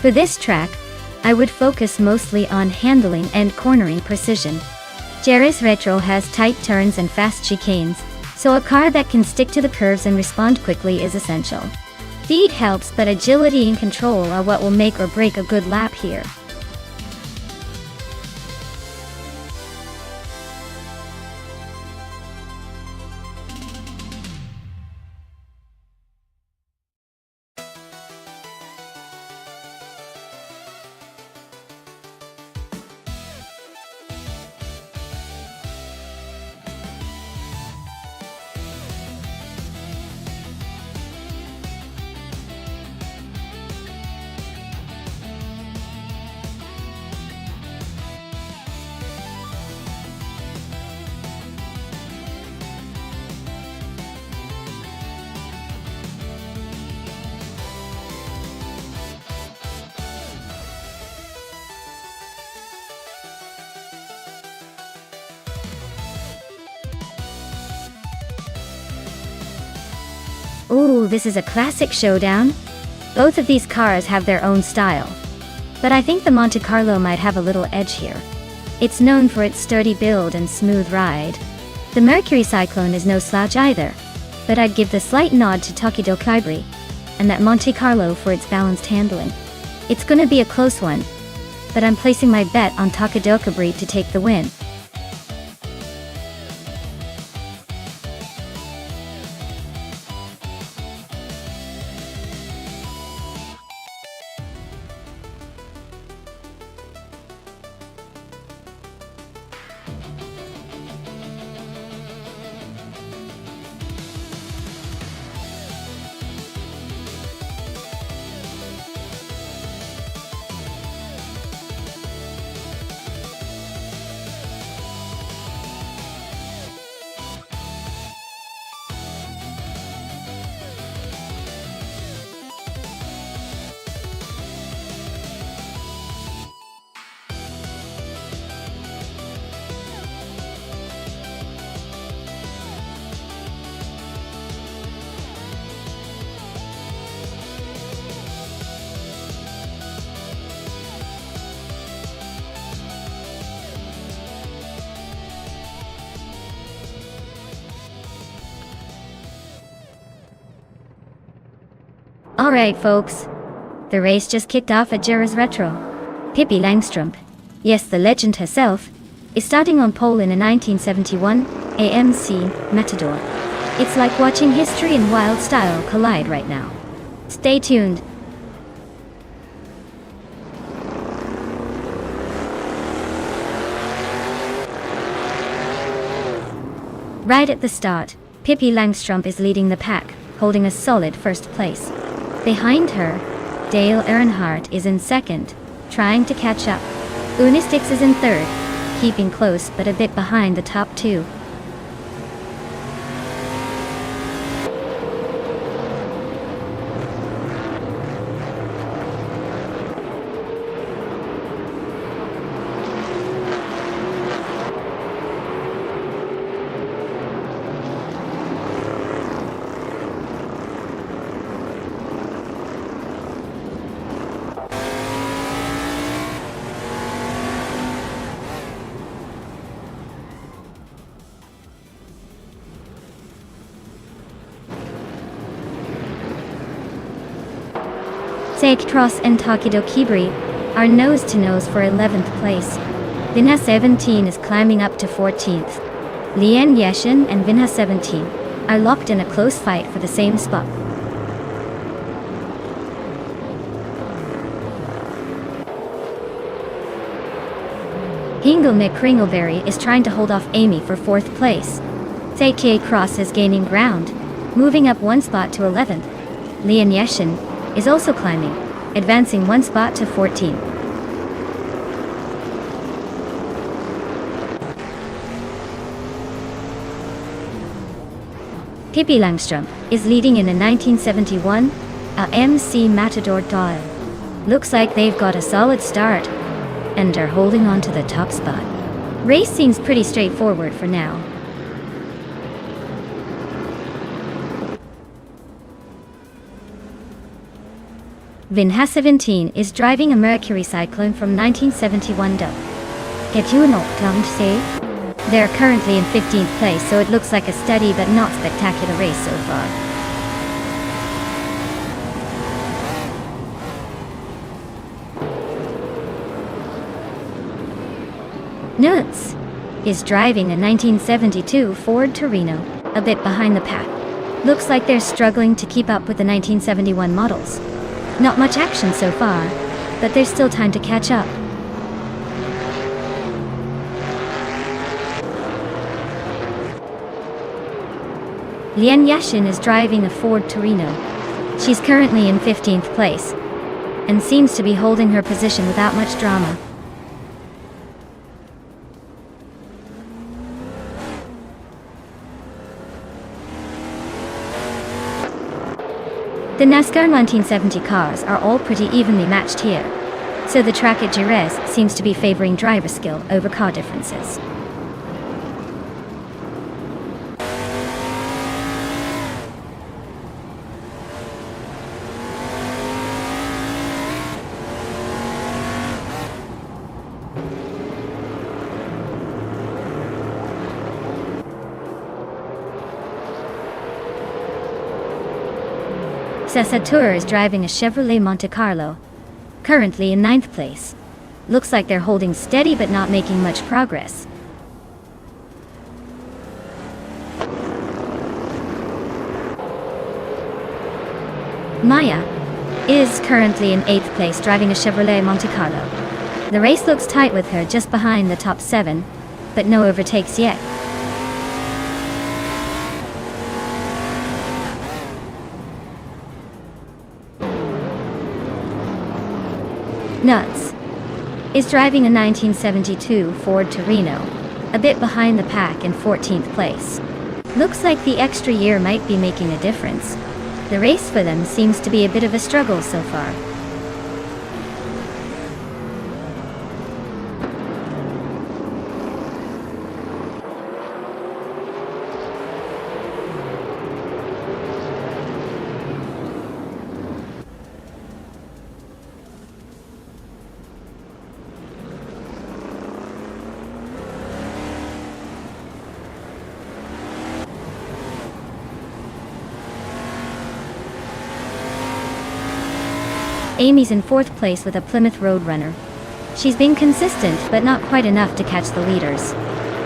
For this track, I would focus mostly on handling and cornering precision. Jerez Retro has tight turns and fast chicanes, so a car that can stick to the curves and respond quickly is essential. Speed helps, but agility and control are what will make or break a good lap here. Ooh, this is a classic showdown. Both of these cars have their own style, but I think the Monte Carlo might have a little edge here. It's known for its sturdy build and smooth ride. The Mercury Cyclone is no slouch either, but I'd give the slight nod to Takido Kaibri and that Monte Carlo for its balanced handling. It's gonna be a close one, but I'm placing my bet on Takido Kaibri to take the win. Alright folks, the race just kicked off at Jerez Retro. Pippi Langstrup, yes the legend herself, is starting on pole in a 1971 AMC Matador. It's like watching history and wild style collide right now. Stay tuned. Right at the start, Pippi Langstrup is leading the pack, holding a solid first place. Behind her, Dale Earnhardt is in second, trying to catch up. Unistix is in third, keeping close but a bit behind the top two. Cross and Takido Kibri are nose-to-nose for 11th place. Vinha 17 is climbing up to 14th. Lian Yeshin and Vinha 17 are locked in a close fight for the same spot. Hingle McCringleberry is trying to hold off Amy for 4th place. K Cross is gaining ground, moving up one spot to 11th. Lian Yeshin is also climbing, advancing one spot to 14. Pippi Langstrup is leading in a 1971 MC Matador Doyle. Looks like they've got a solid start and are holding on to the top spot. Race seems pretty straightforward for now. Vinha 17 is driving a Mercury Cyclone from 1971 Dub. Get you not to say? They're currently in 15th place, so it looks like a steady but not spectacular race so far. Nuts is driving a 1972 Ford Torino, a bit behind the pack. Looks like they're struggling to keep up with the 1971 models. Not much action so far, but there's still time to catch up. Lian Yashin is driving a Ford Torino. She's currently in 15th place, and seems to be holding her position without much drama. The NASCAR 1970 cars are all pretty evenly matched here, so the track at Jerez seems to be favoring driver skill over car differences. Cessatur is driving a Chevrolet Monte Carlo, currently in 9th place. Looks like they're holding steady but not making much progress. Maya is currently in 8th place driving a Chevrolet Monte Carlo. The race looks tight with her just behind the top 7, but no overtakes yet. Nuts is driving a 1972 Ford Torino, a bit behind the pack in 14th place. Looks like the extra year might be making a difference. The race for them seems to be a bit of a struggle so far. Amy's in 4th place with a Plymouth Roadrunner. She's been consistent but not quite enough to catch the leaders.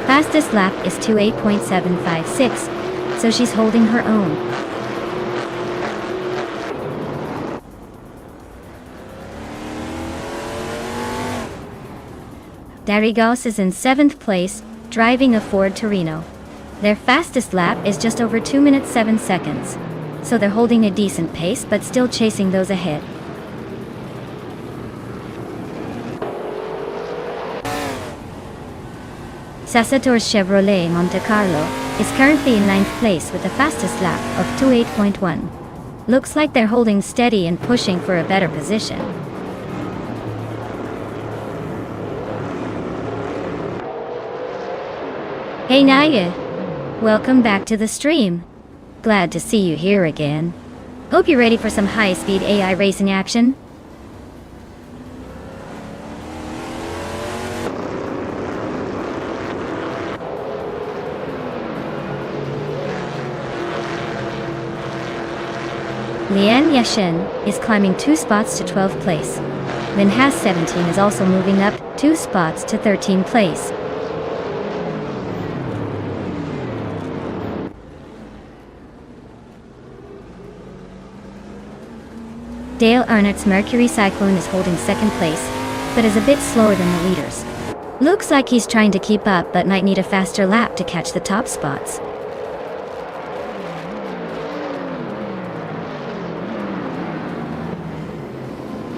Fastest lap is 2:8.756, so she's holding her own. Darigos is in 7th place, driving a Ford Torino. Their fastest lap is just over 2 minutes 7 seconds. So they're holding a decent pace but still chasing those ahead. Sasator's Chevrolet Monte Carlo is currently in 9th place with the fastest lap of 28.1. Looks like they're holding steady and pushing for a better position. Hey Naya! Welcome back to the stream. Glad to see you here again. Hope you're ready for some high-speed AI racing action. Lian Yashin is climbing 2 spots to 12th place. Lin Has 17 is also moving up 2 spots to 13th place. Dale Earnhardt's Mercury Cyclone is holding 2nd place, but is a bit slower than the leaders. Looks like he's trying to keep up but might need a faster lap to catch the top spots.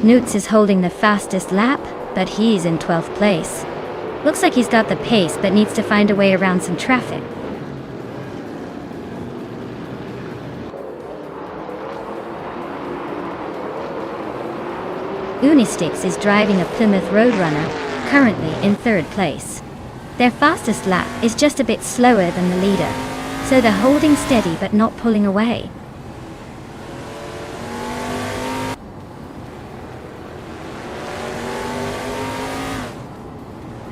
Newts is holding the fastest lap, but he's in 12th place. Looks like he's got the pace but needs to find a way around some traffic. Unistix is driving a Plymouth Roadrunner, currently in 3rd place. Their fastest lap is just a bit slower than the leader, so they're holding steady but not pulling away.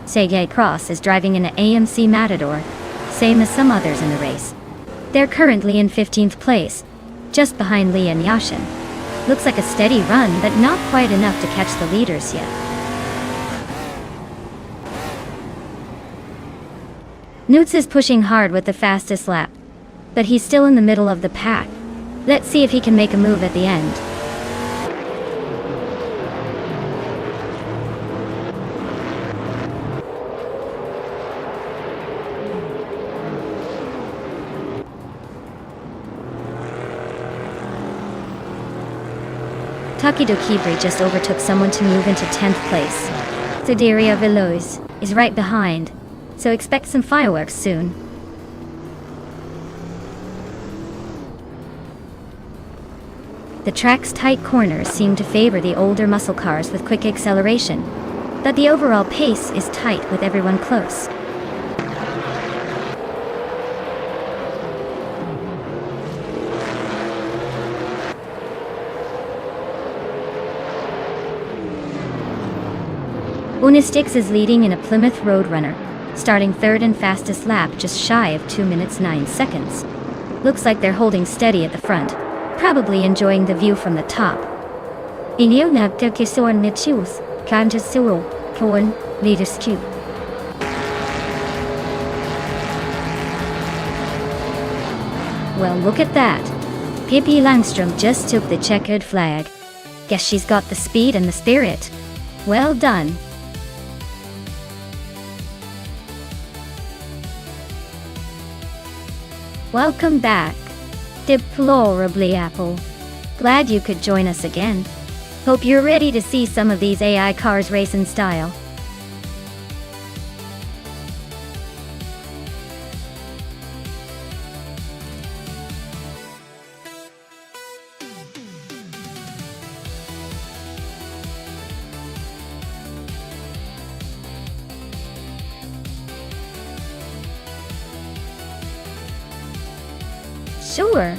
Sergei Cross is driving an AMC Matador, same as some others in the race. They're currently in 15th place, just behind Lian Yashin. Looks like a steady run, but not quite enough to catch the leaders yet. Newts is pushing hard with the fastest lap, but he's still in the middle of the pack. Let's see if he can make a move at the end. Takido Kibri just overtook someone to move into 10th place. Sideria Veloz is right behind, so expect some fireworks soon. The track's tight corners seem to favor the older muscle cars with quick acceleration, but the overall pace is tight with everyone close. Unistix is leading in a Plymouth Roadrunner, starting 3rd and fastest lap just shy of 2 minutes 9 seconds. Looks like they're holding steady at the front, probably enjoying the view from the top. Well, look at that. Pippi Langstrom just took the checkered flag. Guess she's got the speed and the spirit. Well done. Welcome back. Deplorably Apple. Glad you could join us again. Hope you're ready to see some of these AI cars race in style. Sure.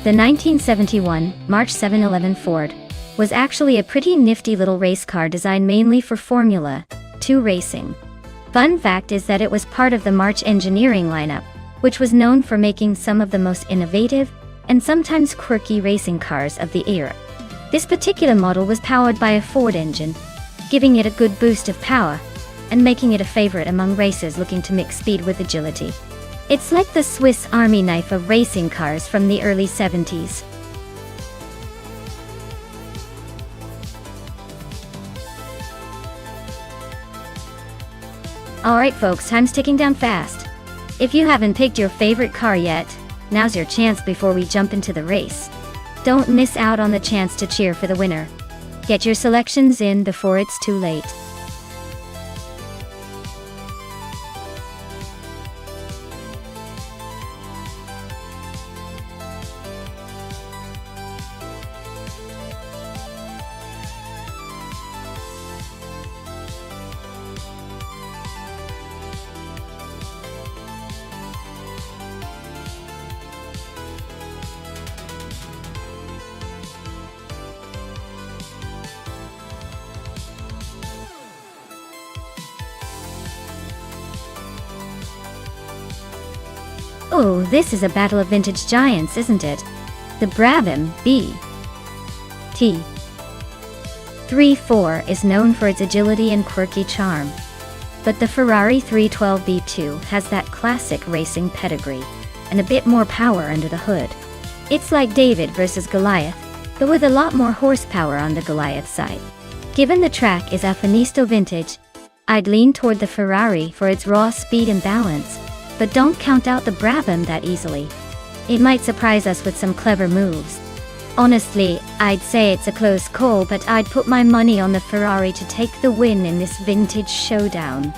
The 1971 March 711 Ford was actually a pretty nifty little race car designed mainly for Formula 2 racing. Fun fact is that it was part of the March engineering lineup, which was known for making some of the most innovative and sometimes quirky racing cars of the era. This particular model was powered by a Ford engine, giving it a good boost of power and making it a favorite among racers looking to mix speed with agility. It's like the Swiss Army knife of racing cars from the early 70s. Alright folks, time's ticking down fast. If you haven't picked your favorite car yet, now's your chance before we jump into the race. Don't miss out on the chance to cheer for the winner. Get your selections in before it's too late. Oh, this is a battle of vintage giants, isn't it? The Brabham B.T. 3.4 is known for its agility and quirky charm. But the Ferrari 312 B2 has that classic racing pedigree, and a bit more power under the hood. It's like David versus Goliath, but with a lot more horsepower on the Goliath side. Given the track is Afinisto vintage, I'd lean toward the Ferrari for its raw speed and balance, but don't count out the Brabham that easily. It might surprise us with some clever moves. Honestly, I'd say it's a close call, but I'd put my money on the Ferrari to take the win in this vintage showdown.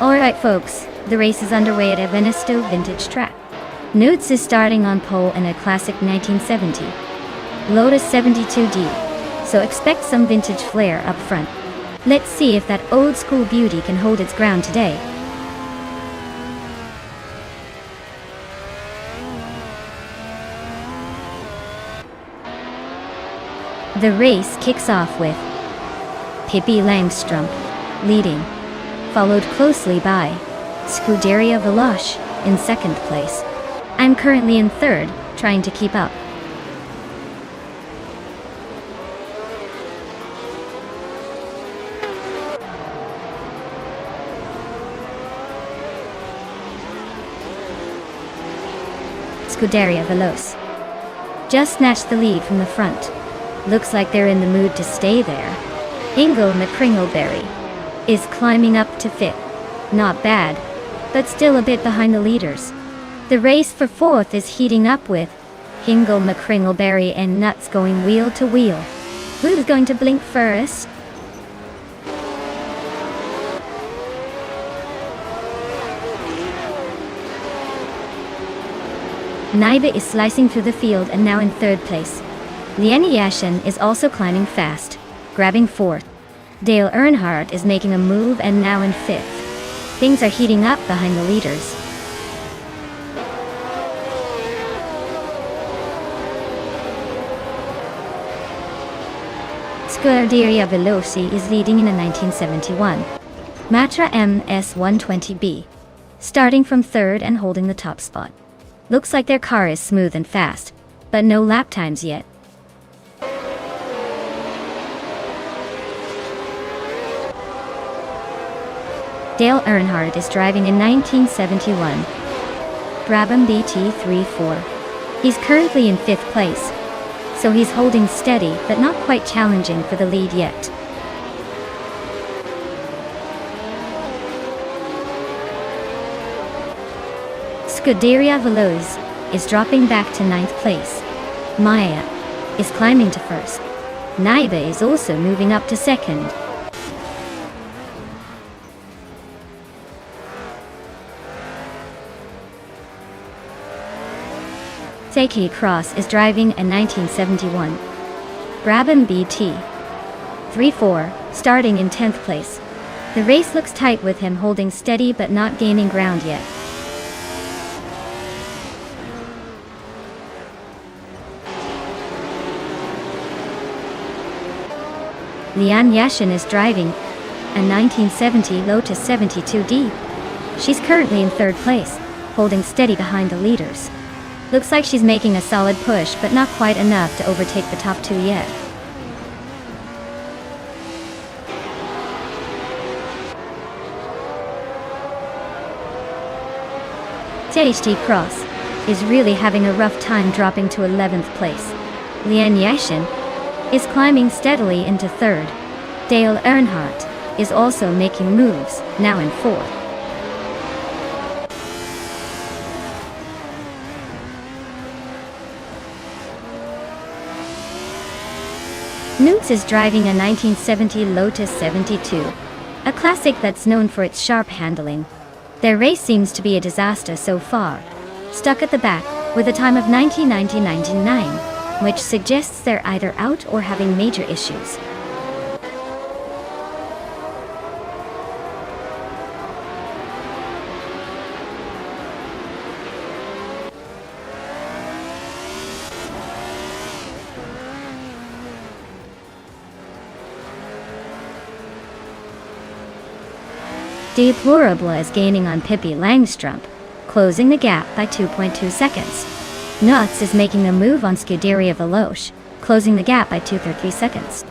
Alright folks, the race is underway at Evanisto Vintage Track. Newts is starting on pole in a classic 1970 Lotus 72D, so expect some vintage flair up front. Let's see if that old school beauty can hold its ground today. The race kicks off with Pippi Langstrump leading, followed closely by Scuderia Veloce in second place. I'm currently in third, trying to keep up. Scuderia Veloce just snatched the lead from the front. Looks like they're in the mood to stay there. Ingo McCringleberry is climbing up to fifth. Not bad, but still a bit behind the leaders. The race for fourth is heating up with Ingo McCringleberry and Nuts going wheel to wheel. Who's going to blink first? Naiba is slicing through the field and now in third place. Lieni Yashin is also climbing fast, grabbing fourth. Dale Earnhardt is making a move and now in fifth. Things are heating up behind the leaders. Scuderia Veloce is leading in a 1971 Matra MS120B, starting from third and holding the top spot. Looks like their car is smooth and fast, but no lap times yet. Dale Earnhardt is driving in 1971 Brabham BT34. He's currently in fifth place, so he's holding steady but not quite challenging for the lead yet. Scuderia Veloce is dropping back to ninth place. Maya is climbing to first. Naiba is also moving up to second. Seiki Cross is driving a 1971 Brabham BT 3.4, starting in 10th place. The race looks tight with him holding steady but not gaining ground yet. Lian Yashin is driving a 1970 Lotus 72D. She's currently in third place, holding steady behind the leaders. Looks like she's making a solid push, but not quite enough to overtake the top two yet. THT Cross is really having a rough time, dropping to 11th place. Lian Yashin is climbing steadily into third. Dale Earnhardt is also making moves, now in fourth. Newts is driving a 1970 Lotus 72, a classic that's known for its sharp handling. Their race seems to be a disaster so far, stuck at the back with a time of 19:99, which suggests they're either out or having major issues. Deplorable is gaining on Pippi Langstrup, closing the gap by 2.2 seconds. Nuts is making a move on Scuderia Veloce, closing the gap by 2.3 seconds.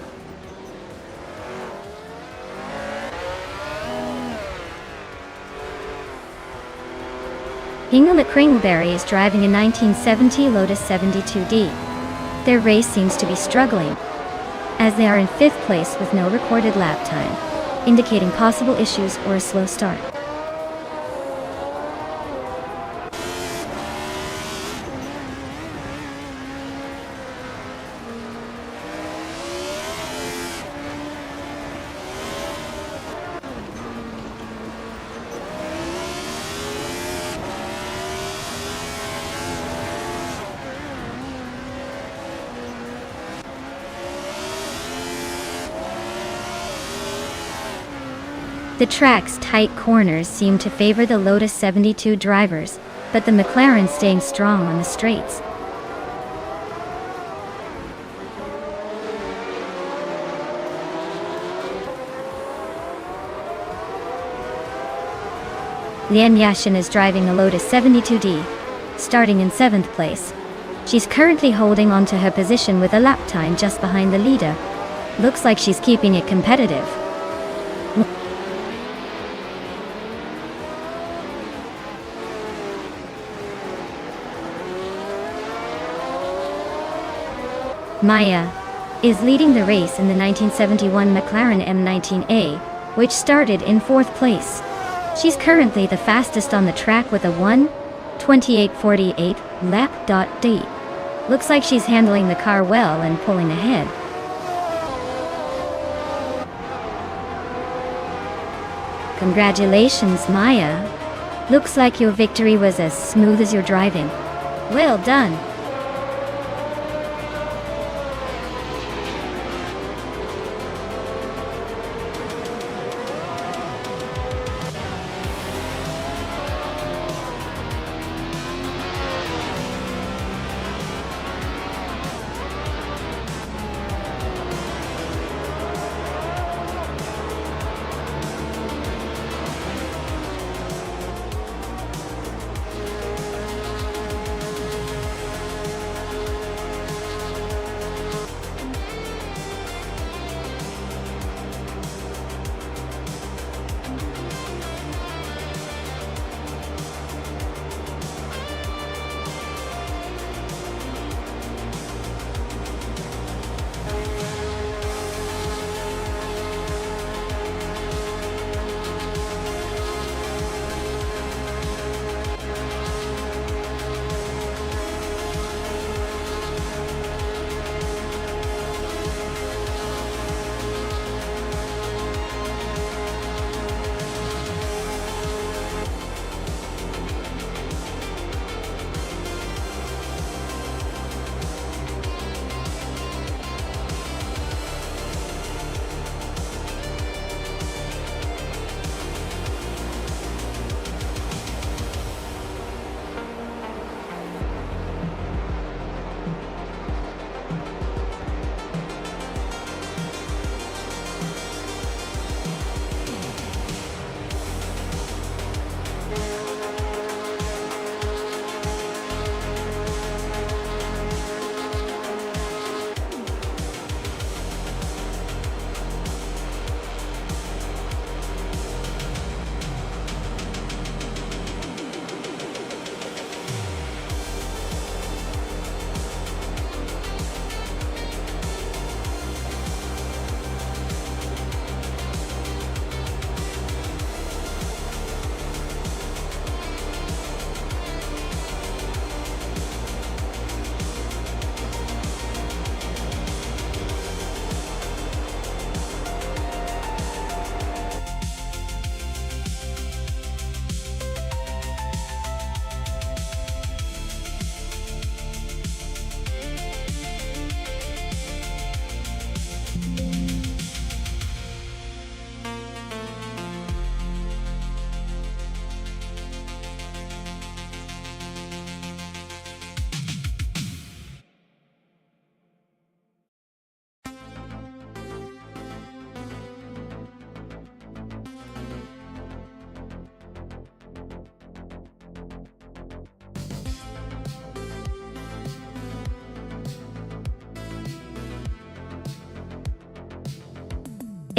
Hingham Kringleberry is driving a 1970 Lotus 72D. Their race seems to be struggling, as they are in fifth place with no recorded lap time, indicating possible issues or a slow start. The track's tight corners seem to favor the Lotus 72 drivers, but the McLaren staying strong on the straights. Lian Yashin is driving a Lotus 72D, starting in 7th place. She's currently holding on to her position with a lap time just behind the leader. Looks like she's keeping it competitive. Maya is leading the race in the 1971 McLaren M19A, which started in 4th place. She's currently the fastest on the track with a 1:28.48 lap.d. Looks like she's handling the car well and pulling ahead. Congratulations, Maya. Looks like your victory was as smooth as your driving. Well done.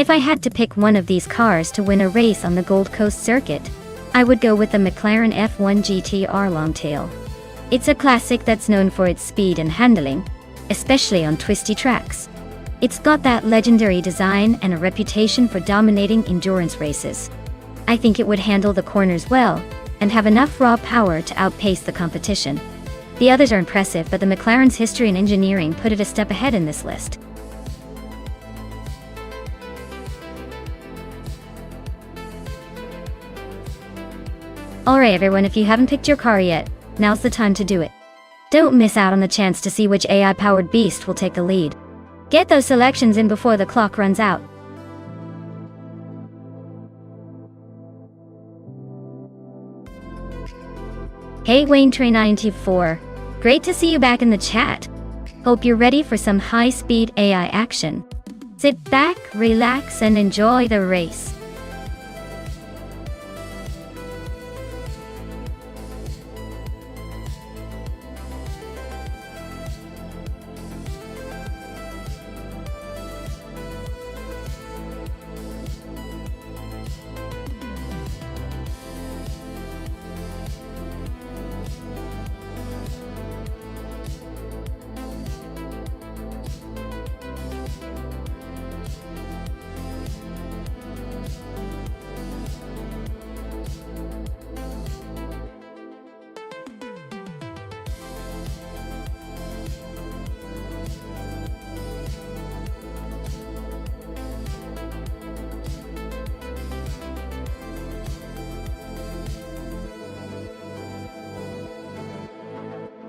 If I had to pick one of these cars to win a race on the Gold Coast circuit, I would go with the McLaren F1 GT-R Longtail. It's a classic that's known for its speed and handling, especially on twisty tracks. It's got that legendary design and a reputation for dominating endurance races. I think it would handle the corners well, and have enough raw power to outpace the competition. The others are impressive, but the McLaren's history and engineering put it a step ahead in this list. Alright everyone, if you haven't picked your car yet, now's the time to do it. Don't miss out on the chance to see which AI-powered beast will take the lead. Get those selections in before the clock runs out. Hey WayneTrain94, great to see you back in the chat. Hope you're ready for some high-speed AI action. Sit back, relax, and enjoy the race.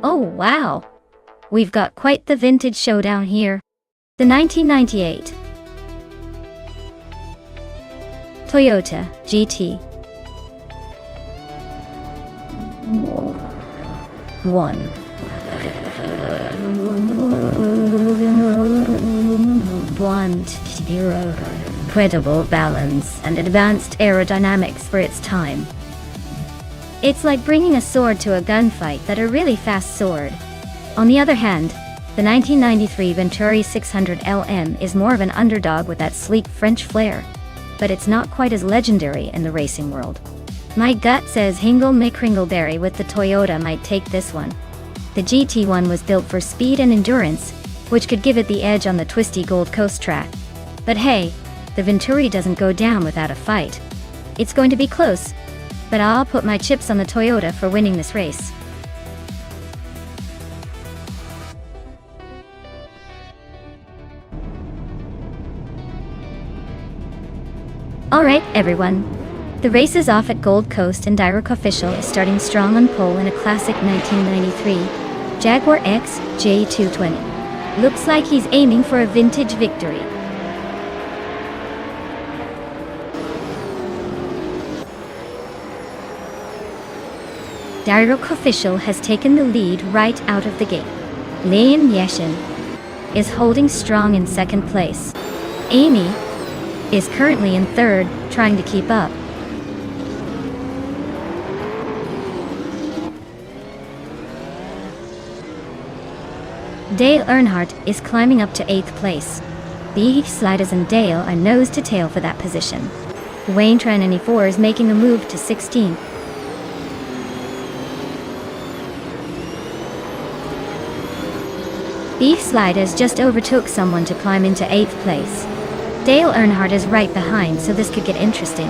Oh wow! We've got quite the vintage showdown here. The 1998 Toyota GT 1. Incredible balance and advanced aerodynamics for its time. It's like bringing a sword to a gunfight, but a really fast sword. On the other hand, the 1993 Venturi 600 LM is more of an underdog with that sleek French flair, but it's not quite as legendary in the racing world. My gut says Hingle McCringleberry with the Toyota might take this one. The GT1 was built for speed and endurance, which could give it the edge on the twisty Gold Coast track. But hey, the Venturi doesn't go down without a fight. It's going to be close, but I'll put my chips on the Toyota for winning this race. Alright everyone, the race is off at Gold Coast and Direct Official is starting strong on pole in a classic 1993 Jaguar X J220. Looks like he's aiming for a vintage victory. Direct Official has taken the lead right out of the gate. Liam Yeshin is holding strong in second place. Amy is currently in third, trying to keep up. Dale Earnhardt is climbing up to 8th place. The Sliders and Dale are nose to tail for that position. WayneTrain94 is making a move to 16th. Beef Sliders just overtook someone to climb into 8th place. Dale Earnhardt is right behind, so this could get interesting.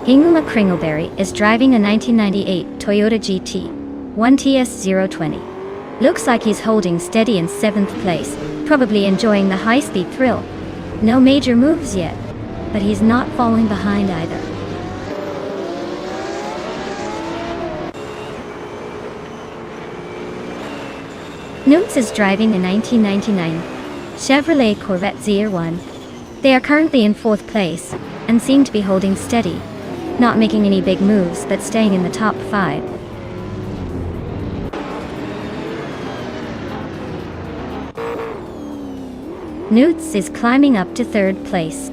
Hingle McCringleberry is driving a 1998 Toyota GT 1TS020. Looks like he's holding steady in 7th place, probably enjoying the high-speed thrill. No major moves yet, but he's not falling behind either. Noots is driving a 1999 Chevrolet Corvette ZR1. They are currently in 4th place, and seem to be holding steady, not making any big moves but staying in the top 5. Newts is climbing up to third place.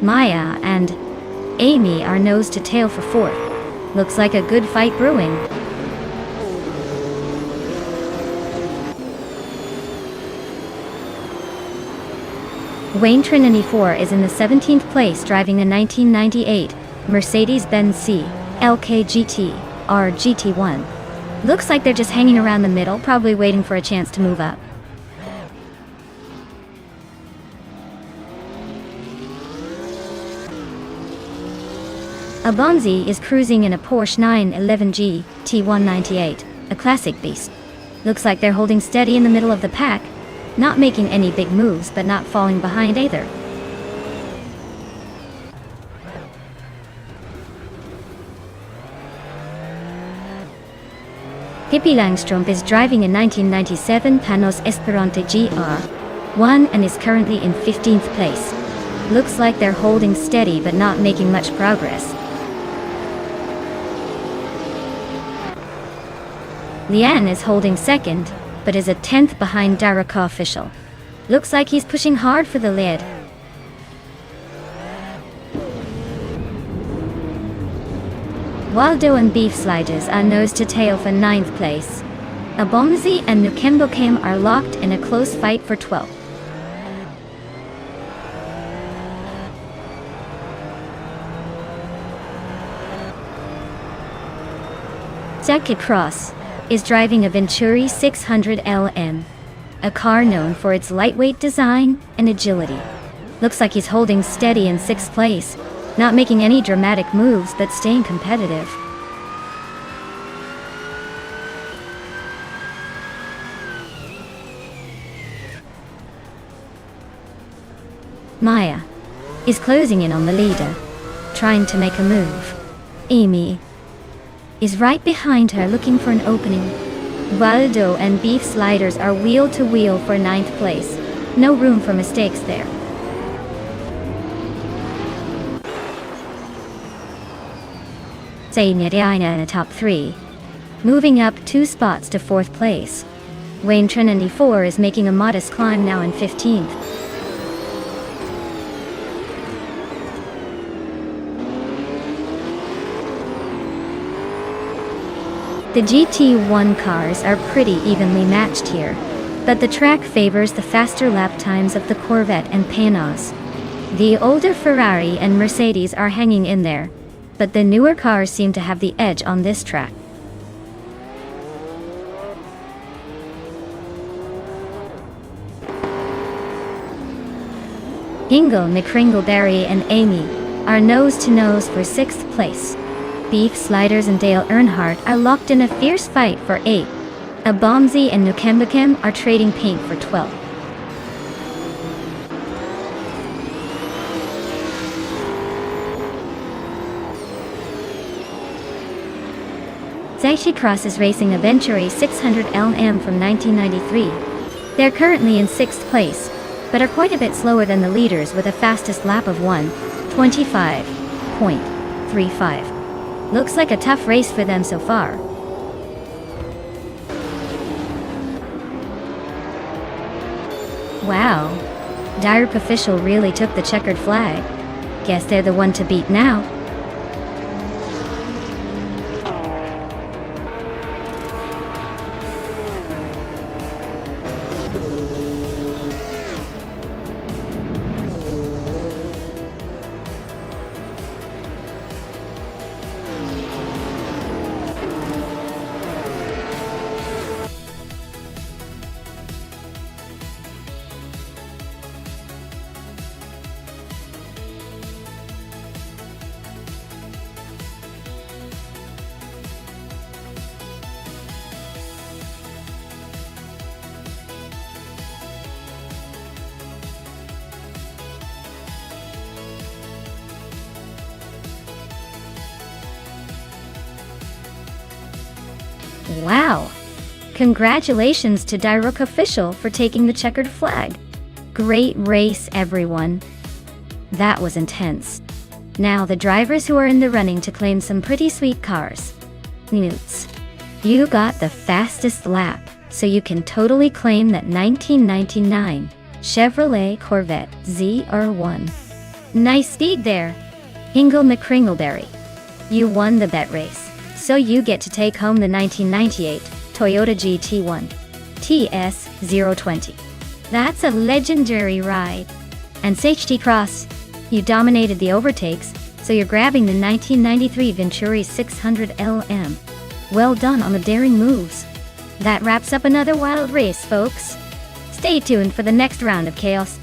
Maya and Amy are nose to tail for fourth. Looks like a good fight brewing. Wayne Trinity 4 is in the 17th place driving a 1998 Mercedes-Benz C LKGT R GT1. Looks like they're just hanging around the middle, probably waiting for a chance to move up. Abonzi is cruising in a Porsche 911 GT198, a classic beast. Looks like they're holding steady in the middle of the pack, not making any big moves but not falling behind either. Pippi Langström is driving a 1997 Panos Esperante GR1 and is currently in 15th place. Looks like they're holding steady but not making much progress. Lian is holding second, but is a 10th behind Daruka Official. Looks like he's pushing hard for the lead. Waldo and Beef Sliders are nose to tail for 9th place. Abomzi and Nukembo Kim are locked in a close fight for 12th. Zeki Cross is driving a Venturi 600 LM, a car known for its lightweight design and agility. Looks like he's holding steady in 6th place, not making any dramatic moves but staying competitive. Maya is closing in on the leader, trying to make a move. Amy is right behind her looking for an opening. Waldo and Beef Sliders are wheel to wheel for 9th place. No room for mistakes there. Zaynadiana in the top 3, moving up 2 spots to 4th place. Wayne Trinity 4 is making a modest climb now in 15th. The GT1 cars are pretty evenly matched here, but the track favors the faster lap times of the Corvette and Panos. The older Ferrari and Mercedes are hanging in there, but the newer cars seem to have the edge on this track. Hingle, McCringleberry and Amy are nose to nose for 6th place. Beef Sliders and Dale Earnhardt are locked in a fierce fight for 8th. Abomzi and Nukembakem are trading paint for 12th. Zaishi Cross is racing a Venturi 600 LM from 1993. They're currently in 6th place, but are quite a bit slower than the leaders with a fastest lap of 1:25.35. Looks like a tough race for them so far. Wow, Dirk Official really took the checkered flag. Guess they're the one to beat now. Wow! Congratulations to Dirk Official for taking the checkered flag. Great race, everyone. That was intense. Now the drivers who are in the running to claim some pretty sweet cars. Newts, you got the fastest lap, so you can totally claim that 1999 Chevrolet Corvette ZR1. Nice speed there. Hingle McCringleberry. You won the bet race, so you get to take home the 1998 Toyota GT1 TS020. That's a legendary ride. And Safety Cross, you dominated the overtakes, so you're grabbing the 1993 Venturi 600 LM. Well done on the daring moves. That wraps up another wild race, folks. Stay tuned for the next round of chaos.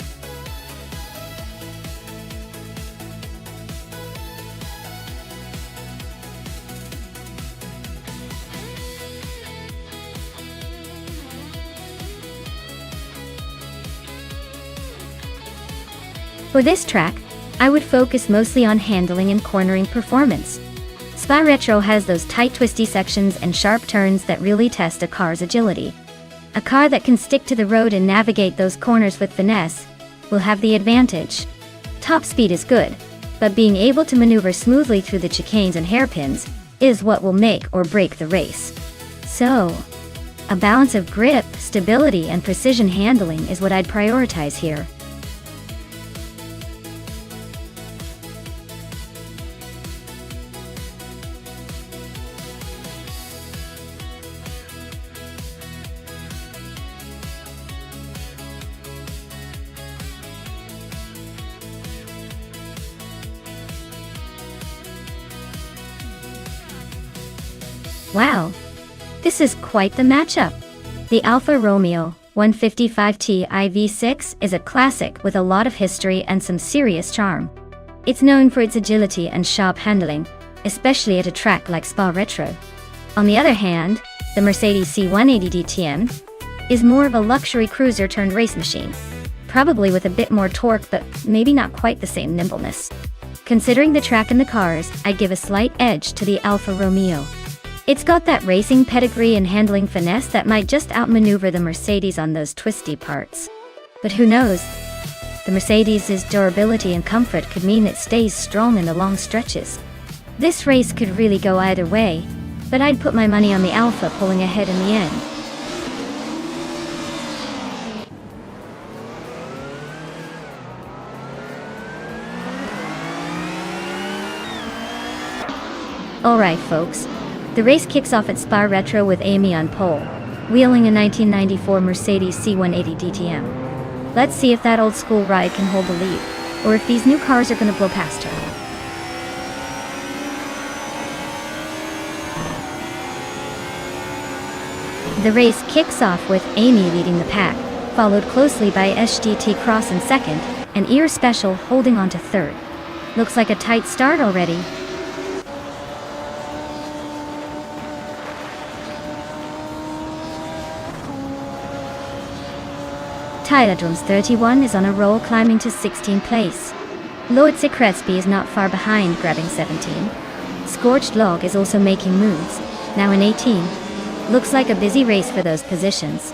For this track, I would focus mostly on handling and cornering performance. Spa Retro has those tight twisty sections and sharp turns that really test a car's agility. A car that can stick to the road and navigate those corners with finesse will have the advantage. Top speed is good, but being able to maneuver smoothly through the chicanes and hairpins is what will make or break the race. So, a balance of grip, stability, and precision handling is what I'd prioritize here. Wow, this is quite the matchup. The Alfa Romeo 155Ti V6 is a classic with a lot of history and some serious charm. It's known for its agility and sharp handling, especially at a track like Spa Retro. On the other hand, the Mercedes C180 DTM is more of a luxury cruiser turned race machine, probably with a bit more torque but maybe not quite the same nimbleness. Considering the track and the cars, I'd give a slight edge to the Alfa Romeo. It's got that racing pedigree and handling finesse that might just outmaneuver the Mercedes on those twisty parts. But who knows? The Mercedes' durability and comfort could mean it stays strong in the long stretches. This race could really go either way, but I'd put my money on the Alfa pulling ahead in the end. Alright folks, the race kicks off at Spa Retro with Amy on pole, wheeling a 1994 Mercedes C180 DTM. Let's see if that old school ride can hold the lead, or if these new cars are going to blow past her. The race kicks off with Amy leading the pack, followed closely by SGT Cross in second, and Ear Special holding on to third. Looks like a tight start already. Tyler Jones 31 is on a roll, climbing to 16th place. Loitze Krespe is not far behind, grabbing 17. Scorched Log is also making moves, now in 18. Looks like a busy race for those positions.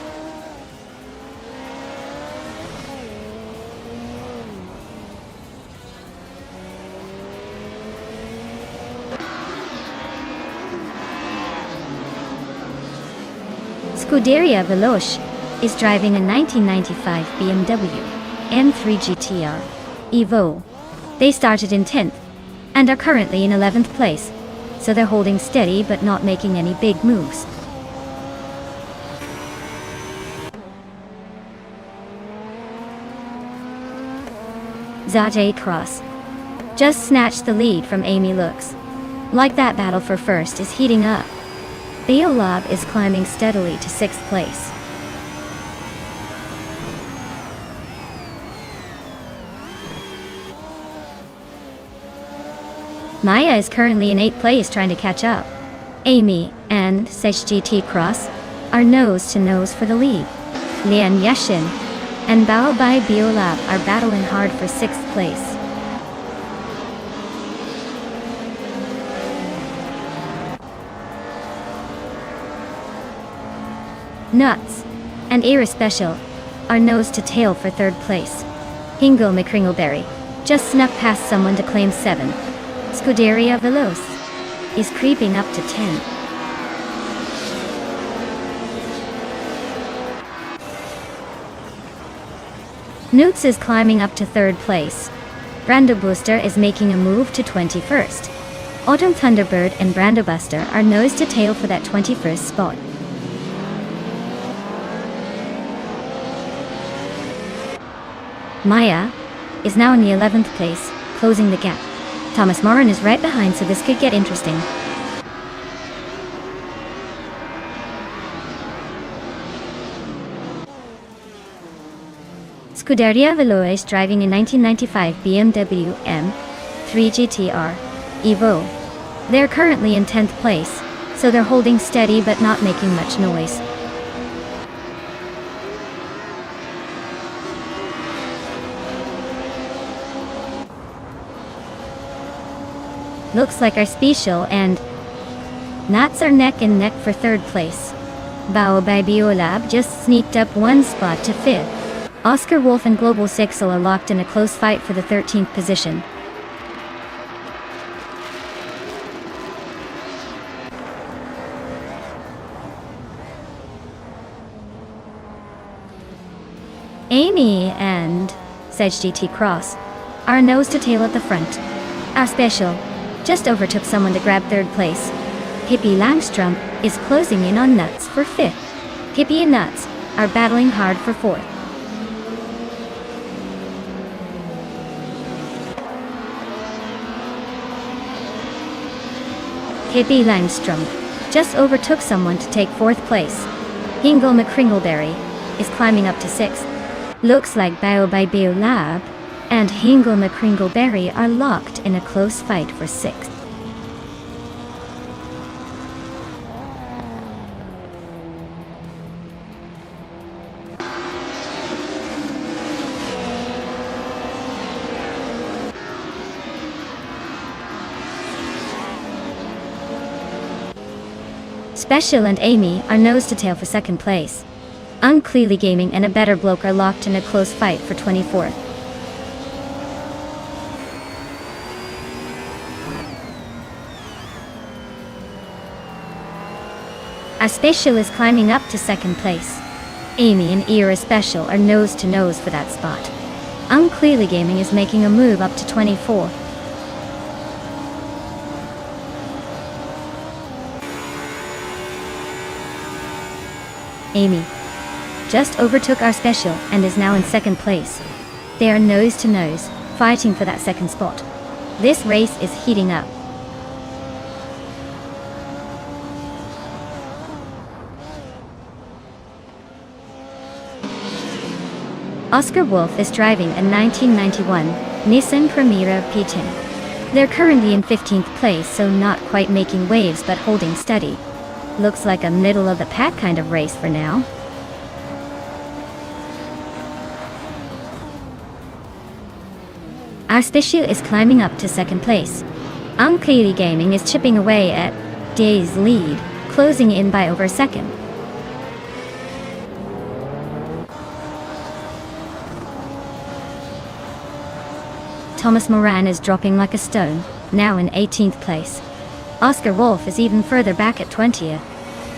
Scuderia Veloce is driving a 1995 BMW M3 GTR Evo. They started in 10th and are currently in 11th place, so they're holding steady but not making any big moves. Zajay Cross just snatched the lead from Amy. Looks like that battle for first is heating up. Beolab is climbing steadily to 6th place. Maya is currently in 8th place trying to catch up. Amy and SGT Cross are nose to nose for the lead. Lian Yashin and Bao Bai Beolab are battling hard for 6th place. Nuts and Era Special are nose to tail for 3rd place. Hingle McCringleberry just snuck past someone to claim 7th. Scuderia Veloce is creeping up to 10. Newts is climbing up to 3rd place. Brando Booster is making a move to 21st. Autumn Thunderbird and Brando Buster are nose to tail for that 21st spot. Maya is now in the 11th place, closing the gap. Thomas Moran is right behind, so this could get interesting. Scuderia Veloce is driving a 1995 BMW M3 GTR Evo. They're currently in 10th place, so they're holding steady but not making much noise. Looks like our Special and Nats are neck and neck for 3rd place. Bao by Biolab just sneaked up 1 spot to 5th. Oscar Wolf and Global Sixel are locked in a close fight for the 13th position. Amy and Sedge GT Cross are nose to tail at the front. Our Special just overtook someone to grab 3rd place. Hippie Langstrom is closing in on Nuts for 5th. Hippie and Nuts are battling hard for 4th. Hippie Langstrom just overtook someone to take 4th place. Hingle McCringleberry is climbing up to 6th. Looks like Bao by Bio Lab and Hingle McCringleberry are locked in a close fight for 6th. Special and Amy are nose to tail for 2nd place. Unclearly Gaming and a Better Bloke are locked in a close fight for 24th. Our Special is climbing up to 2nd place. Amy and Era Special are nose to nose for that spot. Unclearly Gaming is making a move up to 24th. Amy just overtook our Special and is now in 2nd place. They are nose to nose, fighting for that 2nd spot. This race is heating up. Oscar Wolf is driving a 1991 Nissan Primera P10. They're currently in 15th place, so not quite making waves but holding steady. Looks like a middle of the pack kind of race for now. Our Special is climbing up to 2nd place. Unclearly Gaming is chipping away at Day's lead, closing in by over 2nd. Thomas Moran is dropping like a stone, now in 18th place. Oscar Wolf is even further back at 20th.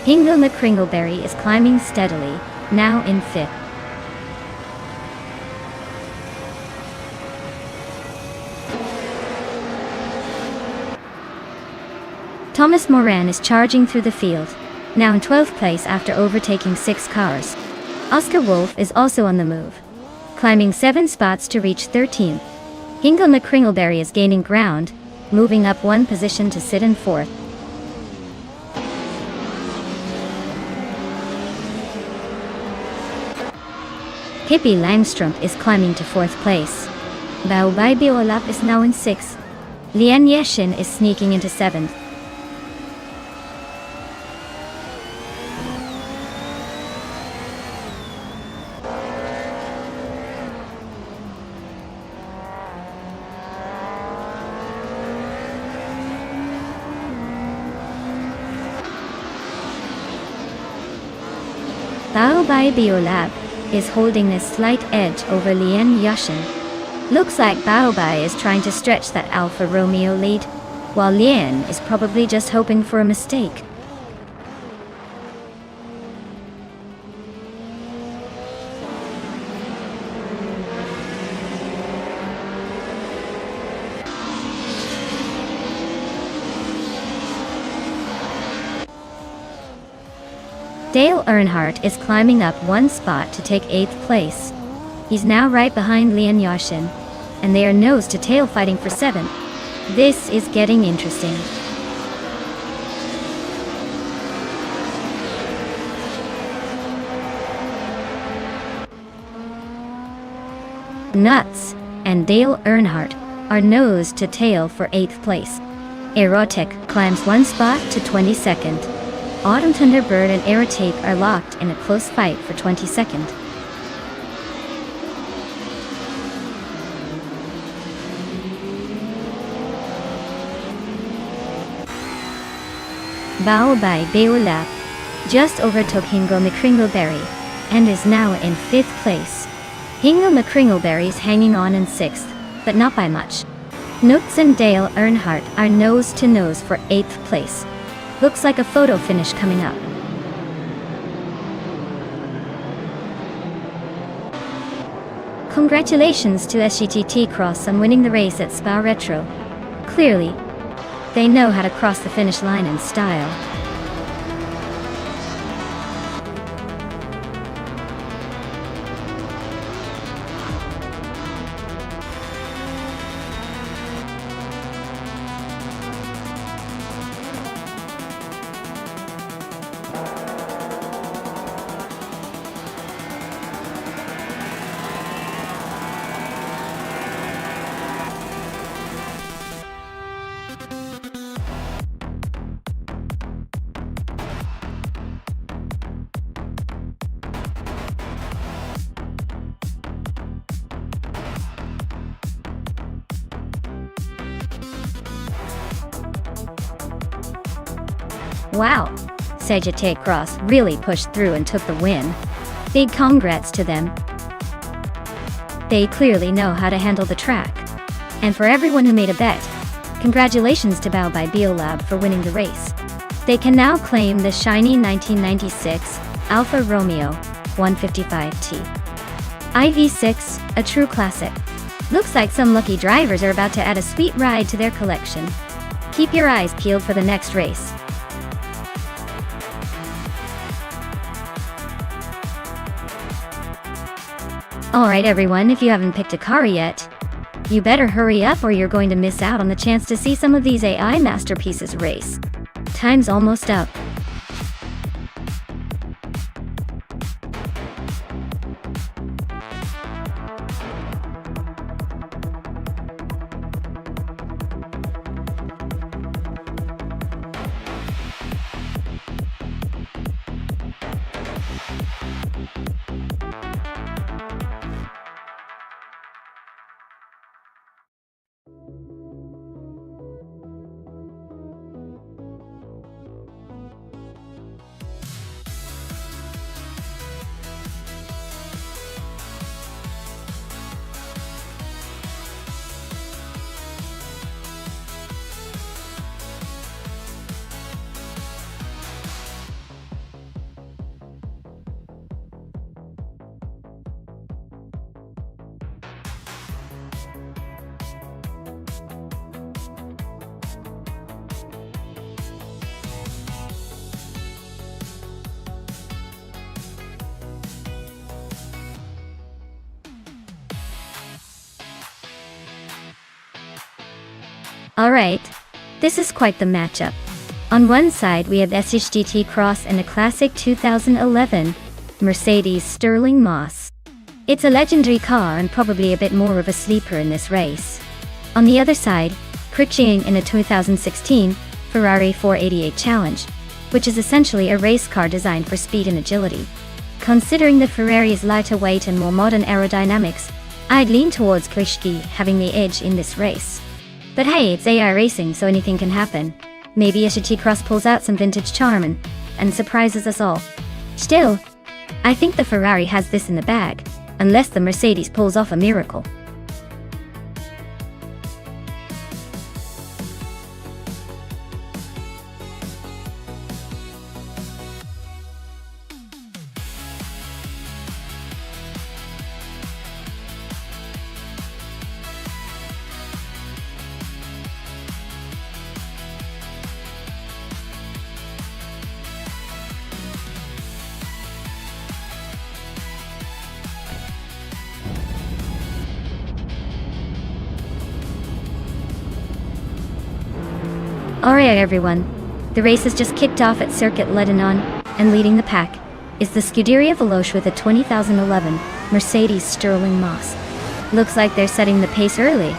Hingle McCringleberry is climbing steadily, now in 5th. Thomas Moran is charging through the field, now in 12th place after overtaking 6 cars. Oscar Wolf is also on the move, climbing 7 spots to reach 13th. Hingle McCringleberry is gaining ground, moving up 1 position to sit in 4th. Hippie Langstrom is climbing to 4th place. Bao Bai Biolap is now in 6th. Lian Yeshin is sneaking into 7th. Bao Bai Biolab is holding a slight edge over Lian Yashin. Looks like Bao Bai is trying to stretch that Alfa Romeo lead, while Lian is probably just hoping for a mistake. Dale Earnhardt is climbing up one spot to take 8th place. He's now right behind Lian Yashin, and they are nose to tail fighting for 7th. This is getting interesting. Nuts and Dale Earnhardt are nose to tail for 8th place. Erotic climbs one spot to 22nd. Autumn Thunderbird and Aerotape are locked in a close fight for 22nd. Bao by Beolap just overtook Hingo McCringleberry and is now in 5th place. Hingo McCringleberry's hanging on in 6th, but not by much. Nuts and Dale Earnhardt are nose to nose for 8th place. Looks like a photo finish coming up. Congratulations to SGTT Cross on winning the race at Spa Retro. Clearly, they know how to cross the finish line in style. Wow, Sagittarius Cross really pushed through and took the win. Big congrats to them. They clearly know how to handle the track. And for everyone who made a bet, congratulations to Bao by Beolab for winning the race. They can now claim the shiny 1996 Alfa Romeo 155T. IV6, a true classic. Looks like some lucky drivers are about to add a sweet ride to their collection. Keep your eyes peeled for the next race. Alright everyone, if you haven't picked a car yet, you better hurry up or you're going to miss out on the chance to see some of these AI masterpieces race. Time's almost up. Alright, this is quite the matchup. On one side we have SHDT Cross and a classic 2011 Mercedes Sterling Moss. It's a legendary car and probably a bit more of a sleeper in this race. On the other side, Pritching in a 2016 Ferrari 488 Challenge, which is essentially a race car designed for speed and agility. Considering the Ferrari's lighter weight and more modern aerodynamics, I'd lean towards Krishki having the edge in this race. But hey, it's AI racing, so anything can happen. Maybe SHT Cross pulls out some vintage charm and surprises us all. Still, I think the Ferrari has this in the bag, unless the Mercedes pulls off a miracle. Alright everyone, the race has just kicked off at Circuit Lebanon, and leading the pack is the Scuderia Veloce with a 2011 Mercedes Sterling Moss. Looks like they're setting the pace early.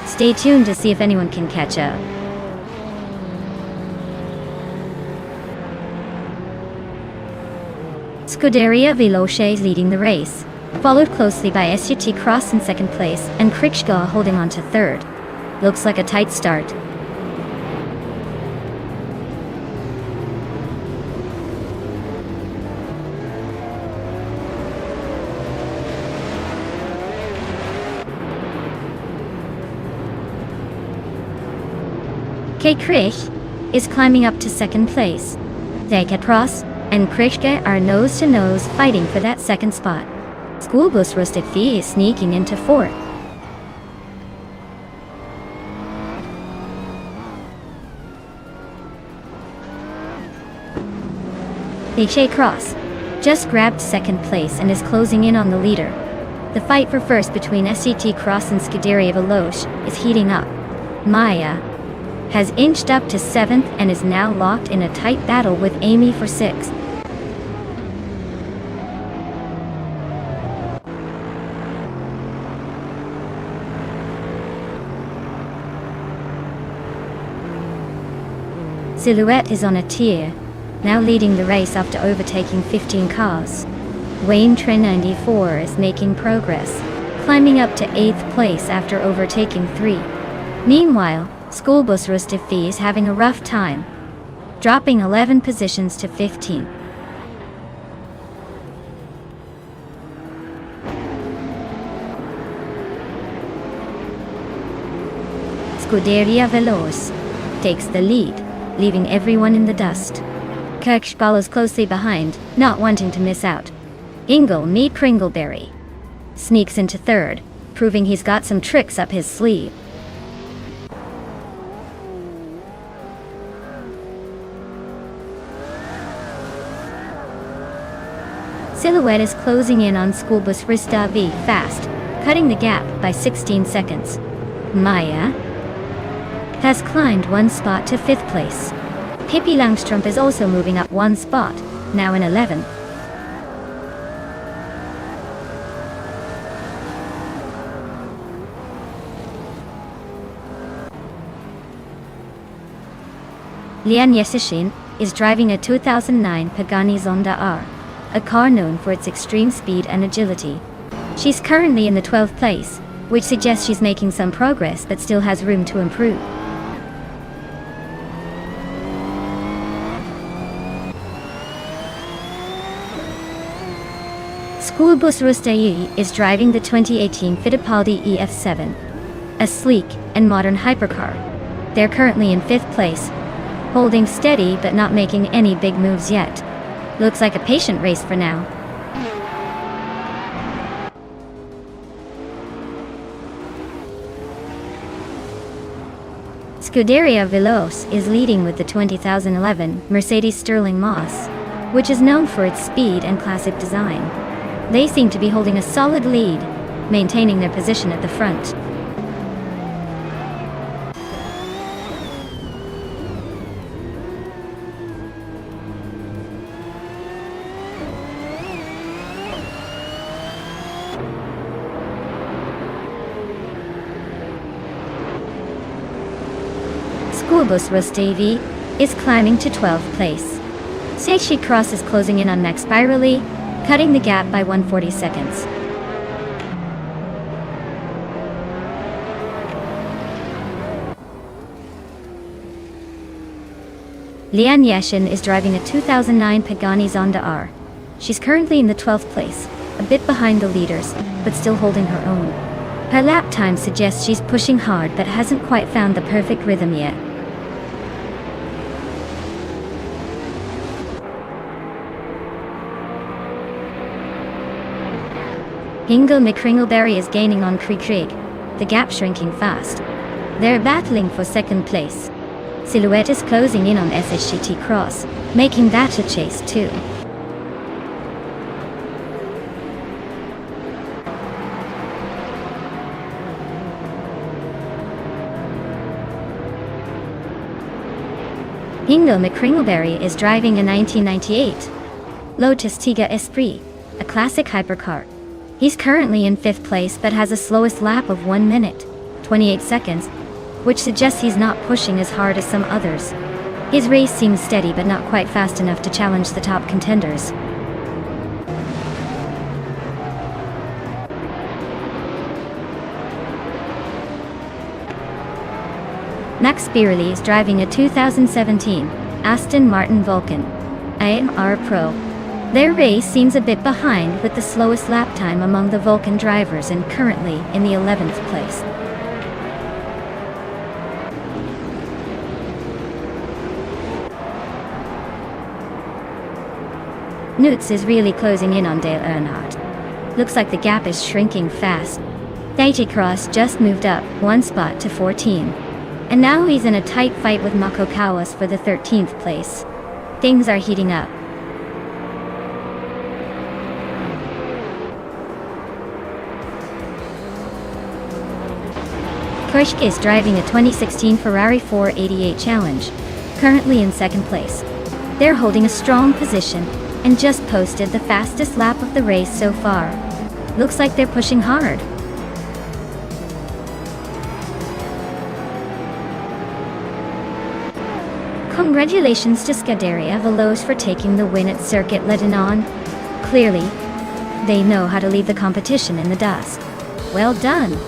Stay tuned to see if anyone can catch up. Scuderia Veloce is leading the race, followed closely by SUT Cross in second place and Krichgau holding on to third. Looks like a tight start. Krich is climbing up to second place. Cross and Krichke are nose to nose fighting for that second spot. Schoolbus Rustifi is sneaking into fourth. Cross just grabbed second place and is closing in on the leader. The fight for first between SET Cross and Scuderia Veloce is heating up. Maya has inched up to 7th and is now locked in a tight battle with Amy for 6th. Silhouette is on a tier, now leading the race after overtaking 15 cars. Wayne Tre 94 is making progress, climbing up to 8th place after overtaking 3. Meanwhile, Schoolbus Rustifi is having a rough time, dropping 11 positions to 15. Scuderia Veloce takes the lead, leaving everyone in the dust. Kirch follows closely behind, not wanting to miss out. Ingle Mead Kringleberry sneaks into third, proving he's got some tricks up his sleeve. Silhouette is closing in on Schoolbus Rustifi fast, cutting the gap by 16 seconds. Maya has climbed one spot to 5th place. Pippi Langstrup is also moving up one spot, now in 11th. Lian Yesishin is driving a 2009 Pagani Zonda R, a car known for its extreme speed and agility. She's currently in the 12th place, which suggests she's making some progress but still has room to improve. Schoolbus Rustifi is driving the 2018 Fittipaldi EF7, a sleek and modern hypercar. They're currently in 5th place, holding steady but not making any big moves yet. Looks like a patient race for now. Scuderia Veloce is leading with the 2011 Mercedes Sterling Moss, which is known for its speed and classic design. They seem to be holding a solid lead, maintaining their position at the front. Schoolbus Rustifi is climbing to 12th place. Seishi Cross is closing in on Max Spirally, cutting the gap by 140 seconds. Lian Yeshin is driving a 2009 Pagani Zonda R. She's currently in the 12th place, a bit behind the leaders, but still holding her own. Her lap time suggests she's pushing hard but hasn't quite found the perfect rhythm yet. Ingle McKringleberry is gaining on Krieg, the gap shrinking fast. They're battling for second place. Silhouette is closing in on SHT Cross, making that a chase too. Ingo McCringleberry is driving a 1998 Lotus Tiga Esprit, a classic hypercar. He's currently in 5th place but has a slowest lap of 1 minute, 28 seconds, which suggests he's not pushing as hard as some others. His race seems steady but not quite fast enough to challenge the top contenders. Max Beerley is driving a 2017 Aston Martin Vulcan AMR Pro. Their race seems a bit behind with the slowest lap time among the Vulcan drivers and currently in the 11th place. Nutz is really closing in on Dale Earnhardt. Looks like the gap is shrinking fast. Thijs Cross just moved up 1 spot to 14. And now he's in a tight fight with Mako Kawas for the 13th place. Things are heating up. Kirschke is driving a 2016 Ferrari 488 Challenge, currently in 2nd place. They're holding a strong position and just posted the fastest lap of the race so far. Looks like they're pushing hard. Congratulations to Scuderia Veloce for taking the win at Circuit Lebanon. Clearly, they know how to leave the competition in the dust. Well done.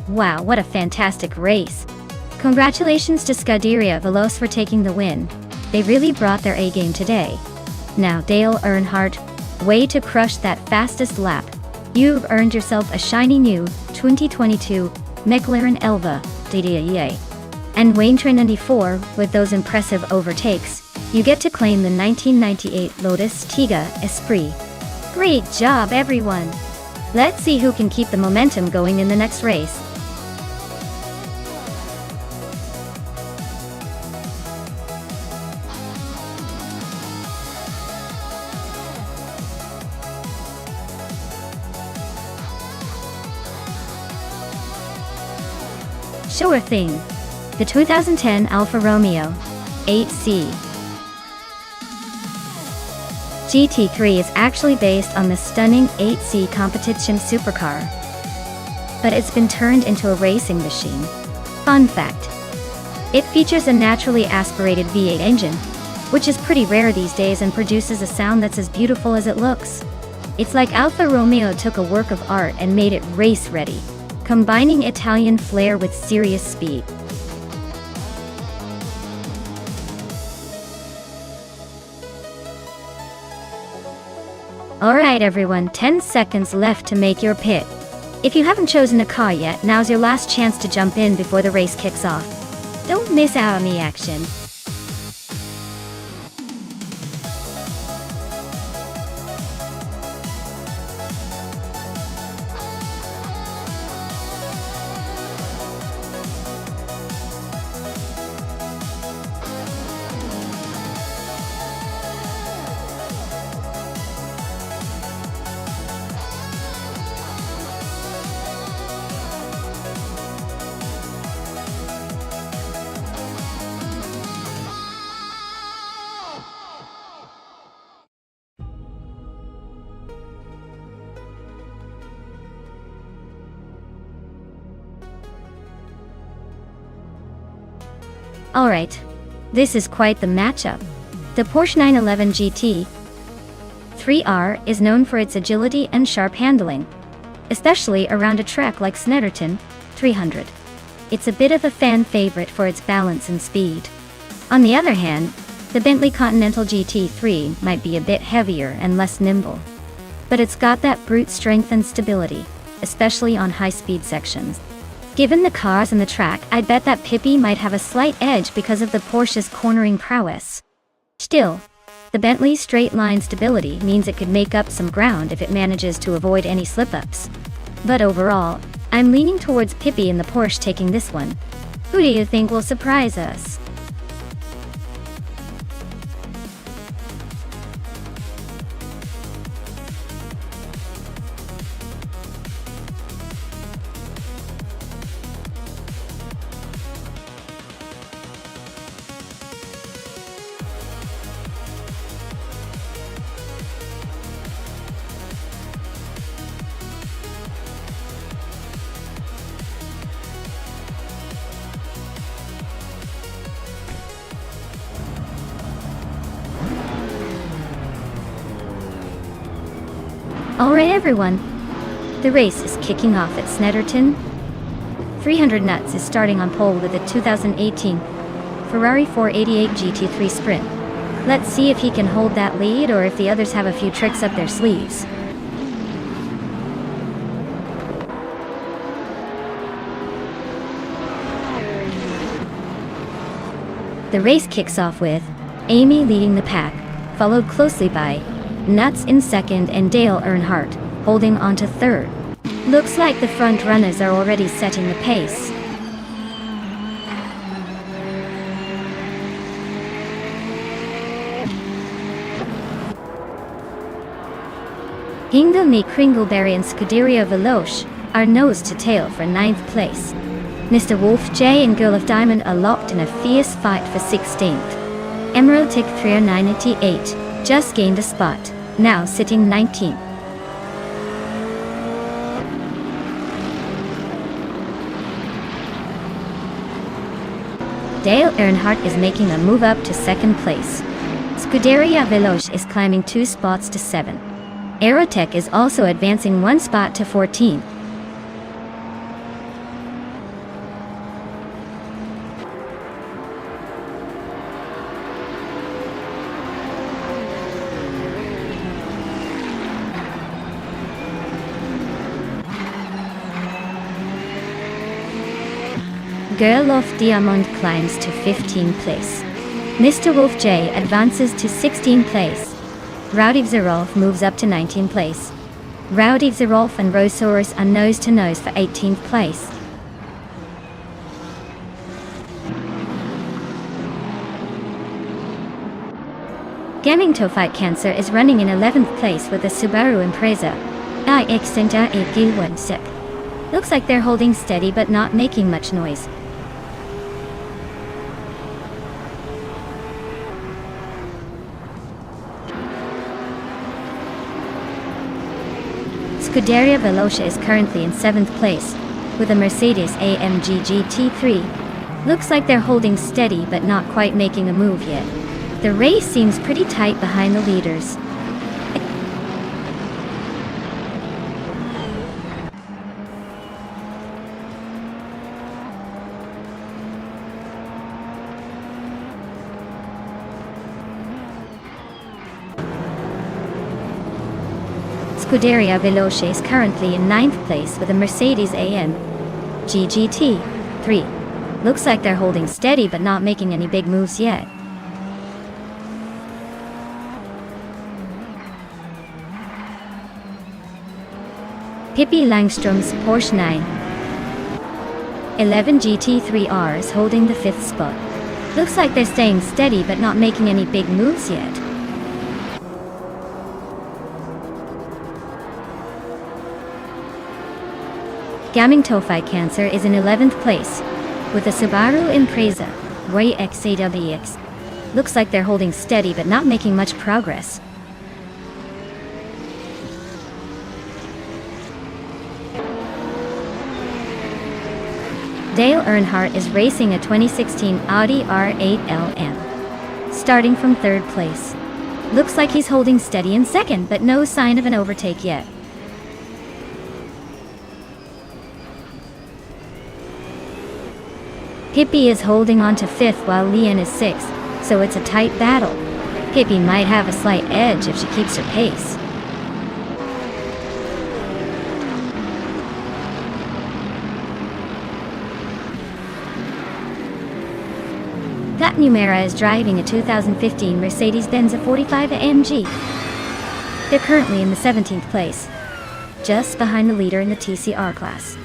Wow, what a fantastic race. Congratulations to Scuderia Veloce for taking the win. They really brought their A game today. Now Dale Earnhardt, way to crush that fastest lap. You've earned yourself a shiny new 2022 McLaren Elva DDA. And Wayne Trinity 4, with those impressive overtakes, you get to claim the 1998 Lotus Tiga Esprit. Great job, everyone! Let's see who can keep the momentum going in the next race. Sure thing. The 2010 Alfa Romeo 8C GT3 is actually based on the stunning 8C competition supercar, but it's been turned into a racing machine. Fun fact: it features a naturally aspirated V8 engine, which is pretty rare these days and produces a sound that's as beautiful as it looks. It's like Alfa Romeo took a work of art and made it race-ready, combining Italian flair with serious speed. Alright everyone, 10 seconds left to make your pit. If you haven't chosen a car yet, now's your last chance to jump in before the race kicks off. Don't miss out on the action. Alright, this is quite the matchup. The Porsche 911 GT 3R is known for its agility and sharp handling, especially around a track like Snetterton 300. It's a bit of a fan favorite for its balance and speed. On the other hand, the Bentley Continental GT3 might be a bit heavier and less nimble, but it's got that brute strength and stability, especially on high-speed sections. Given the cars and the track, I'd bet that Pippi might have a slight edge because of the Porsche's cornering prowess. Still, the Bentley's straight-line stability means it could make up some ground if it manages to avoid any slip-ups. But overall, I'm leaning towards Pippi and the Porsche taking this one. Who do you think will surprise us? Alright everyone, the race is kicking off at Snetterton. 300 Nuts is starting on pole with a 2018 Ferrari 488 GT3 Sprint. Let's see if he can hold that lead or if the others have a few tricks up their sleeves. The race kicks off with Amy leading the pack, followed closely by Nuts in second and Dale Earnhardt holding on to third. Looks like the front runners are already setting the pace. Hindley Kringleberry and Scuderia Veloce are nose to tail for 9th place. Mr. Wolf J and Girl of Diamond are locked in a fierce fight for 16th. Emerald Tick 398 just gained a spot, now sitting 19th. Dale Earnhardt is making a move up to 2nd place. Scuderia Veloce is climbing 2 spots to 7. Aerotech is also advancing 1 spot to 14th. Girl of Diamond climbs to 15th place. Mr. Wolf J advances to 16th place. Rowdy Zerolf moves up to 19th place. Rowdy Zerolf and Rosaurus are nose to nose for 18th place. Gaming to Fight Cancer is running in 11th place with the Subaru Impreza iX-16. Looks like they're holding steady but not making much noise. Scuderia Veloce is currently in 7th place, with a Mercedes-AMG GT3. Looks like they're holding steady but not quite making a move yet. The race seems pretty tight behind the leaders. Scuderia Veloce is currently in 9th place with a Mercedes-AMG GT3. Looks like they're holding steady but not making any big moves yet. Pippi Langstrom's Porsche 911 GT3R is holding the 5th spot. Looks like they're staying steady but not making any big moves yet. Gaming Tofi Cancer is in 11th place, with a Subaru Impreza YXAWX. Looks like they're holding steady but not making much progress. Dale Earnhardt is racing a 2016 Audi R8 LM, starting from third place. Looks like he's holding steady in second, but no sign of an overtake yet. Hippie is holding on to fifth while Leon is sixth, so it's a tight battle. Hippie might have a slight edge if she keeps her pace. That Numera is driving a 2015 Mercedes-Benz 45 AMG. They're currently in the 17th place, just behind the leader in the TCR class.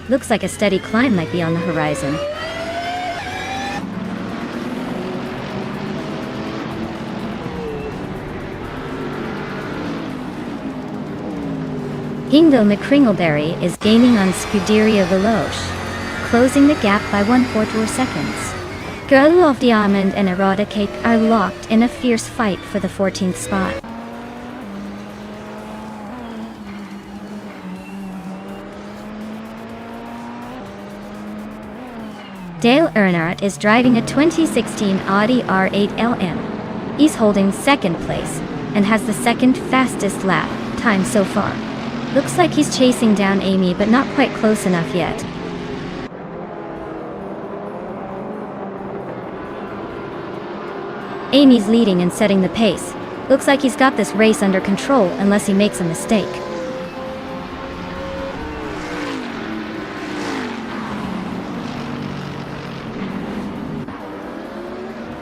Looks like a steady climb might be on the horizon. Hingo McCringleberry is gaining on Scuderia Veloce, closing the gap by 1/4 seconds. Girl of Diamond and Erotica Cake are locked in a fierce fight for the 14th spot. Dale Earnhardt is driving a 2016 Audi R8 LM. He's holding second place and has the second fastest lap time so far. Looks like he's chasing down Amy, but not quite close enough yet. Amy's leading and setting the pace. Looks like he's got this race under control unless he makes a mistake.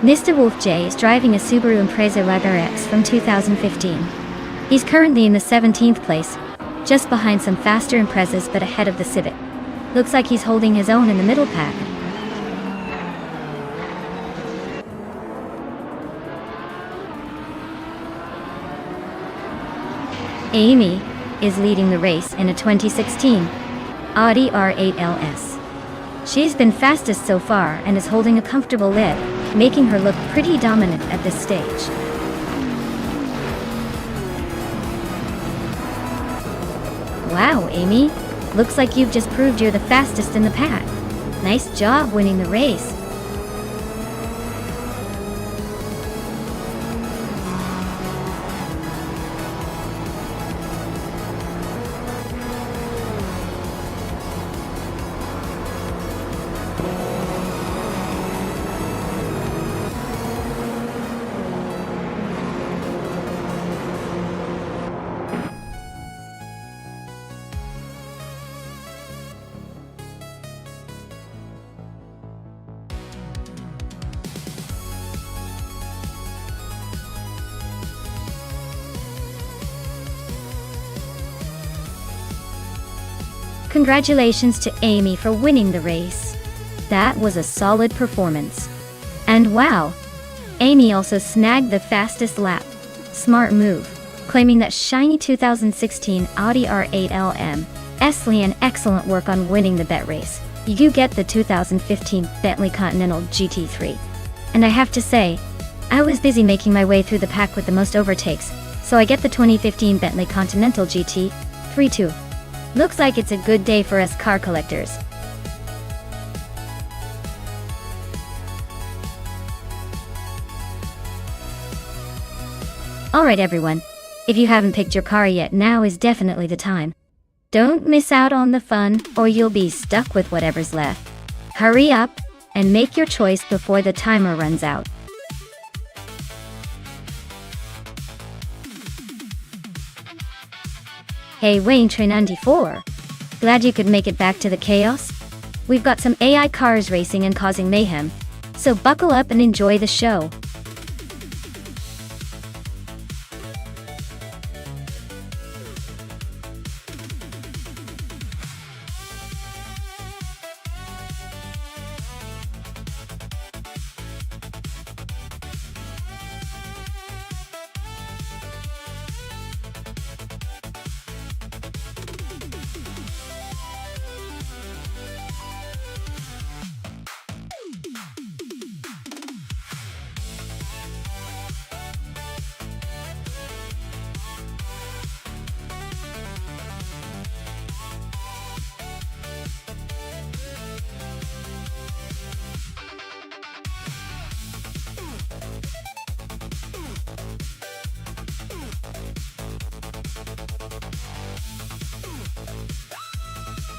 Mr. Wolf J is driving a Subaru Impreza Lager X from 2015. He's currently in the 17th place, just behind some faster Imprezas but ahead of the Civic. Looks like he's holding his own in the middle pack. Amy is leading the race in a 2016 Audi R8 LS. She's been fastest so far and is holding a comfortable lead, making her look pretty dominant at this stage. Wow, Amy. Looks like you've just proved you're the fastest in the pack. Nice job winning the race. Congratulations to Amy for winning the race. That was a solid performance. And wow, Amy also snagged the fastest lap. Smart move, claiming that shiny 2016 Audi R8 LM. Leon, excellent work on winning the bet race. You get the 2015 Bentley Continental GT3. And I have to say, I was busy making my way through the pack with the most overtakes, so I get the 2015 Bentley Continental GT3 too. Looks like it's a good day for us car collectors. Alright everyone, if you haven't picked your car yet, now is definitely the time. Don't miss out on the fun, or you'll be stuck with whatever's left. Hurry up, and make your choice before the timer runs out. Hey Wayne Train 94. Glad you could make it back to the chaos? We've got some AI cars racing and causing mayhem, so buckle up and enjoy the show.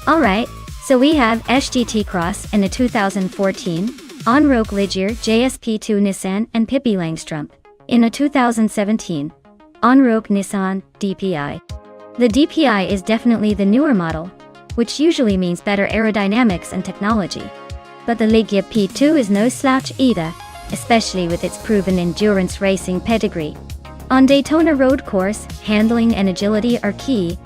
Alright, so we have SGT Cross in a 2014, Onroque Ligier JSP2 Nissan and Pippi Langstrumpf in a 2017, Onroque Nissan DPI. The DPI is definitely the newer model, which usually means better aerodynamics and technology. But the Ligier P2 is no slouch either, especially with its proven endurance racing pedigree. On Daytona road course, handling and agility are key,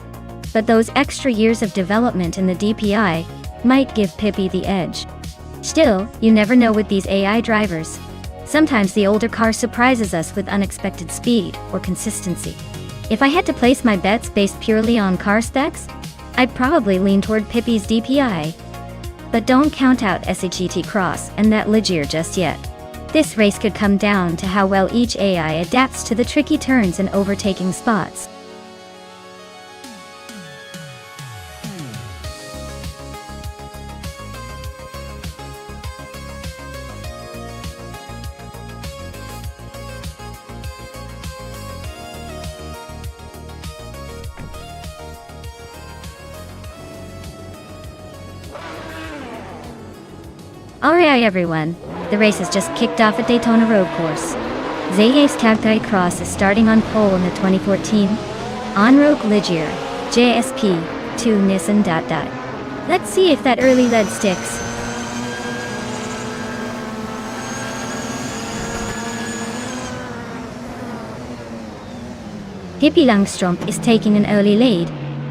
but those extra years of development in the DPI might give Pippi the edge. Still, you never know with these AI drivers. Sometimes the older car surprises us with unexpected speed or consistency. If I had to place my bets based purely on car specs, I'd probably lean toward Pippi's DPI. But don't count out SGT Cross and that Ligier just yet. This race could come down to how well each AI adapts to the tricky turns and overtaking spots. Alright everyone, the race has just kicked off at Daytona Road Course. ZSGT Cross is starting on pole in the 2014 Onroque Ligier JSP2 Nissan. Let's see if that early lead sticks. Pippi Langstrumpf is taking an early lead,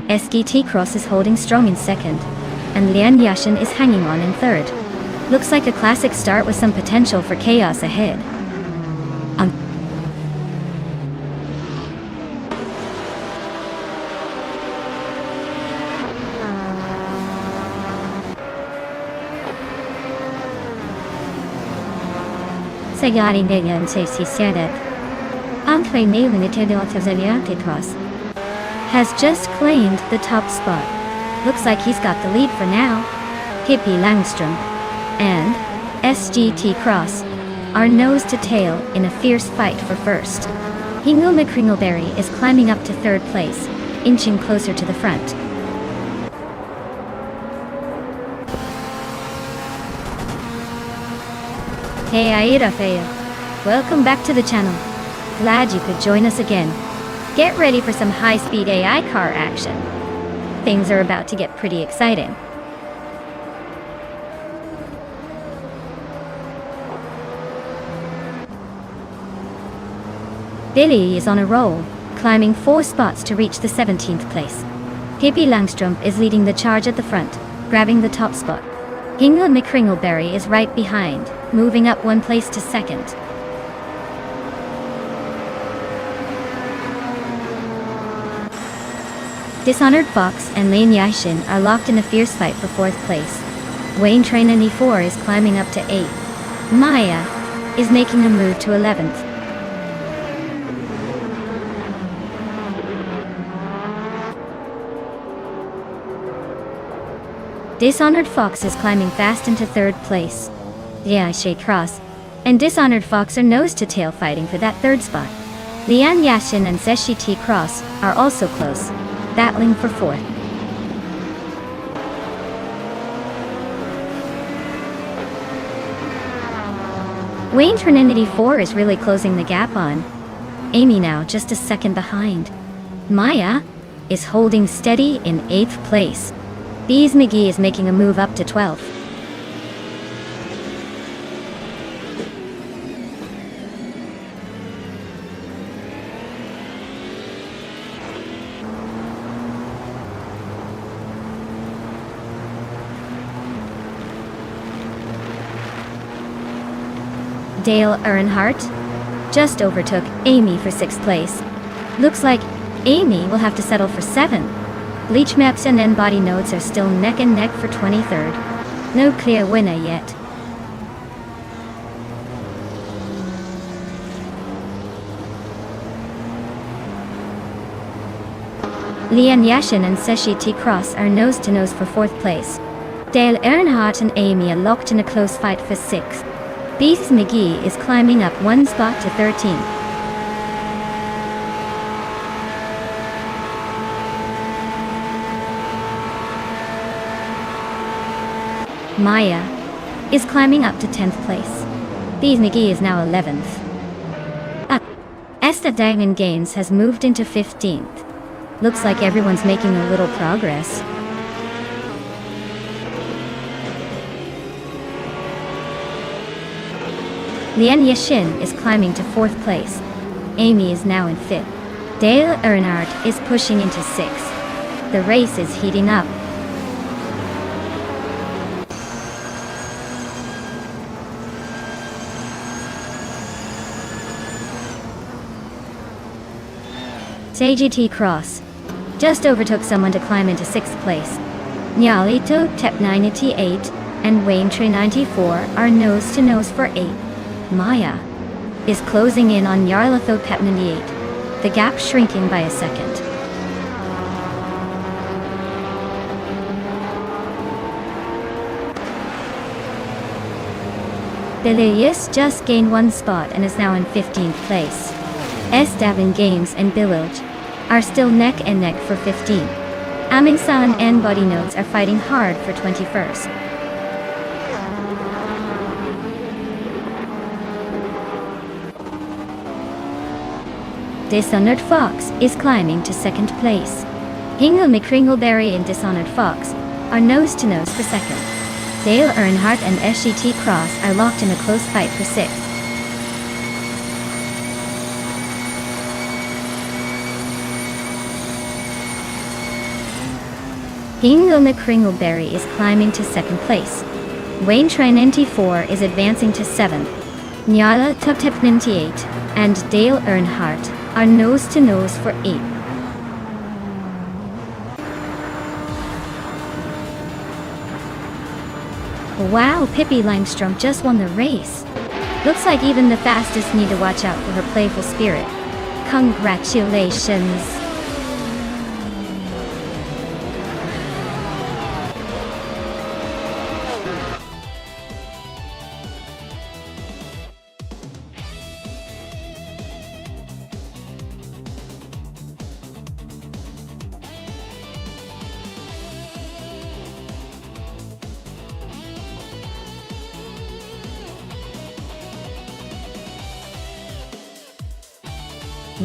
SGT Cross is holding strong in second, and Lian Yashin is hanging on in third. Looks like a classic start with some potential for chaos ahead. Sayari Nelian says he said it. Andre Cross has just claimed the top spot. Looks like he's got the lead for now. Pippi Langstrumpf and SGT Cross are nose to tail in a fierce fight for first. Hingle McCringleberry is climbing up to third place, inching closer to the front. Hey Aida Faya, welcome back to the channel. Glad you could join us again. Get ready for some high-speed AI car action. Things are about to get pretty exciting. Billy is on a roll, climbing 4 spots to reach the 17th place. Pippi Langstrumpf is leading the charge at the front, grabbing the top spot. Hingle McCringleberry is right behind, moving up 1 place to second. Dishonored Fox and Lane Yashin are locked in a fierce fight for 4th place. Wayne Train 94 is climbing up to 8th. Maya is making a move to 11th. Dishonored Fox is climbing fast into 3rd place. SGT Cross and Dishonored Fox are nose-to-tail fighting for that 3rd spot. Lian Yashin and SGT Cross are also close, battling for 4th. Wayne Trinity 4 is really closing the gap on Amy, now just a second behind. Maya is holding steady in 8th place. Bees McGee is making a move up to 12th. Dale Earnhardt just overtook Amy for 6th place. Looks like Amy will have to settle for 7th. Bleach Maps and N-Body Notes are still neck and neck for 23rd. No clear winner yet. Lian Yashin and SGT Cross are nose-to-nose for 4th place. Dale Earnhardt and Amy are locked in a close fight for 6th. Bees McGee is climbing up 1 spot to 13th. Maya is climbing up to 10th place. These McGee is now 11th. Esta Diamond Games has moved into 15th. Looks like everyone's making a little progress. Lian Yashin is climbing to 4th place. Amy is now in 5th. Dale Earnhardt is pushing into 6th. The race is heating up. JGT Cross just overtook someone to climb into 6th place. Nyalito Tep 98 and Wayne Trey 94 are nose to nose for 8. Maya is closing in on Yarlatho Pep 98, the gap shrinking by a second. Bilius just gained 1 spot and is now in 15th place. Esteban Games and Bililj are still neck and neck for 15. Amingsan and Body Notes are fighting hard for 21st. Dishonored Fox is climbing to 2nd place. Hingle McCringleberry and Dishonored Fox are nose to nose for 2nd. Dale Earnhardt and SGT Cross are locked in a close fight for 6th. Hingle McCringleberry is climbing to 2nd place. Wayne Trey 94 is advancing to 7th. Nyala Tuptep 98 and Dale Earnhardt are nose to nose for 8th. Wow, Pippi Langstrom just won the race. Looks like even the fastest need to watch out for her playful spirit. Congratulations!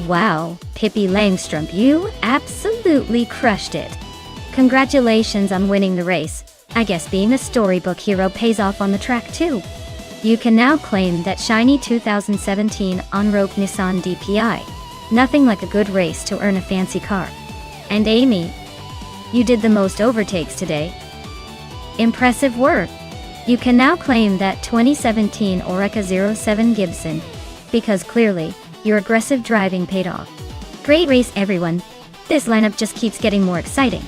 Wow, Pippi Langstrom, you absolutely crushed it. Congratulations on winning the race. I guess being a storybook hero pays off on the track too. You can now claim that shiny 2017 on-road Nissan DPI. Nothing like a good race to earn a fancy car. And Amy, you did the most overtakes today. Impressive work. You can now claim that 2017 Oreca 07 Gibson, because clearly, your aggressive driving paid off. Great race, everyone. This lineup just keeps getting more exciting.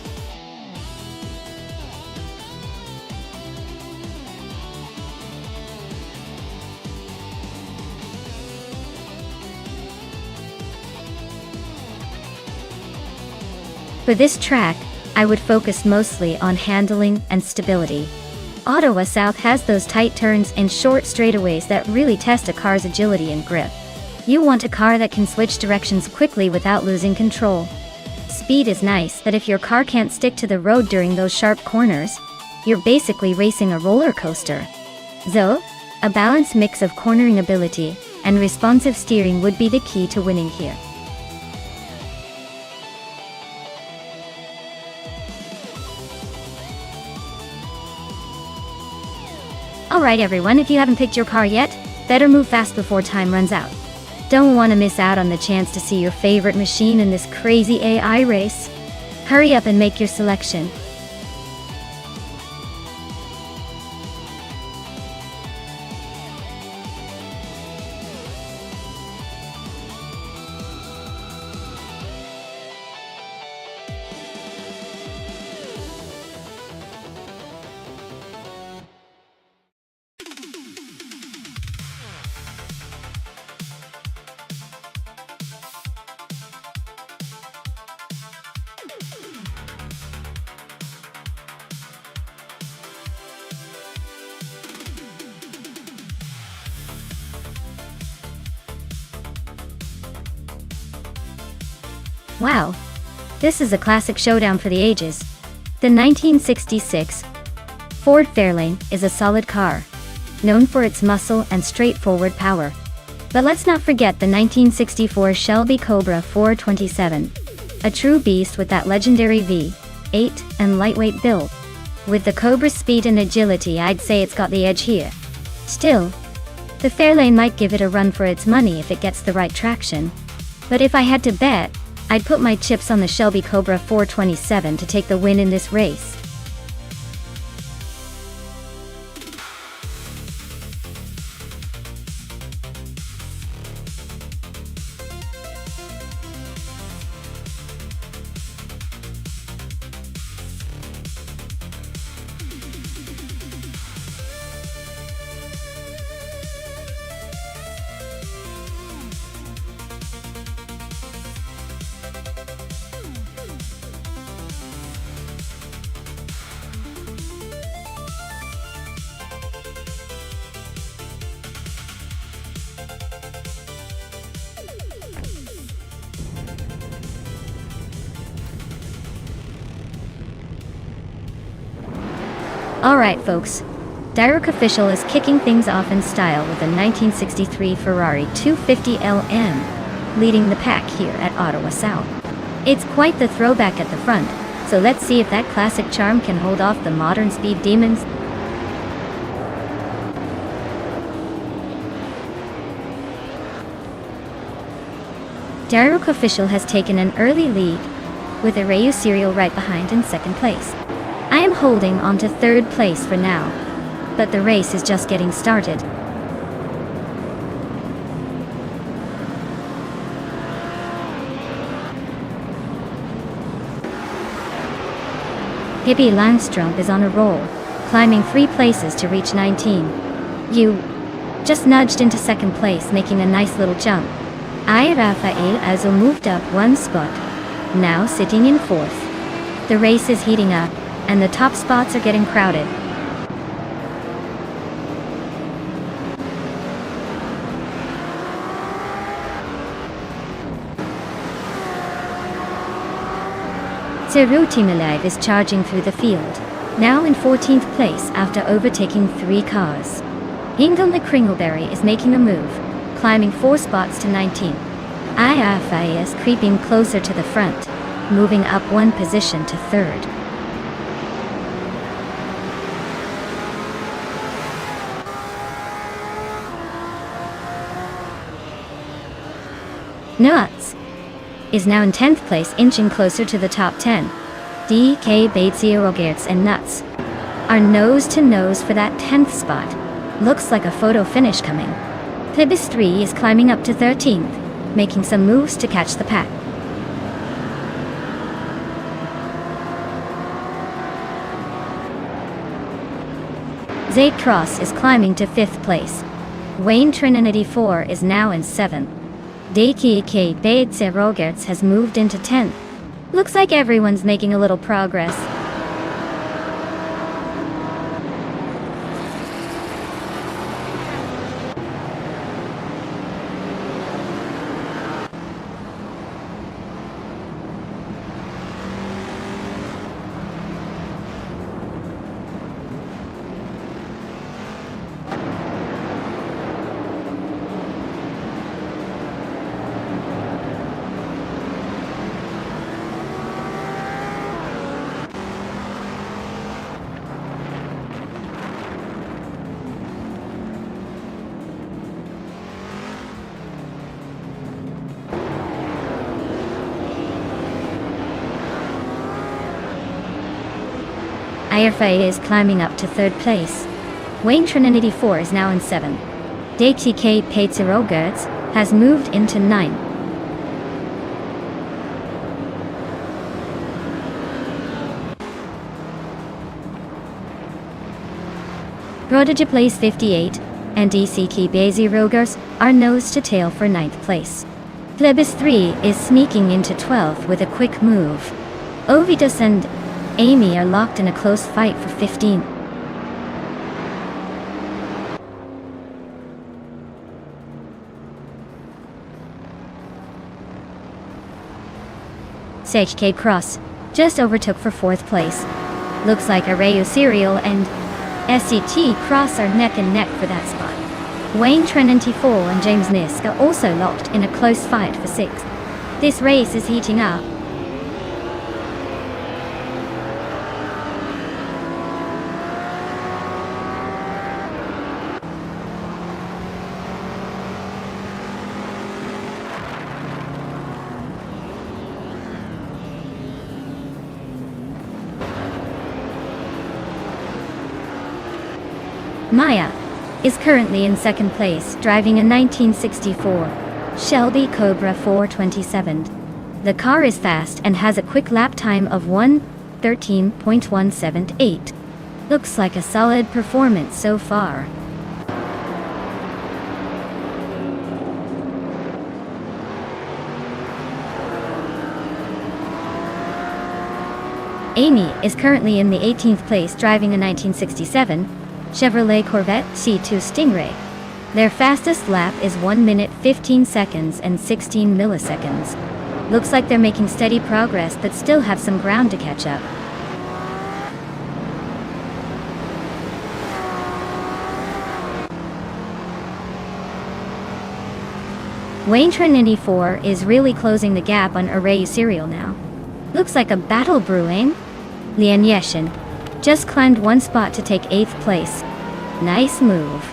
For this track, I would focus mostly on handling and stability. Ottawa South has those tight turns and short straightaways that really test a car's agility and grip. You want a car that can switch directions quickly without losing control. Speed is nice, but if your car can't stick to the road during those sharp corners, you're basically racing a roller coaster. So, a balanced mix of cornering ability and responsive steering would be the key to winning here. Alright everyone, if you haven't picked your car yet, better move fast before time runs out. Don't want to miss out on the chance to see your favorite machine in this crazy AI race. Hurry up and make your selection. Wow, this is a classic showdown for the ages. The 1966 Ford Fairlane is a solid car, known for its muscle and straightforward power. But let's not forget the 1964 Shelby Cobra 427, a true beast with that legendary V8 and lightweight build. With the Cobra's speed and agility, I'd say it's got the edge here. Still, the Fairlane might give it a run for its money if it gets the right traction. But if I had to bet, I'd put my chips on the Shelby Cobra 427 to take the win in this race. Alright folks, Direct Official is kicking things off in style with a 1963 Ferrari 250 LM, leading the pack here at Ottawa South. It's quite the throwback at the front, so let's see if that classic charm can hold off the modern speed demons. Direct Official has taken an early lead, with Arayu Serial right behind in second place. I am holding on to third place for now, but the race is just getting started. Hippie Langstrom is on a roll, climbing 3 places to reach 19. You just nudged into second place, making a nice little jump. I Rafael also moved up 1 spot, now sitting in 4th. The race is heating up, and the top spots are getting crowded. Timalive is charging through the field, now in 14th place after overtaking 3 cars. Hingle Kringleberry is making a move, climbing 4 spots to 19. IFI is creeping closer to the front, moving up 1 position to 3rd. Nuts is now in 10th place, inching closer to the top 10. DK Batesierogerts and Nuts are nose to nose for that 10th spot. Looks like a photo finish coming. Plebis 3 is climbing up to 13th, making some moves to catch the pack. Zaid Cross is climbing to 5th place. Wayne Trinity 4 is now in 7th. DK Batesierogerts has moved into 10th. Looks like everyone's making a little progress. IFA is climbing up to 3rd place. Wayne Trinity 4 is now in 7th. DTK Batesierogerts has moved into 9th. Prodigy Place 58 and DCK Batesierogerts are nose to tail for 9th place. Plebis 3 is sneaking into 12th with a quick move. Ovidas and Amy are locked in a close fight for 15. Sage K Cross just overtook for 4th place. Looks like Arayu Serial and SET Cross are neck and neck for that spot. Wayne Trinity Fall and James Nisk are also locked in a close fight for 6th. This race is heating up. Maya is currently in 2nd place, driving a 1964 Shelby Cobra 427. The car is fast and has a quick lap time of 1:13.178. Looks like a solid performance so far. Amy is currently in the 18th place, driving a 1967 Chevrolet Corvette C2 Stingray. Their fastest lap is 1 minute 15 seconds and 16 milliseconds. Looks like they're making steady progress but still have some ground to catch up. Wayne Trinity 4 is really closing the gap on Array Serial now. Looks like a battle brewing. Lian Yeshin just climbed 1 spot to take 8th place. Nice move.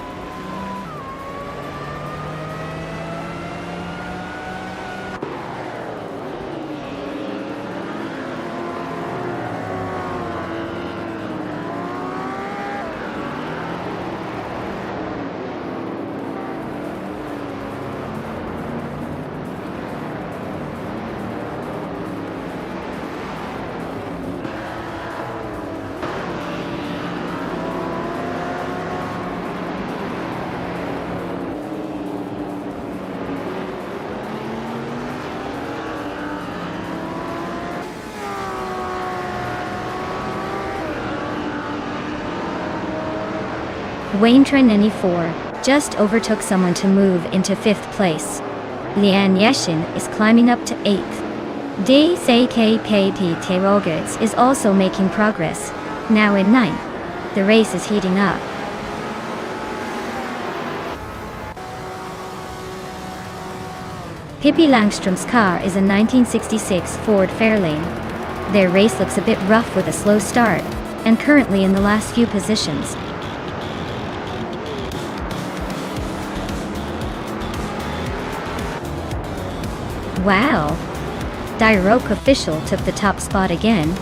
Wayne Trinity 4 just overtook someone to move into 5th place. Lian Yeshin is climbing up to 8th. DCKPP Rogerts is also making progress, now in 9th. The race is heating up. Pippi Langstrom's car is a 1966 Ford Fairlane. Their race looks a bit rough with a slow start, and currently in the last few positions. Wow! Diroc Official took the top spot again.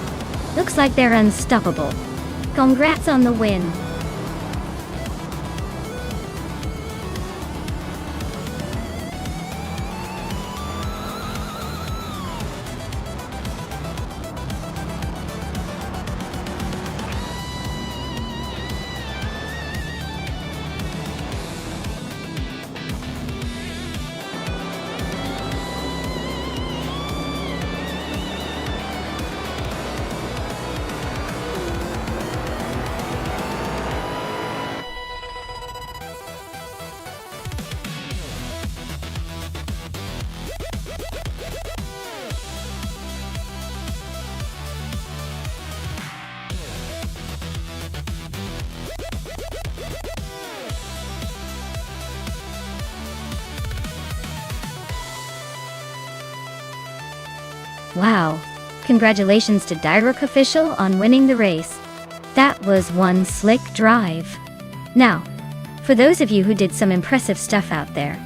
Looks like they're unstoppable. Congrats on the win! Wow! Congratulations to Diroc Official on winning the race. That was one slick drive. Now, for those of you who did some impressive stuff out there,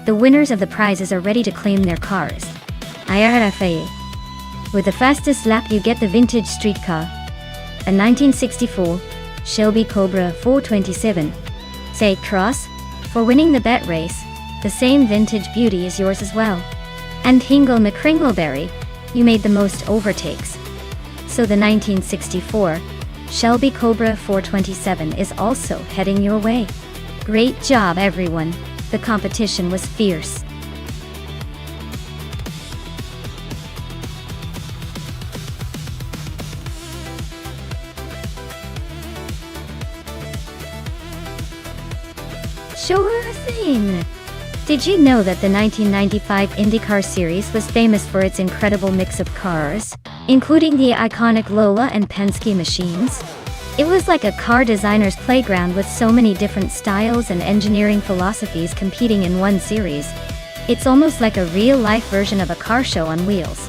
the winners of the prizes are ready to claim their cars. IRFA. With the fastest lap you get the vintage street car, a 1964 Shelby Cobra 427. Say Cross, for winning the bet race, the same vintage beauty is yours as well. And Hingle McCringleberry, you made the most overtakes. So the 1964 Shelby Cobra 427 is also heading your way. Great job, everyone. The competition was fierce. Sure thing. Did you know that the 1995 IndyCar Series was famous for its incredible mix of cars, including the iconic Lola and Penske machines? It was like a car designer's playground with so many different styles and engineering philosophies competing in one series. It's almost like a real-life version of a car show on wheels.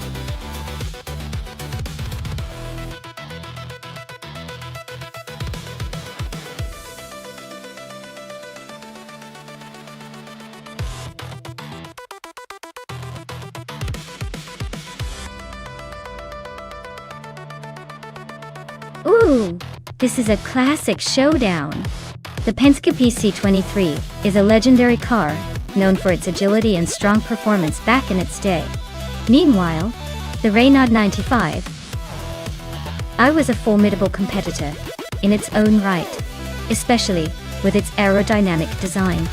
Ooh, this is a classic showdown. The Penske PC23 is a legendary car, known for its agility and strong performance back in its day. Meanwhile, the Renault 95 I was a formidable competitor in its own right, especially with its aerodynamic design.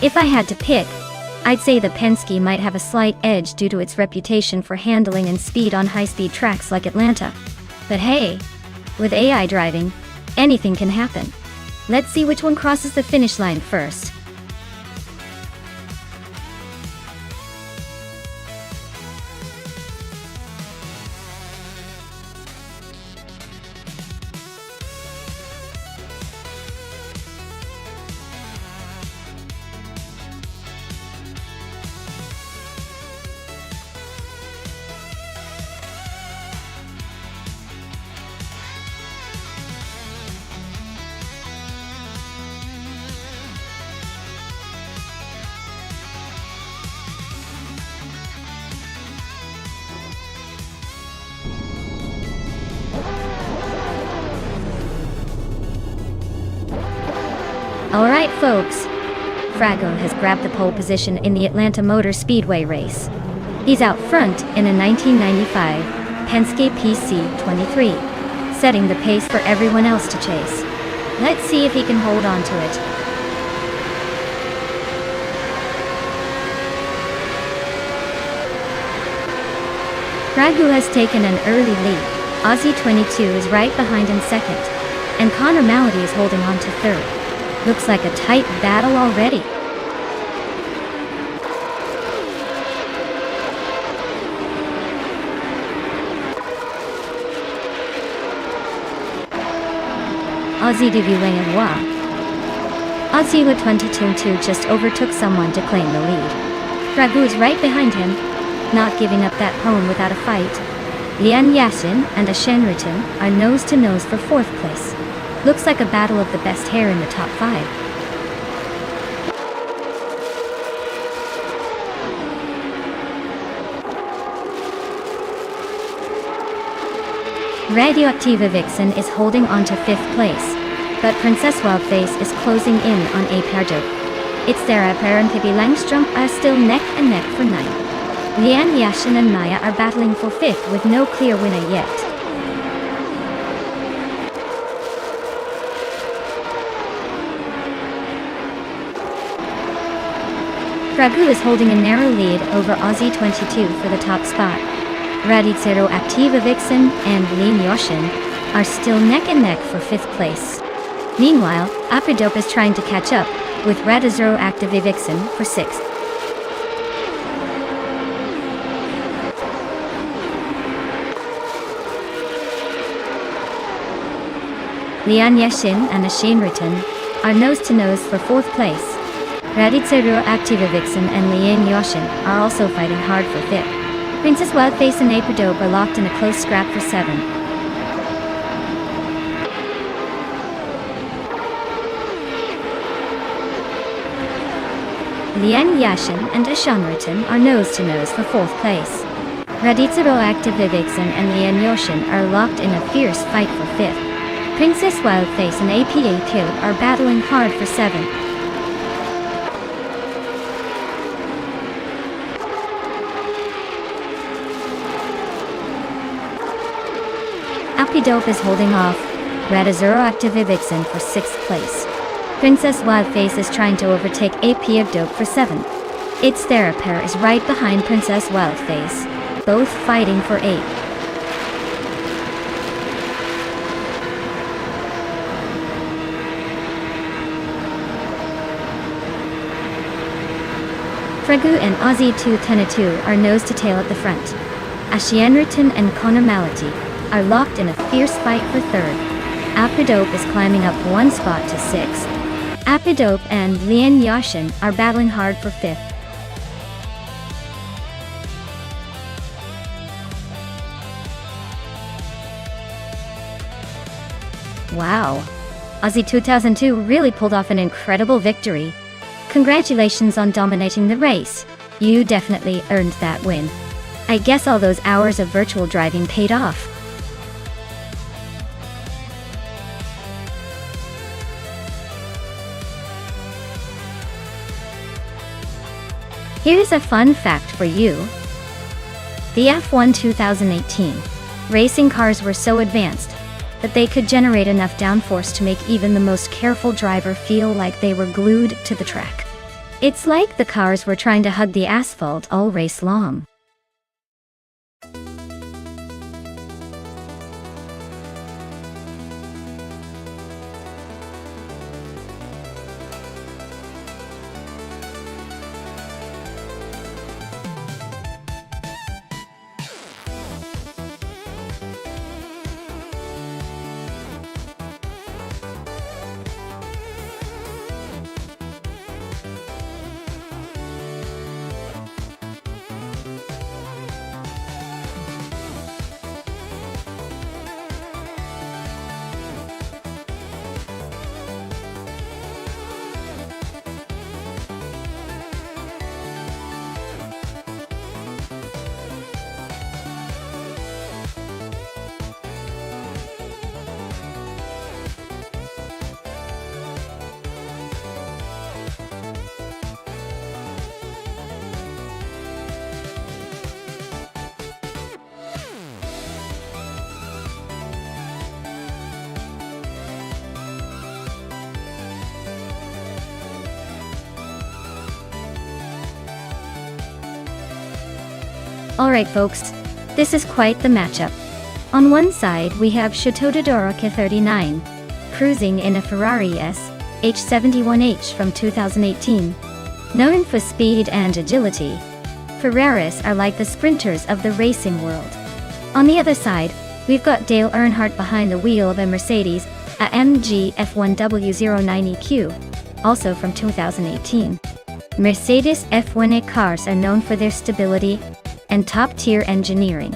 If I had to pick, I'd say the Penske might have a slight edge due to its reputation for handling and speed on high-speed tracks like Atlanta. But hey, with AI driving, anything can happen. Let's see which one crosses the finish line first. Alright folks, Frago has grabbed the pole position in the Atlanta Motor Speedway race. He's out front in a 1995 Penske PC23, setting the pace for everyone else to chase. Let's see if he can hold on to it. Frago has taken an early lead. Aussie 22 is right behind in second, and Connor Malady is holding on to third. Looks like a tight battle already. Aussie de Villeneuve. Aussie with 22 just overtook someone to claim the lead. Frago is right behind him, not giving up that home without a fight. Lian Yashin and Ashen Riton are nose-to-nose for fourth place. Looks like a battle of the best hair in the top 5. Radioactiva Vixen is holding on to 5th place, but Princess Wildface is closing in on Apardo. It's Sarah Per and Pippi Langstrom are still neck and neck for 9th. Lian Yashin and Maya are battling for 5th with no clear winner yet. Frago is holding a narrow lead over Aussie 22 for the top spot. Radicero Activa Vixen and Lian Yashin are still neck and neck for 5th place. Meanwhile, Apridope is trying to catch up, with Radicero Activa Vixen for 6th. Lian Yashin and Ashen Riton are nose-to-nose for 4th place. Radicero Activa Vixen and Lian Yashin are also fighting hard for 5th. Princess Wildface and Apridope are locked in a close scrap for 7th. Lian Yashin and Ashen Riton are nose-to-nose for 4th place. Radicero Activa Vixen and Lian Yashin are locked in a fierce fight for 5th. Princess Wildface and APA2 are battling hard for 7th. Apridope is holding off Radicero Activa Vixen for 6th place. Princess Wildface is trying to overtake Apridope for 7th. Its Therapair is right behind Princess Wildface, both fighting for 8th. Frago and Aussie 222 are nose-to-tail at the front. Ashienriton and Connor Malady are locked in a fierce fight for 3rd. Apidope is climbing up one spot to 6th. Apidope and Lian Yashin are battling hard for 5th. Wow! Aussie 2002 really pulled off an incredible victory. Congratulations on dominating the race. You definitely earned that win. I guess all those hours of virtual driving paid off. Here's a fun fact for you. The F1 2018 racing cars were so advanced that they could generate enough downforce to make even the most careful driver feel like they were glued to the track. It's like the cars were trying to hug the asphalt all race long. Alright folks, this is quite the matchup. On one side we have Shotododoroka 39, cruising in a Ferrari S H71H from 2018. Known for speed and agility, Ferraris are like the sprinters of the racing world. On the other side, we've got Dale Earnhardt behind the wheel of a Mercedes AMG F1W09EQ, also from 2018. Mercedes F1A cars are known for their stability and top-tier engineering,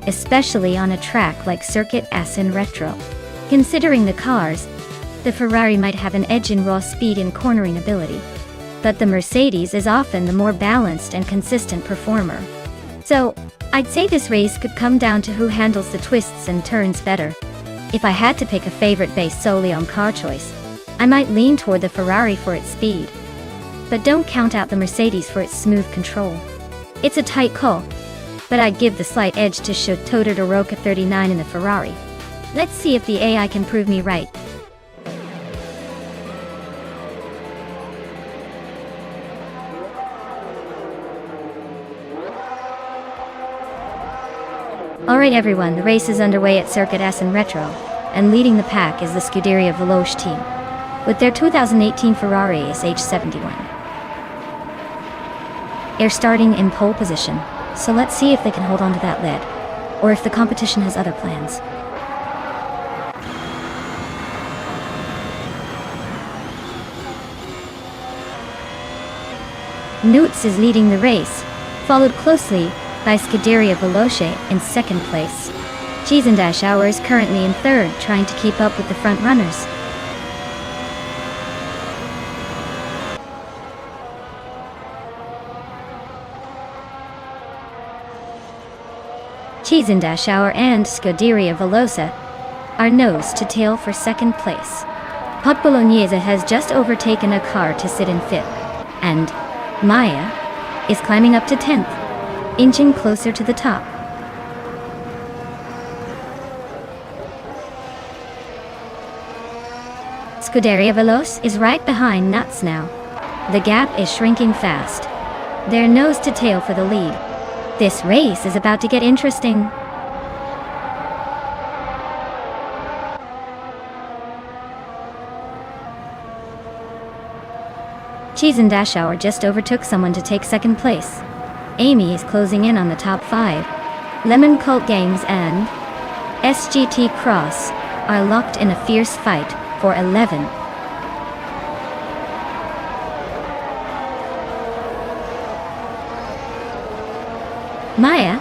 especially on a track like Circuit Assen Retro. Considering the cars, the Ferrari might have an edge in raw speed and cornering ability, but the Mercedes is often the more balanced and consistent performer. So, I'd say this race could come down to who handles the twists and turns better. If I had to pick a favorite based solely on car choice, I might lean toward the Ferrari for its speed. But don't count out the Mercedes for its smooth control. It's a tight call, but I'd give the slight edge to Shotododoroka 39 in the Ferrari. Let's see if the AI can prove me right. Alright everyone, the race is underway at Circuit Assen Retro, and leading the pack is the Scuderia Veloce team, with their 2018 Ferrari SH71. They're starting in pole position, so let's see if they can hold on to that lead, or if the competition has other plans. Newts is leading the race, followed closely by Scuderia Veloce in second place. Cheesendash is currently in third, trying to keep up with the front runners. Cheesendash and Scuderia Veloce are nose to tail for second place. Hot Bolognese has just overtaken a car to sit in fifth, and Maya is climbing up to 10th, inching closer to the top. Scuderia Veloce is right behind Nuts now. The gap is shrinking fast. They're nose to tail for the lead. This race is about to get interesting. Cheesendash just overtook someone to take second place. Amy is closing in on the top 5. Lemon Cult Games and SGT Cross are locked in a fierce fight for 11. Maya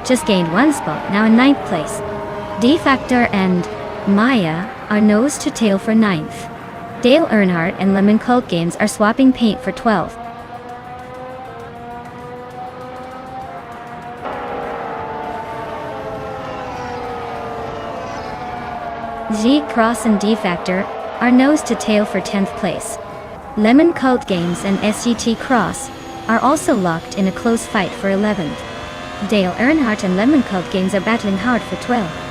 just gained 1 spot, now in 9th place. D-Factor and Maya are nose to tail for 9th. Dale Earnhardt and Lemon Cult Games are swapping paint for 12th. Z-Cross and D-Factor are nose to tail for 10th place. Lemon Cult Games and SGT Cross are also locked in a close fight for 11th. Dale Earnhardt and Lemon Cult Games are battling hard for 12th.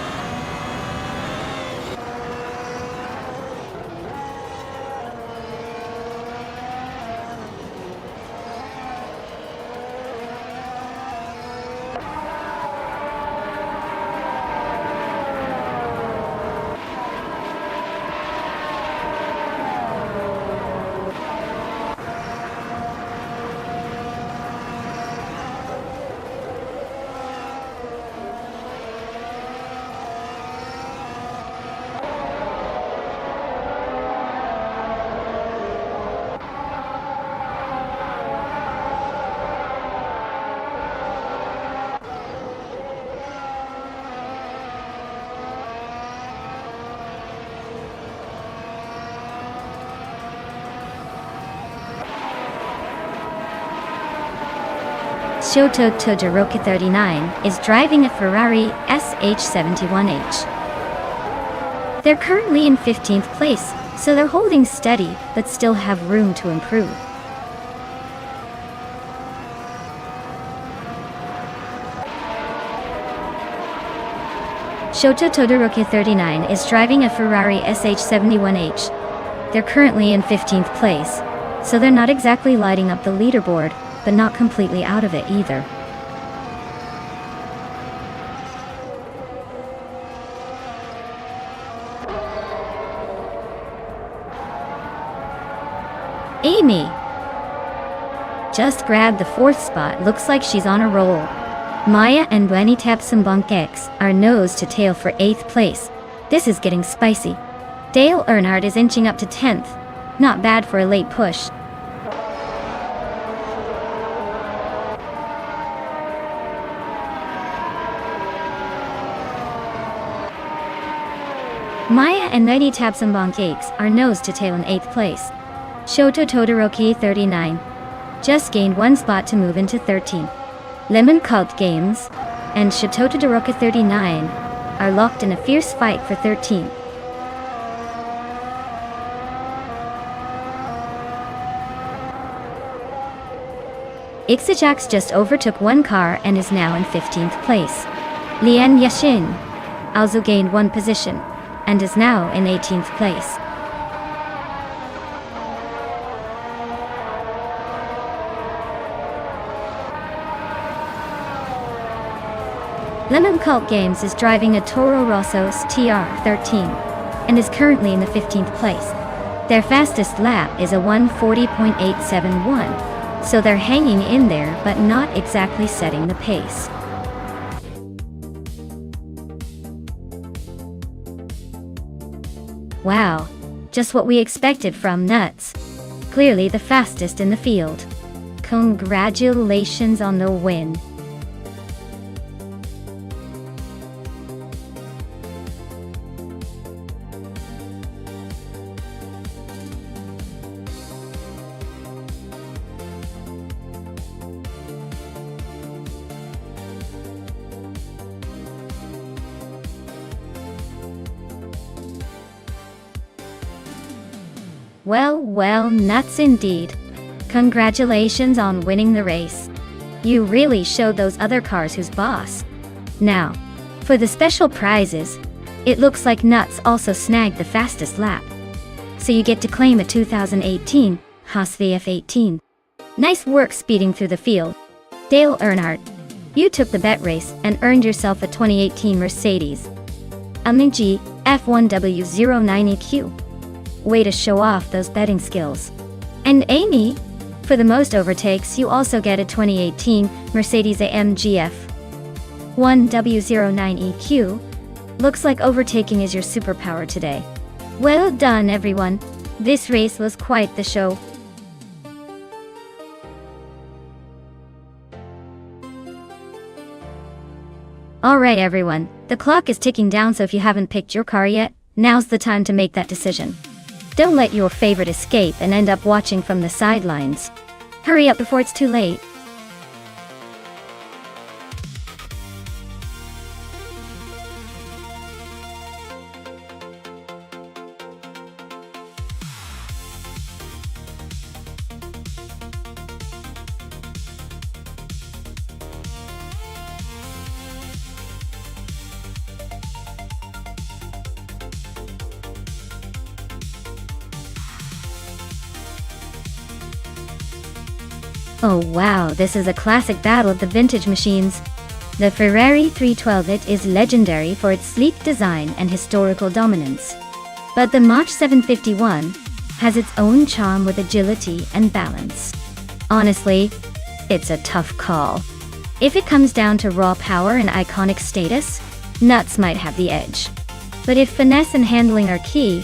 Shoto Todoroki 39 is driving a Ferrari SH71H. They're currently in 15th place, so they're holding steady, but still have room to improve. Shoto Todoroki 39 is driving a Ferrari SH71H. They're currently in 15th place, so they're not exactly lighting up the leaderboard, but not completely out of it either. Amy just grabbed the 4th spot, looks like she's on a roll. Maya and Wenny Tapsambunk X are nose to tail for 8th place. This is getting spicy. Dale Earnhardt is inching up to 10th. Not bad for a late push. Maya and Wenny Tapsambunk X are nose to tail in 8th place. Shoto Todoroki 39 just gained 1 spot to move into 13th. Lemon Cult Games and Shoto Todoroki 39 are locked in a fierce fight for 13th. Ixajax just overtook 1 car and is now in 15th place. Lian Yashin also gained 1 position and is now in 18th place. Lemon Cult Games is driving a Toro Rosso TR13 and is currently in the 15th place. Their fastest lap is a 1:40.871, so they're hanging in there but not exactly setting the pace. Wow, just what we expected from Nuts. Clearly the fastest in the field. Congratulations on the win. Well, Nuts indeed. Congratulations on winning the race. You really showed those other cars who's boss. Now, for the special prizes, it looks like Nuts also snagged the fastest lap. So you get to claim a 2018 Haas VF18. Nice work speeding through the field. Dale Earnhardt, you took the bet race and earned yourself a 2018 Mercedes AMG F1W09EQ. Way to show off those betting skills. And Amy, for the most overtakes, you also get a 2018 Mercedes AMG F1W09EQ. Looks like overtaking is your superpower today. Well done, everyone. This race was quite the show. Alright everyone, the clock is ticking down, so if you haven't picked your car yet, now's the time to make that decision. Don't let your favorite escape and end up watching from the sidelines. Hurry up before it's too late. Oh wow, this is a classic battle of the vintage machines. The Ferrari 312 is legendary for its sleek design and historical dominance. But the Mach 751 has its own charm with agility and balance. Honestly, it's a tough call. If it comes down to raw power and iconic status, Nuts might have the edge. But if finesse and handling are key,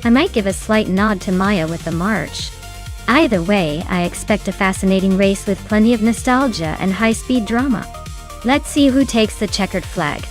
I might give a slight nod to Maya with the March. Either way, I expect a fascinating race with plenty of nostalgia and high-speed drama. Let's see who takes the checkered flag.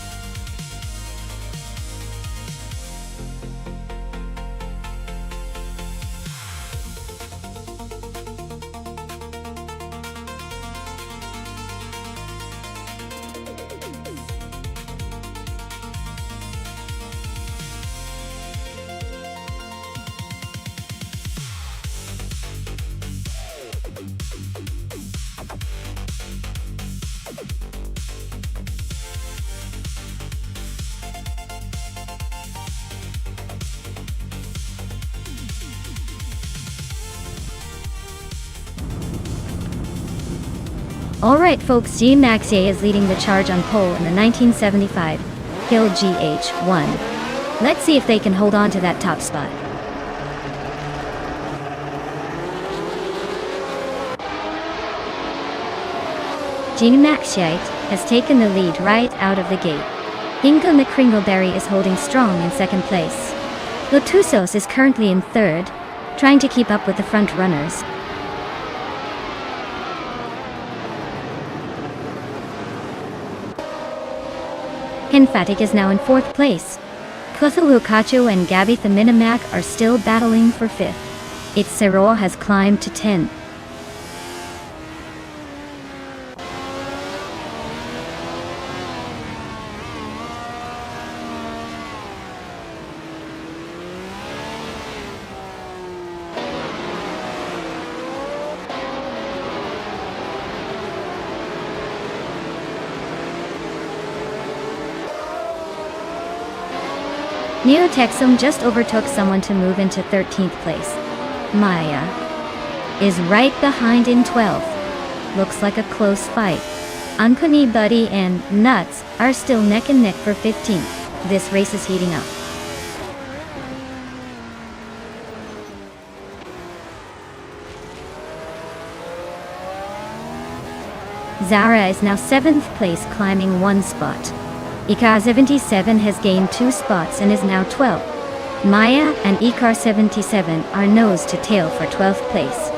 Alright folks, G Maxey is leading the charge on pole in the 1975 Hill GH1. Let's see if they can hold on to that top spot. G Maxey has taken the lead right out of the gate. Ingo McCringleberry is holding strong in second place. Lotusos is currently in third, trying to keep up with the front runners. Hinfatic is now in fourth place. Kuthalukacho and Gabi Minimac are still battling for fifth. Its Seroa has climbed to 10th. Neotexum just overtook someone to move into 13th place. Maya is right behind in 12th. Looks like a close fight. Ankuni Buddy and Nuts are still neck and neck for 15th. This race is heating up. Zara is now 7th place, climbing one spot. Ikar 77 has gained 2 spots and is now 12th. Maya and Ikar 77 are nose to tail for 12th place.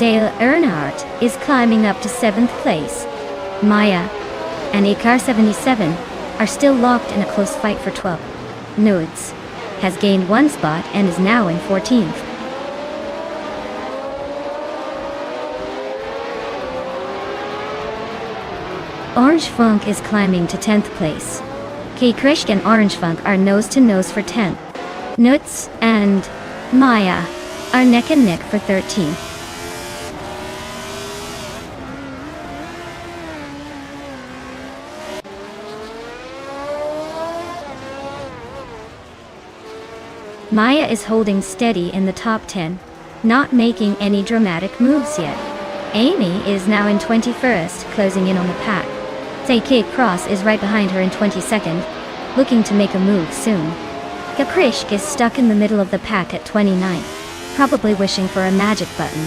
Dale Earnhardt is climbing up to 7th place. Maya and Ikar 77 are still locked in a close fight for 12th. Nudes has gained 1 spot and is now in 14th. Orange Funk is climbing to 10th place. K. Krishk and Orange Funk are nose to nose for 10th. Nuts and Maya are neck and neck for 13th. Maya is holding steady in the top 10, not making any dramatic moves yet. Amy is now in 21st, closing in on the pack. Kate Cross is right behind her in 22nd, looking to make a move soon. Kaprishk is stuck in the middle of the pack at 29th. probably wishing for a magic button.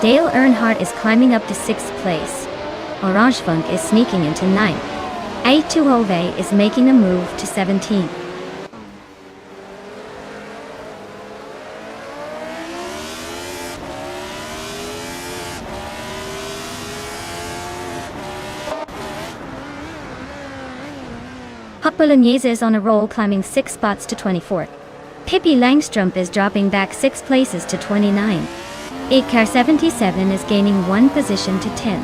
Dale Earnhardt is climbing up to 6th place. Orange Funk is sneaking into 9th. A2Hove is making a move to 17th. Hot Bolognese is on a roll, climbing 6 spots to 24th. Pippi Langstrup is dropping back 6 places to 29. 8car 77 is gaining 1 position to 10th.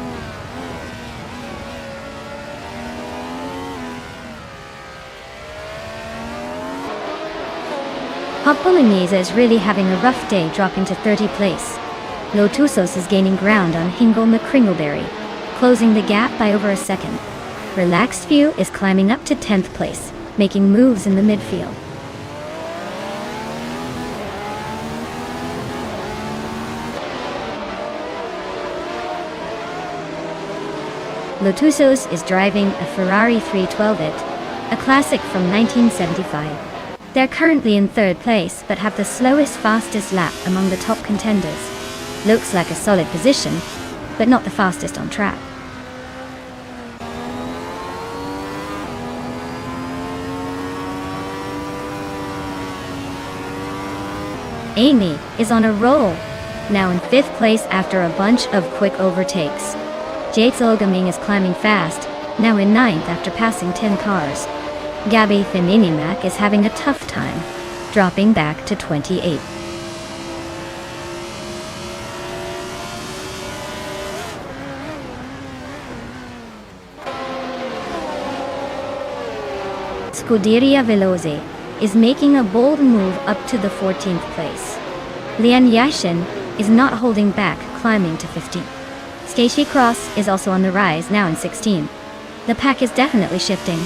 Hot Bolognese is really having a rough day, dropping to 30th place. Lotusos is gaining ground on Hingle McCringleberry, closing the gap by over a second. Relaxed View is climbing up to 10th place, making moves in the midfield. Lotusos is driving a Ferrari 312 a classic from 1975. They're currently in 3rd place but have the slowest fastest lap among the top contenders. Looks like a solid position, but not the fastest on track. Amy is on a roll, now in 5th place after a bunch of quick overtakes. Jade Solgaming is climbing fast, now in 9th after passing 10 cars. Gabby Fininimac is having a tough time, dropping back to 28th. Scuderia Veloce is making a bold move up to the 14th place. Lian Yashin is not holding back, climbing to 15th. Stacey Cross is also on the rise, now in 16th. The pack is definitely shifting.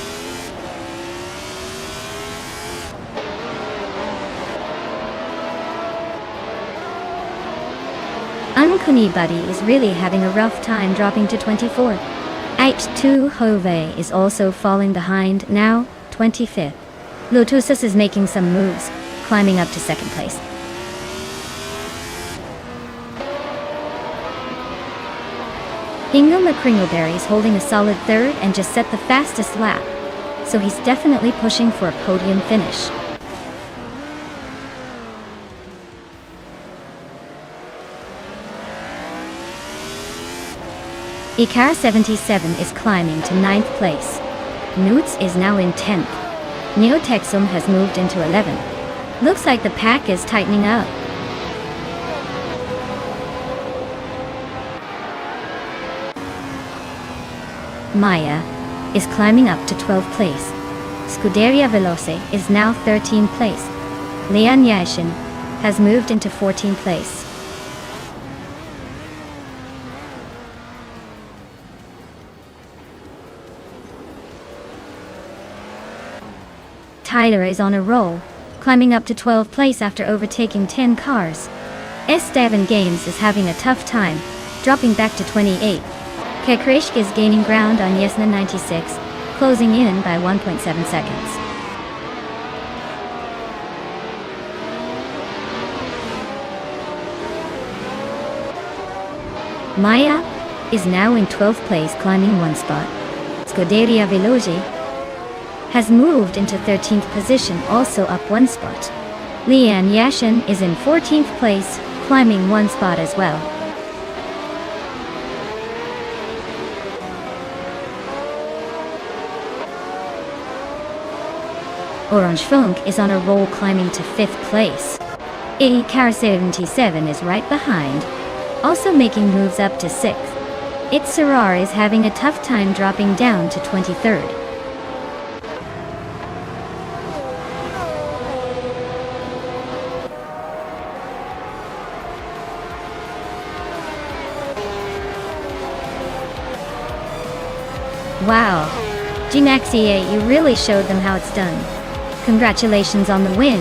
Unkuni Buddy is really having a rough time, dropping to 24th. A2Hove is also falling behind, now 25th. Lotusos is making some moves, climbing up to 2nd place. Hingle McCringleberry is holding a solid 3rd and just set the fastest lap, so he's definitely pushing for a podium finish. Icar 77 is climbing to 9th place. Newts is now in 10th. Neotexum has moved into 11th. Looks like the pack is tightening up. Maya is climbing up to 12th place. Scuderia Veloce is now 13th place. Lian Yashin has moved into 14th place. Tyler is on a roll, climbing up to 12th place after overtaking 10 cars. Esteban Games is having a tough time, dropping back to 28th. Kekrishk is gaining ground on Yesna 96, closing in by 1.7 seconds. Maya is now in 12th place, climbing 1 spot. Scuderia Veloci has moved into 13th position, also up 1 spot. Lian Yashin is in 14th place, climbing 1 spot as well. Orange Funk is on a roll, climbing to 5th place. Icar 77 is right behind, also making moves up to 6th. Itzerar is having a tough time, dropping down to 23rd. Wow, Gmaxie, you really showed them how it's done. Congratulations on the win.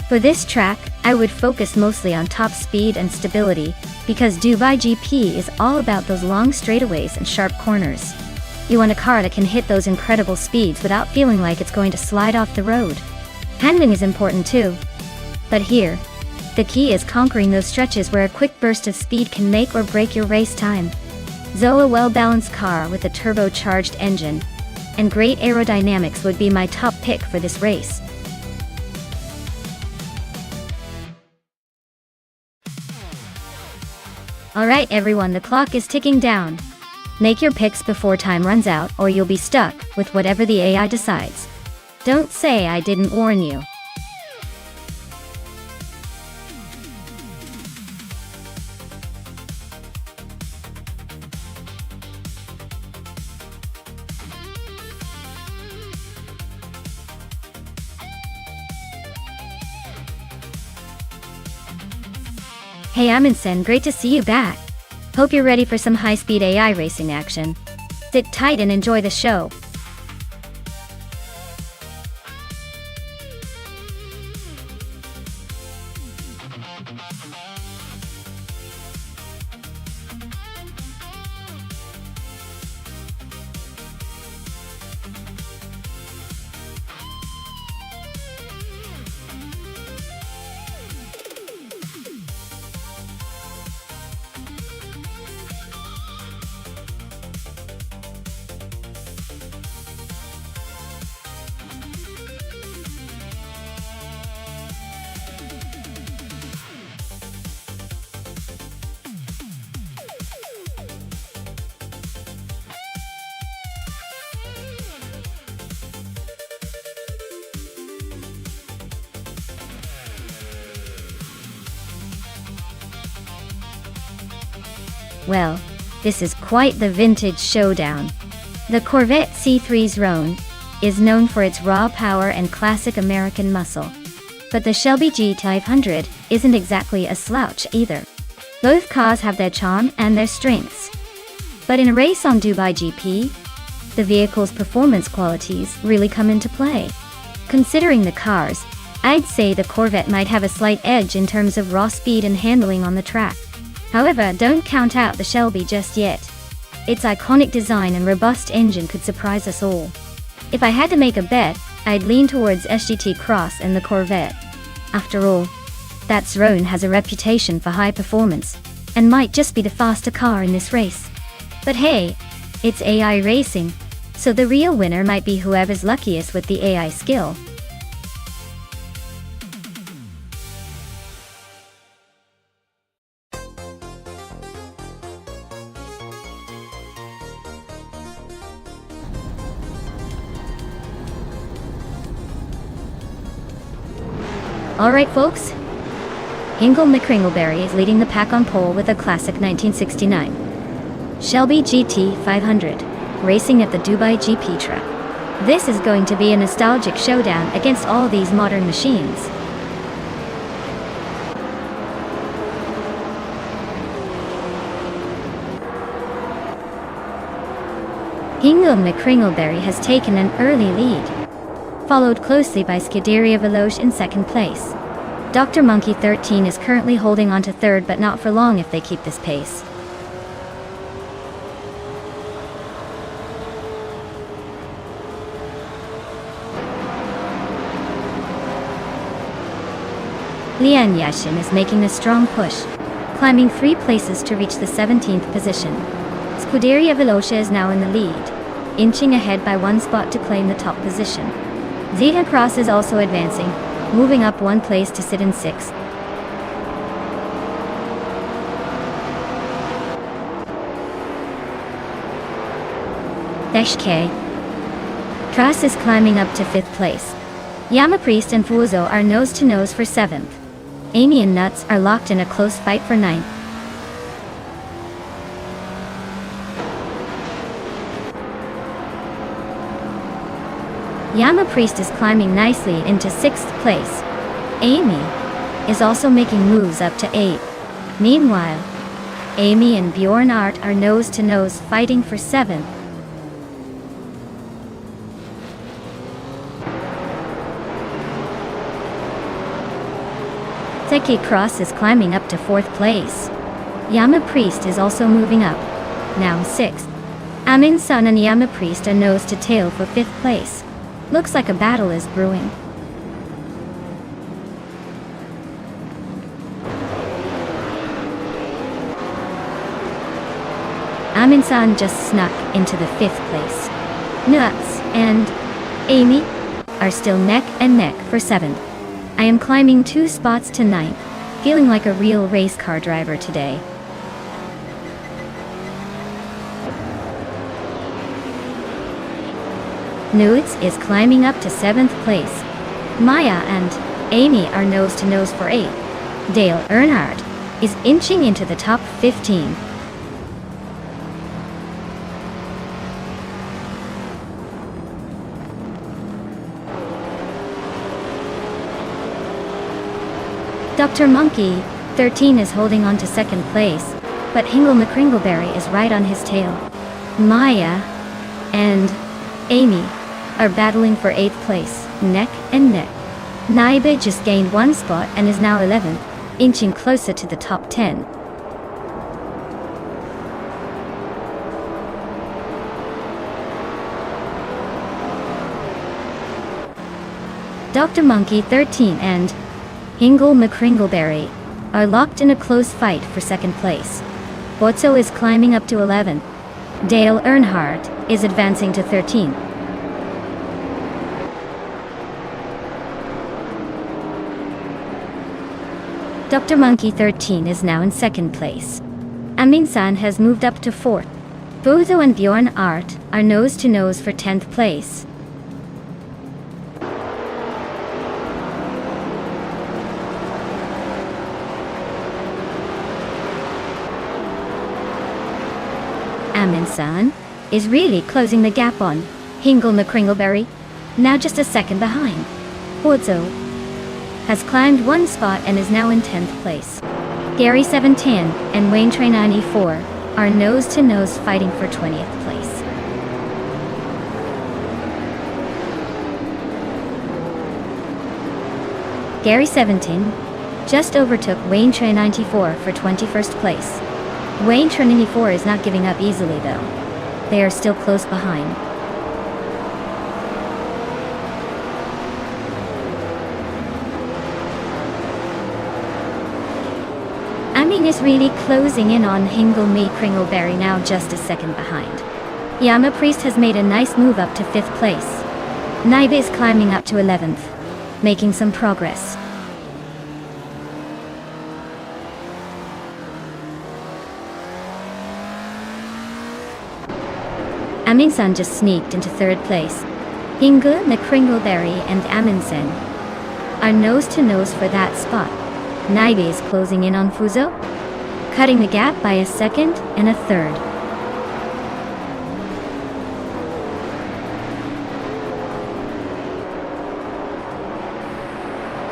For this track, I would focus mostly on top speed and stability, because Dubai GP is all about those long straightaways and sharp corners. You want a car that can hit those incredible speeds without feeling like it's going to slide off the road. Handling is important too. But here, the key is conquering those stretches where a quick burst of speed can make or break your race time. So a well-balanced car with a turbocharged engine and great aerodynamics would be my top pick for this race. Alright everyone, the clock is ticking down. Make your picks before time runs out, or you'll be stuck with whatever the AI decides. Don't say I didn't warn you. Hey Amundsen, great to see you back. Hope you're ready for some high-speed AI racing action. Sit tight and enjoy the show. Well, this is quite the vintage showdown. The Corvette C3's Rhone is known for its raw power and classic American muscle. But the Shelby G500 isn't exactly a slouch either. Both cars have their charm and their strengths. But in a race on Dubai GP, the vehicle's performance qualities really come into play. Considering the cars, I'd say the Corvette might have a slight edge in terms of raw speed and handling on the track. However, don't count out the Shelby just yet. Its iconic design and robust engine could surprise us all. If I had to make a bet, I'd lean towards SGT Cross and the Corvette. After all, that Rhone has a reputation for high performance, and might just be the faster car in this race. But hey, it's AI racing, so the real winner might be whoever's luckiest with the AI skill. Alright folks, Hingle McCringleberry is leading the pack on pole with a classic 1969 Shelby GT 500, racing at the Dubai GP track. This is going to be a nostalgic showdown against all these modern machines. Hingle McCringleberry has taken an early lead, followed closely by Scuderia Veloce in second place. Dr. Monkey 13 is currently holding on to third, but not for long if they keep this pace. Lian Yashin is making a strong push, climbing 3 places to reach the 17th position. Scuderia Veloce is now in the lead, inching ahead by 1 spot to claim the top position. Zeta Cross is also advancing, moving up 1 place to sit in 6th. Dash K. Trass is climbing up to 5th place. Yama Priest and Fuzo are nose-to-nose for 7th. Amy and Nuts are locked in a close fight for 9th. Yama Priest is climbing nicely into 6th place. Amy is also making moves up to 8th. Meanwhile, Amy and Bjorn Art are nose-to-nose fighting for 7th. Teki Cross is climbing up to 4th place. Yama Priest is also moving up, now 6th. Amin Sun and Yama Priest are nose to tail for 5th place. Looks like a battle is brewing. Amin San just snuck into the 5th place. Nuts and Amy are still neck and neck for 7th. I am climbing 2 spots to 9th, feeling like a real race car driver today. Nuits is climbing up to 7th place. Maya and Amy are nose to nose for 8th. Dale Earnhardt is inching into the top 15. Dr. Monkey, 13 is holding on to 2nd place, but Hingle McCringleberry is right on his tail. Maya and Amy are battling for 8th place, neck and neck. Naibe just gained 1 spot and is now 11th, inching closer to the top 10. Dr. Monkey, 13 and Hingle McCringleberry are locked in a close fight for 2nd place. Botso is climbing up to 11th. Dale Earnhardt is advancing to 13th. Dr. Monkey 13 is now in 2nd place. Amin-san has moved up to 4th. Bozo and Bjorn Art are nose to nose for 10th place. Amin-san is really closing the gap on Hingle McCringleberry, now just a second behind. Bozo has climbed 1 spot and is now in 10th place. Gary 710 and Wayne Trey 94 are nose to nose fighting for 20th place. Gary 17 just overtook Wayne Trey 94 for 21st place. Wayne Trey 94 is not giving up easily though. They are still close behind. Amin is really closing in on Hingle McCringleberry, now just a second behind. Yama Priest has made a nice move up to 5th place. Naibe is climbing up to 11th, making some progress. Amin-san just sneaked into 3rd place. Hingle McCringleberry and Amin-san are nose to nose for that spot. Naibe is closing in on Fuzo, cutting the gap by a 2nd and a 3rd.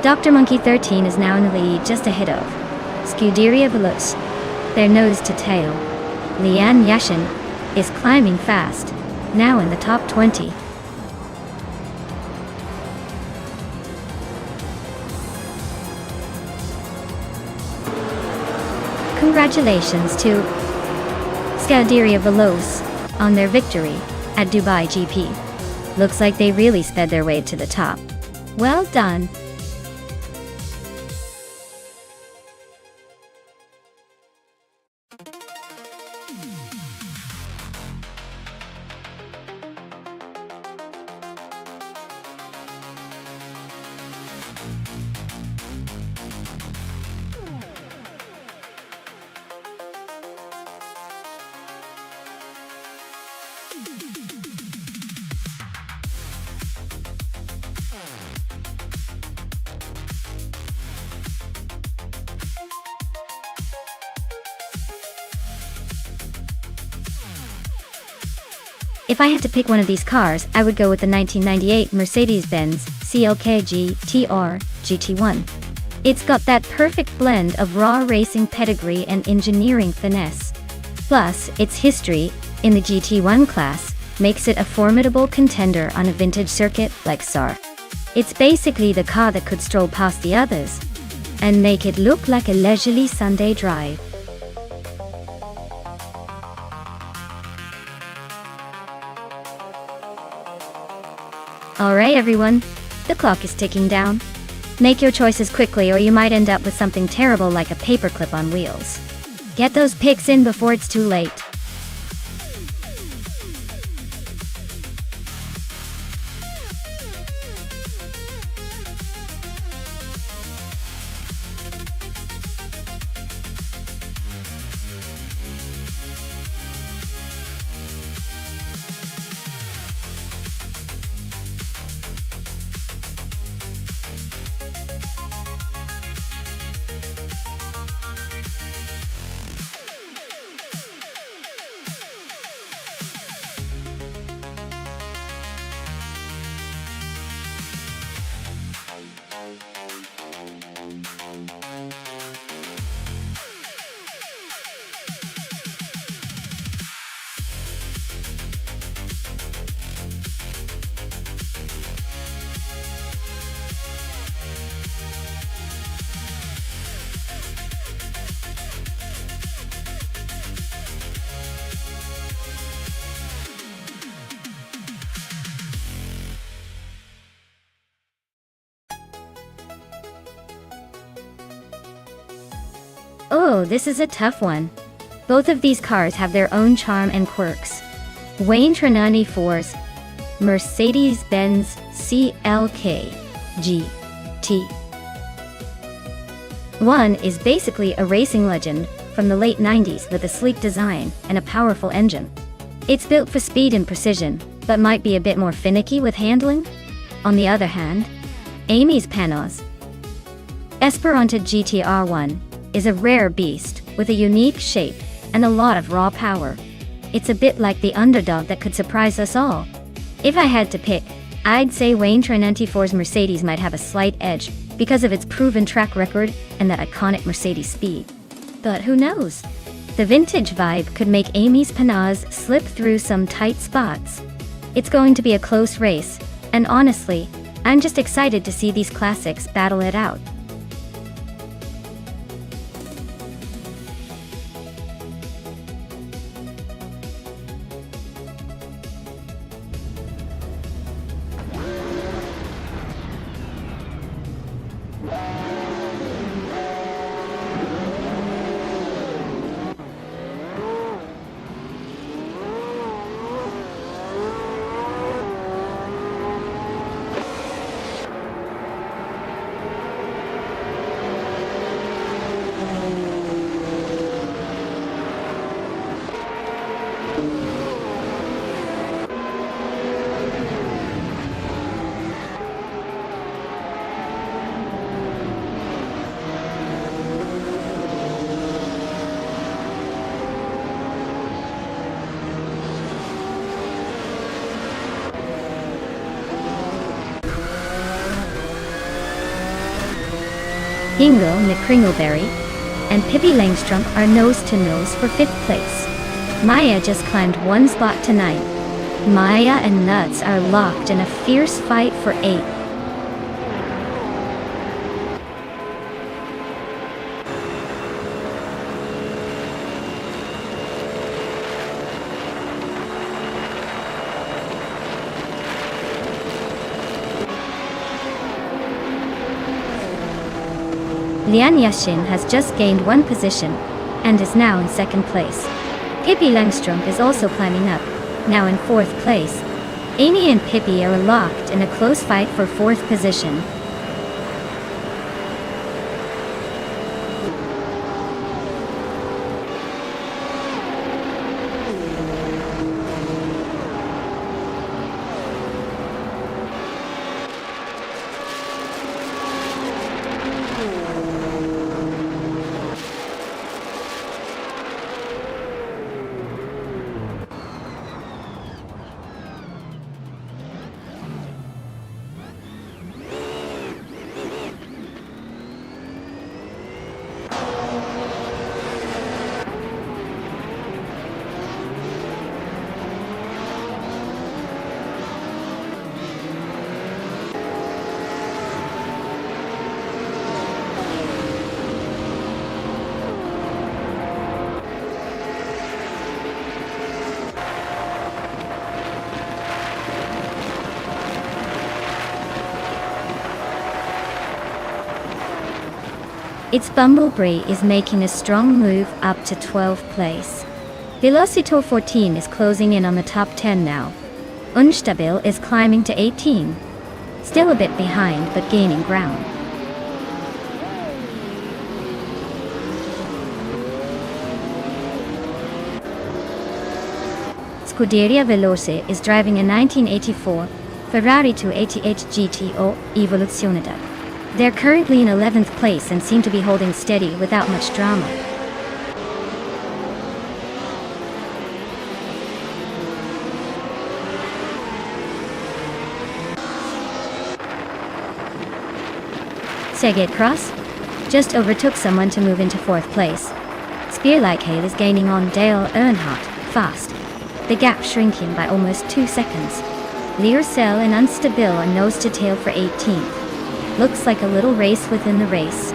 Dr. Monkey 13 is now in the lead, just ahead of Scuderia Veloce. They're nose to tail. Lian Yashin is climbing fast, now in the top 20. Congratulations to Scuderia Veloce on their victory at Dubai GP. Looks like they really sped their way to the top. Well done. If I had to pick one of these cars, I would go with the 1998 Mercedes-Benz CLK GTR GT1. It's got that perfect blend of raw racing pedigree and engineering finesse. Plus, its history in the GT1 class makes it a formidable contender on a vintage circuit like SAR. It's basically the car that could stroll past the others. and make it look like a leisurely Sunday drive. Alright everyone, the clock is ticking down. Make your choices quickly or you might end up with something terrible like a paperclip on wheels. Get those pics in before it's too late. Oh, this is a tough one. Both of these cars have their own charm and quirks. Wayne Trinani Force, Mercedes-Benz CLK GT. One is basically a racing legend from the late 90s with a sleek design and a powerful engine. It's built for speed and precision, but might be a bit more finicky with handling. On the other hand, Amy's Panos Esperanza GTR1 is a rare beast with a unique shape and a lot of raw power. It's a bit like the underdog that could surprise us all. If I had to pick, I'd say Wayne Trinantifor's Mercedes might have a slight edge because of its proven track record and that iconic Mercedes speed. But who knows? The vintage vibe could make Amy's Panas slip through some tight spots. It's going to be a close race, and honestly, I'm just excited to see these classics battle it out. Ingo McCringleberry and Pippi Langstrom are nose-to-nose for 5th place. Maya just climbed one spot tonight. Maya and Nuts are locked in a fierce fight for 8th. Lian Yashin has just gained one position and is now in 2nd place. Pippi Langstrom is also climbing up, now in 4th place. Amy and Pippi are locked in a close fight for 4th position. Its Bumblebee is making a strong move up to 12th place. Velocitor 14 is closing in on the top 10 now. Unstabil is climbing to 18. Still a bit behind but gaining ground. Scuderia Veloce is driving a 1984 Ferrari 288 GTO Evoluzionata. They're currently in 11th place and seem to be holding steady without much drama. Segate Cross just overtook someone to move into 4th place. Spearlike Hail is gaining on Dale Earnhardt fast, the gap shrinking by almost 2 seconds. Learcell and Unstabil are nose to tail for 18th. Looks like a little race within the race.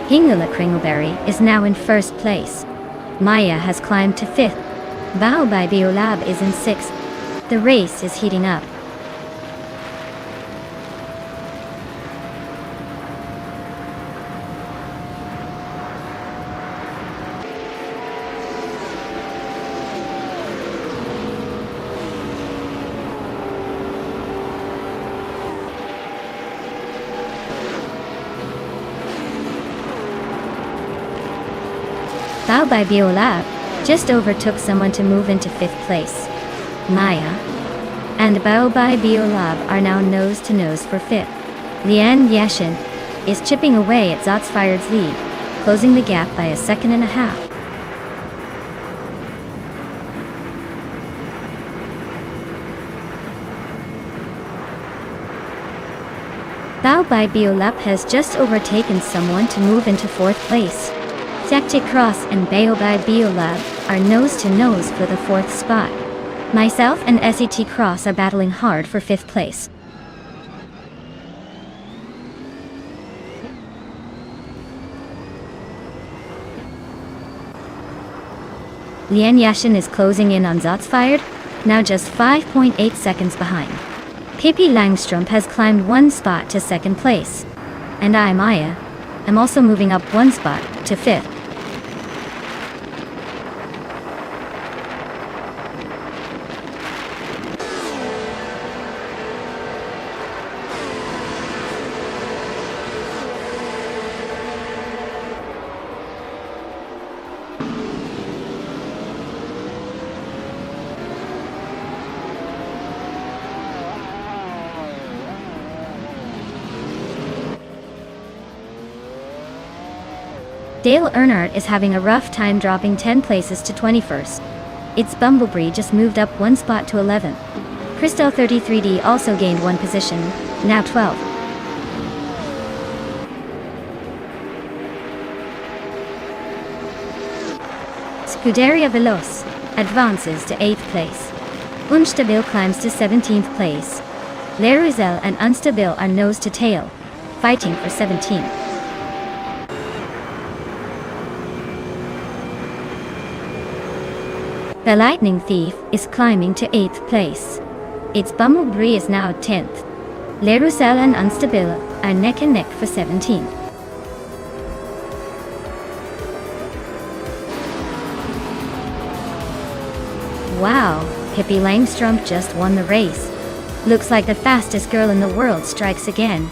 Hingula Kringleberry is now in 1st place. Maya has climbed to 5th. Bao by Biolab is in 6th. The race is heating up. Bao by Biolab just overtook someone to move into 5th place. Maya and Bao by Biolab are now nose to nose for 5th. Lian Yashin is chipping away at Zotsfired's lead, closing the gap by a second and a half. Bao by Biolab has just overtaken someone to move into 4th place. Secte Cross and Bao by Biolab are nose to nose for the 4th spot. Myself and SET Cross are battling hard for 5th place. Lian Yashin is closing in on Zotsfired, now just 5.8 seconds behind. Pippi Langstrup has climbed 1 spot to 2nd place. And I, Maya, am also moving up 1 spot to 5th. Dale Earnhardt is having a rough time dropping 10 places to 21st. Its Bumblebee just moved up 1 spot to 11th. Crystal 33D also gained 1 position, now 12th. Scuderia Veloce advances to 8th place. Unstabil climbs to 17th place. Leruzel and Unstabil are nose to tail, fighting for 17th. The Lightning Thief is climbing to 8th place. Its Bumblebee is now 10th. Leruzel and Unstabil are neck and neck for 17th. Wow, Pippi Langstrup just won the race. Looks like the fastest girl in the world strikes again.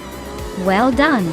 Well done.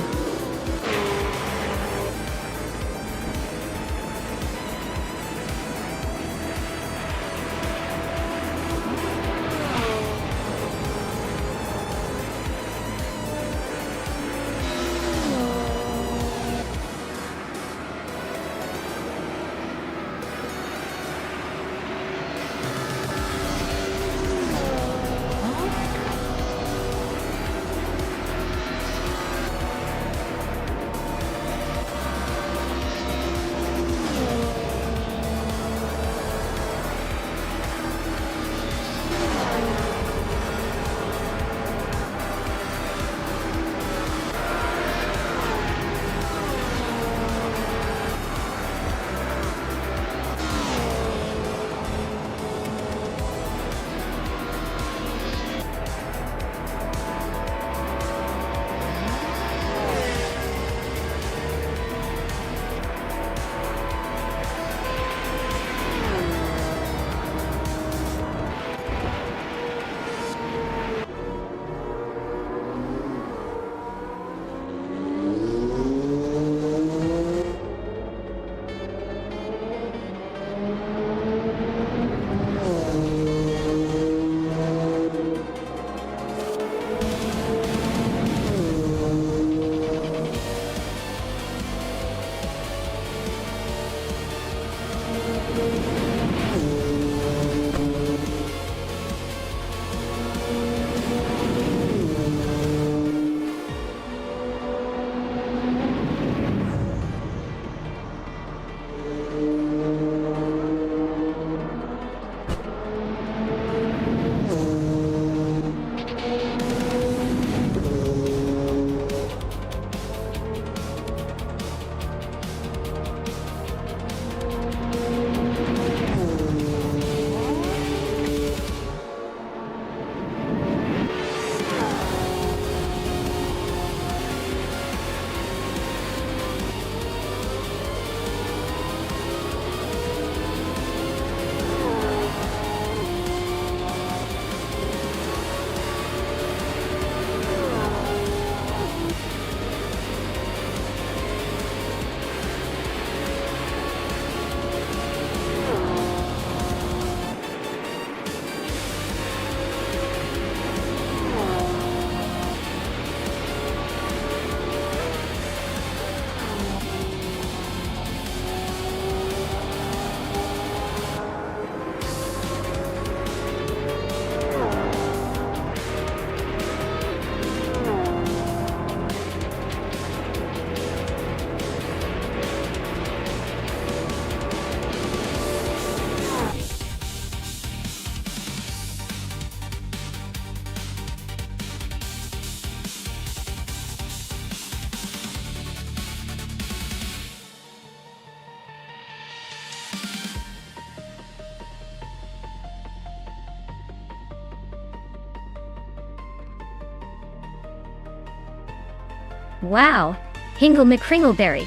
Wow, Hingle McCringleberry,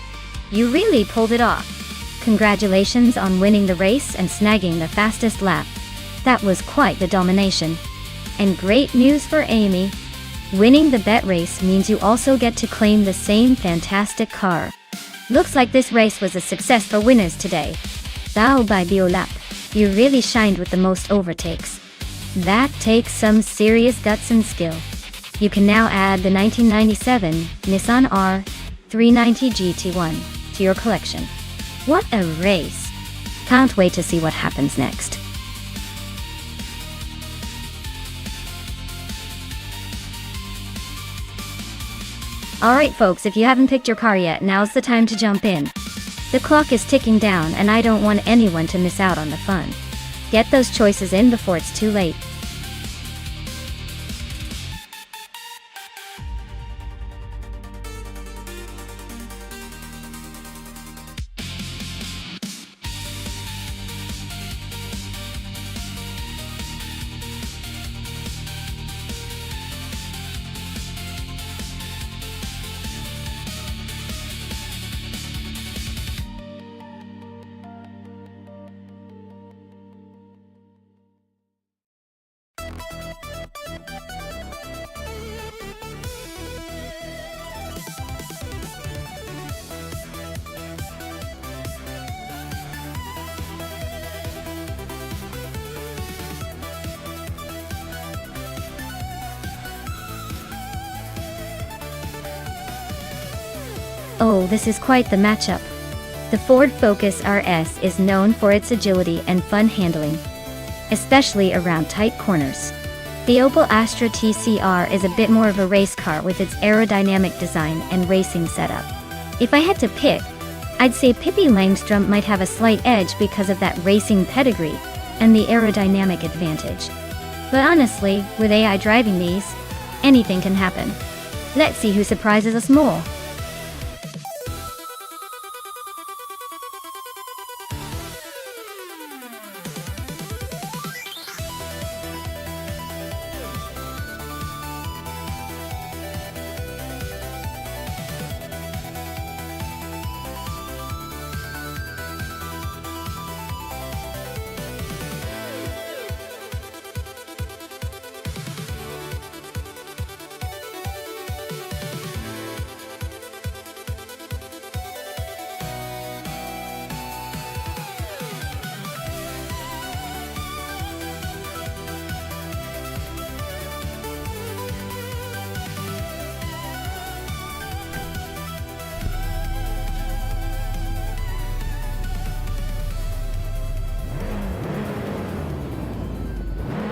you really pulled it off. Congratulations on winning the race and snagging the fastest lap. That was quite the domination. And great news for Amy. Winning the bet race means you also get to claim the same fantastic car. Looks like this race was a success for winners today. Thou by Biolap, you really shined with the most overtakes. That takes some serious guts and skill. You can now add the 1997 Nissan R390 GT1 to your collection. What a race! Can't wait to see what happens next. Alright folks, if you haven't picked your car yet, now's the time to jump in. The clock is ticking down and I don't want anyone to miss out on the fun. Get those choices in before it's too late. Oh, this is quite the matchup. The Ford Focus RS is known for its agility and fun handling, especially around tight corners. The Opel Astra TCR is a bit more of a race car with its aerodynamic design and racing setup. If I had to pick, I'd say Pippi Langstrom might have a slight edge because of that racing pedigree and the aerodynamic advantage. But honestly, with AI driving these, anything can happen. Let's see who surprises us more.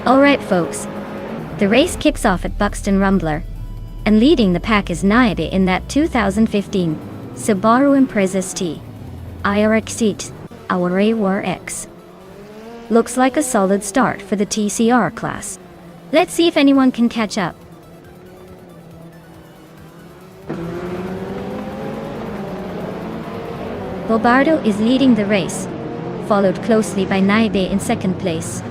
Alright folks, the race kicks off at Buxton Rumbler, and leading the pack is Naibe in that 2015 Subaru Impreza ST IRX Aware War X. Looks like a solid start for the TCR class. Let's see if anyone can catch up. Bobardo is leading the race, followed closely by Naibe in second place.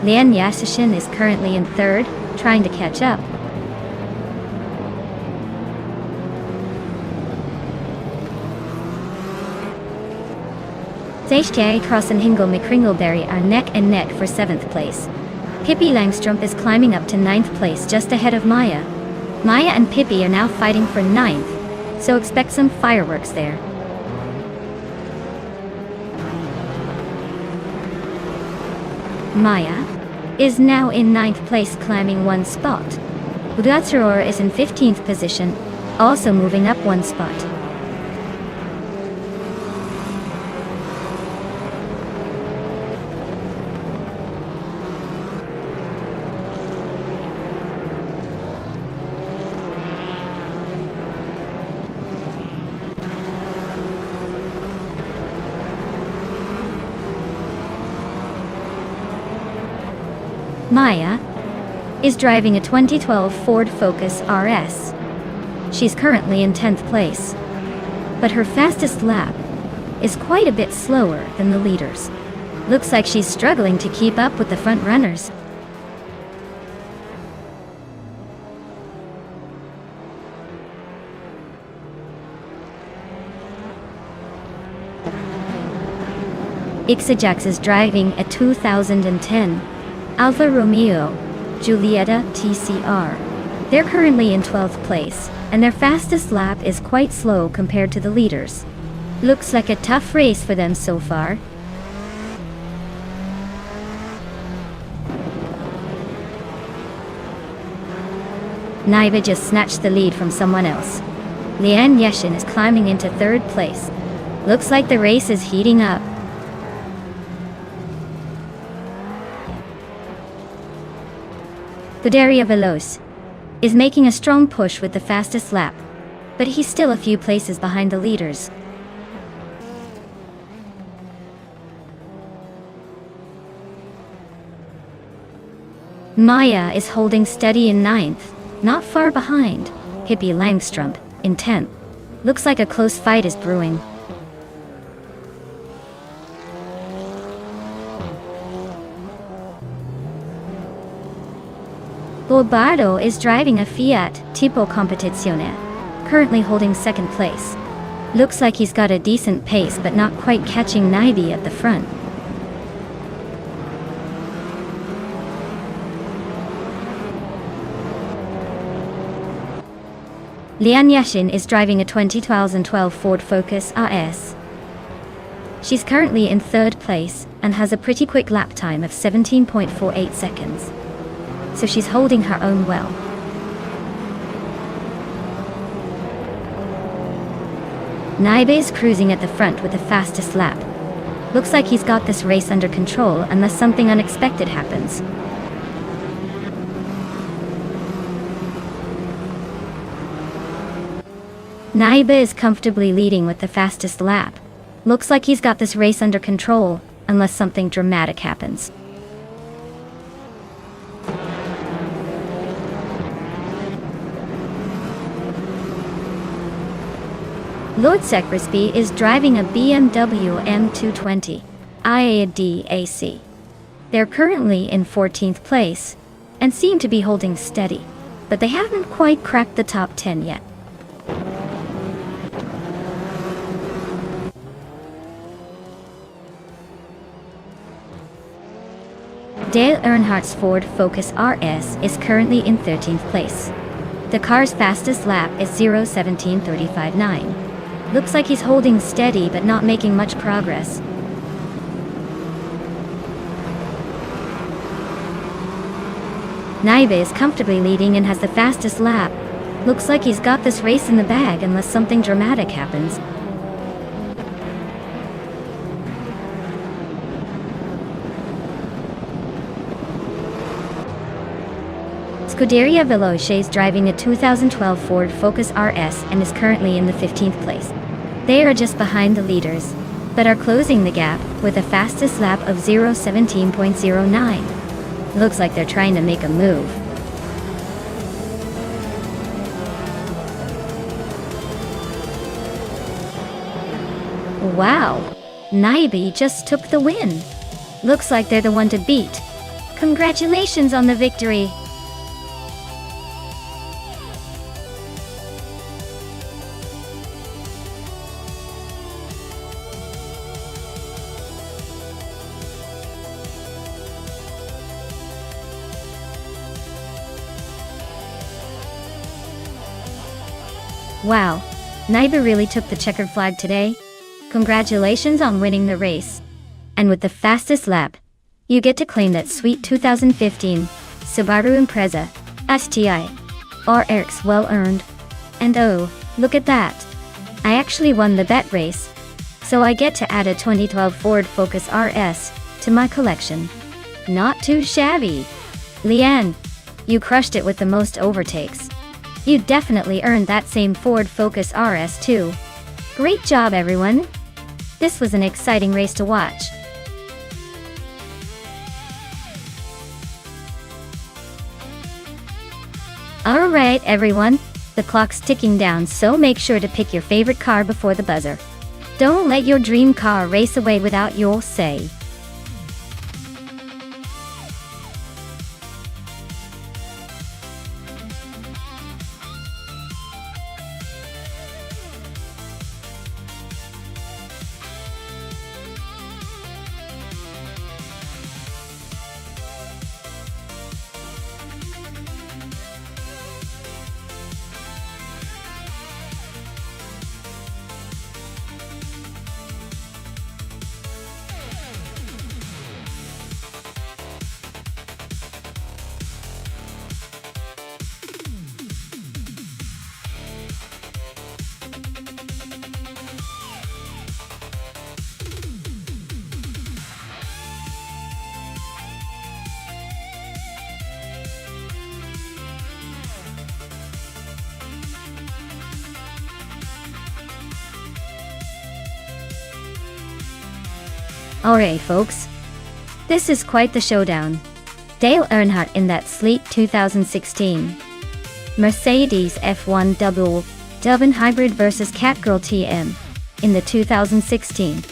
Lian Yasishin is currently in third, trying to catch up. Zeishjai Cross and Hingle McCringleberry are neck and neck for 7th place. Pippi Langstrom is climbing up to 9th place just ahead of Maya. Maya and Pippi are now fighting for 9th, so expect some fireworks there. Maya is now in 9th place, climbing 1 spot. Udatsuror is in 15th position, also moving up 1 spot. Maya is driving a 2012 Ford Focus RS. She's currently in 10th place, but her fastest lap is quite a bit slower than the leaders. Looks like she's struggling to keep up with the front runners. Ixajax is driving a 2010 Alfa Romeo Giulietta TCR. They're currently in 12th place, and their fastest lap is quite slow compared to the leaders. Looks like a tough race for them so far. Naiba just snatched the lead from someone else. Lian Yeshin is climbing into 3rd place. Looks like the race is heating up. Scuderia Veloce is making a strong push with the fastest lap, but he's still a few places behind the leaders. Maya is holding steady in 9th, not far behind Hippie Langstrup in 10th. Looks like a close fight is brewing. Lombardo is driving a Fiat Tipo Competizione, currently holding 2nd place. Looks like he's got a decent pace but not quite catching Naibi at the front. Lian Yashin is driving a 2012 Ford Focus RS. She's currently in 3rd place and has a pretty quick lap time of 17.48 seconds. So she's holding her own well. Naibe is cruising at the front with the fastest lap. Looks like he's got this race under control unless something unexpected happens. Naibe is comfortably leading with the fastest lap. Looks like he's got this race under control unless something dramatic happens. Lord Sekresby is driving a BMW M220 IADAC. They're currently in 14th place and seem to be holding steady, but they haven't quite cracked the top 10 yet. Dale Earnhardt's Ford Focus RS is currently in 13th place. The car's fastest lap is 0:17:35.9. Looks like he's holding steady but not making much progress. Naibe is comfortably leading and has the fastest lap. Looks like he's got this race in the bag unless something dramatic happens. Scuderia Veloce is driving a 2012 Ford Focus RS and is currently in the 15th place. They are just behind the leaders, but are closing the gap with a fastest lap of 0:17.09. Looks like they're trying to make a move. Wow! Naibi just took the win. Looks like they're the one to beat. Congratulations on the victory! Wow, Naiba really took the checkered flag today. Congratulations on winning the race. And with the fastest lap, you get to claim that sweet 2015 Subaru Impreza STI RX well earned. And oh, look at that. I actually won the bet race, so I get to add a 2012 Ford Focus RS to my collection. Not too shabby. Lian, you crushed it with the most overtakes. You definitely earned that same Ford Focus RS too. Great job, everyone. This was an exciting race to watch. Alright, everyone. The clock's ticking down, so make sure to pick your favorite car before the buzzer. Don't let your dream car race away without your say. Alright folks, this is quite the showdown. Dale Earnhardt in that sleek 2016 Mercedes F1 Double Hybrid versus Catgirl TM in the 2016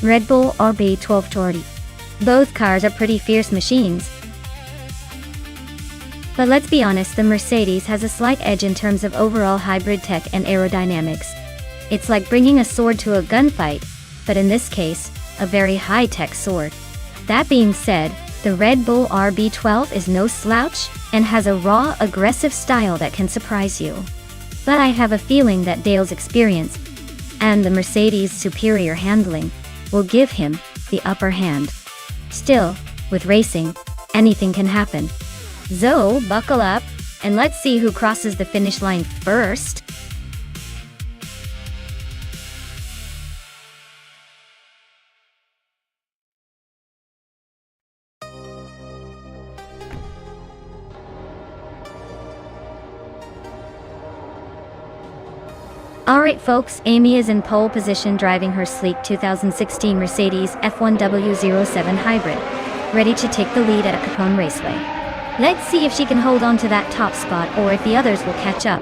Red Bull RB1240. Both cars are pretty fierce machines. But let's be honest, the Mercedes has a slight edge in terms of overall hybrid tech and aerodynamics. It's like bringing a sword to a gunfight, but in this case, a very high-tech sword. That being said, the Red Bull RB12 is no slouch and has a raw, aggressive style that can surprise you. But I have a feeling that Dale's experience and the Mercedes' superior handling will give him the upper hand. Still, with racing, anything can happen. So, buckle up, and let's see who crosses the finish line first. Alright folks, Amy is in pole position driving her sleek 2016 Mercedes F1 W07 Hybrid, ready to take the lead at Capone Raceway. Let's see if she can hold on to that top spot or if the others will catch up.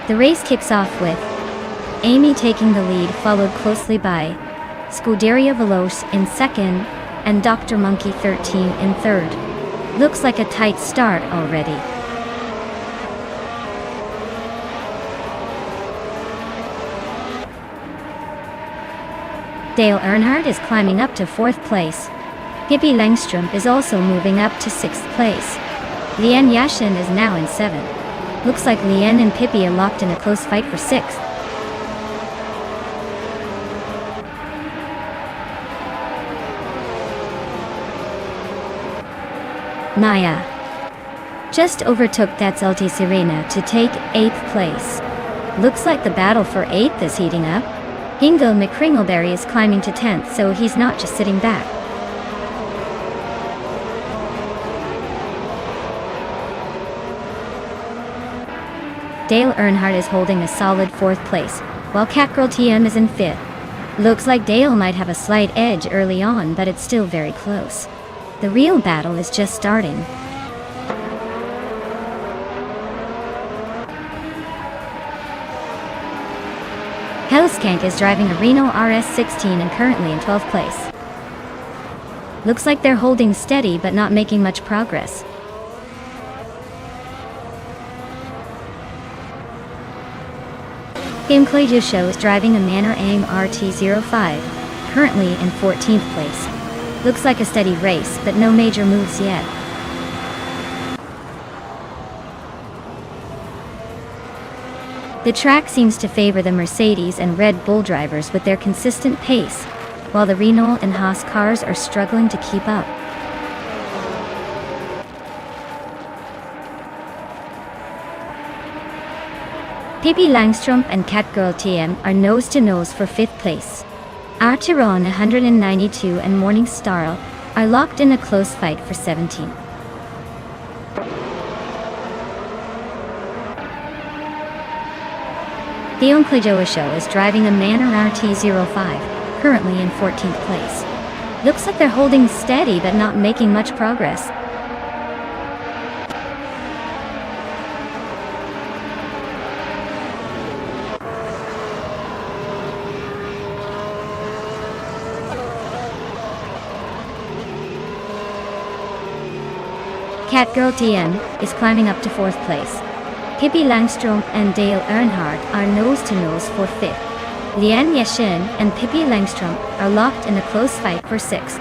The race kicks off with Amy taking the lead, followed closely by Scuderia Veloce in second, and Dr. Monkey 13 in third. Looks like a tight start already. Dale Earnhardt is climbing up to 4th place. Pippi Langstrom is also moving up to 6th place. Liane Yashin is now in 7th. Looks like Liane and Pippi are locked in a close fight for 6th. Maya just overtook Dazzalti Sirena to take 8th place. Looks like the battle for 8th is heating up. Ingo McCringleberry is climbing to 10th, so he's not just sitting back. Dale Earnhardt is holding a solid 4th place, while Catgirl TM is in 5th. Looks like Dale might have a slight edge early on, but it's still very close. The real battle is just starting. Hellskank is driving a Renault RS16 and currently in 12th place. Looks like they're holding steady but not making much progress. Kim Show is driving a Manor Aim RT05, currently in 14th place. Looks like a steady race, but no major moves yet. The track seems to favor the Mercedes and Red Bull drivers with their consistent pace, while the Renault and Haas cars are struggling to keep up. Pippi Langstrom and Catgirl TM are nose-to-nose for 5th place. Arteron 192 and Morningstar are locked in a close fight for 17th. Theon Klejoa is driving a Manor RT05, currently in 14th place. Looks like they're holding steady but not making much progress. Catgirl TM is climbing up to 4th place. Pippi Langstrom and Dale Earnhardt are nose-to-nose for 5th. Liane Yashin and Pippi Langstrom are locked in a close fight for 6th.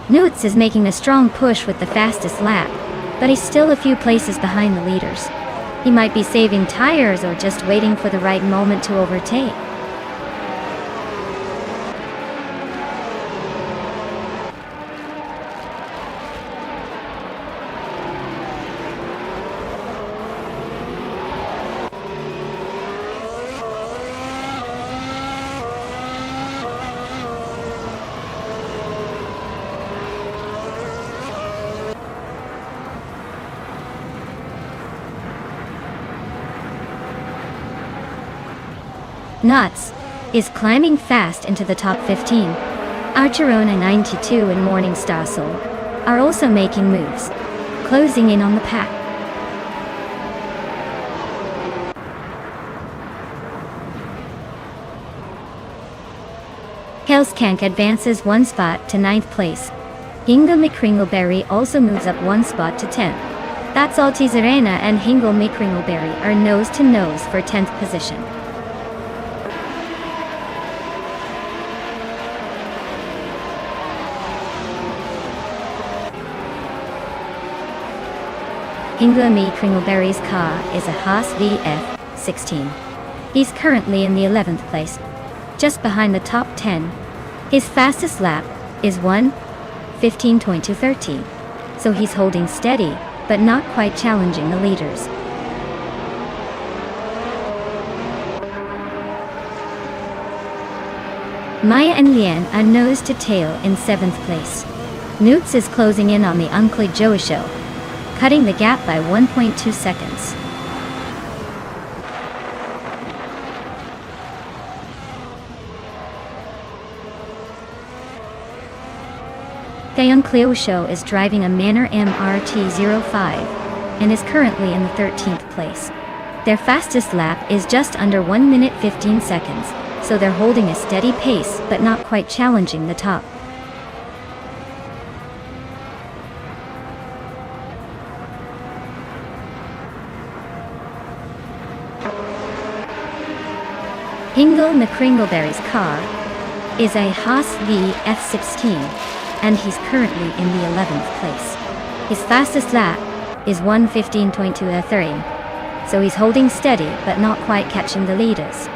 Newts is making a strong push with the fastest lap, but he's still a few places behind the leaders. He might be saving tires or just waiting for the right moment to overtake. Nuts is climbing fast into the top 15. Archerona 92 and Morningstar Soul are also making moves, closing in on the pack. Hellskank advances 1 spot to 9th place. Hingle McCringleberry also moves up 1 spot to 10th. That's Altizarena and Hingle McCringleberry are nose to nose for 10th position. Hingle McCringleberry's car is a Haas VF16. He's currently in the 11th place, just behind the top 10. His fastest lap is 1:15.230, so he's holding steady, but not quite challenging the leaders. Maya and Lian are nose to tail in 7th place. Newts is closing in on the Uncle Joe show, cutting the gap by 1.2 seconds. Dayon Cleo Show is driving a Manor MRT-05 and is currently in the 13th place. Their fastest lap is just under 1 minute 15 seconds, so they're holding a steady pace but not quite challenging the top. Hingle McCringleberry's car is a Haas VF16, and he's currently in the 11th place. His fastest lap is 1:15.230, so he's holding steady but not quite catching the leaders.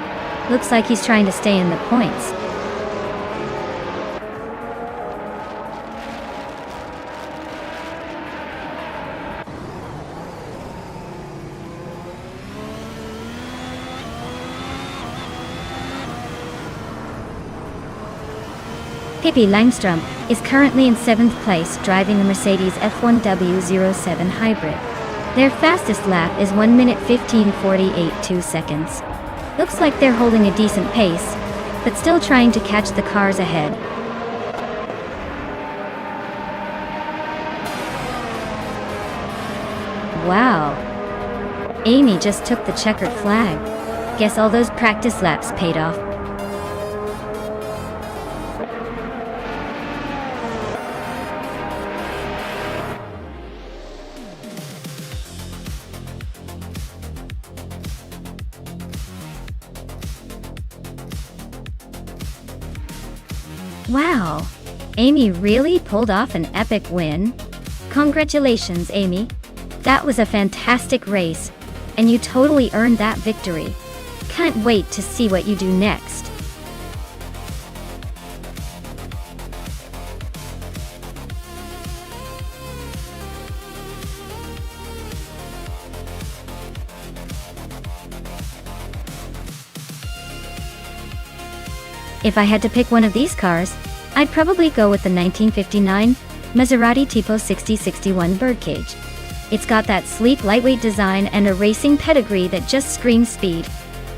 Looks like he's trying to stay in the points. Pippi Langstrom is currently in 7th place driving a Mercedes F1W07 Hybrid. Their fastest lap is 1 minute 15:48.2 seconds. Looks like they're holding a decent pace, but still trying to catch the cars ahead. Wow! Amy just took the checkered flag. Guess all those practice laps paid off. Wow! Amy really pulled off an epic win. Congratulations, Amy. That was a fantastic race, and you totally earned that victory. Can't wait to see what you do next. If I had to pick one of these cars, I'd probably go with the 1959 Maserati Tipo 6061 Birdcage. It's got that sleek, lightweight design and a racing pedigree that just screams speed.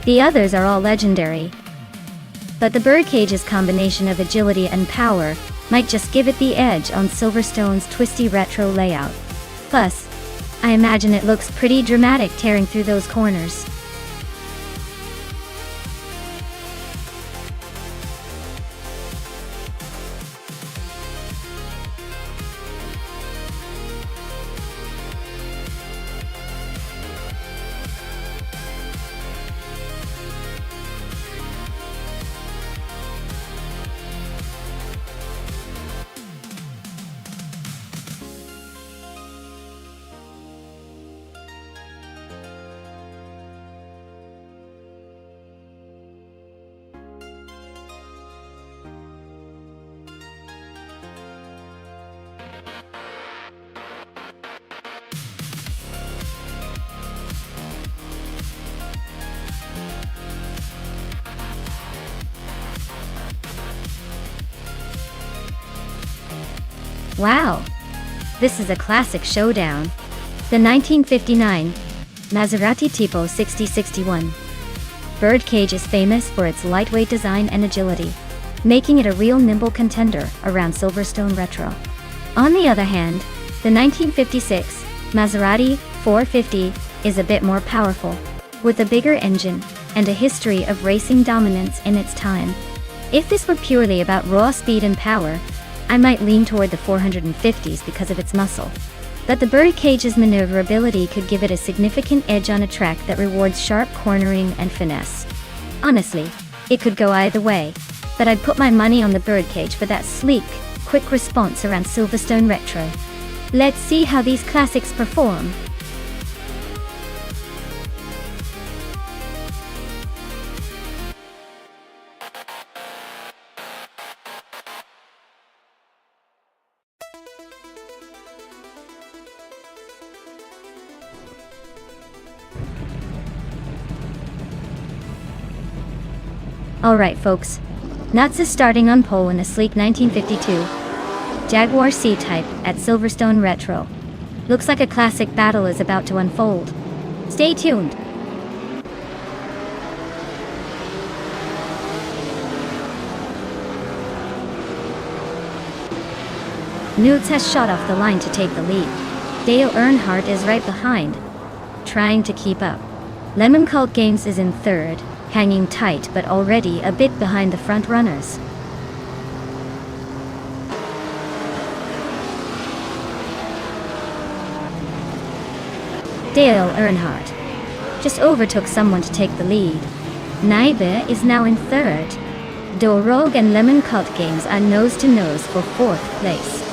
The others are all legendary, but the Birdcage's combination of agility and power might just give it the edge on Silverstone's twisty retro layout. Plus, I imagine it looks pretty dramatic tearing through those corners. Wow! This is a classic showdown. The 1959 Maserati Tipo 6061 Birdcage is famous for its lightweight design and agility, making it a real nimble contender around Silverstone Retro. On the other hand, the 1956 Maserati 450 is a bit more powerful, with a bigger engine and a history of racing dominance in its time. If this were purely about raw speed and power, I might lean toward the 450s because of its muscle. But the Birdcage's maneuverability could give it a significant edge on a track that rewards sharp cornering and finesse. Honestly, it could go either way, but I'd put my money on the Birdcage for that sleek, quick response around Silverstone Retro. Let's see how these classics perform. Alright folks, Nuts is starting on pole in a sleek 1952 Jaguar C-Type at Silverstone Retro. Looks like a classic battle is about to unfold. Stay tuned! Nuts has shot off the line to take the lead. Dale Earnhardt is right behind, trying to keep up. Lemon Cult Games is in third, hanging tight but already a bit behind the front runners. Dale Earnhardt just overtook someone to take the lead. Naibe is now in third. Rogue and Lemon Cult Games are nose to nose for fourth place.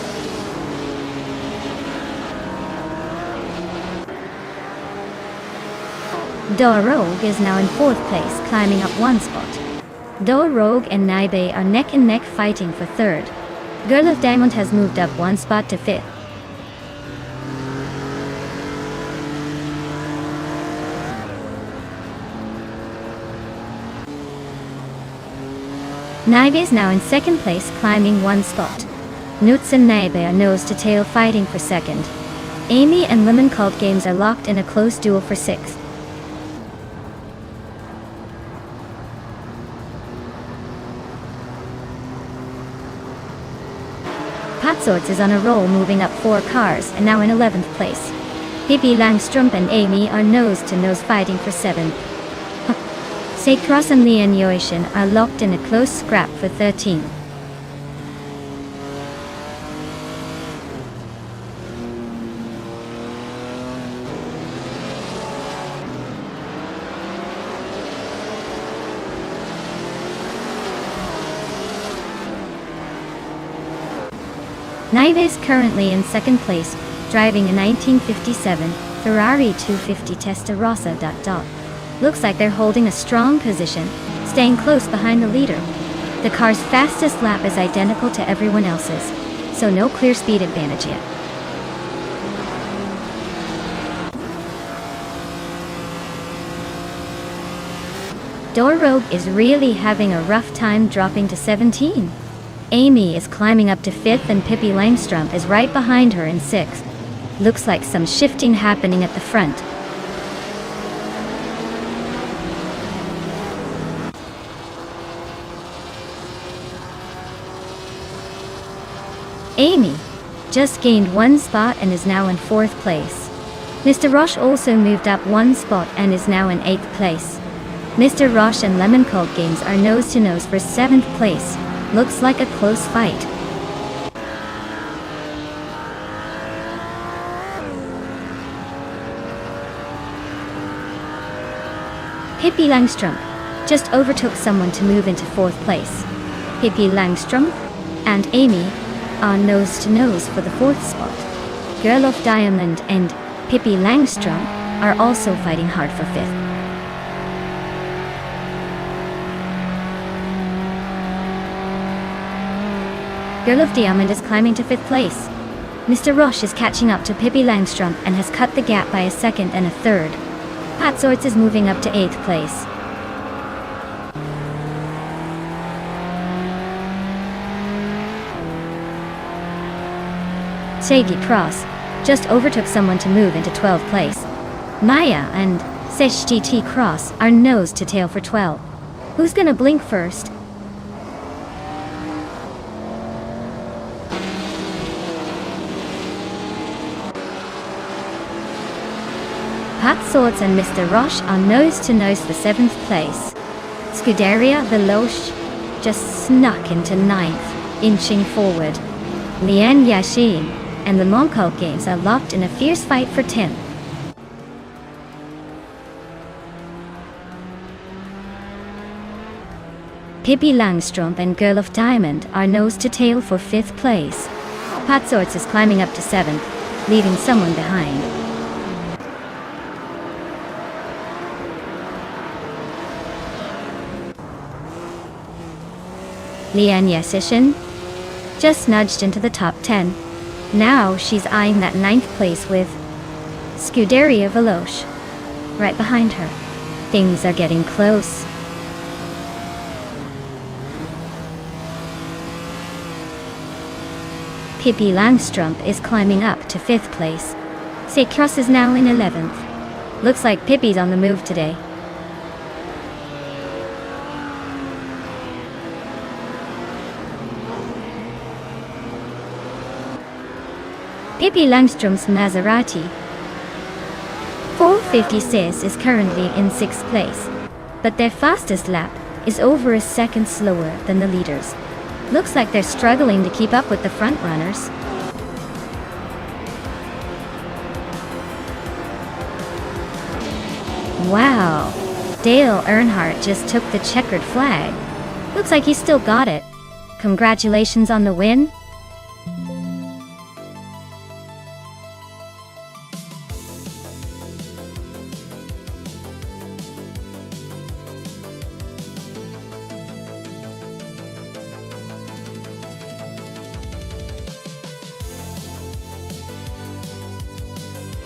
Rogue is now in fourth place, climbing up one spot. Rogue and Naibe are neck and neck fighting for third. Girl of Diamond has moved up one spot to fifth. Naibe is now in second place, climbing one spot. Nuts and Naibe are nose to tail fighting for second. Amy and Lemon Cult Games are locked in a close duel for sixth. Patsorts is on a roll, moving up 4 cars and now in 11th place. Pippi Langstrup and Amy are nose to nose fighting for 7th. Seikros and Lian Yoishin are locked in a close scrap for 13th. Naive is currently in second place, driving a 1957 Ferrari 250 Testarossa. Looks like they're holding a strong position, staying close behind the leader. The car's fastest lap is identical to everyone else's, so no clear speed advantage yet. Rogue is really having a rough time dropping to 17. Amy is climbing up to 5th and Pippi Langstrup is right behind her in 6th. Looks like some shifting happening at the front. Amy just gained 1 spot and is now in 4th place. Mr. Roche also moved up 1 spot and is now in 8th place. Mr. Roche and Lemon Cult Games are nose to nose for 7th place. Looks like a close fight. Pippi Langstrup just overtook someone to move into 4th place. Pippi Langstrup and Amy are nose to nose for the 4th spot. Girl of Diamond and Pippi Langstrup are also fighting hard for 5th. Girl of Diamond is climbing to 5th place. Mr. Roche is catching up to Pippi Langstrup and has cut the gap by a 2nd and a 3rd. Patsorts is moving up to 8th place. Shaggy Cross just overtook someone to move into 12th place. Maya and 6GT Cross are nose to tail for 12. Who's gonna blink first? Pat Swords and Mr. Roche are nose to nose for 7th place. Scuderia Veloce just snuck into 9th, inching forward. Lian Yashin and the Moncal Games are locked in a fierce fight for 10th. Pippi Langstrumpf and Girl of Diamond are nose to tail for 5th place. Pat Swords is climbing up to 7th, leaving someone behind. Lian Yashin just nudged into the top 10. Now she's eyeing that 9th place with Scuderia Veloce right behind her. Things are getting close. Pippi Langstrumpf is climbing up to 5th place. Cross is now in 11th. Looks like Pippi's on the move today. Pippi Langstrumpf's Maserati 456 is currently in 6th place, but their fastest lap is over a second slower than the leaders. Looks like they're struggling to keep up with the front runners. Wow, Dale Earnhardt just took the checkered flag. Looks like he still got it. Congratulations on the win.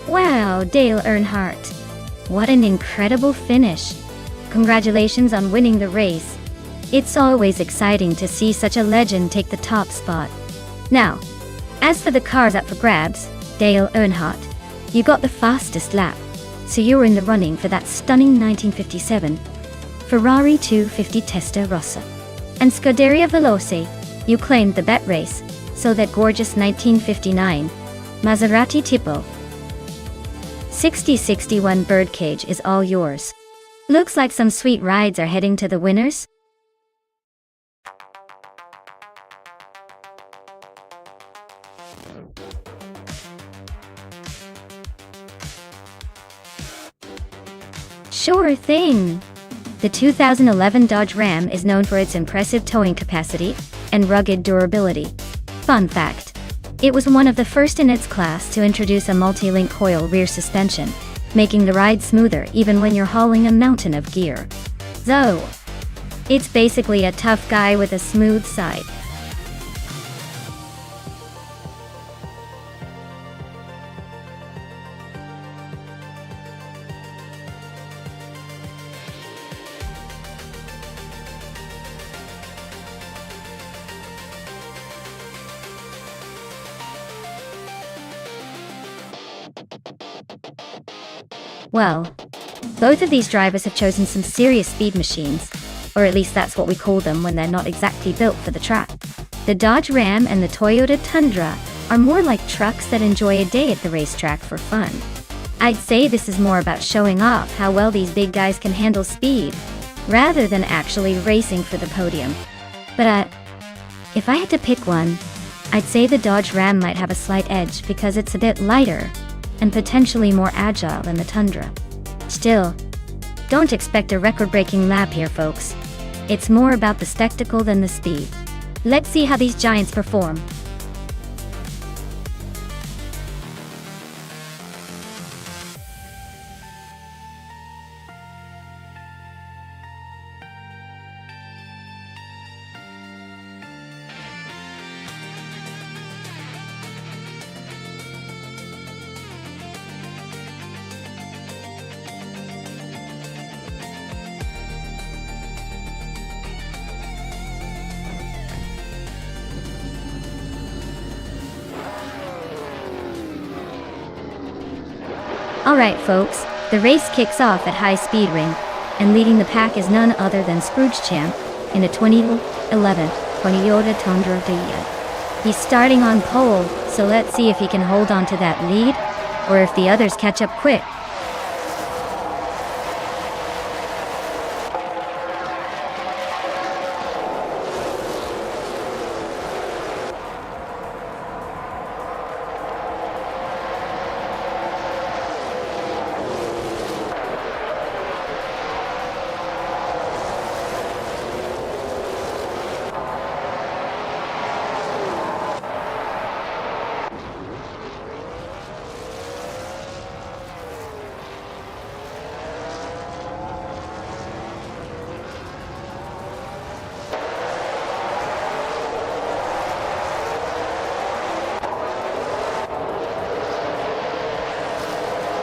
Wow, Dale Earnhardt. What an incredible finish. Congratulations on winning the race. It's always exciting to see such a legend take the top spot. Now, as for the cars up for grabs, Dale Earnhardt, you got the fastest lap, so you were in the running for that stunning 1957 Ferrari 250 Testarossa. And Scuderia Veloce, you claimed the bet race, so that gorgeous 1959 Maserati Tipo 6061 Birdcage is all yours. Looks like some sweet rides are heading to the winners. Sure thing. The 2011 Dodge Ram is known for its impressive towing capacity and rugged durability. Fun fact. It was one of the first in its class to introduce a multi-link coil rear suspension, making the ride smoother even when you're hauling a mountain of gear. So, it's basically a tough guy with a smooth side. Well, both of these drivers have chosen some serious speed machines, or at least that's what we call them when they're not exactly built for the track. The Dodge Ram and the Toyota Tundra are more like trucks that enjoy a day at the racetrack for fun. I'd say this is more about showing off how well these big guys can handle speed, rather than actually racing for the podium. But if I had to pick one, I'd say the Dodge Ram might have a slight edge because it's a bit lighter and potentially more agile than the Tundra. Still, don't expect a record-breaking lap here, folks. It's more about the spectacle than the speed. Let's see how these giants perform. Alright folks, The race kicks off at high speed ring, and leading the pack is none other than Scrooge Champ in a 2011 Toyota Tundra Dia. He's starting on pole, so let's see if he can hold on to that lead, or if the others catch up quick.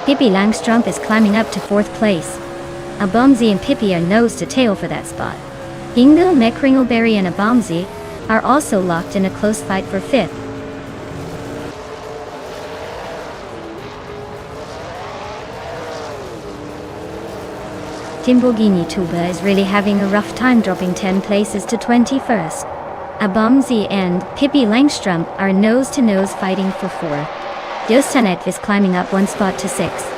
Pippi Langstrumpf is climbing up to 4th place. Abomzi and Pippi are nose to tail for that spot. Ingel, Mekringelberry and Abomzi are also locked in a close fight for 5th. Timborghini Tuba is really having a rough time, dropping 10 places to 21st. Abomzi and Pippi Langstrumpf are nose to nose fighting for 4th. Jostanet is climbing up 1 spot to 6th.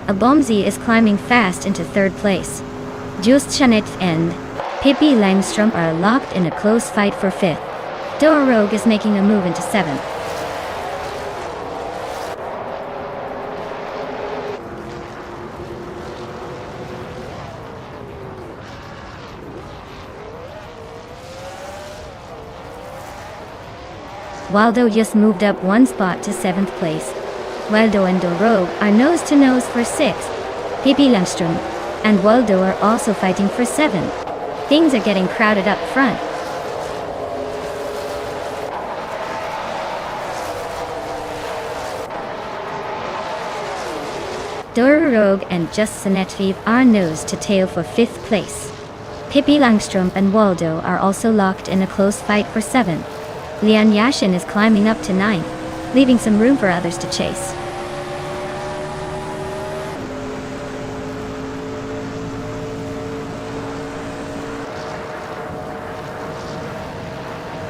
Abomzi is climbing fast into 3rd place. Jostanet and Pippi Langstrumpf are locked in a close fight for 5th. Dorogue is making a move into 7th. Waldo just moved up 1 spot to 7th place. Waldo and Dorogue are nose to nose for 6th. Pippi Langstrumpf and Waldo are also fighting for 7th. Things are getting crowded up front. Dorogue and Just Sanetviv are nose to tail for 5th place. Pippi Langstrumpf and Waldo are also locked in a close fight for 7th. Lian Yashin is climbing up to 9th, leaving some room for others to chase.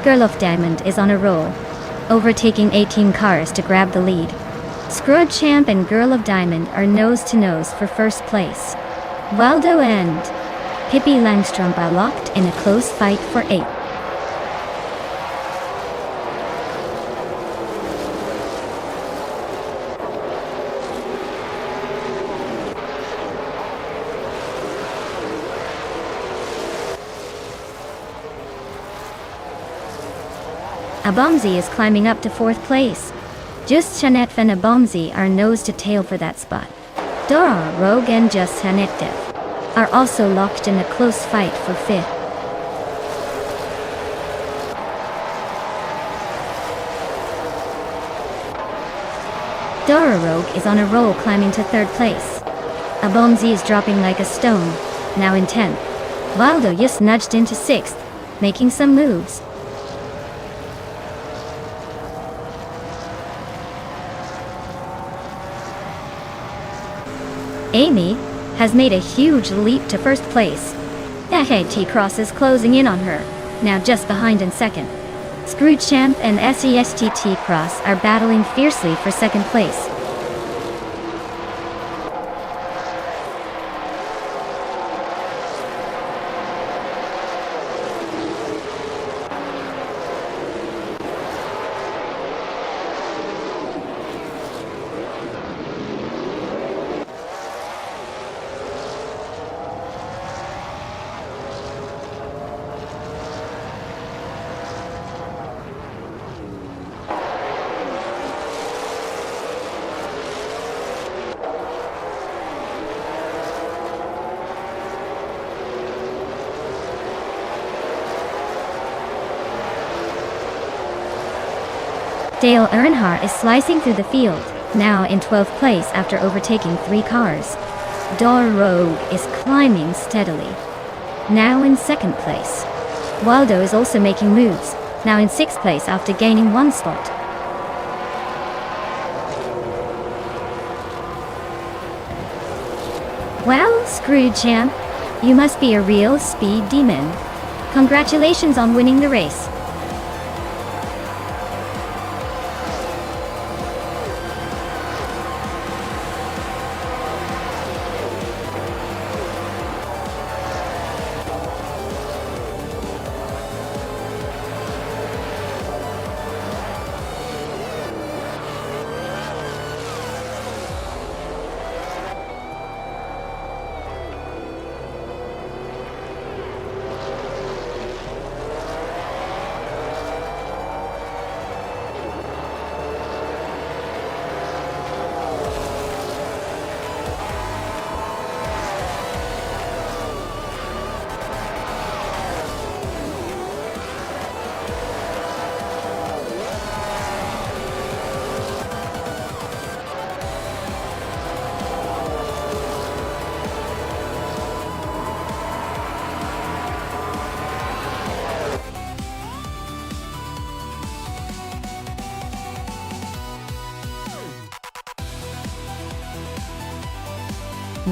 Girl of Diamond is on a roll, overtaking 18 cars to grab the lead. Scrooge Champ and Girl of Diamond are nose to nose for 1st place. Waldo and Pippi Langstrumpf are locked in a close fight for 8th. Abomzi is climbing up to 4th place. Just Chanette and Abomzi are nose to tail for that spot. Dora, Rogue and Just Chanette are also locked in a close fight for 5th. Dora Rogue is on a roll, climbing to 3rd place. Abomzi is dropping like a stone, now in 10th. Waldo just nudged into 6th, making some moves. Amy has made a huge leap to 1st place. T Cross is closing in on her, now just behind in 2nd. Scrooge Champ and SESTT Cross are battling fiercely for 2nd place. Dale Earnhardt is slicing through the field, now in 12th place after overtaking 3 cars. Dor Rogue is climbing steadily, now in 2nd place. Waldo is also making moves, now in 6th place after gaining 1 spot. Well, Screwed champ, you must be a real speed demon. Congratulations on winning the race.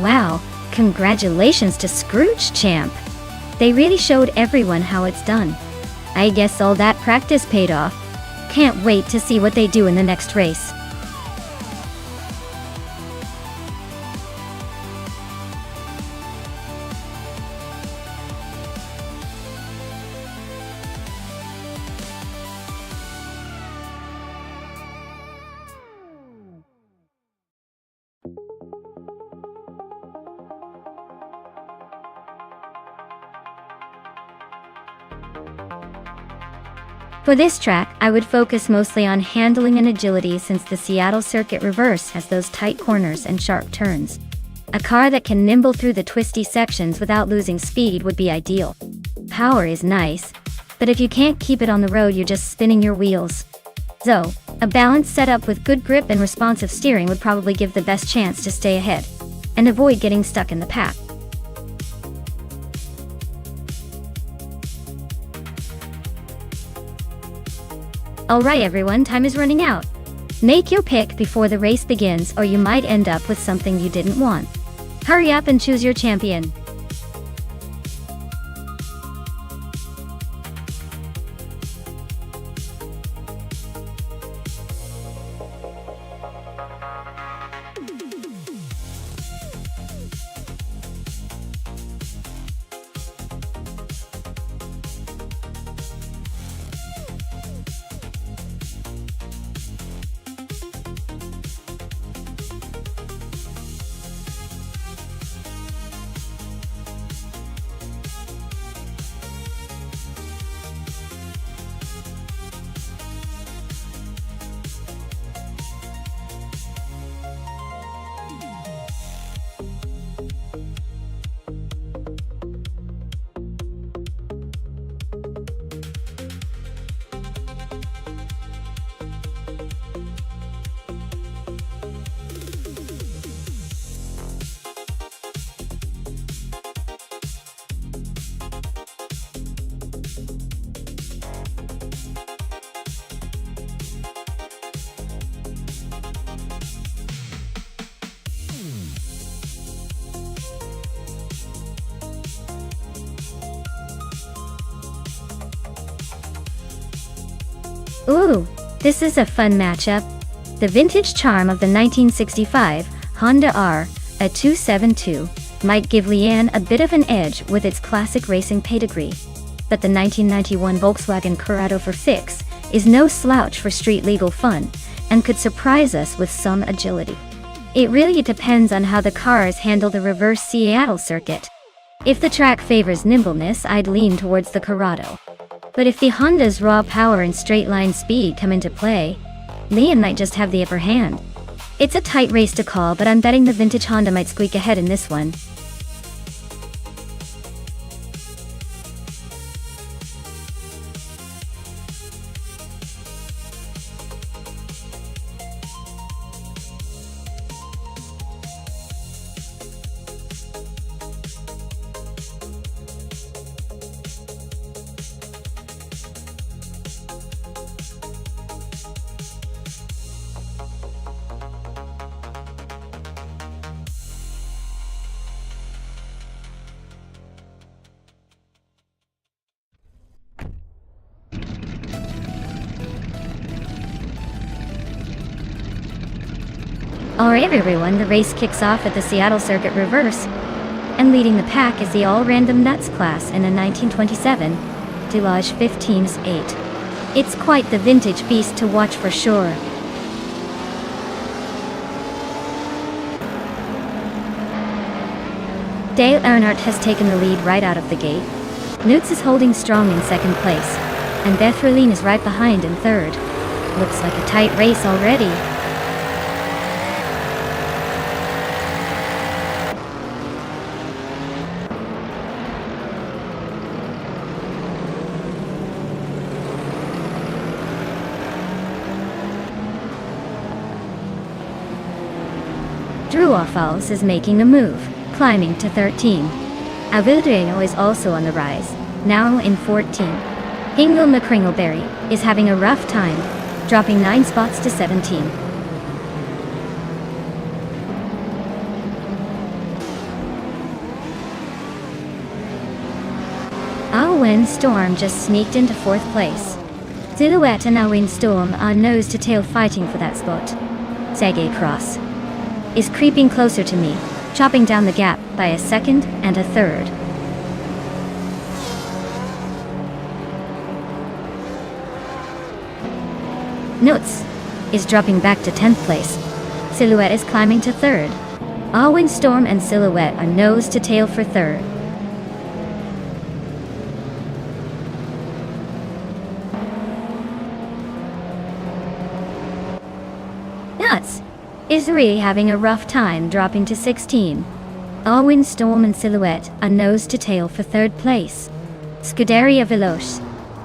Wow, congratulations to Scrooge champ. They really showed everyone how it's done. I guess all that practice paid off. Can't wait to see what they do in the next race. For this track, I would focus mostly on handling and agility since the Seattle Circuit Reverse has those tight corners and sharp turns. A car that can nimble through the twisty sections without losing speed would be ideal. Power is nice, but if you can't keep it on the road, you're just spinning your wheels. So, a balanced setup with good grip and responsive steering would probably give the best chance to stay ahead and avoid getting stuck in the pack. Alright everyone, time is running out. Make your pick before the race begins or you might end up with something you didn't want. Hurry up and choose your champion. Ooh, this is a fun matchup. The vintage charm of the 1965 Honda R, a 272, might give Leanne a bit of an edge with its classic racing pedigree. But the 1991 Volkswagen Corrado for fix is no slouch for street legal fun and could surprise us with some agility. It really depends on how the cars handle the reverse Seattle circuit. If the track favors nimbleness, I'd lean towards the Corrado. But if the Honda's raw power and straight-line speed come into play, Leanne might just have the upper hand. It's a tight race to call, but I'm betting the vintage Honda might squeak ahead in this one. Alright everyone, the race kicks off at the Seattle Circuit Reverse. And leading the pack is the all-random nuts class in a 1927 Delage 15s8. It's quite the vintage beast to watch for sure. Dale Earnhardt has taken the lead right out of the gate. Newts is holding strong in second place, and Beth Roline is right behind in third. Looks like a tight race already. Drew Orfals is making a move, climbing to 13. Avildreno is also on the rise, now in 14. Hingle McCringleberry is having a rough time, dropping 9 spots to 17. Alwyn Storm just sneaked into 4th place. Silhouette and Alwyn Storm are nose-to-tail fighting for that spot. Sergey Cross is creeping closer to me, chopping down the gap by a second and a third. Nuts is dropping back to 10th place. Silhouette is climbing to 3rd. Alwyn Storm and Silhouette are nose to tail for 3rd. Nuts is really having a rough time, dropping to 16. Alwyn Storm and Silhouette are nose to tail for 3rd place. Scuderia Veloce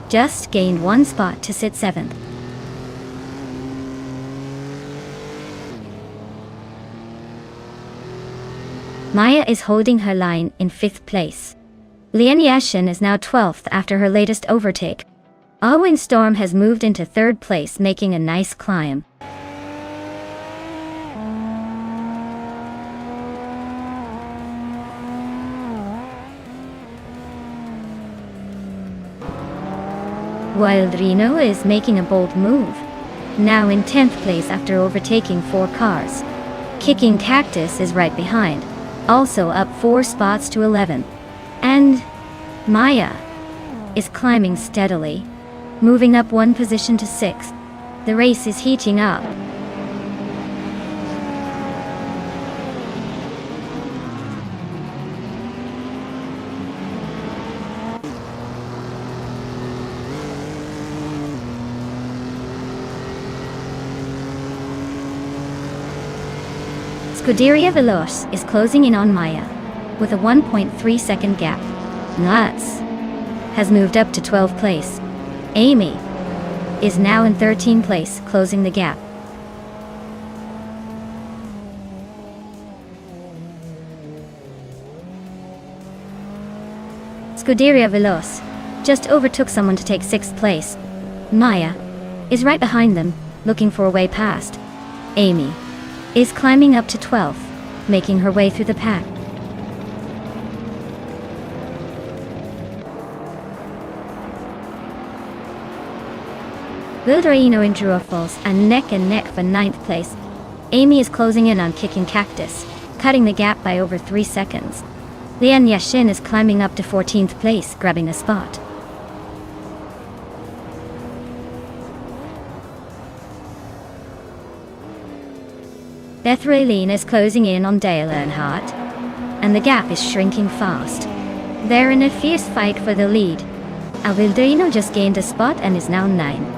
just gained 1 spot to sit 7th. Maya is holding her line in 5th place. Lian Yashin is now 12th after her latest overtake. Alwyn Storm has moved into 3rd place, making a nice climb. Wild Reno is making a bold move, now in 10th place after overtaking 4 cars. Kicking Cactus is right behind, also up 4 spots to 11. And Maya is climbing steadily, moving up 1 position to 6th. The race is heating up. Scuderia Veloce is closing in on Maya, with a 1.3 second gap. Nuts has moved up to 12th place. Amy is now in 13th place, closing the gap. Scuderia Veloce just overtook someone to take 6th place. Maya is right behind them, looking for a way past. Amy is climbing up to 12th, making her way through the pack. Vildarino and Drew Orfals are neck and neck for 9th place. Amy is closing in on Kicking Cactus, cutting the gap by over 3 seconds. Lian Yashin is climbing up to 14th place, grabbing a spot. Beth Roline is closing in on Dale Earnhardt, and the gap is shrinking fast. They're in a fierce fight for the lead. Avildrino just gained a spot and is now 9.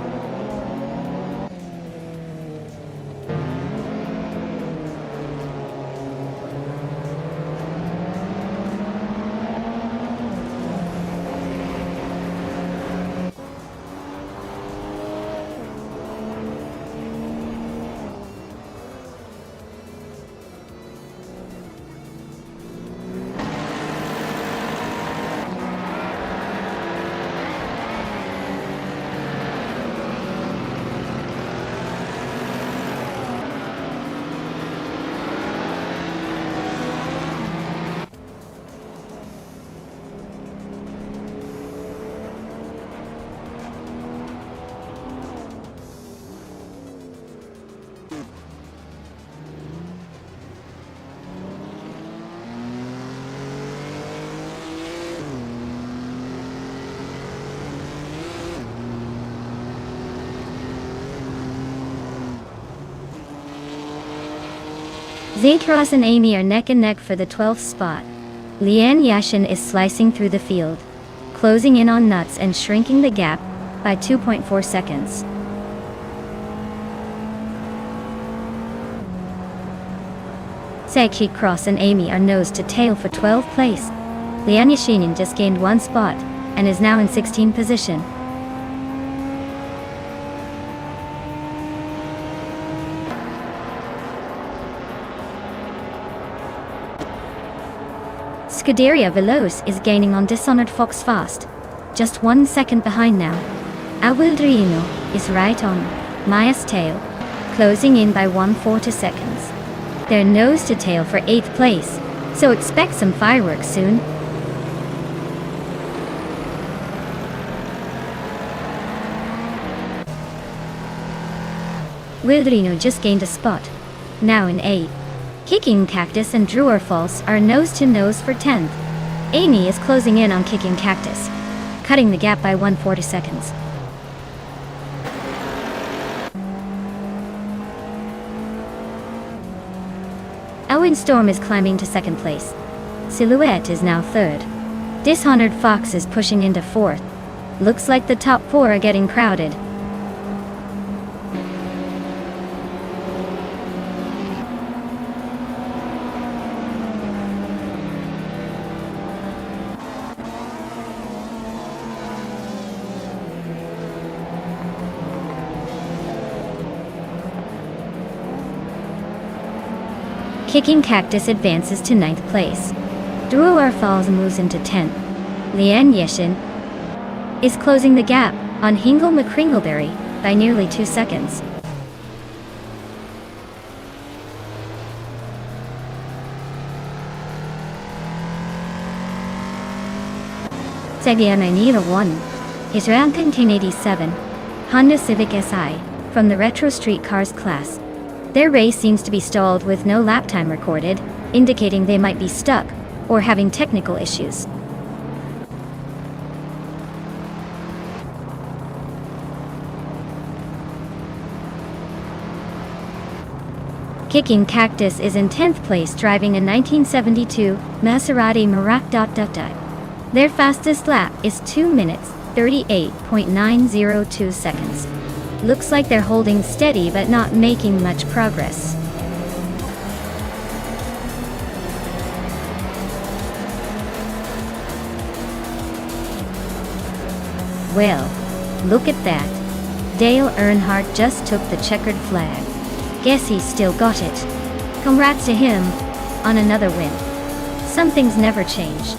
Zaytros and Amy are neck and neck for the 12th spot. Lian Yashin is slicing through the field, closing in on Nuts and shrinking the gap by 2.4 seconds. Zeki Cross and Amy are nose to tail for 12th place. Lian Yashin just gained 1 spot and is now in 16th position. Scuderia Veloz is gaining on Dishonored Fox fast, just 1 second behind now. Awildrino is right on Maya's tail, closing in by 1/4 seconds. They're nose to tail for 8th place, so expect some fireworks soon. Wildrino just gained a spot, now in 8th. Kicking Cactus and Drewer False are nose to nose for 10th. Amy is closing in on Kicking Cactus, cutting the gap by 1/40 seconds. Owen Storm is climbing to 2nd place. Silhouette is now 3rd. Dishonored Fox is pushing into 4th. Looks like the top 4 are getting crowded. Kicking Cactus advances to 9th place. Druar Falls moves into 10th. Lian Yeshin is closing the gap on Hingle McCringleberry by nearly 2 seconds. Seguiana Nira 1 is around 1987 Honda Civic Si from the Retro Street Cars class. Their race seems to be stalled with no lap time recorded, indicating they might be stuck or having technical issues. Kicking Cactus is in 10th place driving a 1972 Maserati Merak. Their fastest lap is 2 minutes, 38.902 seconds. Looks like they're holding steady but not making much progress. Well, look at that. Dale Earnhardt just took the checkered flag. Guess he's still got it. Congrats to him on another win. Some things never change.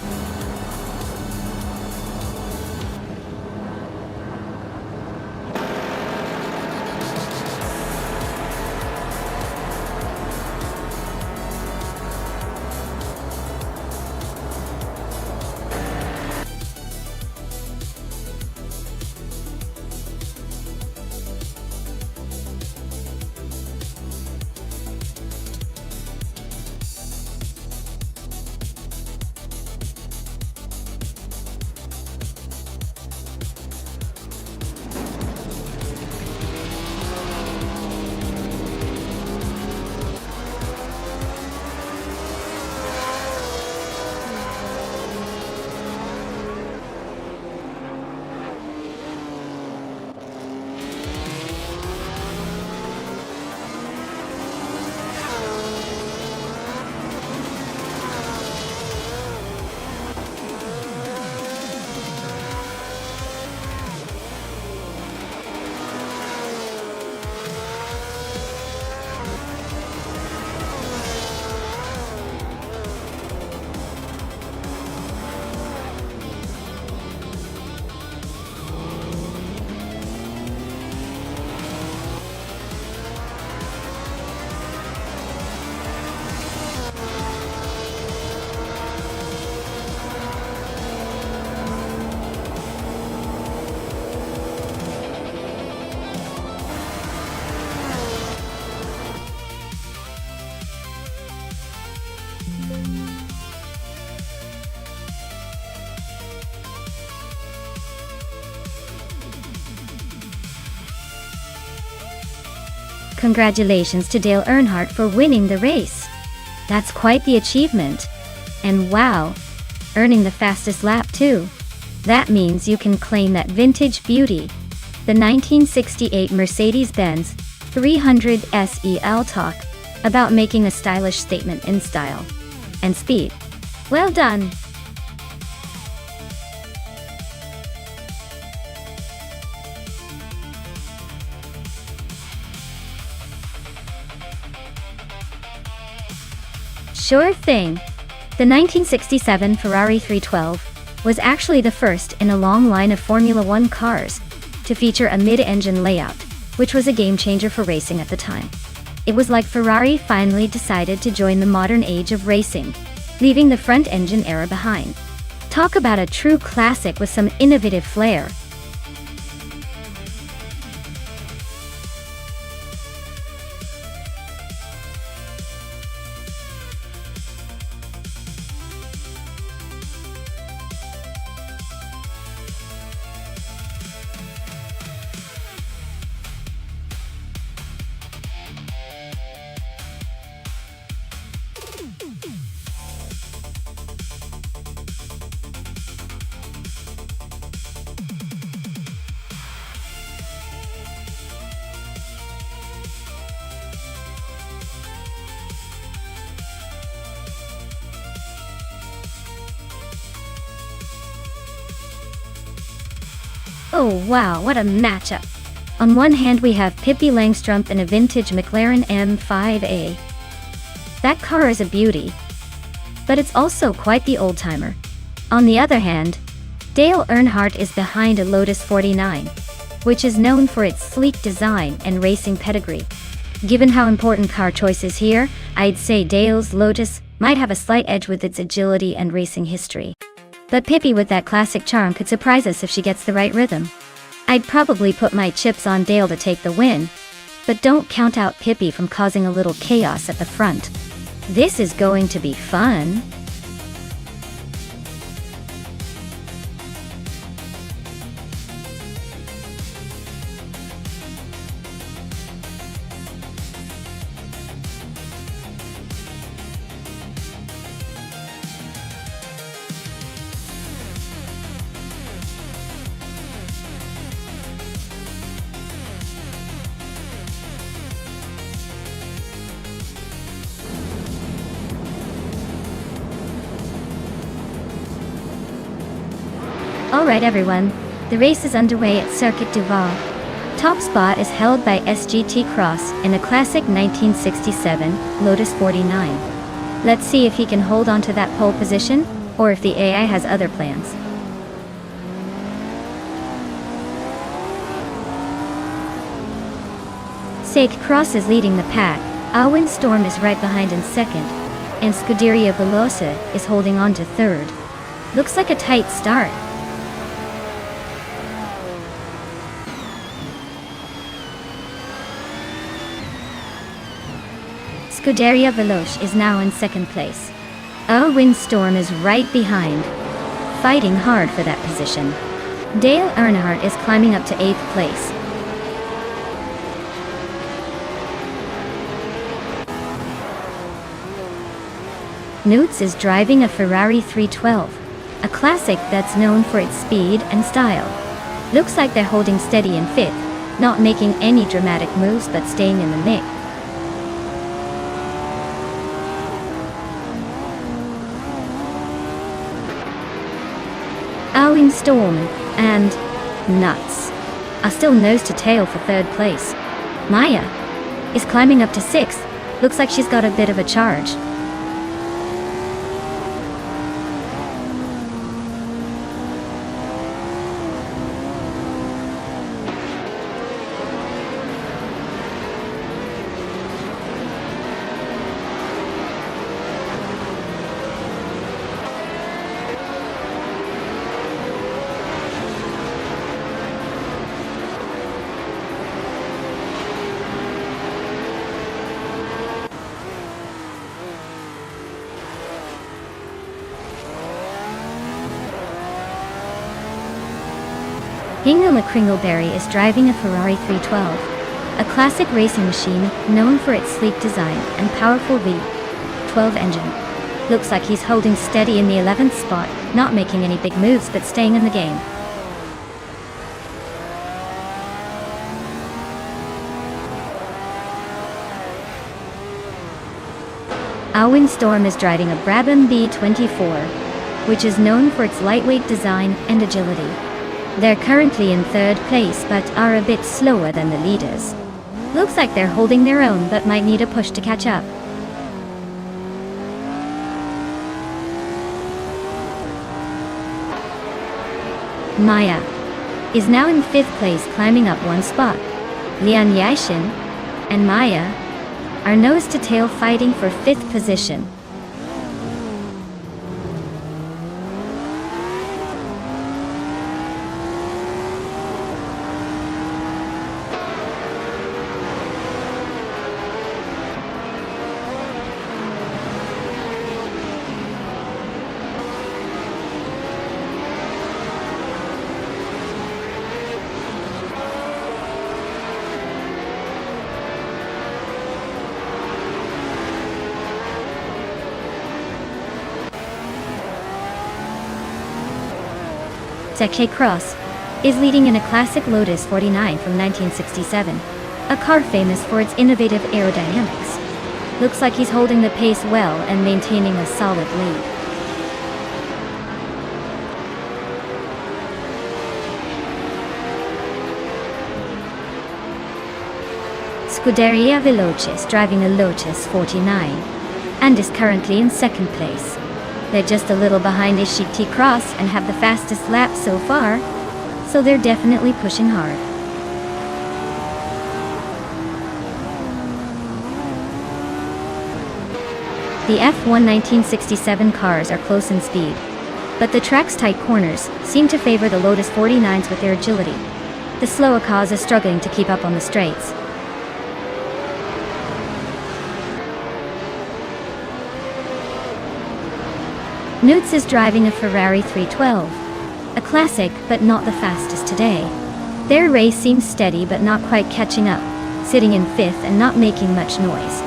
Congratulations to Dale Earnhardt for winning the race. That's quite the achievement. And wow, earning the fastest lap too. That means you can claim that vintage beauty. The 1968 Mercedes-Benz 300 SEL talk about making a stylish statement in style and speed. Well done! Sure thing. The 1967 Ferrari 312 was actually the first in a long line of Formula One cars to feature a mid-engine layout, which was a game-changer for racing at the time. It was like Ferrari finally decided to join the modern age of racing, leaving the front-engine era behind. Talk about a true classic with some innovative flair. Oh wow, what a matchup! On one hand we have Pippi Langstrumpf in a vintage McLaren M5A. That car is a beauty, but it's also quite the old-timer. On the other hand, Dale Earnhardt is behind a Lotus 49, which is known for its sleek design and racing pedigree. Given how important car choice is here, I'd say Dale's Lotus might have a slight edge with its agility and racing history. But Pippi with that classic charm could surprise us if she gets the right rhythm. I'd probably put my chips on Dale to take the win, but don't count out Pippi from causing a little chaos at the front. This is going to be fun. Alright everyone, the race is underway at Circuit du Val. Top spot is held by SGT Cross in a classic 1967 Lotus 49. Let's see if he can hold on to that pole position, or if the AI has other plans. Sake Cross is leading the pack, Alwyn Storm is right behind in second, and Scuderia Veloce is holding on to third. Looks like a tight start. Scuderia Veloce is now in second place. Alwyn Storm is right behind, fighting hard for that position. Dale Earnhardt is climbing up to 8th place. Newts is driving a Ferrari 312, a classic that's known for its speed and style. Looks like they're holding steady in 5th, not making any dramatic moves but staying in the mix. Alwyn Storm and Nuts are still nose to tail for 3rd place. Maya is climbing up to 6th. Looks like she's got a bit of a charge. Hingham Kringleberry is driving a Ferrari 312, a classic racing machine known for its sleek design and powerful V12 V12 engine. Looks like he's holding steady in the 11th spot, not making any big moves but staying in the game. Our Windstorm is driving a Brabham B24, which is known for its lightweight design and agility. They're currently in 3rd place but are a bit slower than the leaders. Looks like they're holding their own but might need a push to catch up. Maya is now in 5th place, climbing up 1 spot. Lian Yashin and Maya are nose to tail fighting for 5th position. Seche Cross is leading in a classic Lotus 49 from 1967, a car famous for its innovative aerodynamics. Looks like he's holding the pace well and maintaining a solid lead. Scuderia Veloce is driving a Lotus 49 and is currently in 2nd place. They're just a little behind Ishiti Cross and have the fastest lap so far, so they're definitely pushing hard. The F1 1967 cars are close in speed, but the track's tight corners seem to favor the Lotus 49s with their agility. The slower cars are struggling to keep up on the straights. Nutz is driving a Ferrari 312, a classic but not the fastest today. Their race seems steady but not quite catching up, sitting in 5th and not making much noise.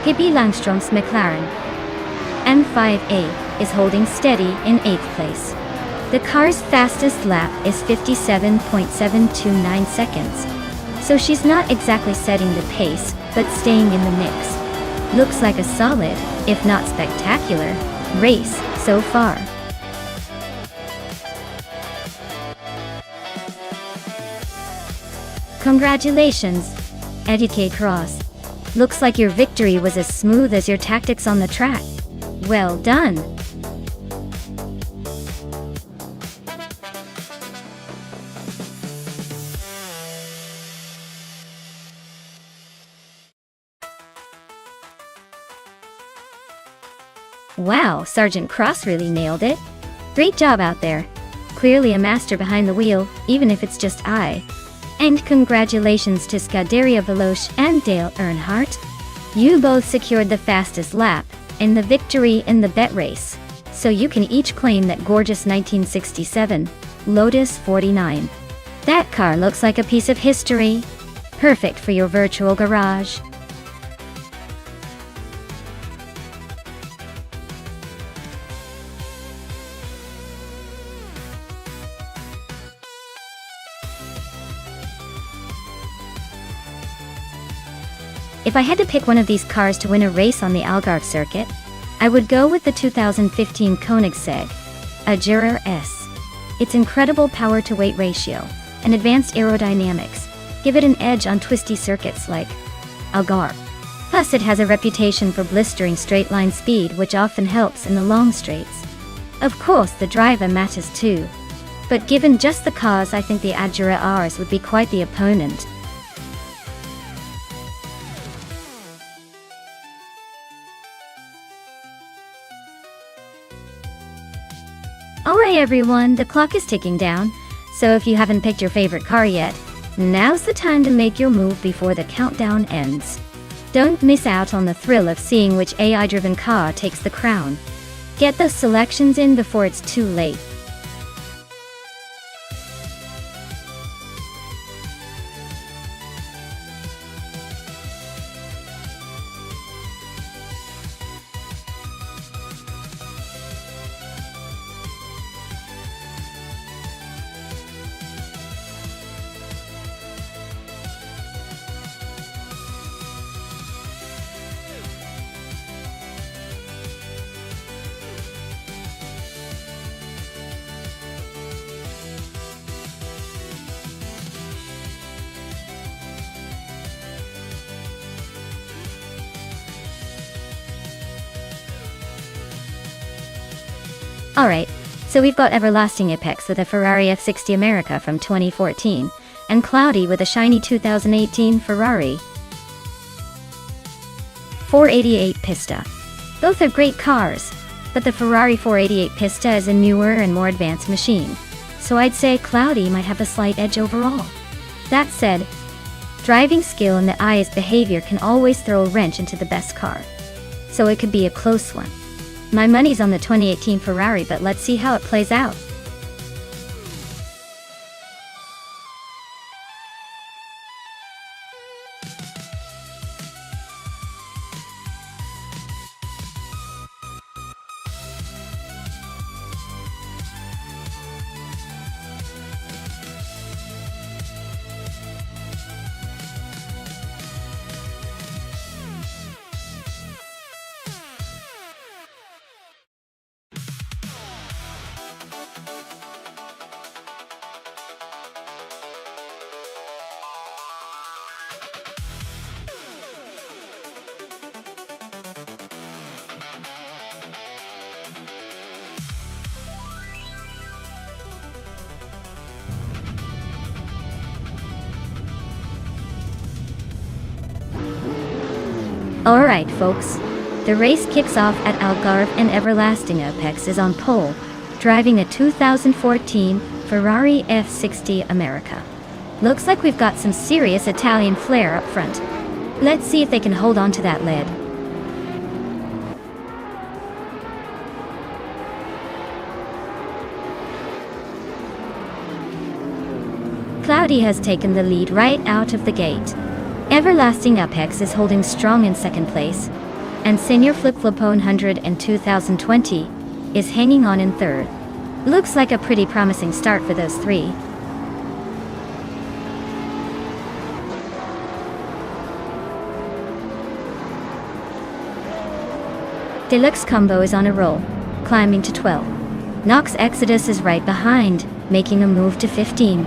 Pippi Langstrom's McLaren M5A is holding steady in 8th place. The car's fastest lap is 57.729 seconds, so she's not exactly setting the pace, but staying in the mix. Looks like a solid, if not spectacular, race so far. Congratulations, Eddie Cross. Looks like your victory was as smooth as your tactics on the track. Well done. Wow, Sergeant Cross really nailed it. Great job out there. Clearly a master behind the wheel, even if it's just I. And congratulations to Scuderia Veloce and Dale Earnhardt. You both secured the fastest lap and the victory in the bet race. So you can each claim that gorgeous 1967 Lotus 49. That car looks like a piece of history. Perfect for your virtual garage. If I had to pick one of these cars to win a race on the Algarve circuit, I would go with the 2015 Koenigsegg Agera S. Its incredible power-to-weight ratio and advanced aerodynamics give it an edge on twisty circuits like Algarve. Plus, it has a reputation for blistering straight-line speed, which often helps in the long straights. Of course, the driver matters too, but given just the cars, I think the Agera Rs would be quite the opponent. Alright everyone, the clock is ticking down, so if you haven't picked your favorite car yet, now's the time to make your move before the countdown ends. Don't miss out on the thrill of seeing which AI-driven car takes the crown. Get those selections in before it's too late. Alright, so we've got Everlasting Apex with a Ferrari F60 America from 2014, and Cloudy with a shiny 2018 Ferrari 488 Pista. Both are great cars, but the Ferrari 488 Pista is a newer and more advanced machine, so I'd say Cloudy might have a slight edge overall. That said, driving skill and the eye's behavior can always throw a wrench into the best car, so it could be a close one. My money's on the 2018 Ferrari, but let's see how it plays out. Alright folks, the race kicks off at Algarve and Everlasting Apex is on pole, driving a 2014 Ferrari F60 America. Looks like we've got some serious Italian flair up front. Let's see if they can hold on to that lead. Cloudy has taken the lead right out of the gate. Everlasting Apex is holding strong in second place, and Senior Flip-Flopo 100 in 2020 is hanging on in third. Looks like a pretty promising start for those three. Deluxe Combo is on a roll, climbing to 12. Nox Exodus is right behind, making a move to 15.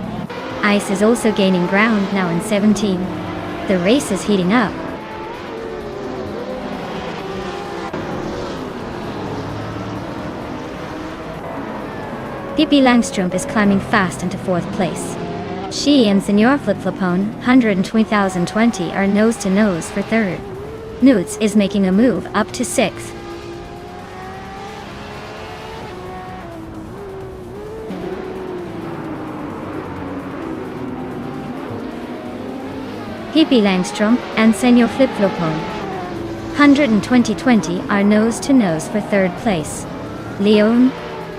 Ice is also gaining ground, now in 17. The race is heating up. Pippi Langstrup is climbing fast into fourth place. She and Senor Flip-Flopone 100 in 2020 are nose to nose for third. Newts is making a move up to sixth. Pippi Langstrup and Senor Flip-Flopone 100 in 2020 are nose to nose for third place. Leon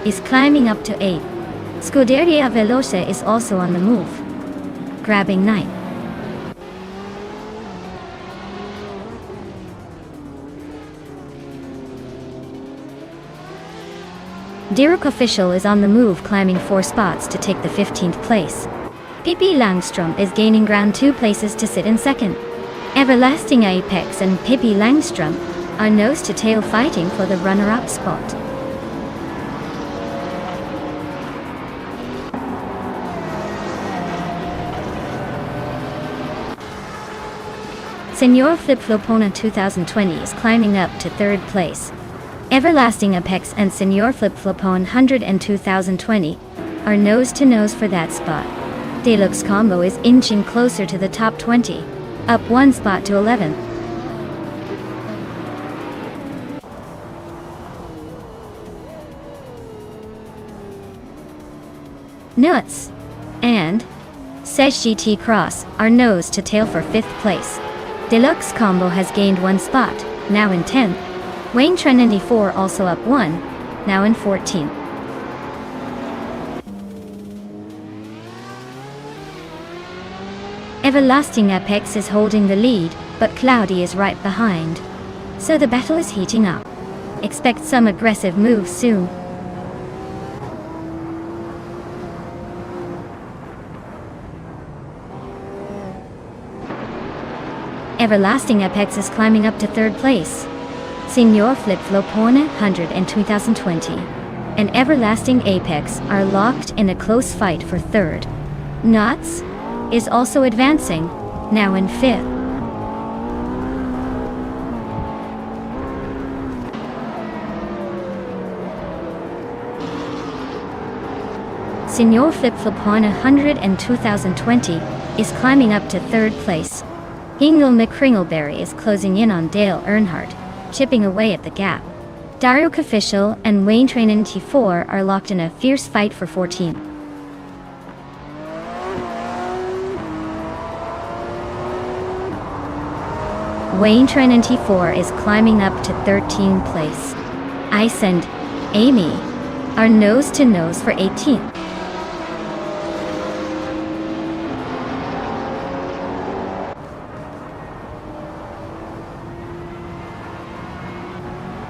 is climbing up to 8th. Scuderia Veloce is also on the move, grabbing 9th. Dirk Official is on the move, climbing 4 spots to take the 15th place. Pippi Langstrup is gaining ground 2 places to sit in second. Everlasting Apex and Pippi Langstrup are nose to tail fighting for the runner-up spot. Senor Flip-Flopone 2020 is climbing up to third place. Everlasting Apex and Senor Flip-Flopone 100 in 2020 are nose to nose for that spot. Deluxe Combo is inching closer to the top 20, up 1 spot to 11th. Nuts and Sesh GT Cross are nose to tail for 5th place. Deluxe Combo has gained 1 spot, now in 10th. Wayne Trinity 4 also up 1, now in 14th. Everlasting Apex is holding the lead, but Cloudy is right behind. So the battle is heating up. Expect some aggressive moves soon. Everlasting Apex is climbing up to third place. Senor Flip-Flopone 100 in 2020 and Everlasting Apex are locked in a close fight for third. Knots is also advancing, now in 5th. Senor Flip-Flop 100 and 2020 is climbing up to 3rd place. Hingle McCringleberry is closing in on Dale Earnhardt, chipping away at the gap. Dario Official and Wayne Train 94 are locked in a fierce fight for 14th. Wayne Train 94 is climbing up to 13th place. Ice and Amy are nose to nose for 18th.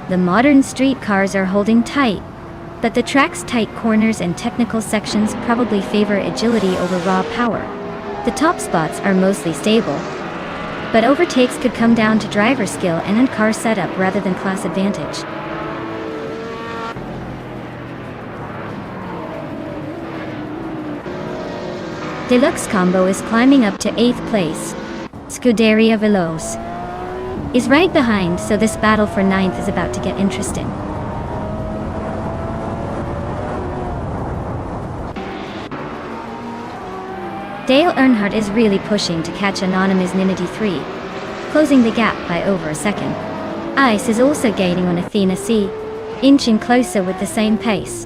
The modern street cars are holding tight, but the track's tight corners and technical sections probably favor agility over raw power. The top spots are mostly stable, but overtakes could come down to driver skill and in-car setup rather than class advantage. Deluxe Combo is climbing up to 8th place. Scuderia Veloz is right behind, so this battle for 9th is about to get interesting. Dale Earnhardt is really pushing to catch Anonymous Ninity 3, closing the gap by over a second. Ice is also gaining on Athena C, inching closer with the same pace.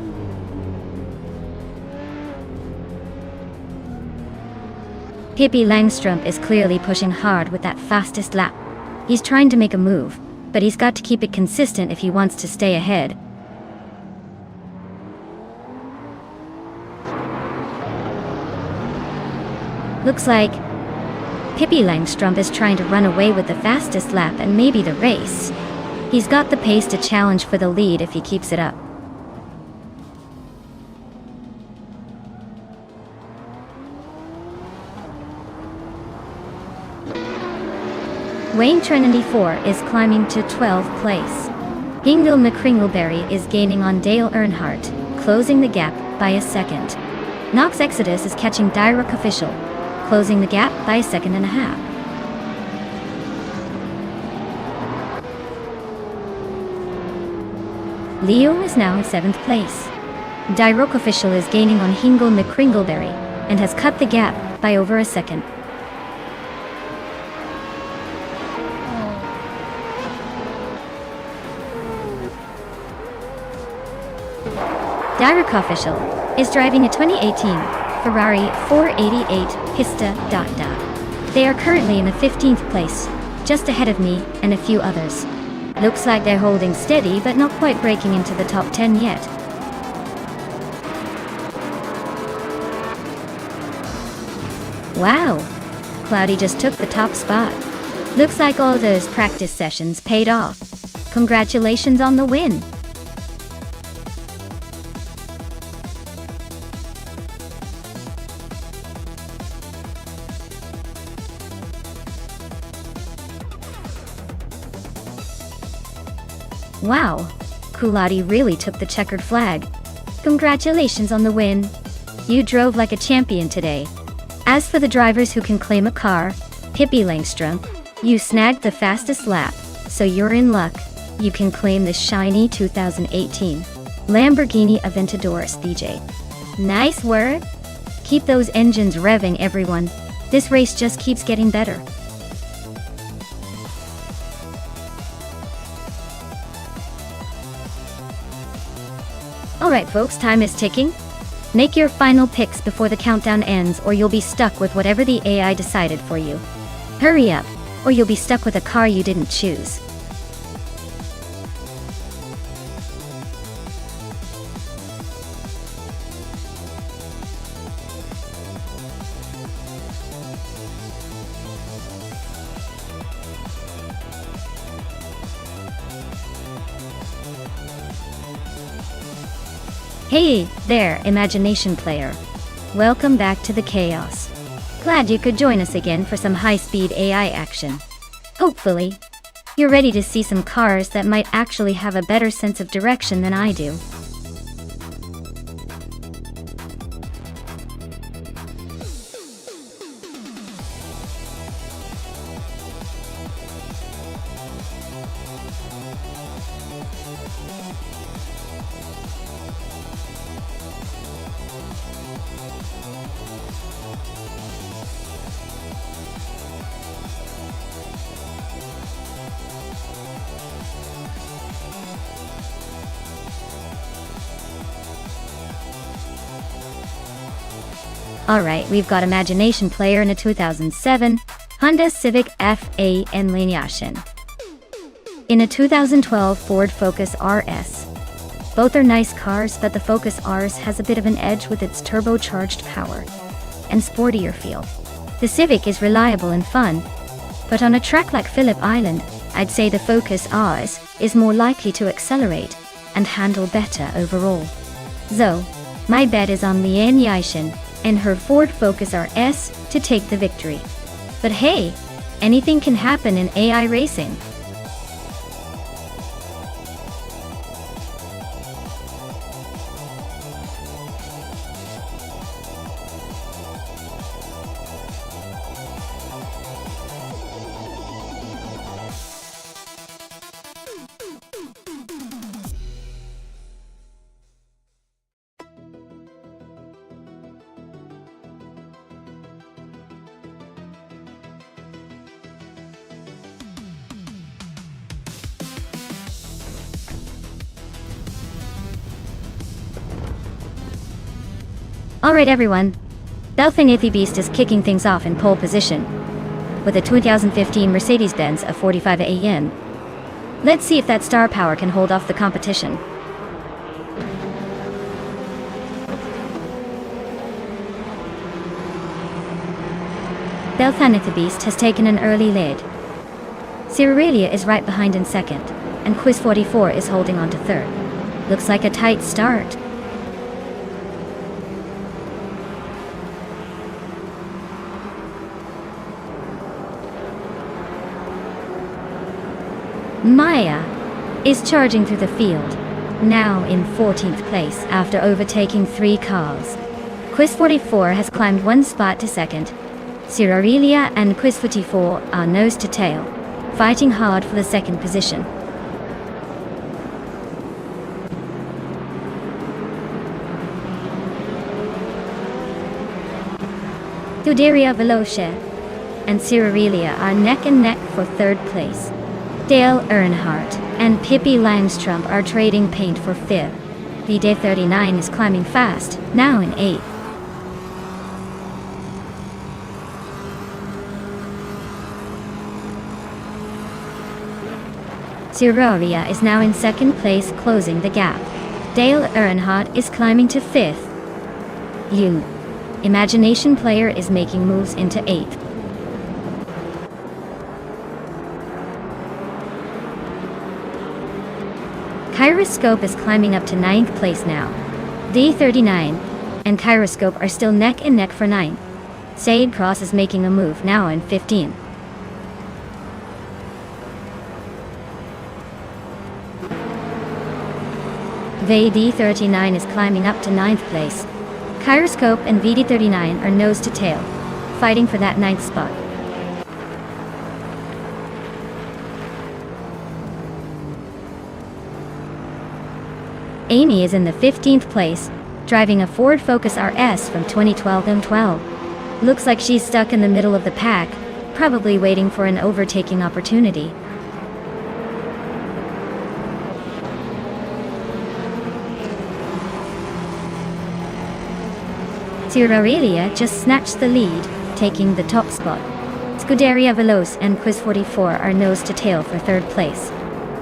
Pippi Langstrumpf is clearly pushing hard with that fastest lap. He's trying to make a move, but he's got to keep it consistent if he wants to stay ahead. Looks like Pippi Langstrumpf is trying to run away with the fastest lap and maybe the race. He's got the pace to challenge for the lead if he keeps it up. Wayne Trinity 4 is climbing to 12th place. Hingle McCringleberry is gaining on Dale Earnhardt, closing the gap by a second. Knox Exodus is catching Direct Official, closing the gap by a second and a half. Leo is now in 7th place. Direct Official is gaining on Hingle McCringleberry and has cut the gap by over a second. Direct Official is driving a 2018 Ferrari 488 Pista. They are currently in the 15th place, just ahead of me and a few others. Looks like they're holding steady but not quite breaking into the top 10 yet. Wow! Cloudy just took the top spot. Looks like all those practice sessions paid off. Congratulations on the win! Wow, Kulati really took the checkered flag. Congratulations on the win. You drove like a champion today. As for the drivers who can claim a car, Pippi Langstrumpf, you snagged the fastest lap, so you're in luck. You can claim the shiny 2018 Lamborghini Aventador DJ. Nice work! Keep those engines revving, everyone. This race just keeps getting better. Alright folks, time is ticking. Make your final picks before the countdown ends or you'll be stuck with whatever the AI decided for you. Hurry up, or you'll be stuck with a car you didn't choose. Hey there, imagination player. Welcome back to the chaos. Glad you could join us again for some high-speed AI action. Hopefully, you're ready to see some cars that might actually have a better sense of direction than I do. Alright, we've got Imagination Player in a 2007 Honda Civic FA and Lineation. In a 2012 Ford Focus RS. Both are nice cars, but the Focus RS has a bit of an edge with its turbocharged power and sportier feel. The Civic is reliable and fun, but on a track like Phillip Island, I'd say the Focus RS is more likely to accelerate and handle better overall. So, my bet is on Lineation and her Ford Focus RS to take the victory. But hey, anything can happen in AI racing. Alright everyone, Belfinithy Beast is kicking things off in pole position with a 2015 Mercedes-Benz of 45 AM. Let's see if that star power can hold off the competition. Belfinithy Beast has taken an early lead. Cirarelia is right behind in second, and Quiz 44 is holding on to third. Looks like a tight start. Maya is charging through the field, now in 14th place after overtaking 3 cars. Quiz 44 has climbed 1 spot to second. Cirarelia and Quiz 44 are nose to tail, fighting hard for the second position. Scuderia Veloce and Cirarelia are neck and neck for third place. Dale Earnhardt and Pippi Langstrump are trading paint for fifth. VD39 is climbing fast, now in 8th. Cirarelia is now in second place, closing the gap. Dale Earnhardt is climbing to 5th. Imagination Player is making moves into 8th. Kyroscope is climbing up to 9th place now. D39 and Kyroscope are still neck and neck for 9th. Sade Cross is making a move, now in 15th. VD39 is climbing up to 9th place. Kyroscope and VD39 are nose to tail, fighting for that 9th spot. Amy is in the 15th place, driving a Ford Focus RS from 2012. Looks like she's stuck in the middle of the pack, probably waiting for an overtaking opportunity. Cirarelia just snatched the lead, taking the top spot. Scuderia Veloce and Quiz 44 are nose to tail for third place.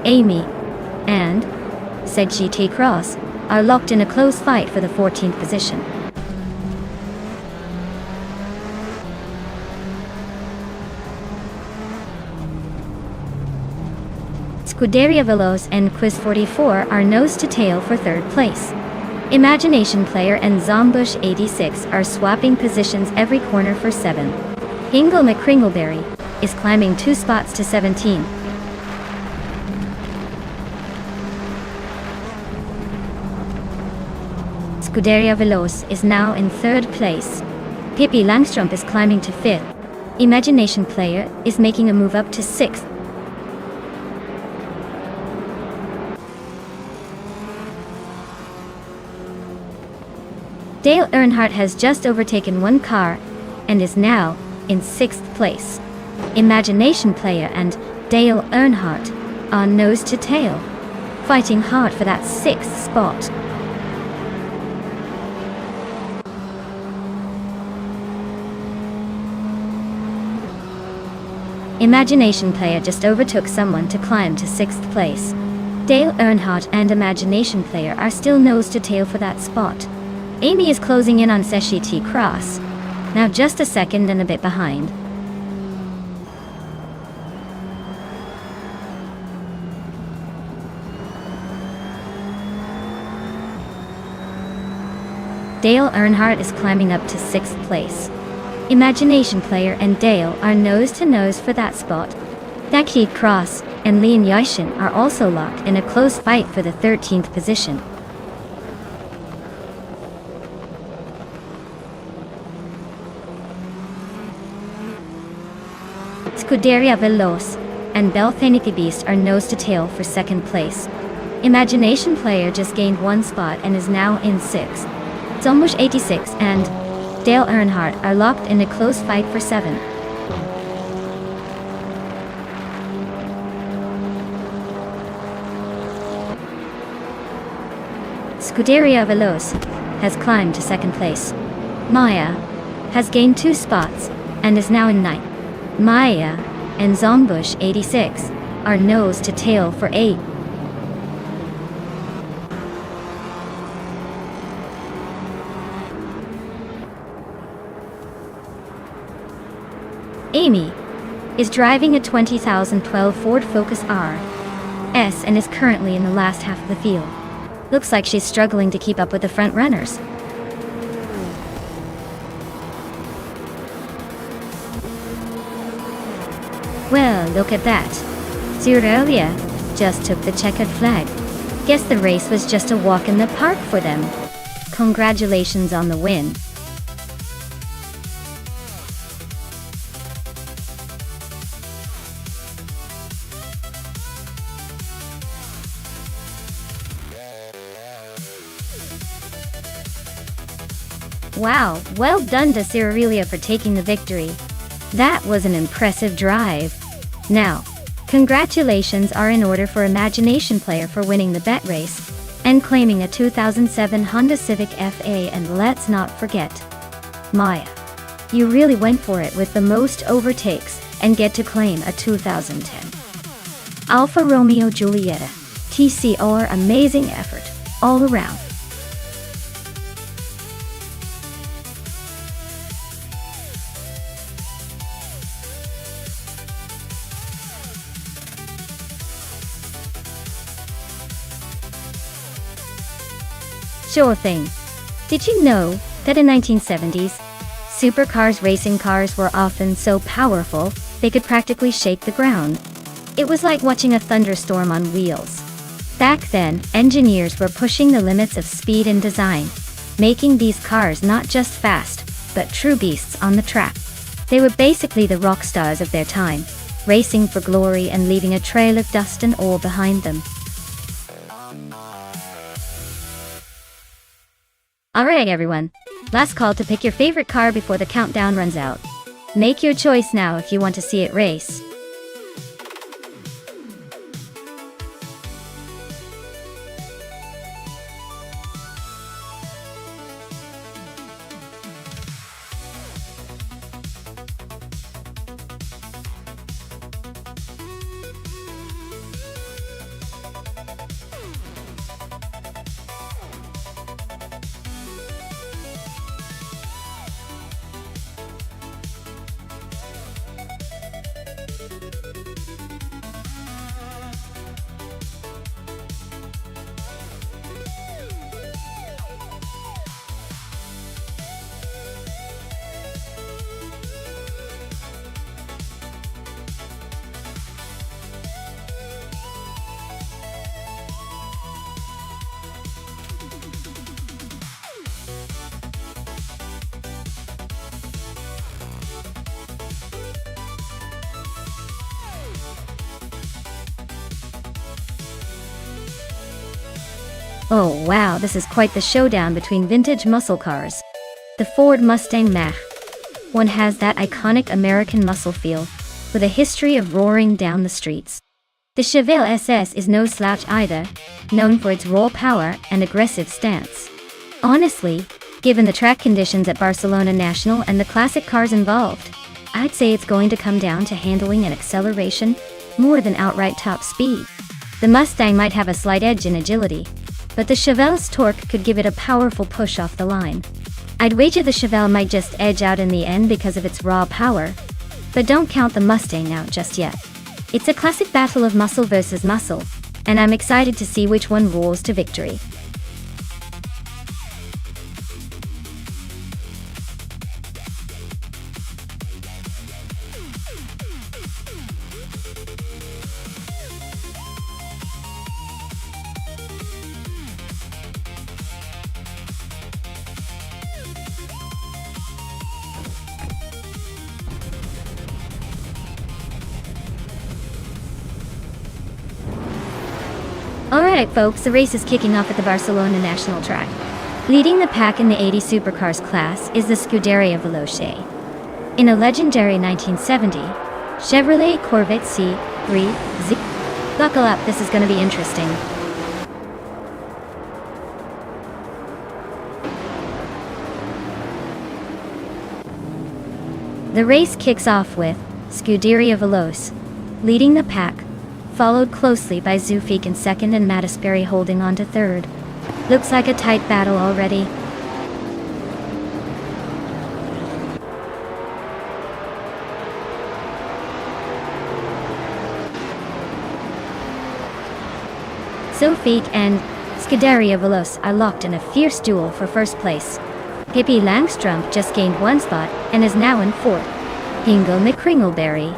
Amy and Said GT Cross are locked in a close fight for the 14th position. Scuderia Veloce and Quiz 44 are nose to tail for third place. Imagination Player and Zombush 86 are swapping positions every corner for 7. Hingle McCringleberry is climbing 2 spots to 17. Scuderia Veloce is now in 3rd place. Pippi Langstrump is climbing to 5th. Imagination Player is making a move up to 6th. Dale Earnhardt has just overtaken 1 car and is now in 6th place. Imagination Player and Dale Earnhardt are nose to tail, fighting hard for that 6th spot. Imagination Player just overtook someone to climb to 6th place. Dale Earnhardt and Imagination Player are still nose to tail for that spot. Amy is closing in on Seshi T. Cross. Now just a second and a bit behind. Dale Earnhardt is climbing up to 6th place. Imagination Player and Dale are nose to nose for that spot. Daki Cross and Leon Yashin are also locked in a close fight for the 13th position. Scuderia Veloz and Belthaniki Beast are nose to tail for 2nd place. Imagination Player just gained 1 spot and is now in 6th. Zombush 86 and Dale Earnhardt are locked in a close fight for 7. Scuderia Veloz has climbed to 2nd place. Maya has gained 2 spots and is now in 9th. Maya and Zombush 86 are nose to tail for 8. Amy is driving a 2012 Ford Focus RS and is currently in the last half of the field. Looks like she's struggling to keep up with the front runners. Well, look at that. Australia just took the checkered flag. Guess the race was just a walk in the park for them. Congratulations on the win. Wow, well done to Australia for taking the victory. That was an impressive drive. Now, congratulations are in order for Imagination Player for winning the bet race and claiming a 2007 Honda Civic FA, and let's not forget Maya. You really went for it with the most overtakes and get to claim a 2010 Alfa Romeo Giulietta TCR. Amazing effort all around. Sure thing. Did you know that in 1970s, supercars racing cars were often so powerful they could practically shake the ground? It was like watching a thunderstorm on wheels. Back then, engineers were pushing the limits of speed and design, making these cars not just fast, but true beasts on the track. They were basically the rock stars of their time, racing for glory and leaving a trail of dust and oil behind them. Alright everyone, last call to pick your favorite car before the countdown runs out. Make your choice now if you want to see it race. Oh wow, this is quite the showdown between vintage muscle cars. The Ford Mustang Mach-1 has that iconic American muscle feel, with a history of roaring down the streets. The Chevelle SS is no slouch either, known for its raw power and aggressive stance. Honestly, given the track conditions at Barcelona National and the classic cars involved, I'd say it's going to come down to handling and acceleration, more than outright top speed. The Mustang might have a slight edge in agility, but the Chevelle's torque could give it a powerful push off the line. I'd wager the Chevelle might just edge out in the end because of its raw power, but don't count the Mustang out just yet. It's a classic battle of muscle versus muscle, and I'm excited to see which one rolls to victory. Alright folks, the race is kicking off at the Barcelona National Track. Leading the pack in the 80 Supercars class is the Scuderia Veloce. In a legendary 1970, Chevrolet Corvette C3Z. Buckle up, this is going to be interesting. The race kicks off with Scuderia Veloce leading the pack, followed closely by Zufik in second and Mattisberry holding on to third. Looks like a tight battle already. Zufik and Scuderia Veloce are locked in a fierce duel for first place. Pippi Langstrumpf just gained one spot and is now in fourth. Hingle McCringleberry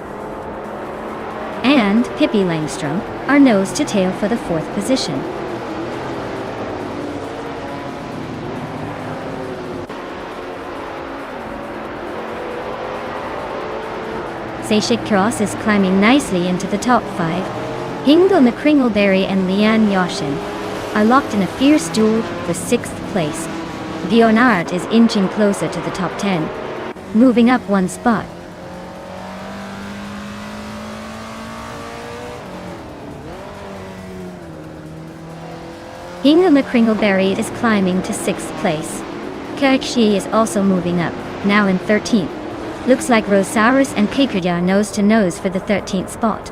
and Pippi Langstrumpf are nose to tail for the fourth position. Seychik Cross is climbing nicely into the top 5. Hingle McCringleberry and Leanne Yoshin are locked in a fierce duel for 6th place. Bjorn is inching closer to the top 10, moving up one spot. Hingle McCringleberry is climbing to 6th place. Kirkshi is also moving up, now in 13th. Looks like Rosaurus and Kikirya are nose to nose for the 13th spot.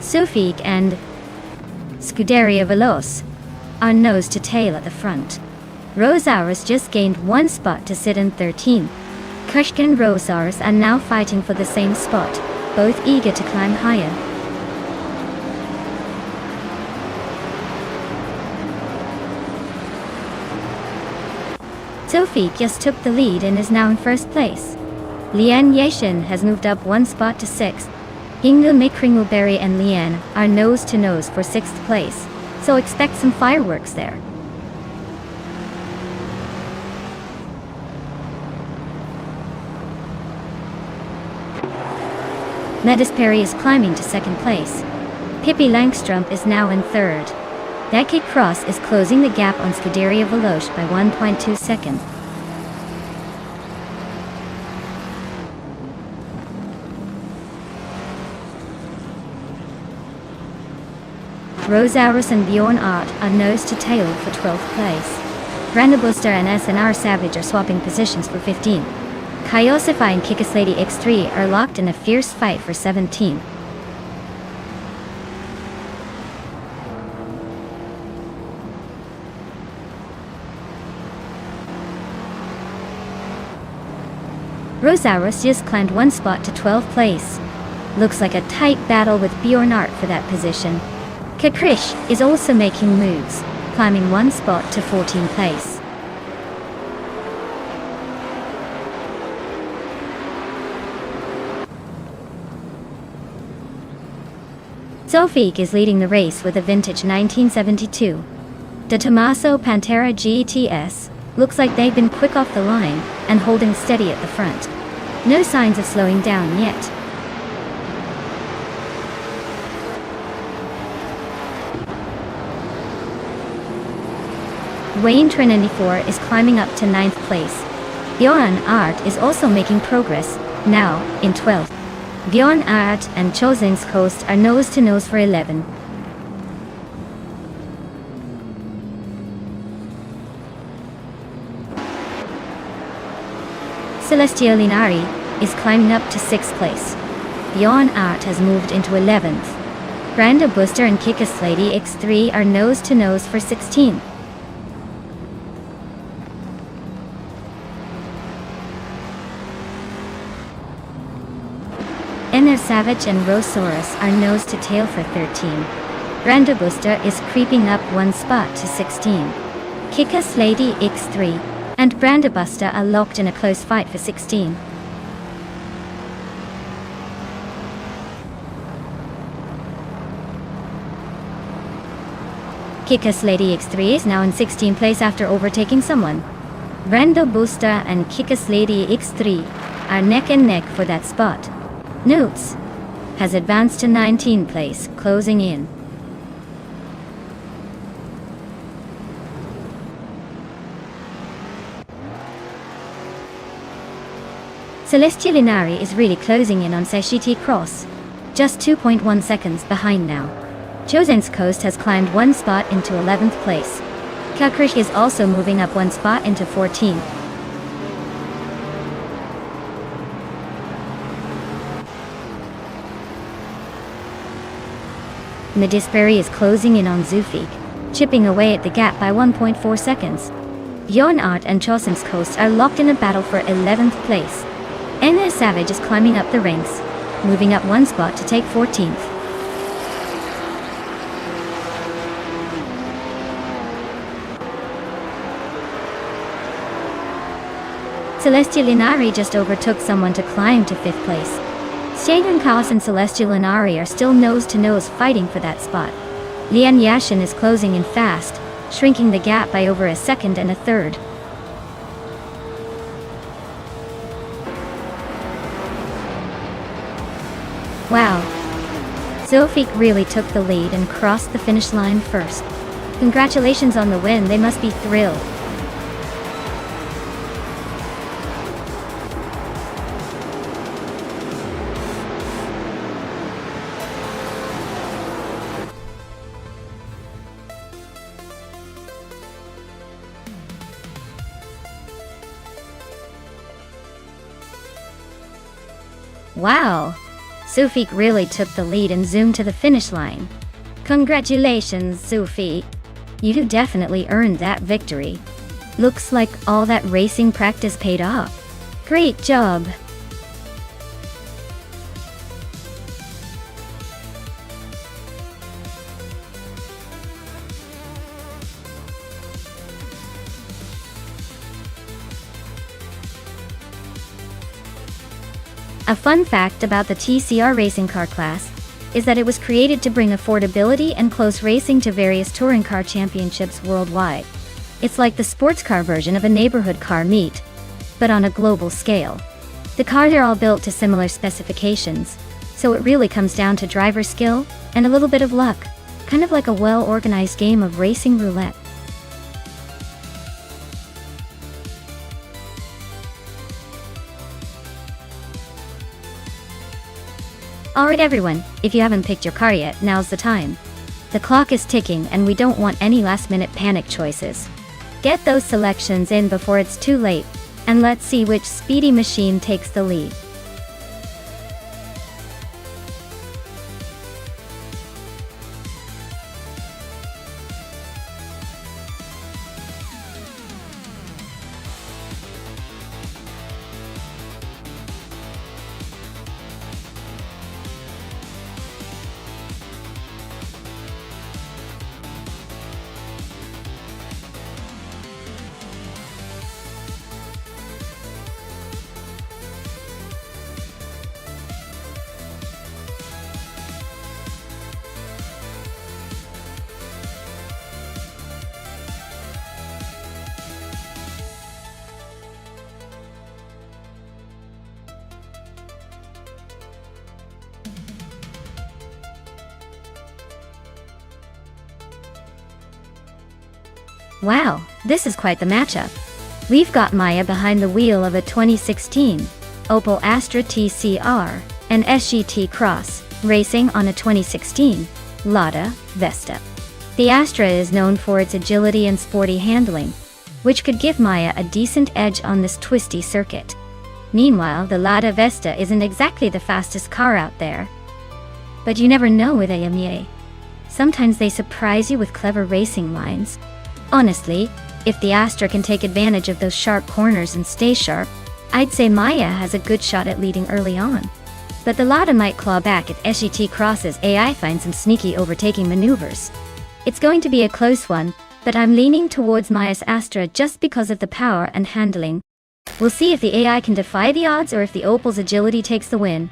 Zufik and Scuderia Veloce are nose to tail at the front. Rosaurus just gained one spot to sit in 13th. Kushka and Rosaurus are now fighting for the same spot, both eager to climb higher. Zufik just took the lead and is now in first place. Leanne Yashin has moved up one spot to 6th. Hingle McCringleberry and Leanne are nose to nose for 6th place, so expect some fireworks there. Mattisberry is climbing to 2nd place. Pippi Langstrumpf is now in 3rd. Seychik Cross is closing the gap on Scuderia Veloce by 1.2 seconds. Rosaurus and Bjorn Art are nose to tail for 12th place. Brandabuster and SNR Savage are swapping positions for 15th. Kyosify and Kikaslady X3 are locked in a fierce fight for 17th. Rosaurus just climbed one spot to 12th place. Looks like a tight battle with Bjorn Art for that position. Kakrish is also making moves, climbing one spot to 14th place. Zufik is leading the race with a vintage 1972. De Tomaso Pantera GTS looks like they've been quick off the line and holding steady at the front. No signs of slowing down yet. Wayne Trin94 is climbing up to 9th place. Bjorn Art is also making progress, now in 12th. Bjorn Art and Chosing's Coast are nose to nose for 11. Celestial Linari is climbing up to 6th place. Bjorn Art has moved into 11th. Brando Booster and Kickus Lady X3 are nose-to-nose for 16th. Ener Savage and Rosaurus are nose-to-tail for 13. Brando Booster is creeping up one spot to 16. Kickus Lady X3 and Brando Buster are locked in a close fight for 16. Kickus Lady X3 is now in 16th place after overtaking someone. Brando Booster and Kickus Lady X3 are neck and neck for that spot. Notes has advanced to 19th place, closing in. Celestial Inari is really closing in on Seshiti Cross, just 2.1 seconds behind now. Chosen's Coast has climbed one spot into 11th place. Kalkrich is also moving up one spot into 14th. Medisbury is closing in on Zufik, chipping away at the gap by 1.4 seconds. Bjorn Art and Chosen's Coast are locked in a battle for 11th place. Ener Savage is climbing up the ranks, moving up one spot to take 14th. Celestial Inari just overtook someone to climb to 5th place. Stadium Chaos and Celestial Inari are still nose-to-nose fighting for that spot. Lian Yashin is closing in fast, shrinking the gap by over a second and a third. Wow. Zofik really took the lead and crossed the finish line first. Congratulations on the win, they must be thrilled. Wow! Zufik really took the lead and zoomed to the finish line. Congratulations, Zufik. You definitely earned that victory. Looks like all that racing practice paid off. Great job! A fun fact about the TCR racing car class is that it was created to bring affordability and close racing to various touring car championships worldwide. It's like the sports car version of a neighborhood car meet, but on a global scale. The cars are all built to similar specifications, so it really comes down to driver skill and a little bit of luck, kind of like a well-organized game of racing roulette. Alright everyone, if you haven't picked your car yet, now's the time. The clock is ticking and we don't want any last-minute panic choices. Get those selections in before it's too late, and let's see which speedy machine takes the lead. Wow, this is quite the matchup. We've got Maya behind the wheel of a 2016 Opel Astra TCR and SGT Cross, racing on a 2016 Lada Vesta. The Astra is known for its agility and sporty handling, which could give Maya a decent edge on this twisty circuit. Meanwhile, the Lada Vesta isn't exactly the fastest car out there. But you never know with AMA. Sometimes they surprise you with clever racing lines. Honestly, if the Astra can take advantage of those sharp corners and stay sharp, I'd say Maya has a good shot at leading early on. But the Lada might claw back if SET crosses AI finds some sneaky overtaking maneuvers. It's going to be a close one, but I'm leaning towards Maya's Astra just because of the power and handling. We'll see if the AI can defy the odds or if the Opel's agility takes the win.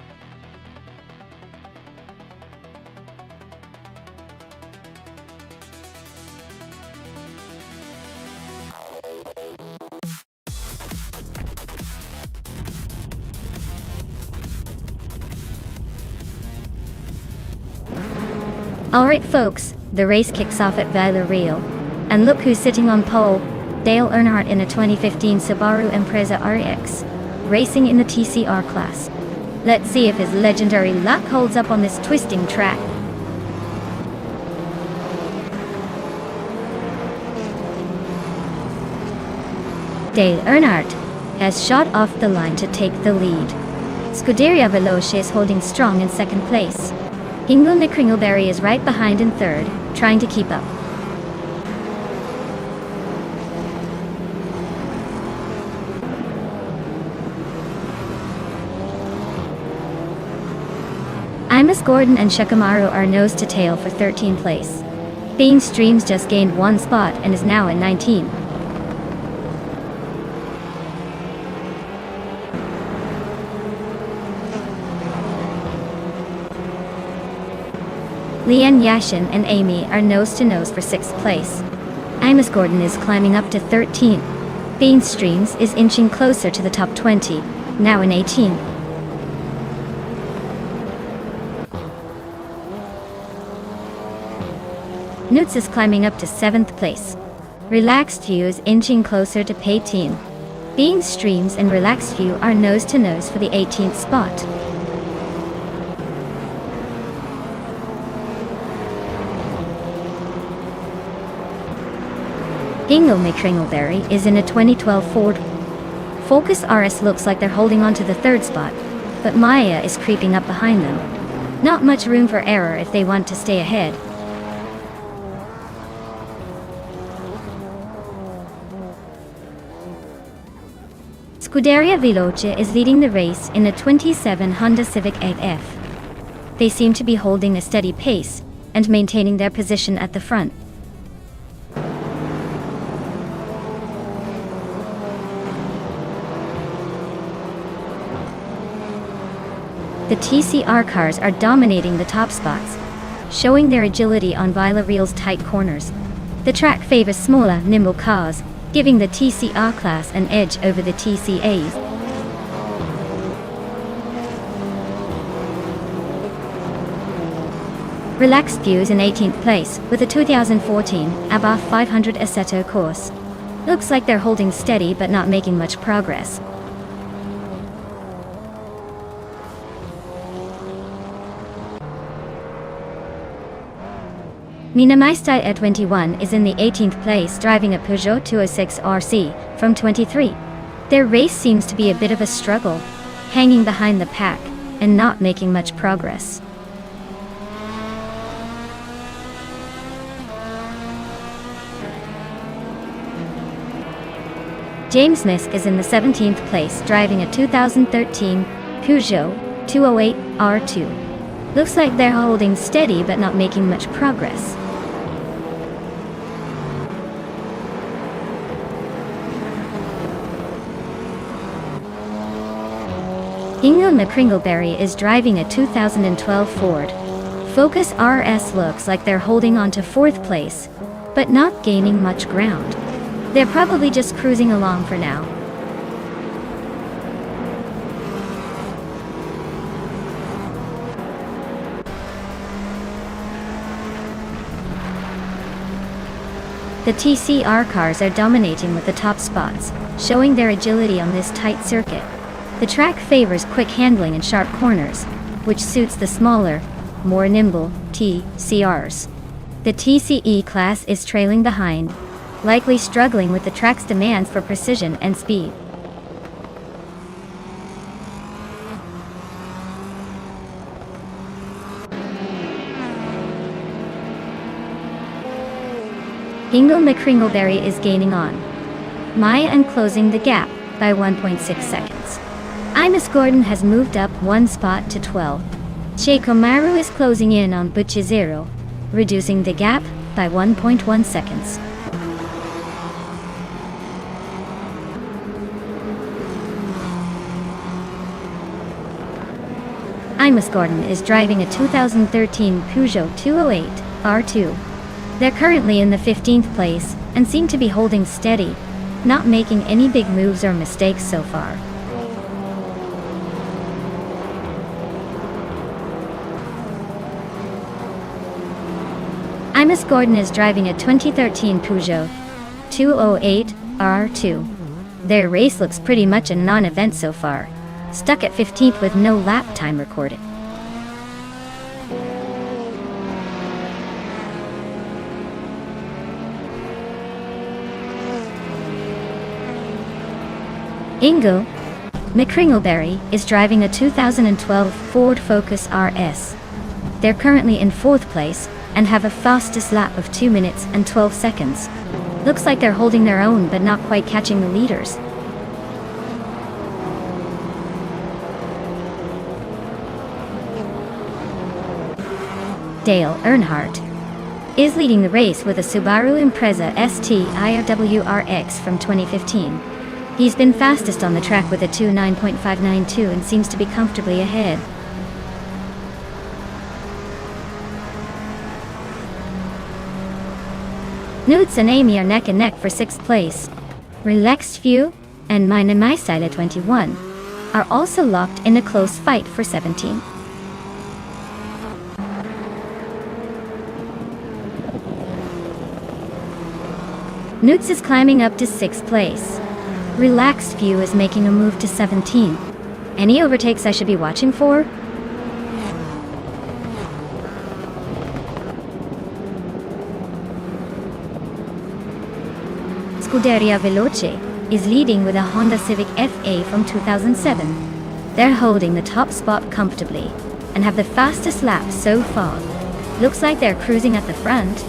Alright folks, the race kicks off at Villarreal. And look who's sitting on pole, Dale Earnhardt in a 2015 Subaru Impreza RX, racing in the TCR class. Let's see if his legendary luck holds up on this twisting track. Dale Earnhardt has shot off the line to take the lead. Scuderia Veloce is holding strong in second place. England Kringleberry is right behind in third, trying to keep up. Imus Gordon and Shikamaru are nose to tail for 13th place. Bean Streams just gained one spot and is now in 19. Leanne Yashin and Amy are nose-to-nose for 6th place. Imus Gordon is climbing up to 13. Bean Streams is inching closer to the top 20, now in 18. Nutz is climbing up to 7th place. Relaxed View is inching closer to P18. Bean Streams and Relaxed View are nose-to-nose for the 18th spot. Dingle McCringleberry is in a 2012 Ford Focus RS. Looks like they're holding on to the 3rd spot, but Maya is creeping up behind them. Not much room for error if they want to stay ahead. Scuderia Veloce is leading the race in a 27 Honda Civic 8F. They seem to be holding a steady pace and maintaining their position at the front. The TCR cars are dominating the top spots, showing their agility on Villarreal's tight corners. The track favors smaller, nimble cars, giving the TCR class an edge over the TCAs. Relaxed View is in 18th place with a 2014 ABA 500 Assetto course. Looks like they're holding steady but not making much progress. Minamaister E21 is in the 18th place driving a Peugeot 206 RC from 23. Their race seems to be a bit of a struggle, hanging behind the pack and not making much progress. James Misk is in the 17th place driving a 2013 Peugeot 208 R2. Looks like they're holding steady but not making much progress. Ingram McCringleberry is driving a 2012 Ford Focus RS. Looks like they're holding on to 4th place, but not gaining much ground. They're probably just cruising along for now. The TCR cars are dominating with the top spots, showing their agility on this tight circuit. The track favors quick handling and sharp corners, which suits the smaller, more nimble TCRs. The TCE class is trailing behind, likely struggling with the track's demands for precision and speed. Ingo McCringleberry is gaining on Maya and closing the gap by 1.6 seconds. Imus Gordon has moved up one spot to 12. Sheikomaru is closing in on Buchizero, reducing the gap by 1.1 seconds. Imus Gordon is driving a 2013 Peugeot 208 R2. They're currently in the 15th place and seem to be holding steady, not making any big moves or mistakes so far. Imus Gordon is driving a 2013 Peugeot 208 R2. Their race looks pretty much a non-event so far, stuck at 15th with no lap time recorded. Ingo McCringleberry is driving a 2012 Ford Focus RS. They're currently in 4th place and have a fastest lap of 2 minutes and 12 seconds. Looks like they're holding their own but not quite catching the leaders. Dale Earnhardt is leading the race with a Subaru Impreza ST IRWRX from 2015. He's been fastest on the track with a 2:9.592 and seems to be comfortably ahead. Nudes and Amy are neck and neck for 6th place. Relaxed View and Mine My Style 21 are also locked in a close fight for 17. Nudes is climbing up to 6th place. Relaxed View is making a move to 17. Any overtakes I should be watching for? Scuderia Veloce is leading with a Honda Civic FA from 2007. They're holding the top spot comfortably and have the fastest lap so far. Looks like they're cruising at the front.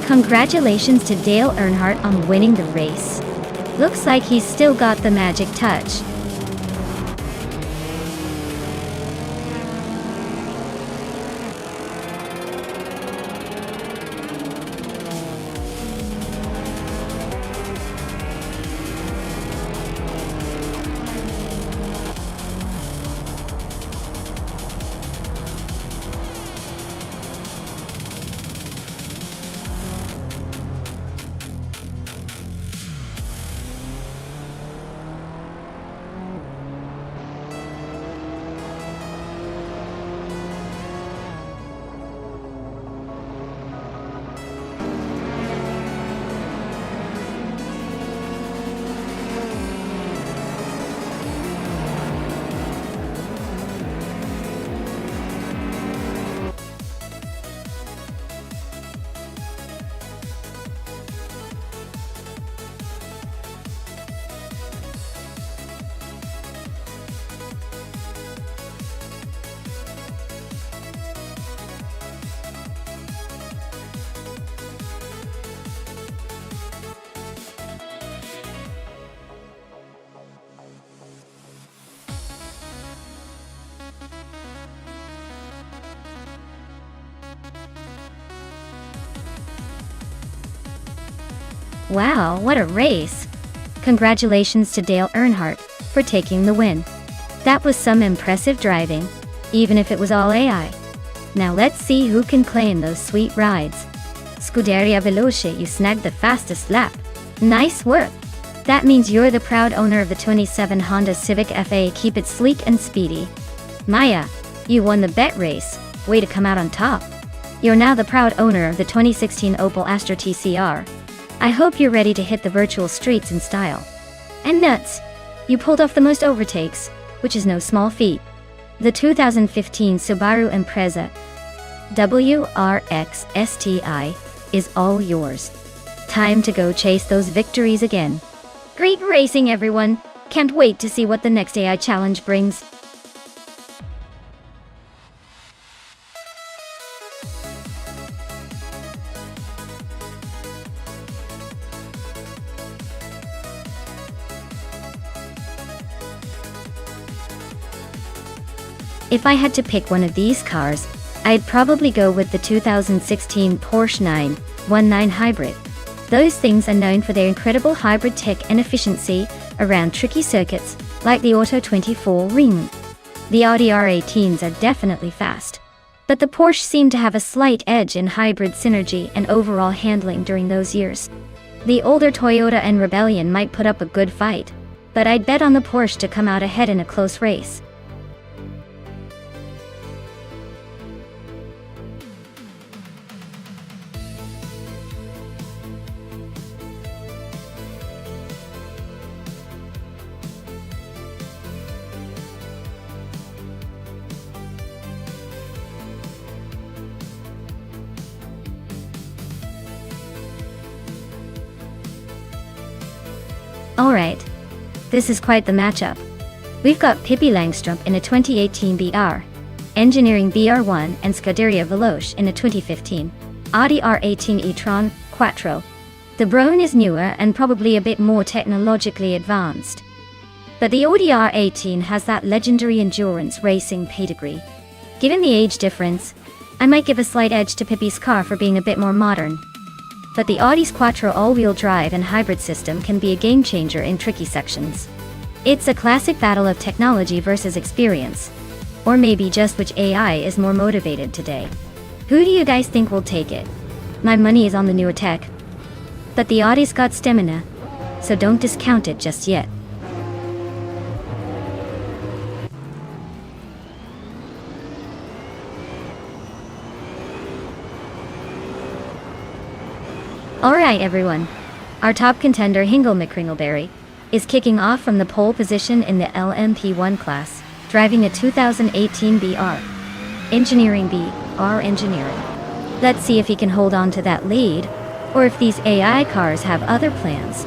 Congratulations to Dale Earnhardt on winning the race. Looks like he's still got the magic touch. Wow, what a race! Congratulations to Dale Earnhardt for taking the win. That was some impressive driving, even if it was all AI. Now let's see who can claim those sweet rides. Scuderia Veloce, you snagged the fastest lap. Nice work! That means you're the proud owner of the 27 Honda Civic FA. Keep it sleek and speedy. Maya, you won the bet race. Way to come out on top. You're now the proud owner of the 2016 Opel Astra TCR. I hope you're ready to hit the virtual streets in style. And nuts! You pulled off the most overtakes, which is no small feat. The 2015 Subaru Impreza WRX STI is all yours. Time to go chase those victories again. Great racing, everyone! Can't wait to see what the next AI challenge brings. If I had to pick one of these cars, I'd probably go with the 2016 Porsche 919 Hybrid. Those things are known for their incredible hybrid tech and efficiency around tricky circuits, like the Auto 24 Ring. The Audi R18s are definitely fast, but the Porsche seemed to have a slight edge in hybrid synergy and overall handling during those years. The older Toyota and Rebellion might put up a good fight, but I'd bet on the Porsche to come out ahead in a close race. Alright, this is quite the matchup. We've got Pippi Langstrup in a 2018 BR, Engineering BR1 and Scuderia Veloce in a 2015 Audi R18 e-tron Quattro. The Brown is newer and probably a bit more technologically advanced, but the Audi R18 has that legendary endurance racing pedigree. Given the age difference, I might give a slight edge to Pippi's car for being a bit more modern. But the Audi's Quattro all-wheel drive and hybrid system can be a game-changer in tricky sections. It's a classic battle of technology versus experience. Or maybe just which AI is more motivated today. Who do you guys think will take it? My money is on the newer tech. But the Audi's got stamina, so don't discount it just yet. Alright everyone, our top contender Hingle McCringleberry is kicking off from the pole position in the LMP1 class, driving a 2018 BR. Engineering BR Engineering. Let's see if he can hold on to that lead, or if these AI cars have other plans.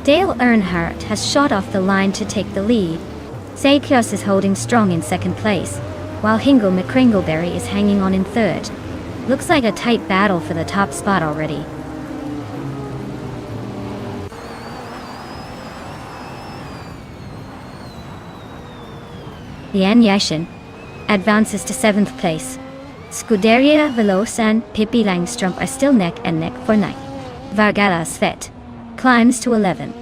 Dale Earnhardt has shot off the line to take the lead. Seikios is holding strong in second place, while Hingle McCringleberry is hanging on in third. Looks like a tight battle for the top spot already. Yan Yashin advances to 7th place. Scuderia Veloce and Pippi Langstrup are still neck and neck for 9th. Vargala Svet climbs to 11th.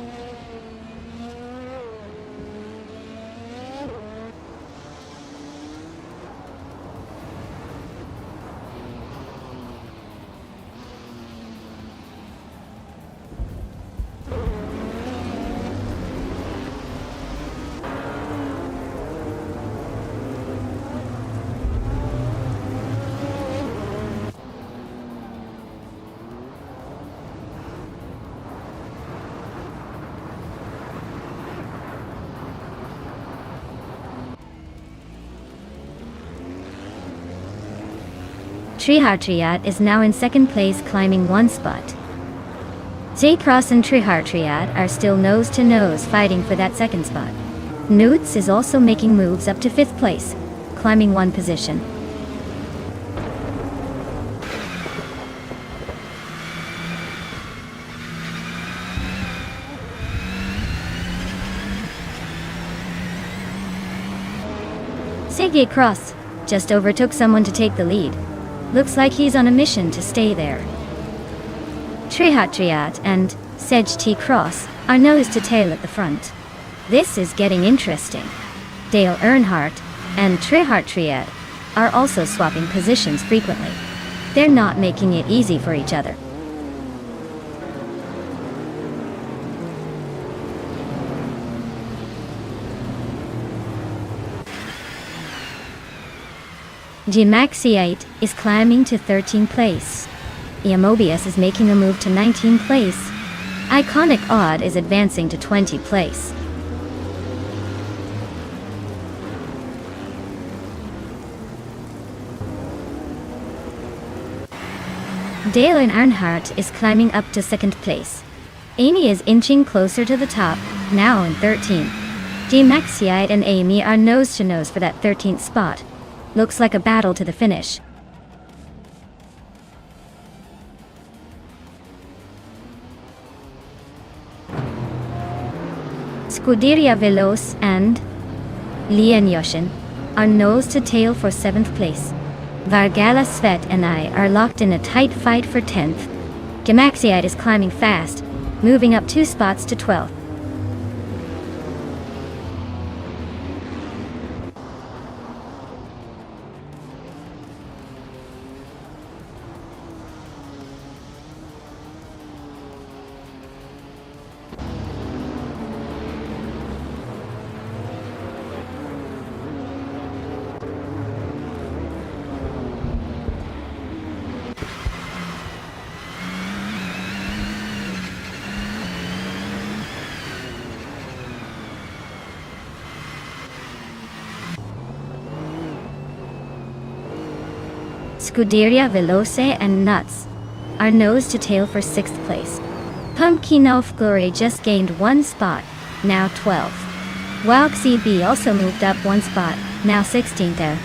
Trihartriad is now in second place, climbing 1 spot. J-Cross and Trihartriad are still nose-to-nose fighting for that second spot. Newts is also making moves up to 5th place, climbing 1 position. Sergei Cross just overtook someone to take the lead. Looks like he's on a mission to stay there. Trihartriad and Sej T. Cross are nose to tail at the front. This is getting interesting. Dale Earnhardt and Trihartriad are also swapping positions frequently. They're not making it easy for each other. Gemaxiate is climbing to 13th place. Iamobius is making a move to 19th place. Iconic Odd is advancing to 20th place. Dale Earnhardt is climbing up to 2nd place. Amy is inching closer to the top, now in 13th. Gemaxiate and Amy are nose to nose for that 13th spot. Looks like a battle to the finish. Scuderia Veloce and Lienjoschen are nose to tail for 7th place. Vargala Svet and I are locked in a tight fight for 10th. Gemaxiite is climbing fast, moving up 2 spots to 12th. Scuderia Veloce and Nuts are nose to tail for 6th place. Pumpkin of Glory just gained 1 spot, now 12th. While XCB also moved up 1 spot, now 16th.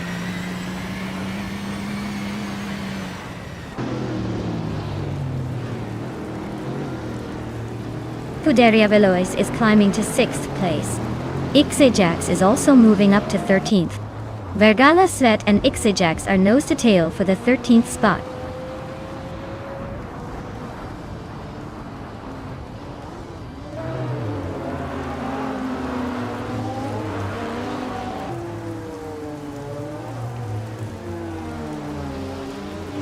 Scuderia Veloce is climbing to 6th place. Ixajax is also moving up to 13th. Vergala Svet and Ixajax are nose to tail for the 13th spot.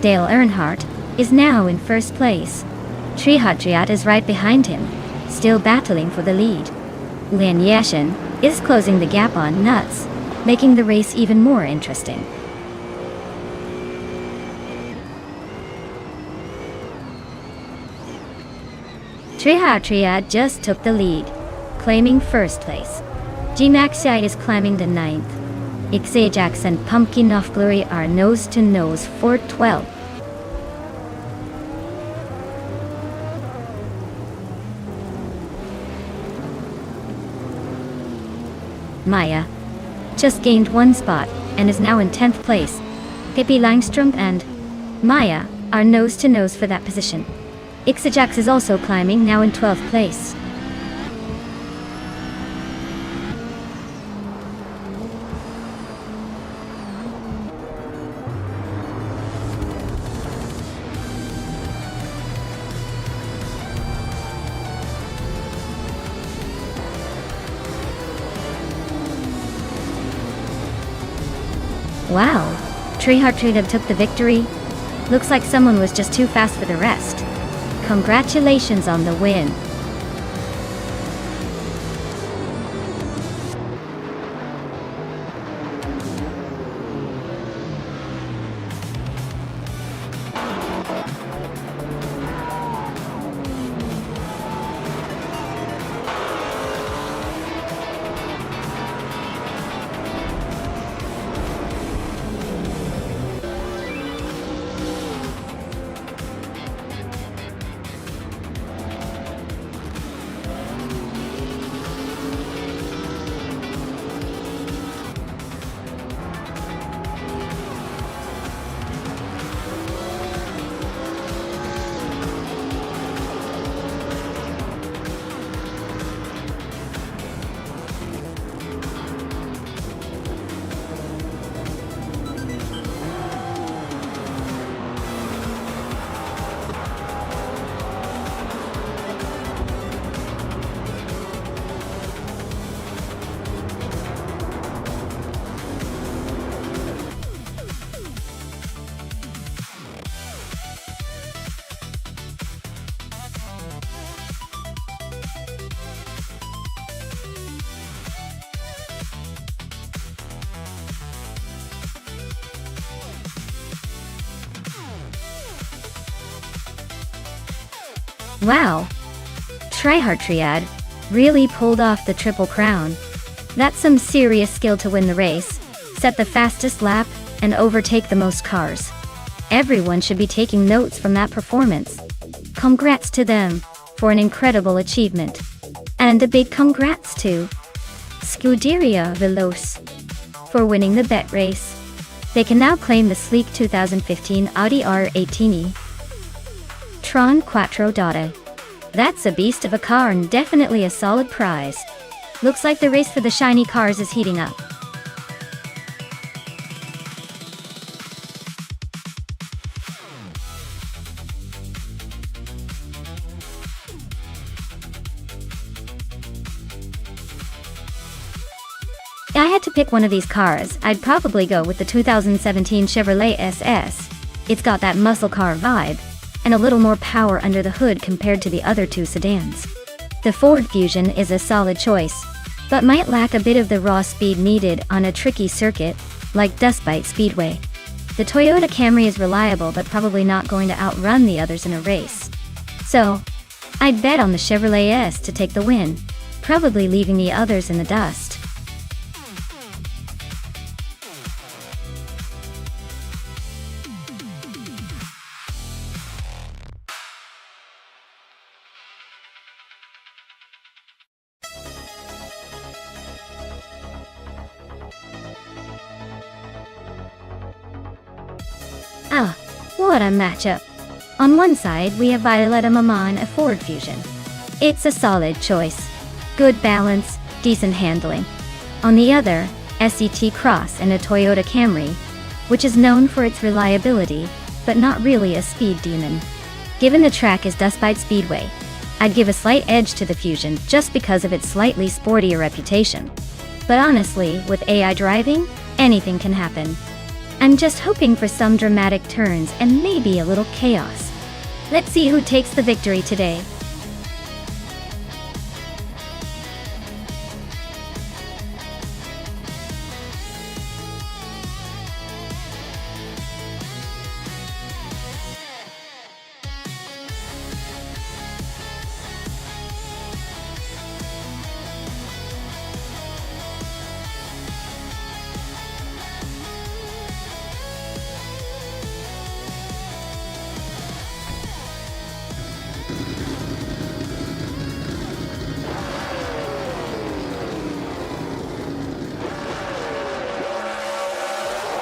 Dale Earnhardt is now in 1st place. Trihatriat is right behind him, still battling for the lead. Lin Yashin is closing the gap on Nuts, making the race even more interesting. Trihatriat just took the lead, claiming 1st place. Gemaxiite is climbing to 9th. Ixajax and Pumpkin of Glory are nose to nose for 12th. Maya just gained 1 spot and is now in 10th place. Pippi Langstrom and Maya are nose to nose for that position. Ixajax is also climbing, now in 12th place. Wow, Trihatriat took the victory. Looks like someone was just too fast for the rest. Congratulations on the win. Wow! Trihatriat really pulled off the Triple Crown. That's some serious skill to win the race, set the fastest lap, and overtake the most cars. Everyone should be taking notes from that performance. Congrats to them for an incredible achievement. And a big congrats to Scuderia Veloce for winning the bet race. They can now claim the sleek 2015 Audi R18e. Tron Quattro Dada. That's a beast of a car and definitely a solid prize. Looks like the race for the shiny cars is heating up. If I had to pick one of these cars, I'd probably go with the 2017 Chevrolet SS. It's got that muscle car vibe, and a little more power under the hood compared to the other two sedans. The Ford Fusion is a solid choice, but might lack a bit of the raw speed needed on a tricky circuit, like Dustbite Speedway. The Toyota Camry is reliable but probably not going to outrun the others in a race. So, I'd bet on the Chevrolet S to take the win, probably leaving the others in the dust. Ah, what a matchup. On one side, we have Violetta Maman, a Ford Fusion. It's a solid choice. Good balance, decent handling. On the other, SET Cross and a Toyota Camry, which is known for its reliability, but not really a speed demon. Given the track is Dustbite Speedway, I'd give a slight edge to the Fusion just because of its slightly sportier reputation. But honestly, with AI driving, anything can happen. I'm just hoping for some dramatic turns and maybe a little chaos. Let's see who takes the victory today.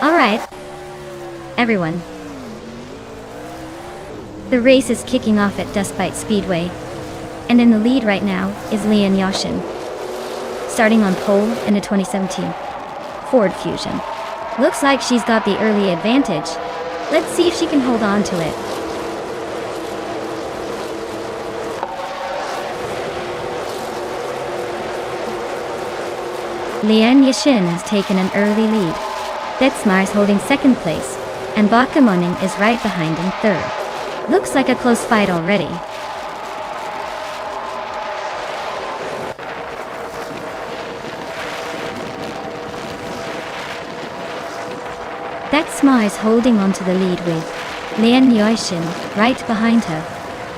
Alright, everyone. The race is kicking off at Dustbite Speedway, and in the lead right now is Lian Yashin, starting on pole in a 2017 Ford Fusion. Looks like she's got the early advantage. Let's see if she can hold on to it. Lian Yashin has taken an early lead. Betsmar is holding second place, and Bakamoning is right behind in third. Looks like a close fight already. Betsmar is holding on to the lead with Lian Yashin right behind her.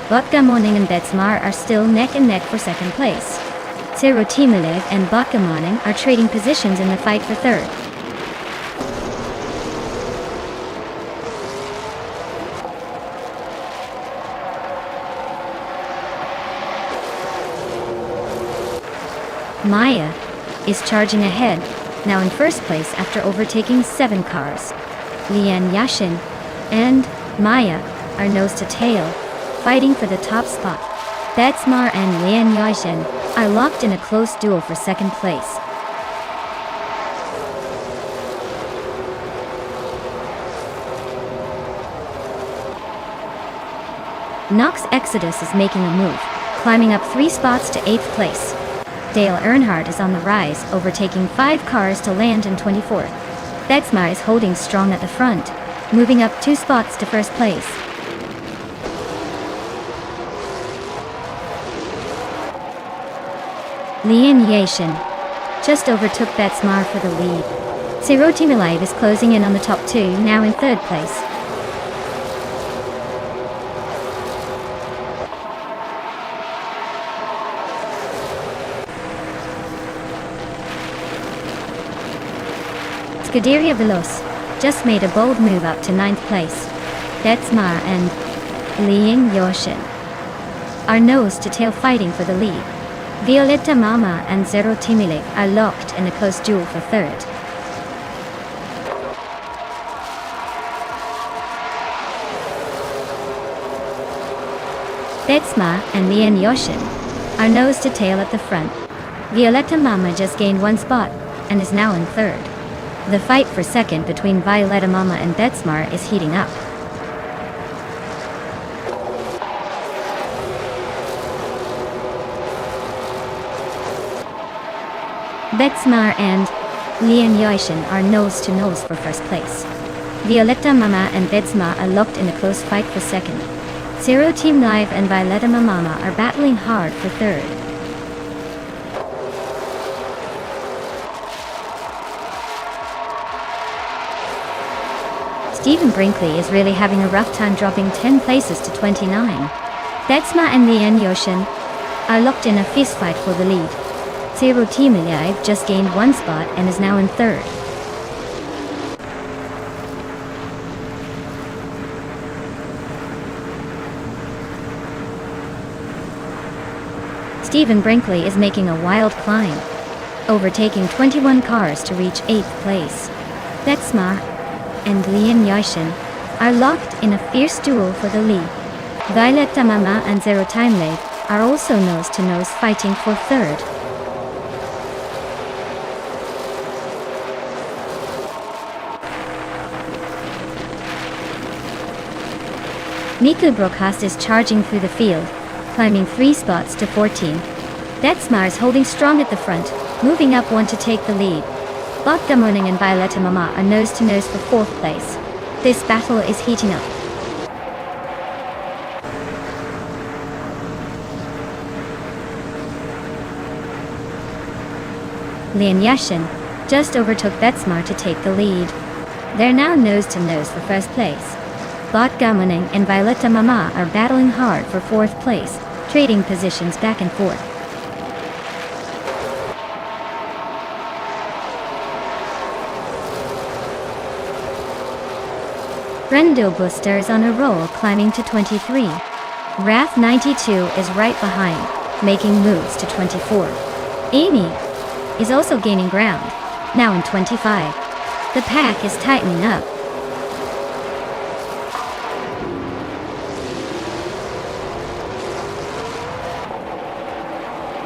Bakamoning and Betsmar are still neck and neck for second place. Serotimalev and Bakamoning are trading positions in the fight for third. Maya is charging ahead, now in first place after overtaking 7 cars. Lian Yashin and Maya are nose to tail, fighting for the top spot. Betsmar and Lian Yashin are locked in a close duel for second place. Nox Exodus is making a move, climbing up 3 spots to 8th place. Dale Earnhardt is on the rise, overtaking 5 cars to land in 24th. Betsmar is holding strong at the front, moving up 2 spots to first place. Lian Yashin just overtook Betsmar for the lead. Serotimalev is closing in on the top 2, now in third place. Scuderia Veloz just made a bold move up to 9th place. Betsmar and Lian Yashin are nose to tail fighting for the lead. Violetta Mama and Serotimalev are locked in a close duel for third. Betsmar and Lian Yashin are nose to tail at the front. Violetta Mama just gained one spot, and is now in third. The fight for second between Violetta Mama and Betsmar is heating up. Betsmar and Lian Yaishin are nose to nose for first place. Violetta Mama and Betsmar are locked in a close fight for second. Zero Team Live and Violetta Mama are battling hard for third. Stephen Brinkley is really having a rough time, dropping 10 places to 29. Betsma and Lian Yoshin are locked in a fistfight for the lead. Zero Team Live just gained one spot and is now in third. Stephen Brinkley is making a wild climb, overtaking 21 cars to reach 8th place. Betsma and Lian Yaishin are locked in a fierce duel for the lead. Violetta Mama and Zero Time Live are also nose to nose fighting for third. Miku Broadcast is charging through the field, climbing 3 spots to 14. Betsmar is holding strong at the front, moving up one to take the lead. Vodka Morning and Violetta Mama are nose to nose for 4th place. This battle is heating up. Lian Yashin just overtook Betsmar to take the lead. They're now nose to nose for 1st place. Vodka Morning and Violetta Mama are battling hard for 4th place, trading positions back and forth. Brendo Booster is on a roll, climbing to 23. Wrath 92 is right behind, making moves to 24. Amy is also gaining ground, now in 25. The pack is tightening up.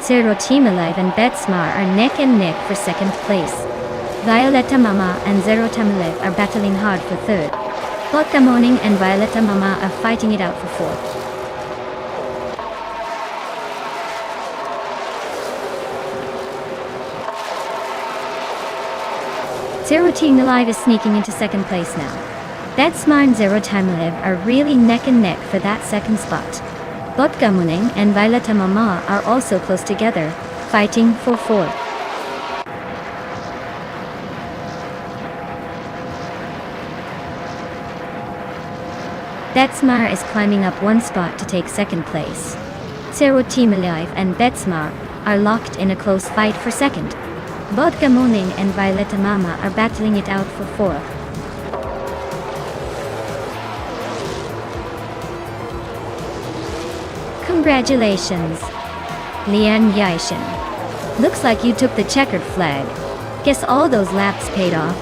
Zero Team Alive and Betsmar are neck and neck for 2nd place. Violetta Mama and Zero Team Alive are battling hard for 3rd. Vodka Morning and Violetta Mama are fighting it out for 4th. Zero Team Alive is sneaking into 2nd place now. Betsmar and Zero Time Live are really neck and neck for that 2nd spot. Vodka Morning and Violetta Mama are also close together, fighting for 4th. Betsmar is climbing up 1 spot to take 2nd place. Zero Team Alive and Betsmar are locked in a close fight for 2nd. Vodka Morning and Violetta Mama are battling it out for 4th. Congratulations, Lian Yaishin. Looks like you took the checkered flag. Guess all those laps paid off.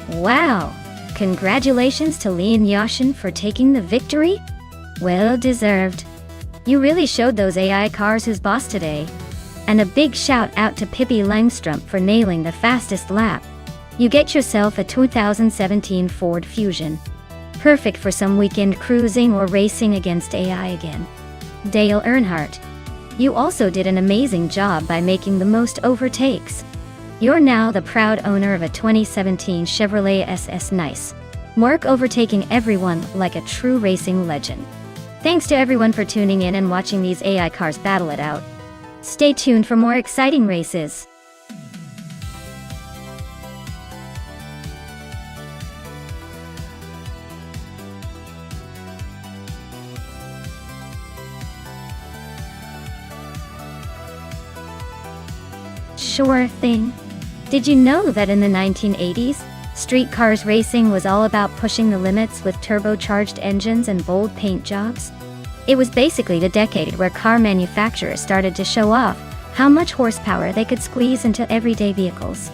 Wow! Congratulations to Lian Yashin for taking the victory? Well deserved. You really showed those AI cars who's boss today. And a big shout out to Pippi Langstrup for nailing the fastest lap. You get yourself a 2017 Ford Fusion. Perfect for some weekend cruising or racing against AI again. Dale Earnhardt. You also did an amazing job by making the most overtakes. You're now the proud owner of a 2017 Chevrolet SS Nice. Mark overtaking everyone like a true racing legend. Thanks to everyone for tuning in and watching these AI cars battle it out. Stay tuned for more exciting races. Sure thing. Did you know that in the 1980s, street cars racing was all about pushing the limits with turbocharged engines and bold paint jobs? It was basically the decade where car manufacturers started to show off how much horsepower they could squeeze into everyday vehicles.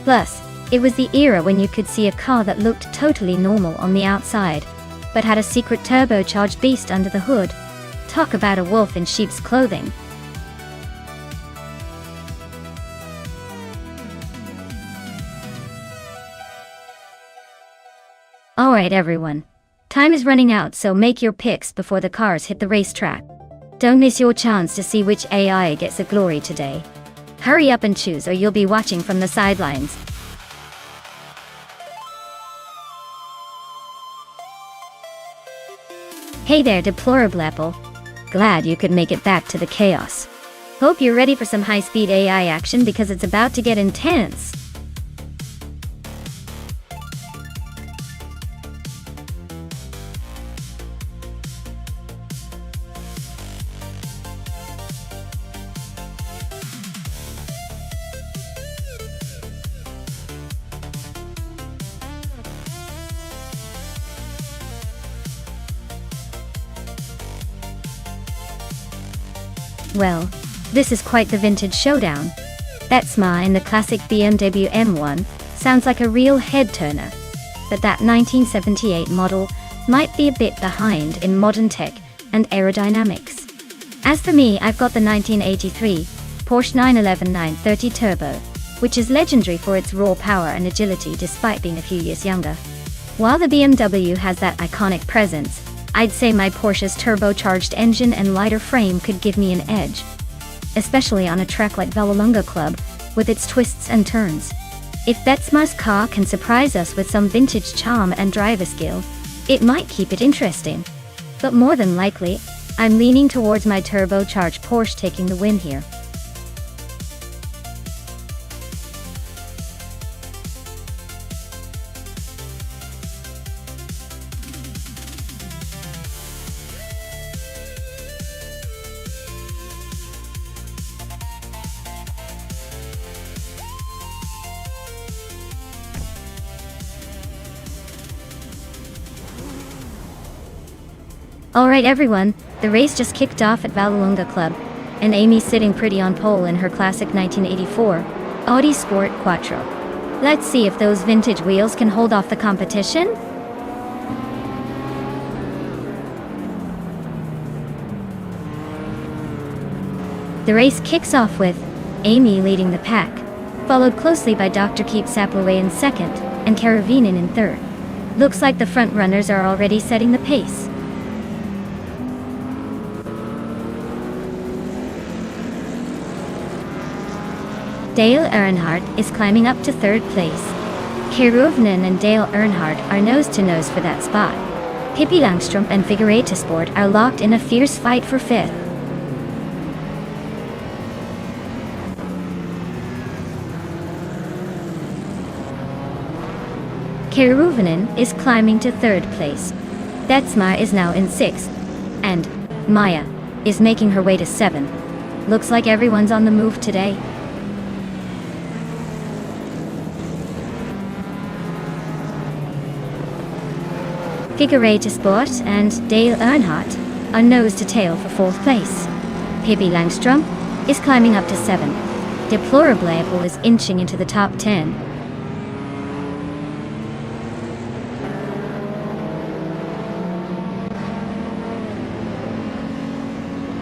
Plus, it was the era when you could see a car that looked totally normal on the outside, but had a secret turbocharged beast under the hood. Talk about a wolf in sheep's clothing. Alright everyone, time is running out, so make your picks before the cars hit the racetrack. Don't miss your chance to see which AI gets the glory today. Hurry up and choose, or you'll be watching from the sidelines. Hey there, deplorable apple. Glad you could make it back to the chaos. Hope you're ready for some high-speed AI action, because it's about to get intense. Well, this is quite the vintage showdown. Betsma in the classic BMW M1 sounds like a real head-turner, but that 1978 model might be a bit behind in modern tech and aerodynamics. As for me, I've got the 1983 Porsche 911 930 Turbo, which is legendary for its raw power and agility despite being a few years younger. While the BMW has that iconic presence, I'd say my Porsche's turbocharged engine and lighter frame could give me an edge, especially on a track like Vallelunga Club, with its twists and turns. If Betsma's car can surprise us with some vintage charm and driver skill, it might keep it interesting. But more than likely, I'm leaning towards my turbocharged Porsche taking the win here. Alright everyone, the race just kicked off at Vallelunga Club, and Amy's sitting pretty on pole in her classic 1984 Audi Sport Quattro. Let's see if those vintage wheels can hold off the competition. The race kicks off with Amy leading the pack, followed closely by Dr. Keep Sapaway in second, and Karavinin in third. Looks like the front runners are already setting the pace. Dale Earnhardt is climbing up to third place. Kerovnen and Dale Earnhardt are nose-to-nose for that spot. Pippi Langstrup and Figureta Sport are locked in a fierce fight for fifth. Kerovnen is climbing to third place. Betsma is now in sixth, and Maya is making her way to seventh. Looks like everyone's on the move today. Figureta Sport and Dale Earnhardt are nose to tail for fourth place. Pippi Langstrup is climbing up to seventh. Deplorable Apple is inching into the top 10.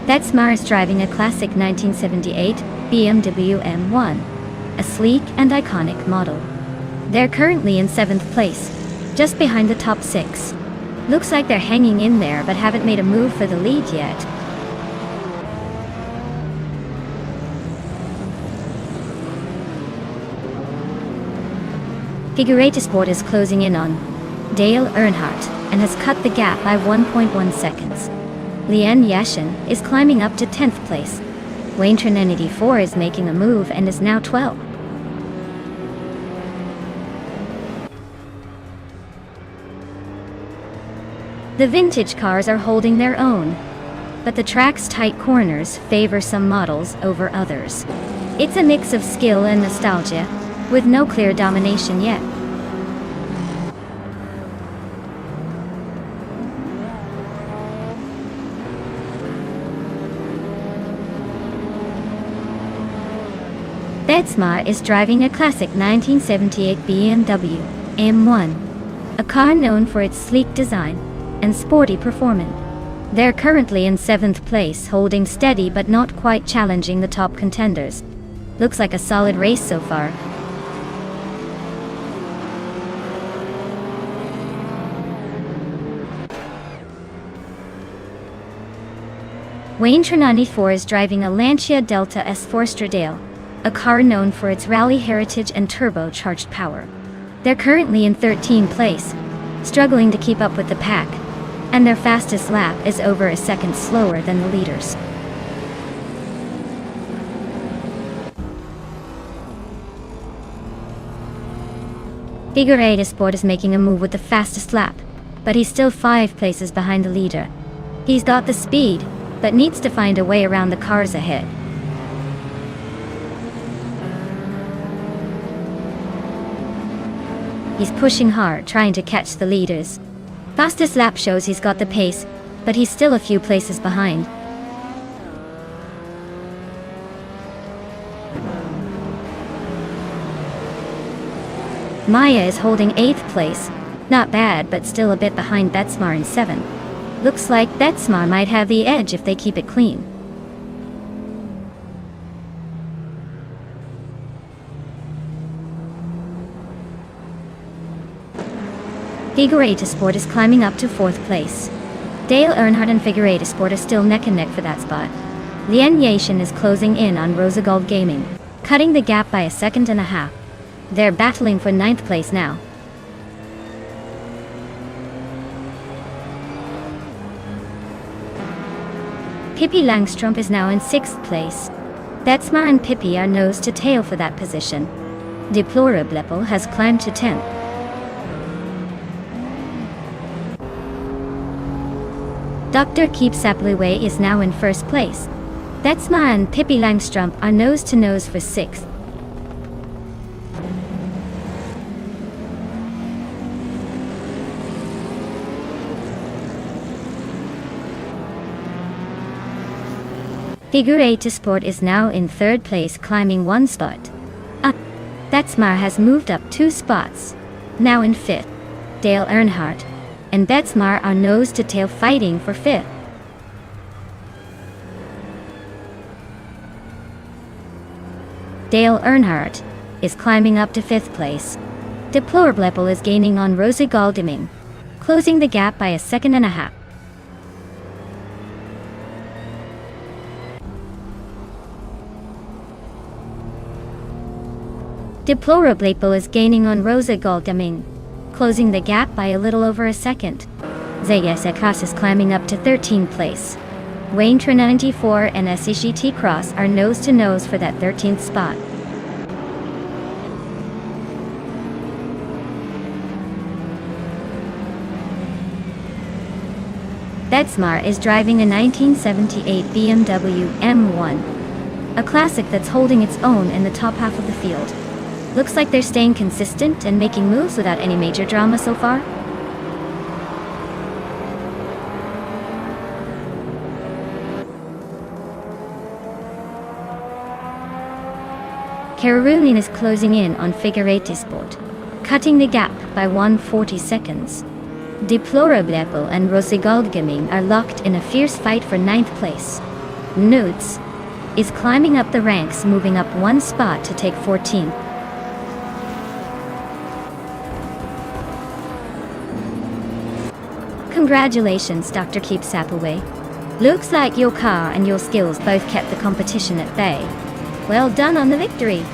Betsma is driving a classic 1978 BMW M1, a sleek and iconic model. They're currently in seventh place, just behind the top 6. Looks like they're hanging in there but haven't made a move for the lead yet. Figureta Sport is closing in on Dale Earnhardt and has cut the gap by 1.1 seconds. Lian Yashin is climbing up to 10th place. Wayne Trinity 4 is making a move and is now 12. The vintage cars are holding their own, but the track's tight corners favor some models over others. It's a mix of skill and nostalgia, with no clear domination yet. Betsma is driving a classic 1978 BMW M1, a car known for its sleek design and sporty performance. They're currently in 7th place, holding steady but not quite challenging the top contenders. Looks like a solid race so far. Wayne Trinity 4 is driving a Lancia Delta S4 Stradale, a car known for its rally heritage and turbocharged power. They're currently in 13th place, struggling to keep up with the pack, and their fastest lap is over a second slower than the leaders. Figueiredo Sport is making a move with the fastest lap, but he's still 5 places behind the leader. He's got the speed, but needs to find a way around the cars ahead. He's pushing hard, trying to catch the leaders. Fastest lap shows he's got the pace, but he's still a few places behind. Maya is holding 8th place. Not bad, but still a bit behind Betsma in 7th. Looks like Betsma might have the edge if they keep it clean. Figueiredo Sport is climbing up to 4th place. Dale Earnhardt and Figueiredo Sport are still neck and neck for that spot. Lian Yashin is closing in on Rosegold Gaming, cutting the gap by a second and a half. They're battling for 9th place now. Pippi Langstrup is now in 6th place. Betsma and Pippi are nose to tail for that position. Deplorable has climbed to 10th. Dr. Keep Sapluway is now in 1st place. Betsma and Pippi Langstrup are nose to nose for 6th. Figueiredo Sport is now in 3rd place, climbing 1 spot. Betsma has moved up 2 spots, now in 5th. Dale Earnhardt and Betsma are nose to tail, fighting for 5th. Dale Earnhardt is climbing up to 5th place. Deplorable is gaining on Rosie Galdeming, closing the gap by a second and a half. Deplorable is gaining on Rosa Galdeming, closing the gap by a little over a second. Zayas Cross is climbing up to 13th place. Wayne Trinity 4 and SCGT Cross are nose to nose for that 13th spot. Betsma is driving a 1978 BMW M1, a classic that's holding its own in the top half of the field. Looks like they're staying consistent and making moves without any major drama so far. Karolin is closing in on Figueiredo Sport, cutting the gap by 140 seconds. Deplorable and Rosegold Gaming are locked in a fierce fight for 9th place. Nudes is climbing up the ranks, moving up 1 spot to take 14th. Congratulations, Dr. Keep Sapaway. Looks like your car and your skills both kept the competition at bay. Well done on the victory.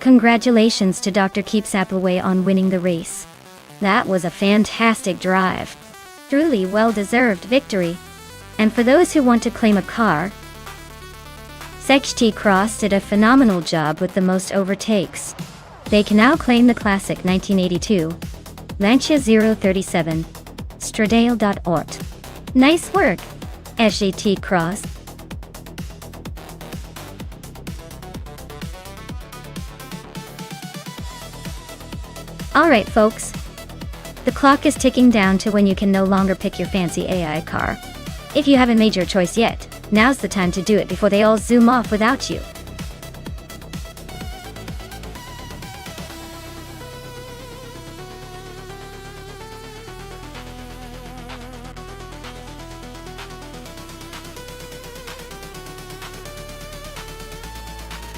Congratulations to Dr. Keeps Appleway on winning the race. That was a fantastic drive. Truly well-deserved victory. And for those who want to claim a car, Sexty Cross did a phenomenal job with the most overtakes. They can now claim the classic 1982 Lancia 037 Stradale.ort. Nice work, SGT Cross. Alright folks, the clock is ticking down to when you can no longer pick your fancy AI car. If you haven't made your choice yet, now's the time to do it before they all zoom off without you.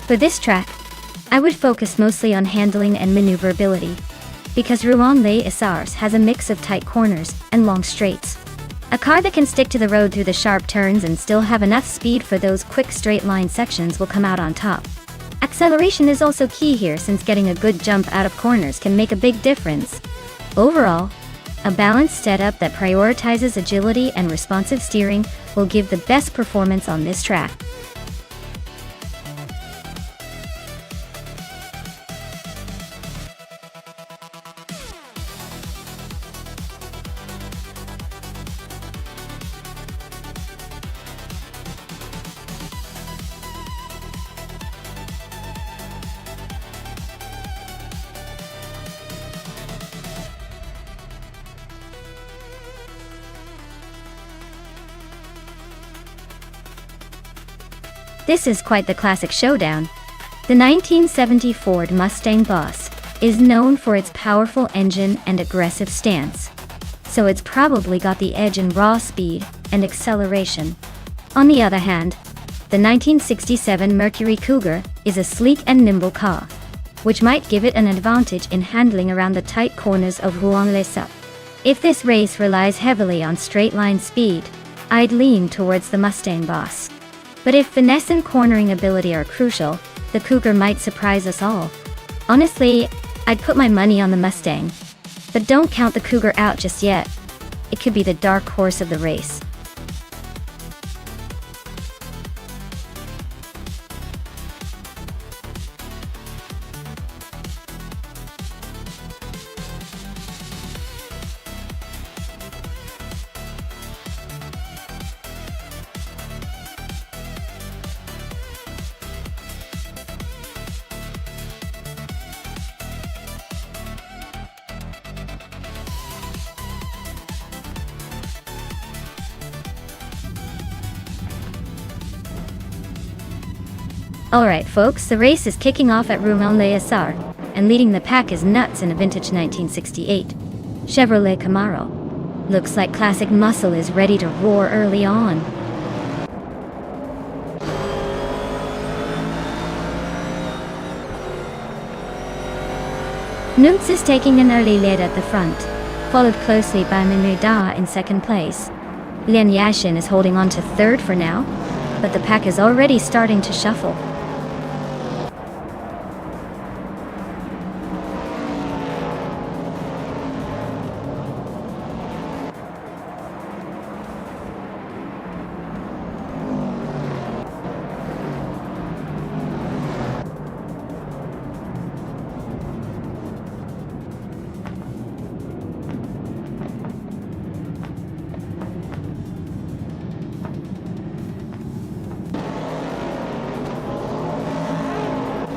For this track, I would focus mostly on handling and maneuverability, because Rouen-les-Essarts has a mix of tight corners and long straights. A car that can stick to the road through the sharp turns and still have enough speed for those quick straight line sections will come out on top. Acceleration is also key here, since getting a good jump out of corners can make a big difference. Overall, a balanced setup that prioritizes agility and responsive steering will give the best performance on this track. This is quite the classic showdown. The 1970 Ford Mustang Boss is known for its powerful engine and aggressive stance, so it's probably got the edge in raw speed and acceleration. On the other hand, the 1967 Mercury Cougar is a sleek and nimble car, which might give it an advantage in handling around the tight corners of Rouen-les-Essarts. If this race relies heavily on straight-line speed, I'd lean towards the Mustang Boss. But if finesse and cornering ability are crucial, the Cougar might surprise us all. Honestly, I'd put my money on the Mustang. But don't count the Cougar out just yet. It could be the dark horse of the race. Alright folks, the race is kicking off at Rouen-les-Essarts, and leading the pack is Nuts in a vintage 1968 Chevrolet Camaro. Looks like classic muscle is ready to roar early on. Nuts is taking an early lead at the front, followed closely by Menuda in second place. Lien Yashin is holding on to third for now, but the pack is already starting to shuffle.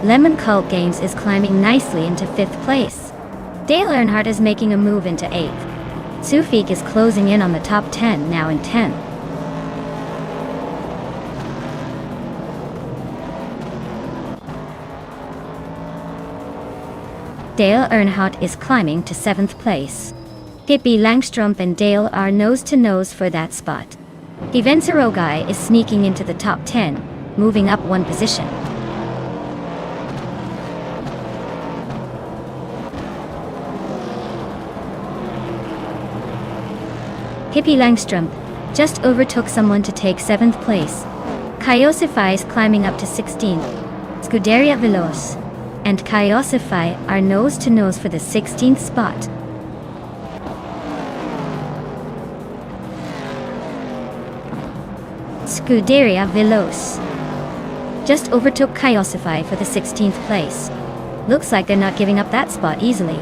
Lemon Cult Games is climbing nicely into 5th place. Dale Earnhardt is making a move into 8th. Sufik is closing in on the top 10, now in 10th. Dale Earnhardt is climbing to 7th place. Pippi Langstrup and Dale are nose to nose for that spot. Divensarogai is sneaking into the top 10, moving up one position. Pippi Langstrup just overtook someone to take 7th place. Kaiosify is climbing up to 16th. Scuderia Veloz and Kaiosify are nose to nose for the 16th spot. Scuderia Veloce just overtook Kaiosify for the 16th place. Looks like they're not giving up that spot easily.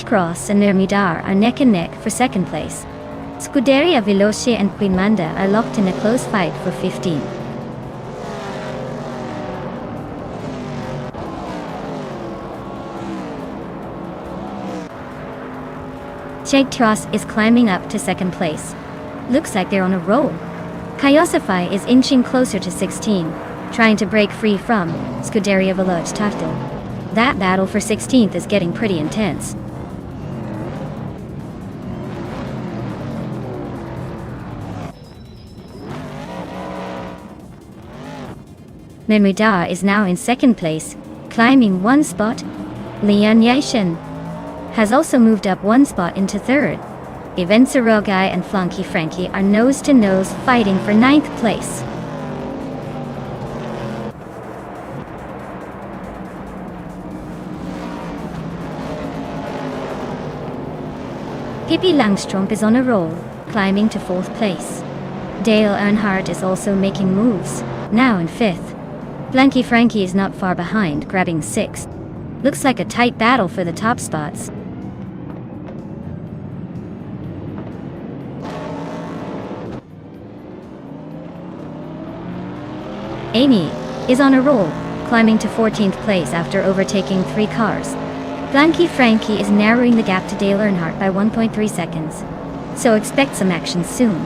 Cross and Nermidar are neck and neck for second place. Scuderia Veloce and Quimanda are locked in a close fight for 15. Cross is climbing up to second place. Looks like they're on a roll. Kaiosify is inching closer to 16, trying to break free from Scuderia Veloce Tartu. That battle for 16th is getting pretty intense. Memrida is now in second place, climbing one spot. Lian Yashin has also moved up one spot into third. Ivensarogai and Flunky Frankie are nose to nose fighting for 9th place. Pippi Langstrumpf is on a roll, climbing to 4th place. Dale Earnhardt is also making moves, now in 5th. Blanky Frankie is not far behind, grabbing 6th. Looks like a tight battle for the top spots. Amy is on a roll, climbing to 14th place after overtaking 3 cars. Blanky Frankie is narrowing the gap to Dale Earnhardt by 1.3 seconds. So expect some action soon.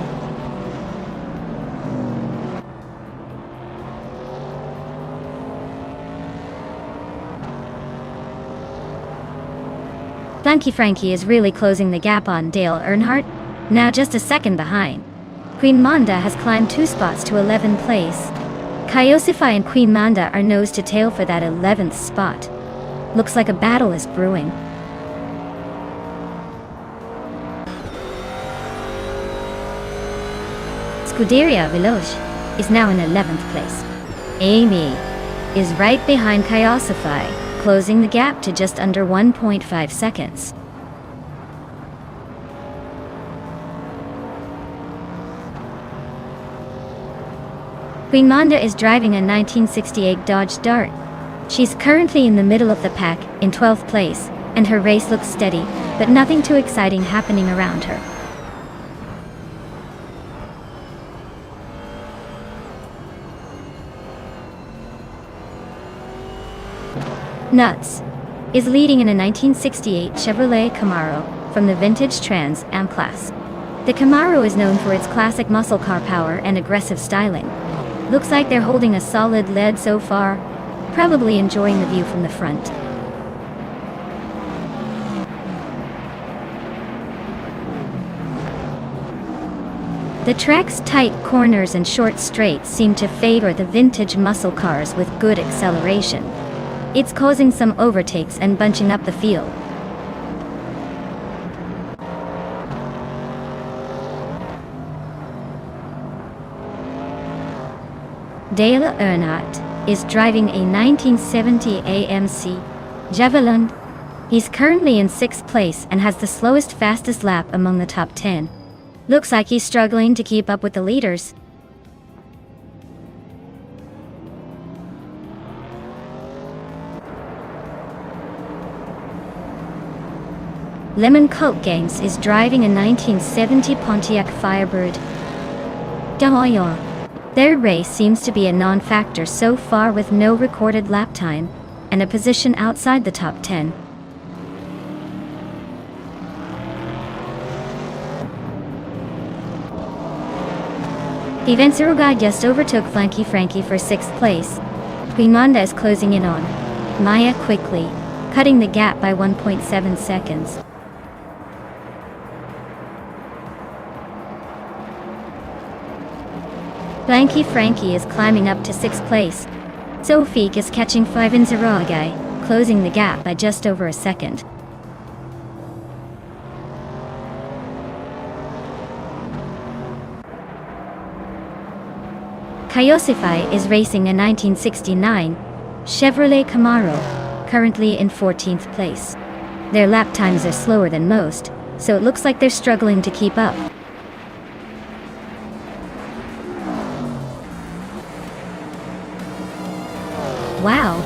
Blanky Frankie is really closing the gap on Dale Earnhardt, now just a second behind. Queen Manda has climbed 2 spots to 11th place. Kaiosify and Queen Manda are nose to tail for that 11th spot. Looks like a battle is brewing. Scuderia Veloce is now in 11th place. Amy is right behind Kaiosify, closing the gap to just under 1.5 seconds. Queen Manda is driving a 1968 Dodge Dart. She's currently in the middle of the pack, in 12th place, and her race looks steady, but nothing too exciting happening around her. Nuts is leading in a 1968 Chevrolet Camaro from the vintage Trans Am class. The Camaro is known for its classic muscle car power and aggressive styling. Looks like they're holding a solid lead so far, probably enjoying the view from the front. The track's tight corners and short straights seem to favor the vintage muscle cars with good acceleration. It's causing some overtakes and bunching up the field. Dale Earnhardt is driving a 1970 AMC Javelin. He's currently in 6th place and has the slowest fastest lap among the top 10. Looks like he's struggling to keep up with the leaders. Lemon Coke Games is driving a 1970 Pontiac Firebird. Their race seems to be a non-factor so far with no recorded lap time, and a position outside the top 10. Ivensarogai just overtook Flanky Frankie for 6th place. Queen Manda is closing in on Maya quickly, cutting the gap by 1.7 seconds. Blanky Frankie is climbing up to 6th place. Sofik is catching Ivensarogai, closing the gap by just over a second. Kyosify is racing a 1969 Chevrolet Camaro, currently in 14th place. Their lap times are slower than most, so it looks like they're struggling to keep up. Wow!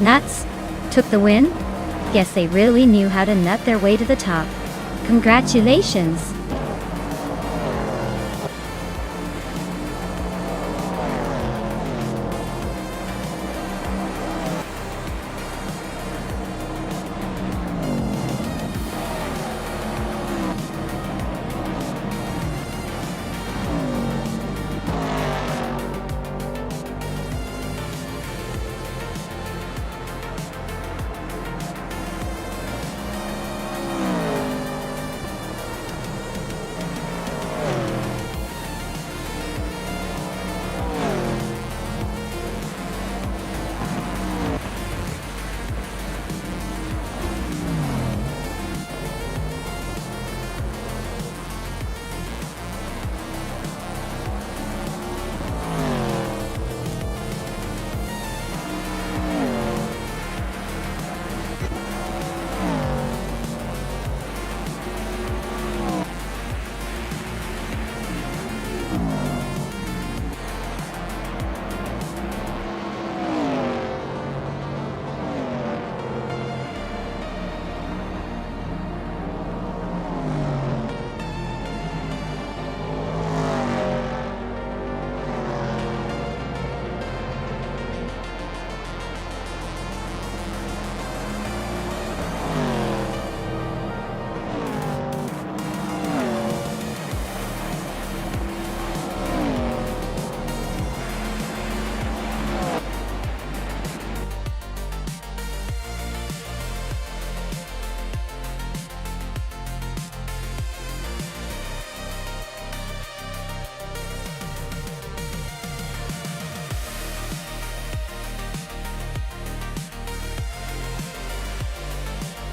Nuts! Took the win? Guess they really knew how to nut their way to the top. Congratulations!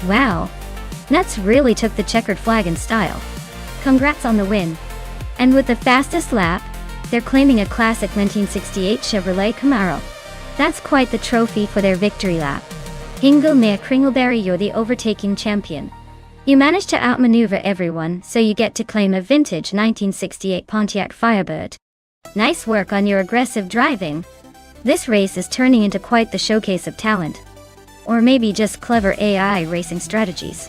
Wow! Nuts really took the checkered flag in style. Congrats on the win. And with the fastest lap, they're claiming a classic 1968 Chevrolet Camaro. That's quite the trophy for their victory lap. Hingle Mea Kringleberry, you're the overtaking champion. You managed to outmaneuver everyone, so you get to claim a vintage 1968 Pontiac Firebird. Nice work on your aggressive driving. This race is turning into quite the showcase of talent. Or maybe just clever AI racing strategies.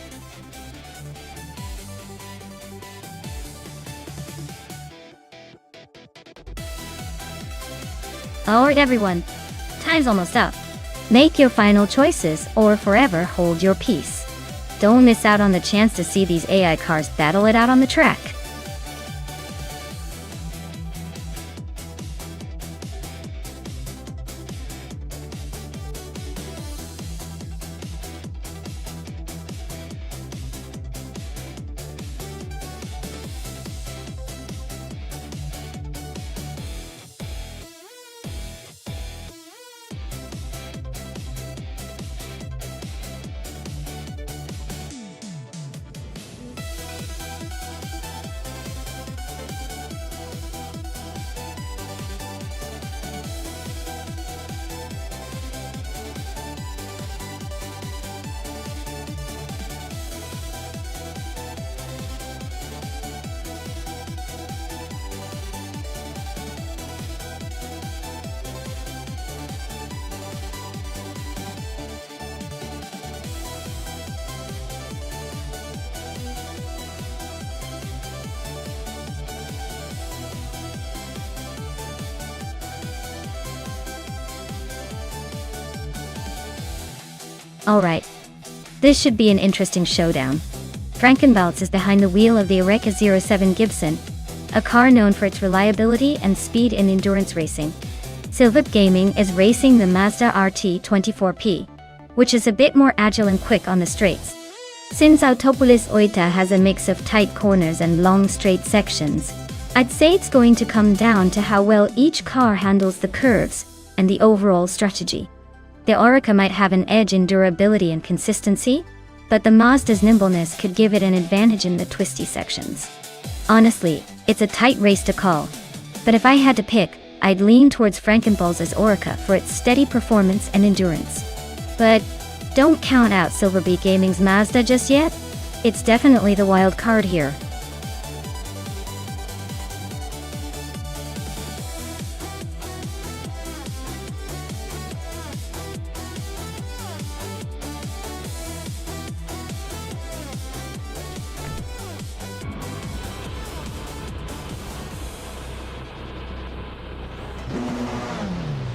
Alright everyone, time's almost up. Make your final choices or forever hold your peace. Don't miss out on the chance to see these AI cars battle it out on the track. Alright. This should be an interesting showdown. Frankenbaltz is behind the wheel of the Eureka 07 Gibson, a car known for its reliability and speed in endurance racing. Silvip Gaming is racing the Mazda RT24P, which is a bit more agile and quick on the straights. Since Autopolis Oita has a mix of tight corners and long straight sections, I'd say it's going to come down to how well each car handles the curves and the overall strategy. The Oreca might have an edge in durability and consistency, but the Mazda's nimbleness could give it an advantage in the twisty sections. Honestly, it's a tight race to call, but if I had to pick, I'd lean towards Frankenball's Orica for its steady performance and endurance. But don't count out Silverbeak Gaming's Mazda just yet. It's definitely the wild card here.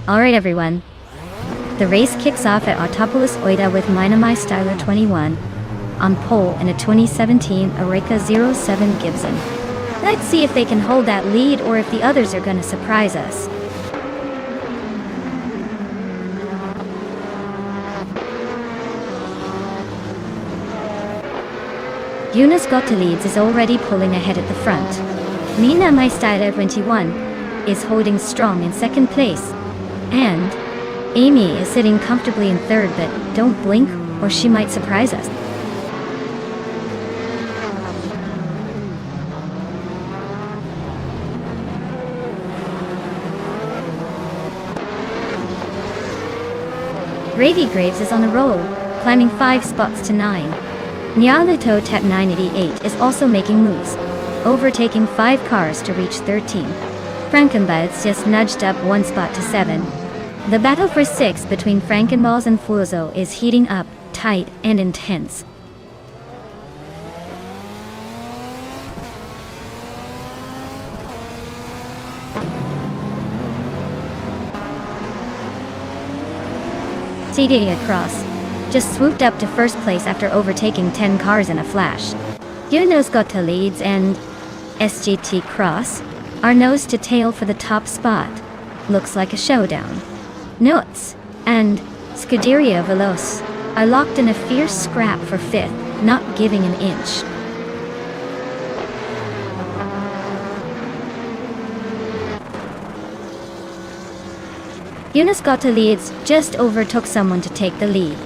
Alright everyone. The race kicks off at Autopolis Oida with Minami Styler 21 on pole in a 2017 Areca 07 Gibson. Let's see if they can hold that lead or if the others are gonna surprise us. Yunus Gottlieb is already pulling ahead at the front. Minami Styler 21 is holding strong in second place. And Amy is sitting comfortably in third, but don't blink or she might surprise us. Gravy Graves is on a roll, climbing 5 spots to 9. Nyalito Tep 988 is also making moves, overtaking 5 cars to reach 13. Frankenbuds just nudged up 1 spot to 7. The battle for 6 between Frankenballs and Fuzo is heating up, tight, and intense. CDA Cross just swooped up to first place after overtaking 10 cars in a flash. Yunus Gottlieb and SGT Cross are nose to tail for the top spot. Looks like a showdown. Nuts and Scuderia Veloce are locked in a fierce scrap for 5th, not giving an inch. Yunus Gottlieb just overtook someone to take the lead.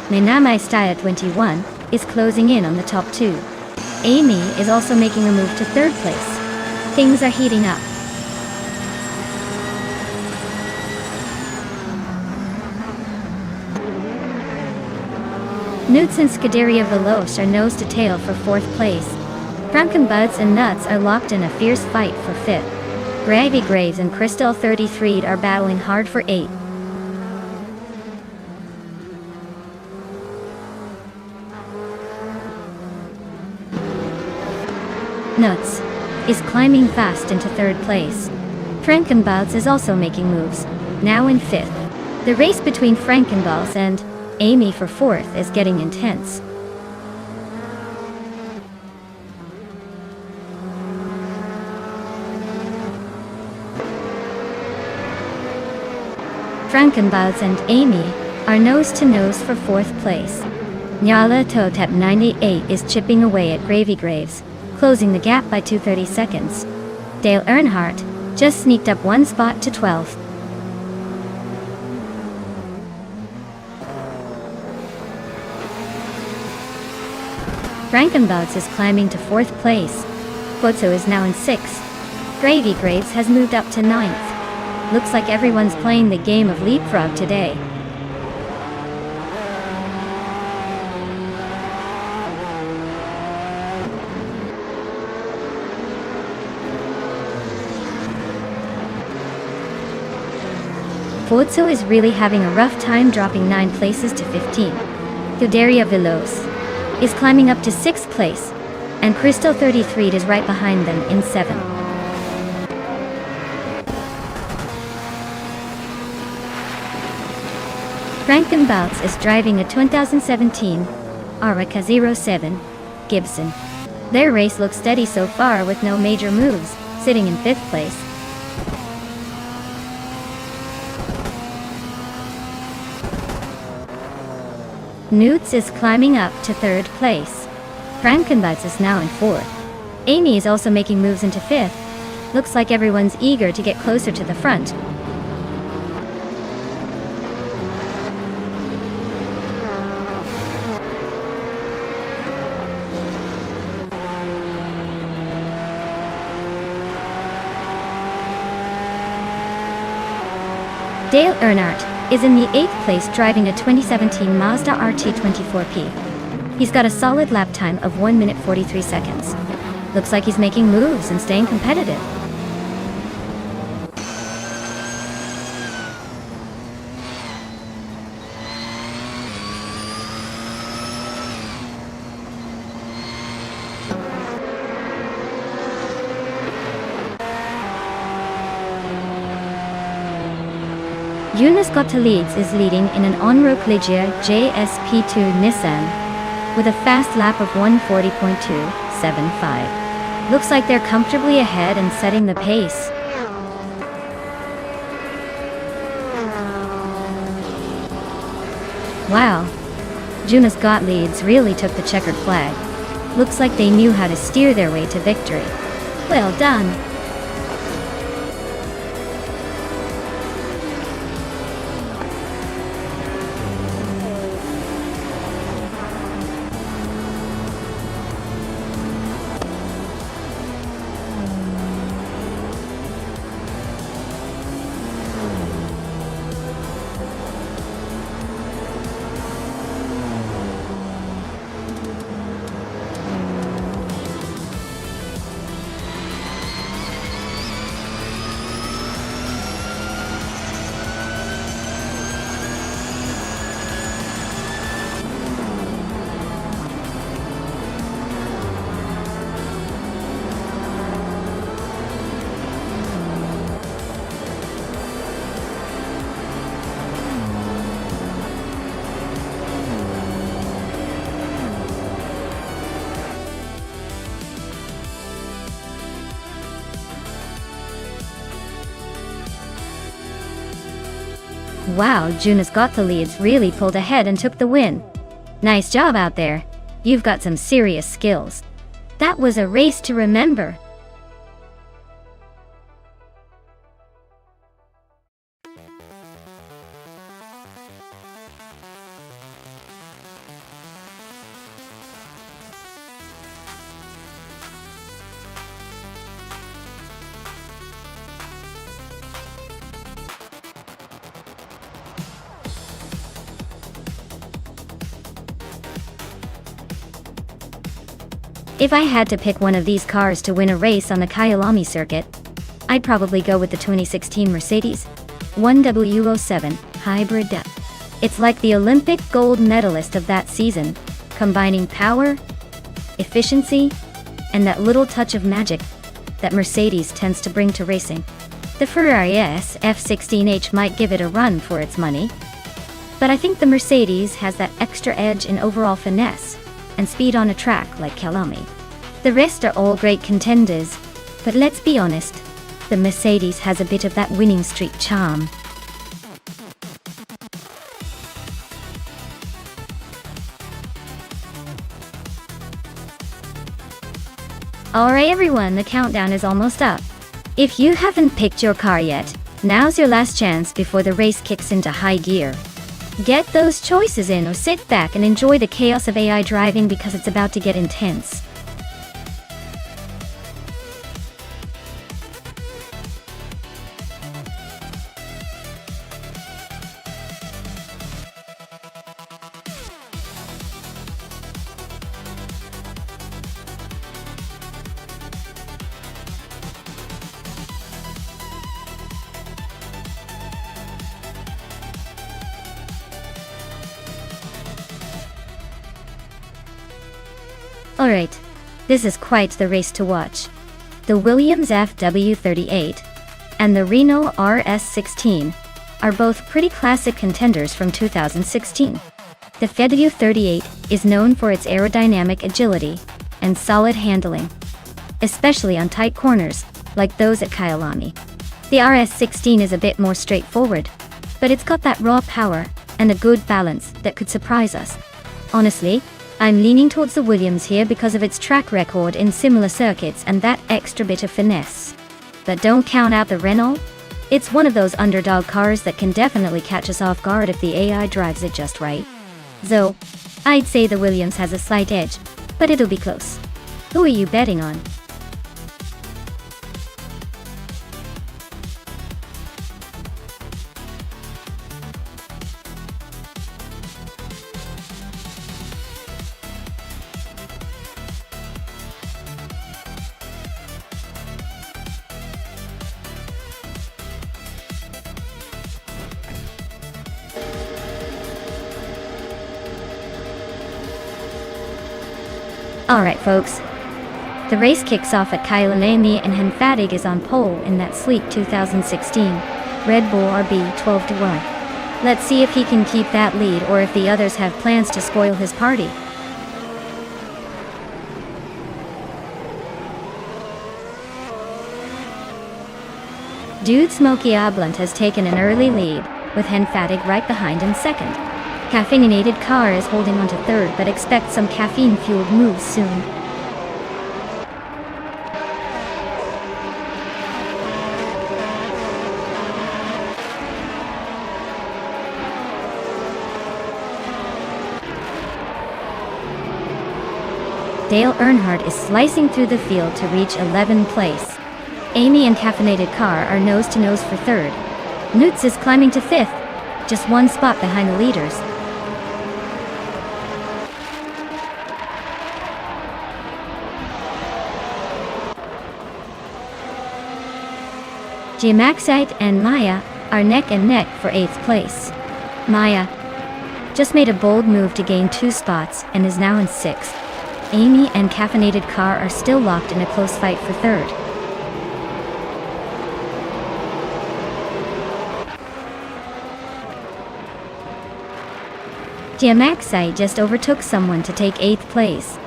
Minami Styler 21 is closing in on the top 2. Amy is also making a move to 3rd place. Things are heating up. Newts and Scuderia Veloce are nose to tail for 4th place. Frankenbuds and Nuts are locked in a fierce fight for 5th. Gravy Graves and Crystal 33 are battling hard for 8th. Nuts is climbing fast into 3rd place. Frankenbuds is also making moves, now in 5th. The race between Frankenballs and Amy for 4th is getting intense. Frankenbuds and Amy are nose to nose for 4th place. Nyala Totep 98 is chipping away at Gravy Graves, closing the gap by 2:30 seconds. Dale Earnhardt just sneaked up 1 spot to 12th. Frankenbuds is climbing to 4th place. Botso is now in 6th. Gravy Graves has moved up to 9th. Looks like everyone's playing the game of leapfrog today. Botso is really having a rough time, dropping 9 places to 15. Scuderia Veloce is climbing up to 6th place, and Crystal 33 is right behind them in 7th. Frankenbouts is driving a 2017 Areca 07 Gibson. Their race looks steady so far with no major moves, sitting in 5th place. Newts is climbing up to 3rd place. Frankenbuds is now in 4th. Amy is also making moves into 5th. Looks like everyone's eager to get closer to the front. Dale Earnhardt is in the 8th place driving a 2017 Mazda RT24P. He's got a solid lap time of 1 minute 43 seconds. Looks like he's making moves and staying competitive. Jonas Gottlieb is leading in an on-road Ligia JSP2 Nissan with a fast lap of 140.275. Looks like they're comfortably ahead and setting the pace. Wow, Jonas Gottlieb really took the checkered flag. Looks like they knew how to steer their way to victory. Well done. Wow, Jonas Gottlieb really pulled ahead and took the win. Nice job out there. You've got some serious skills. That was a race to remember. If I had to pick one of these cars to win a race on the Kyalami circuit, I'd probably go with the 2016 Mercedes 1W07 Hybrid. It's like the Olympic gold medalist of that season, combining power, efficiency, and that little touch of magic that Mercedes tends to bring to racing. The Ferrari SF16H might give it a run for its money, but I think the Mercedes has that extra edge in overall finesse and speed on a track like Kyalami. The rest are all great contenders, but let's be honest, the Mercedes has a bit of that winning streak charm. Alright everyone, the countdown is almost up. If you haven't picked your car yet, now's your last chance before the race kicks into high gear. Get those choices in or sit back and enjoy the chaos of AI driving because it's about to get intense. Alright, this is quite the race to watch. The Williams FW38 and the Renault RS16 are both pretty classic contenders from 2016. The FW38 is known for its aerodynamic agility and solid handling, especially on tight corners, like those at Kyalami. The RS16 is a bit more straightforward, but it's got that raw power and a good balance that could surprise us. Honestly, I'm leaning towards the Williams here because of its track record in similar circuits and that extra bit of finesse. But don't count out the Renault. It's one of those underdog cars that can definitely catch us off guard if the AI drives it just right. So, I'd say the Williams has a slight edge, but it'll be close. Who are you betting on? Alright folks, the race kicks off at Kyalami and Henfatig is on pole in that sleek 2016 Red Bull RB 12 to 1. Let's see if he can keep that lead or if the others have plans to spoil his party. Dude Smokey Ablunt has taken an early lead, with Henfatig right behind in second. Caffeinated Car is holding on to third but expects some caffeine-fueled moves soon. Dale Earnhardt is slicing through the field to reach 11th place. Amy and Caffeinated Car are nose-to-nose for third. Newts is climbing to fifth, just one spot behind the leaders. Giamaxite and Maya are neck and neck for 8th place. Maya just made a bold move to gain 2 spots and is now in 6th. Amy and Caffeinated Car are still locked in a close fight for third. Giamaxite just overtook someone to take 8th place.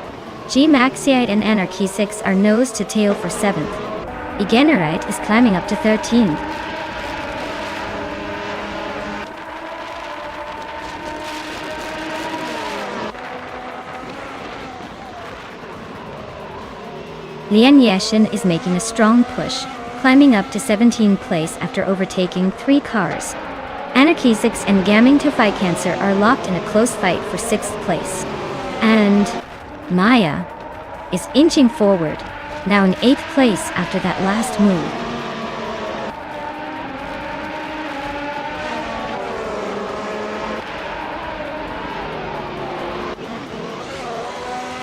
Giamaxite and Anarchy 6 are nose to tail for 7th. Egenerite is climbing up to 13th. Lian Yashin is making a strong push, climbing up to 17th place after overtaking 3 cars. Anarchy 6 and Gaming to Fight Cancer are locked in a close fight for 6th place. And Maya is inching forward, now in 8th place after that last move.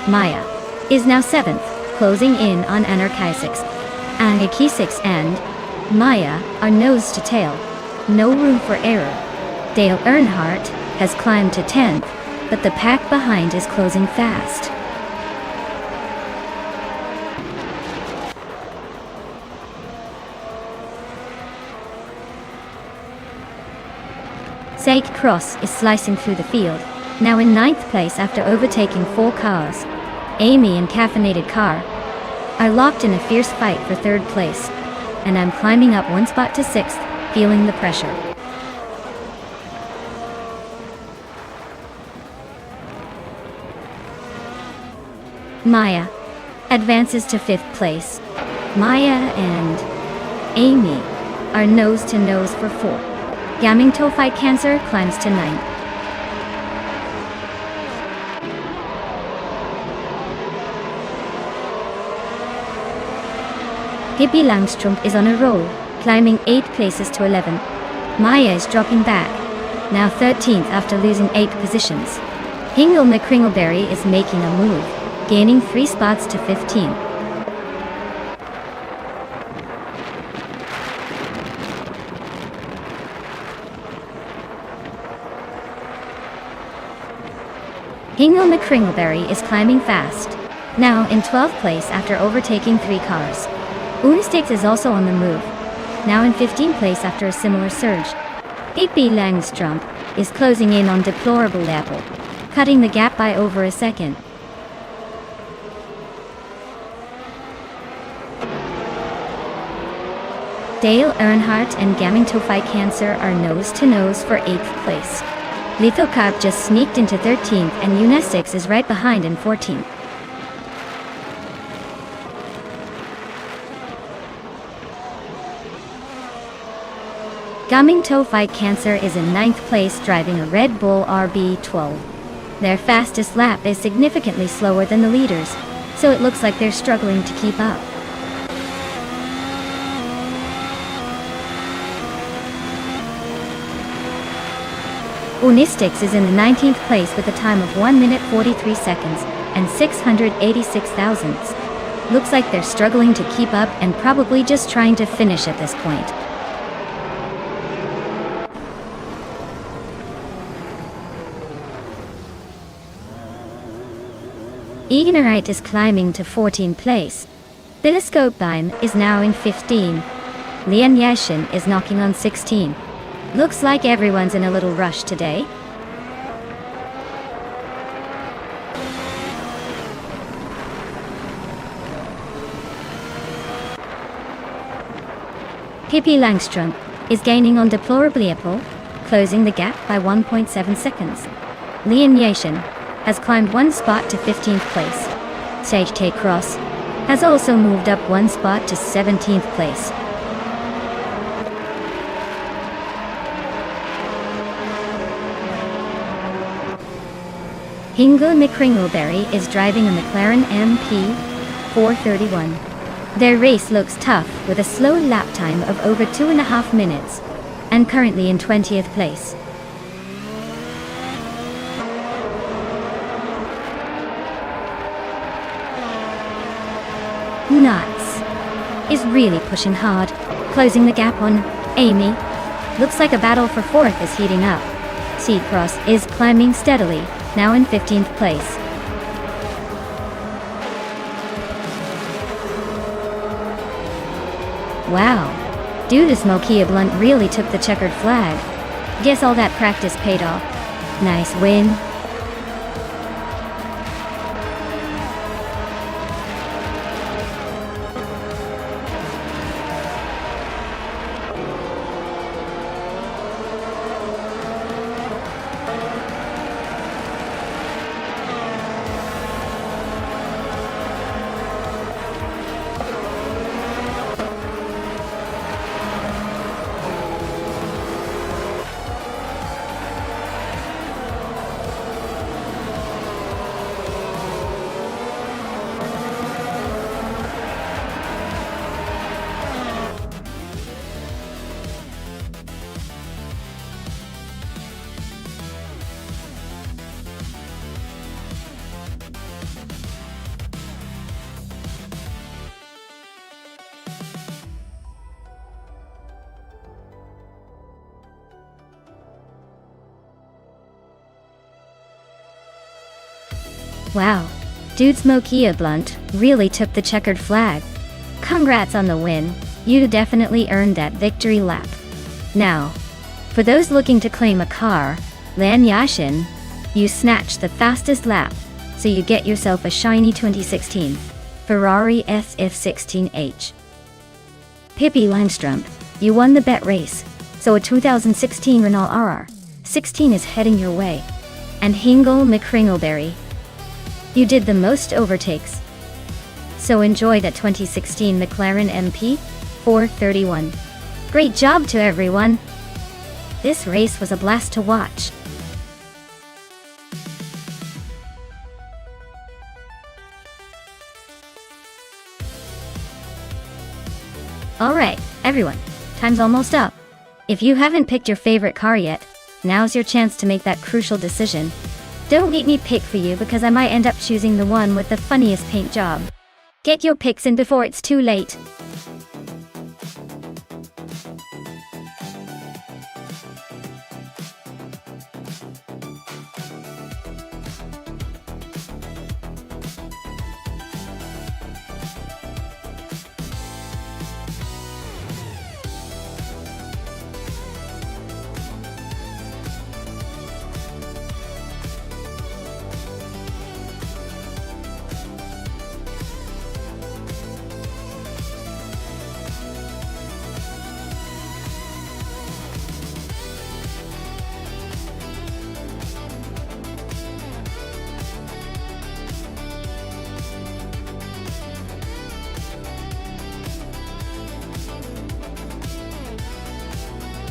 Maya is now 7th, closing in on Anarchy 6. Anarchy 6 and Maya are nose to tail. No room for error. Dale Earnhardt has climbed to 10th, but the pack behind is closing fast. Sake Cross is slicing through the field, now in 9th place after overtaking 4 cars. Amy and Caffeinated Car are locked in a fierce fight for 3rd place, and I'm climbing up 1 spot to 6th, feeling the pressure. Maya advances to 5th place. Maya and Amy are nose to nose for 4. Gaming to Fight Cancer climbs to 9th. Gibby Langstrumpf is on a roll, climbing 8 places to 11. Maya is dropping back, now 13th after losing 8 positions. Hingle McCringleberry is making a move, gaining 3 spots to 15. Hingle McCringleberry is climbing fast, now in 12th place after overtaking 3 cars. Unistix is also on the move, now in 15th place after a similar surge. Igby Langstrumpf is closing in on Deplorable Apple, cutting the gap by over a second. Dale Earnhardt and Gaming to Fight Cancer are nose to nose for 8th place. Lithocarp just sneaked into 13th and Unistix is right behind in 14th. Gaming to Fight Cancer is in 9th place driving a Red Bull RB12. Their fastest lap is significantly slower than the leaders, so it looks like they're struggling to keep up. Unistix is in the 19th place with a time of 1 minute 43 seconds and 686 thousandths. Looks like they're struggling to keep up and probably just trying to finish at this point. Ignorite is climbing to 14th place. Telescope Beam is now in 15. Lian Yashin is knocking on 16. Looks like everyone's in a little rush today. Pippi Langström is gaining on Deplorably Apple, closing the gap by 1.7 seconds. Lian Yashin has climbed one spot to 15th place. Sage Tay Cross has also moved up one spot to 17th place. Hingle McCringleberry is driving a McLaren MP 431. Their race looks tough with a slow lap time of over 2.5 minutes, and currently in 20th place. Nuts is really pushing hard, closing the gap on Amy. Looks like a battle for 4th is heating up. Seacross is climbing steadily, now in 15th place. Wow, dude, this Mokia Blunt really took the checkered flag. Guess all that practice paid off. Nice win. Wow, dude's Mokia Blunt really took the checkered flag. Congrats on the win, you definitely earned that victory lap. Now, for those looking to claim a car, Lian Yashin, you snatched the fastest lap, so you get yourself a shiny 2016 Ferrari SF16H. Pippi Langström, you won the bet race, so a 2016 Renault RR16 is heading your way. And Hingle McCringleberry, you did the most overtakes. So enjoy that 2016 McLaren MP 431. Great job to everyone. This race was a blast to watch. Alright, everyone, time's almost up. If you haven't picked your favorite car yet, now's your chance to make that crucial decision. Don't make me pick for you because I might end up choosing the one with the funniest paint job. Get your picks in before it's too late.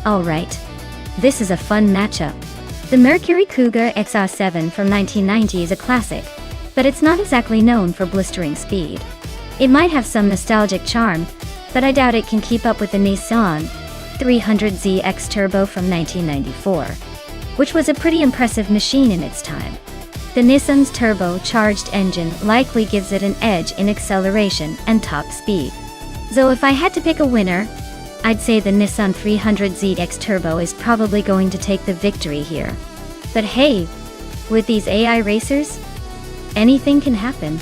Alright, this is a fun matchup. The Mercury Cougar XR7 from 1990 is a classic, but it's not exactly known for blistering speed. It might have some nostalgic charm, but I doubt it can keep up with the Nissan 300Z X Turbo from 1994, which was a pretty impressive machine in its time. The Nissan's turbo-charged engine likely gives it an edge in acceleration and top speed. So if I had to pick a winner, I'd say the Nissan 300Z X Turbo is probably going to take the victory here. But hey, with these AI racers, Anything can happen.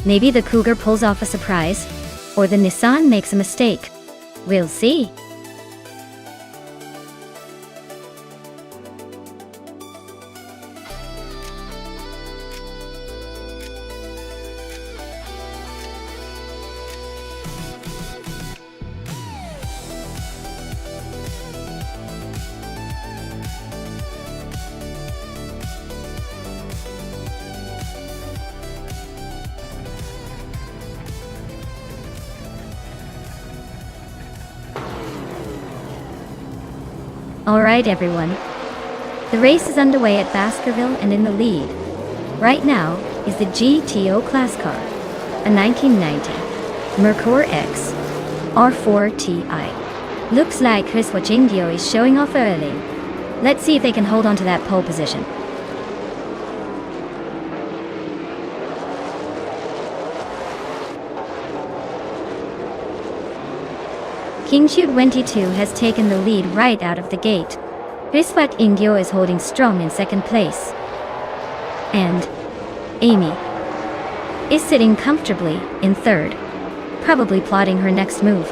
Maybe the Cougar pulls off a surprise, or the Nissan makes a mistake. We'll see. Alright everyone. The race is underway at Baskerville, and in the lead right now is the GTO class car, a 1990 Merkur X R4 Ti. Looks like Chris Wachindio is showing off early. Let's see if they can hold on to that pole position. Kingshu 22 has taken the lead right out of the gate. Riswat Ingyo is holding strong in second place. And Amy is sitting comfortably in third, probably plotting her next move.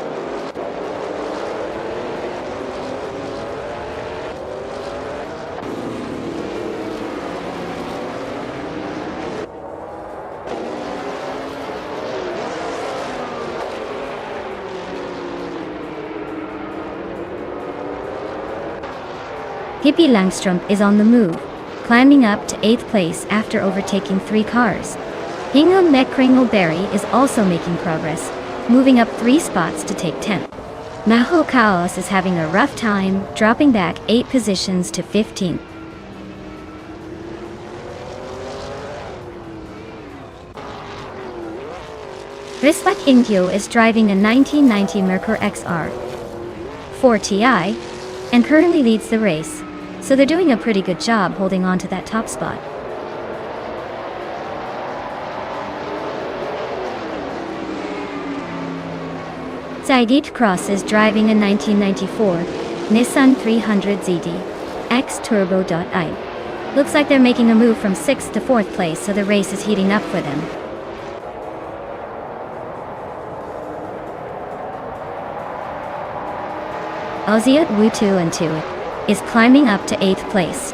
Pippi Langström is on the move, climbing up to 8th place after overtaking 3 cars. Ingo Mekringelberry is also making progress, moving up 3 spots to take 10th. Maho Chaos is having a rough time, dropping back 8 positions to 15th. Riswat Ingyo is driving a 1990 Merkur XR 4 Ti and currently leads the race, so they're doing a pretty good job holding on to that top spot. Zaidit Cross is driving a 1994 Nissan 300 ZD X Turbo.I. Looks like they're making a move from 6th to 4th place, so the race is heating up for them. Oziat Wu2 and 2 is climbing up to 8th place.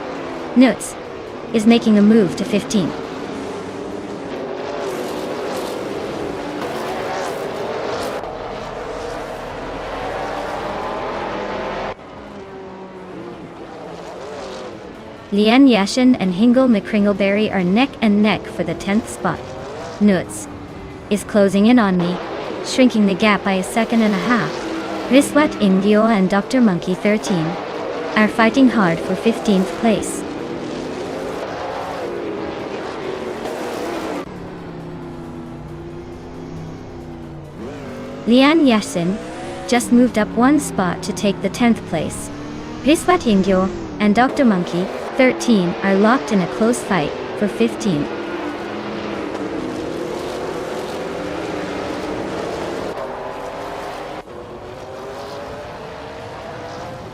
Nuts is making a move to 15th. Lian Yashin and Hingle McCringleberry are neck and neck for the 10th spot. Nuts is closing in on me, shrinking the gap by 1.5 seconds. Riswat Ingyo and Dr. Monkey 13 are fighting hard for 15th place. Lian Yashin just moved up 1 spot to take the 10th place. Riswat Ingyo and Dr. Monkey 13 are locked in a close fight for 15th.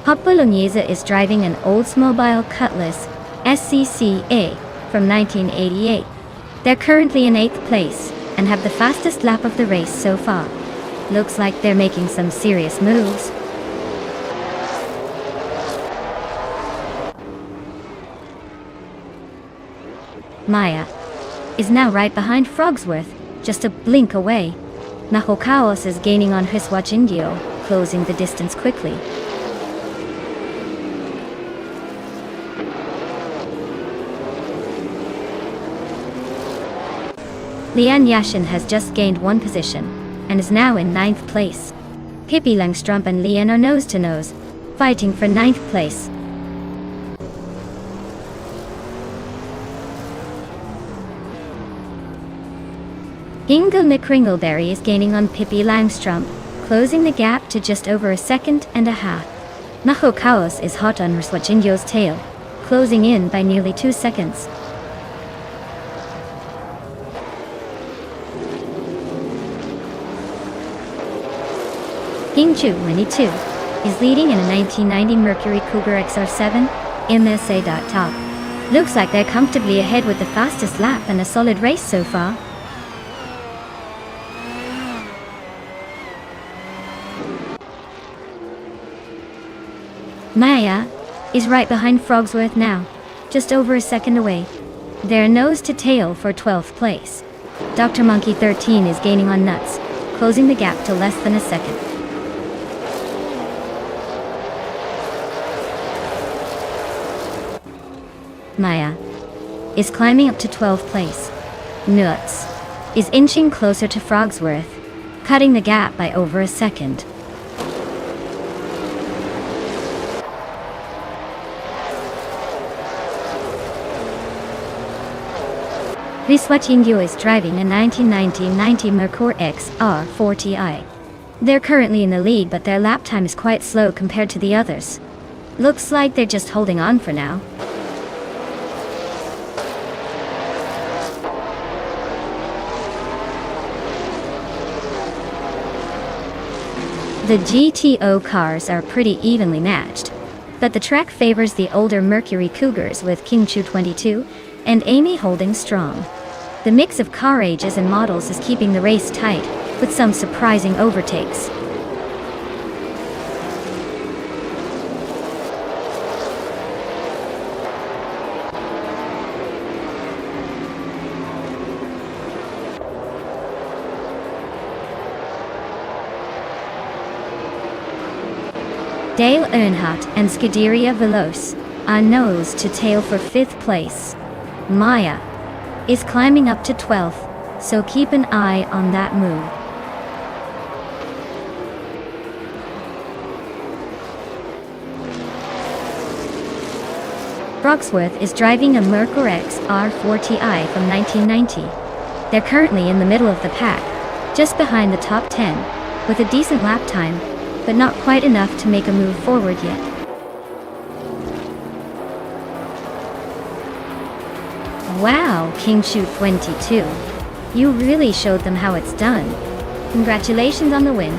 Hopolonyeza is driving an Oldsmobile Cutlass SCCA from 1988. They're currently in 8th place and have the fastest lap of the race so far. Looks like they're making some serious moves. Maya is now right behind Frogsworth, just a blink away. Nahokaos is gaining on Hiswachindio, closing the distance quickly. Lian Yashin has just gained 1 position and is now in 9th place. Pippi Langström and Lian are nose to nose, fighting for 9th place. Inga McCringleberry is gaining on Pippi Langström, closing the gap to just over 1.5 seconds. Naho Chaos is hot on Riswachingyo's tail, closing in by nearly 2 seconds. Kingshu 22 is leading in a 1990 Mercury Cougar XR7 MSA.top. Looks like they're comfortably ahead with the fastest lap and a solid race so far. Maya is right behind Frogsworth now, just over a second away. They're nose to tail for 12th place. Dr. Monkey 13 is gaining on Nuts, closing the gap to less than a second. Maya is climbing up to 12th place. Nuts is inching closer to Frogsworth, cutting the gap by over a second. Riswachingyo is driving a 1990 Merkur XR 40i. They're currently in the lead, but their lap time is quite slow compared to the others. Looks like they're just holding on for now. The GTO cars are pretty evenly matched, but the track favors the older Mercury Cougars with Kingchu 22 and Amy holding strong. The mix of car ages and models is keeping the race tight, with some surprising overtakes. Dale Earnhardt and Scuderia Veloce are nose to tail for 5th place. Maya is climbing up to 12th, so keep an eye on that move. Frogsworth is driving a Merkur XR 40i from 1990. They're currently in the middle of the pack, just behind the top 10, with a decent lap time, but not quite enough to make a move forward yet. Wow, Kingshoot 22. You really showed them how it's done. Congratulations on the win.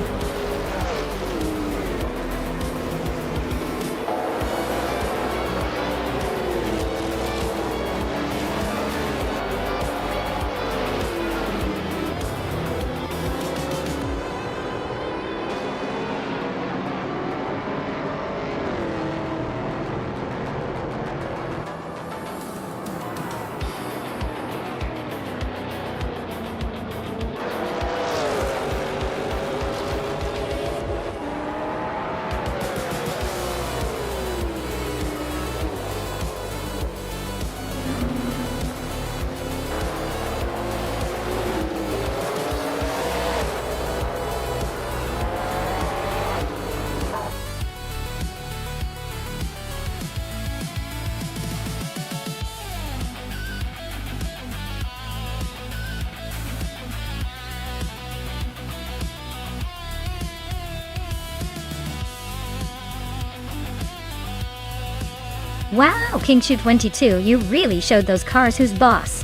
Wow, Kingshoot 22, you really showed those cars who's boss.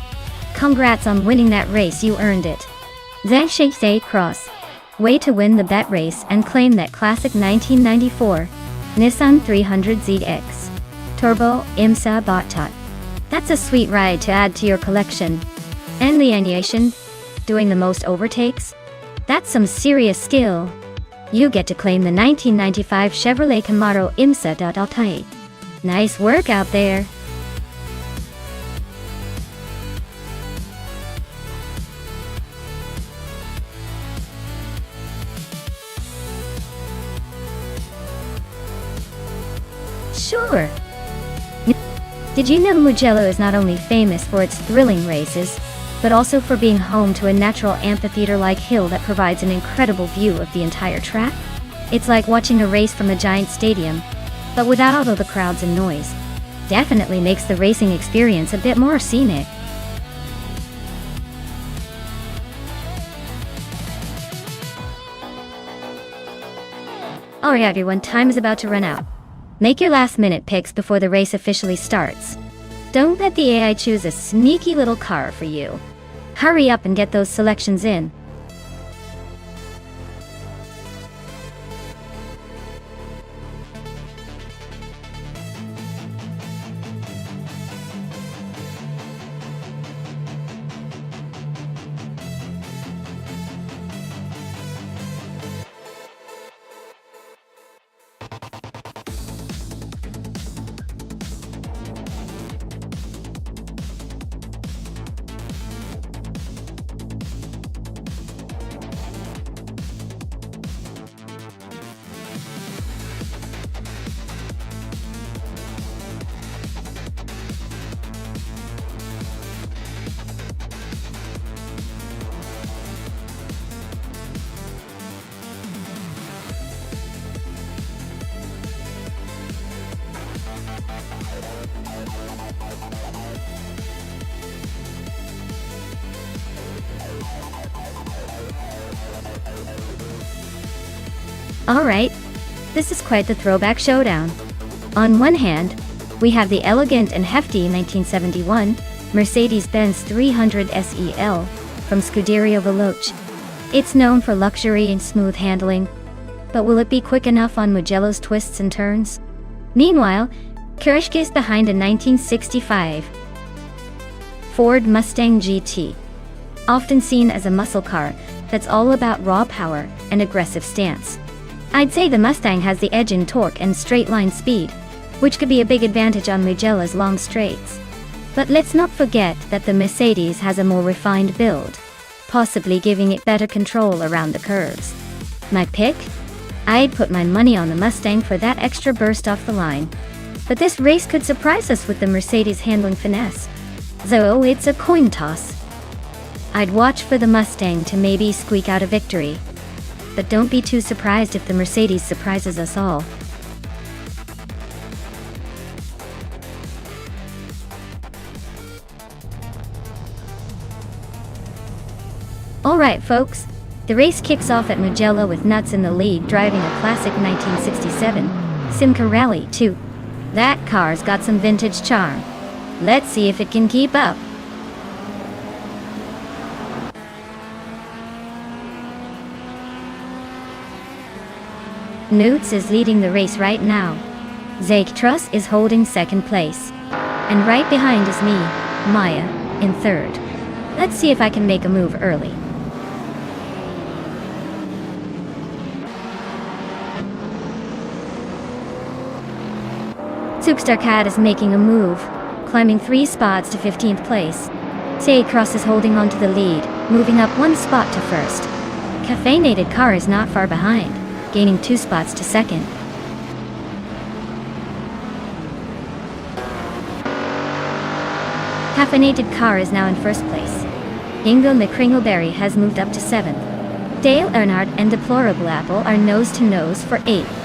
Congrats on winning that race, you earned it. Zhang Cross. Way to win the bet race and claim that classic 1994 Nissan 300ZX Turbo IMSA Bottot. That's a sweet ride to add to your collection. And the animation, doing the most overtakes? That's some serious skill. You get to claim the 1995 Chevrolet Camaro IMSA Bottot. Nice work out there. Sure. Did you know Mugello is not only famous for its thrilling races, but also for being home to a natural amphitheater-like hill that provides an incredible view of the entire track? It's like watching a race from a giant stadium, but without all of the crowds and noise. Definitely makes the racing experience a bit more scenic. Alright everyone, time is about to run out. Make your last minute picks before the race officially starts. Don't let the AI choose a sneaky little car for you. Hurry up and get those selections in. Alright, this is quite the throwback showdown. On one hand, we have the elegant and hefty 1971 Mercedes-Benz 300 SEL from Scuderia Veloce. It's known for luxury and smooth handling, but will it be quick enough on Mugello's twists and turns? Meanwhile, Kirschke is behind a 1965 Ford Mustang GT, often seen as a muscle car that's all about raw power and aggressive stance. I'd say the Mustang has the edge in torque and straight-line speed, which could be a big advantage on Mugello's long straights. But let's not forget that the Mercedes has a more refined build, possibly giving it better control around the curves. My pick? I'd put my money on the Mustang for that extra burst off the line. But this race could surprise us with the Mercedes handling finesse. So it's a coin toss. I'd watch for the Mustang to maybe squeak out a victory. But don't be too surprised if the Mercedes surprises us all. Alright folks, the race kicks off at Mugello with Nuts in the lead driving a classic 1967 Simca Rally 2. That car's got some vintage charm. Let's see if it can keep up. Newts is leading the race right now. Zake Truss is holding second place. And right behind is me, Maya, in third. Let's see if I can make a move early. Superstar Cat is making a move, climbing 3 spots to 15th place. Zake Truss is holding on to the lead, moving up 1 spot to first. Caffeinated Car is not far behind, gaining 2 spots to second. Caffeinated Car is now in first place. Ingo McCringleberry has moved up to 7th. Dale Earnhardt and Deplorable Apple are nose to nose for 8th.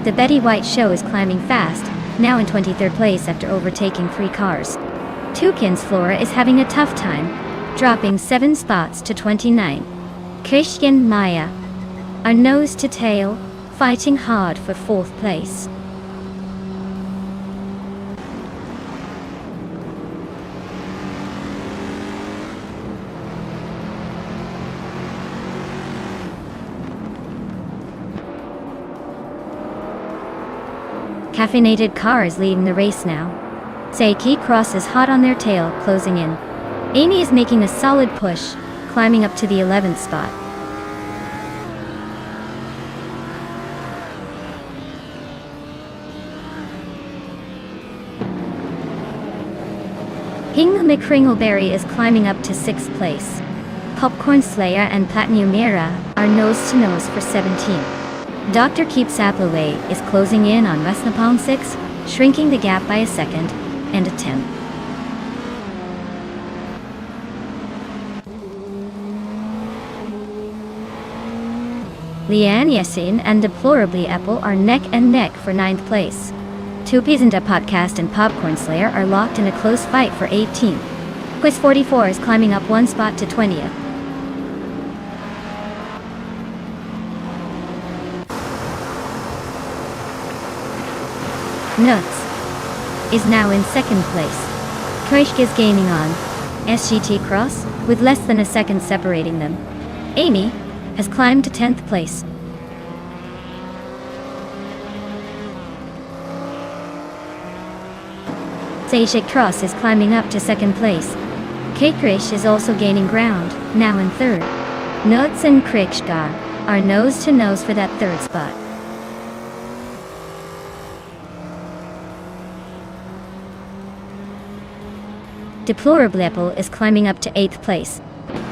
The Betty White Show is climbing fast, now in 23rd place after overtaking 3 cars. Toucan's Flora is having a tough time, dropping 7 spots to 29. Christian Maya are nose to tail, fighting hard for 4th place. Caffeinated Car is leading the race now. Seiki Cross is hot on their tail, closing in. Amy is making a solid push, climbing up to the 11th spot. Hinga McCringleberry is climbing up to 6th place. Popcorn Slayer and Platinum Era are nose to nose for 17th. Dr. Keep Sapaway is closing in on Rusnapalm 6, shrinking the gap by a second and a 10th. Leanne Yassin and Deplorably Apple are neck and neck for 9th place. Two Peasanta Podcast and Popcorn Slayer are locked in a close fight for 18th. Quiz 44 is climbing up 1 spot to 20th. Nuts is now in 2nd place. Kreishk is gaining on SGT Cross, with less than a second separating them. Amy has climbed to 10th place. Sejik Cross is climbing up to 2nd place. Krish is also gaining ground, now in 3rd. Nuts and Krikshgar are nose to nose for that 3rd spot. Deplorable Apple is climbing up to 8th place.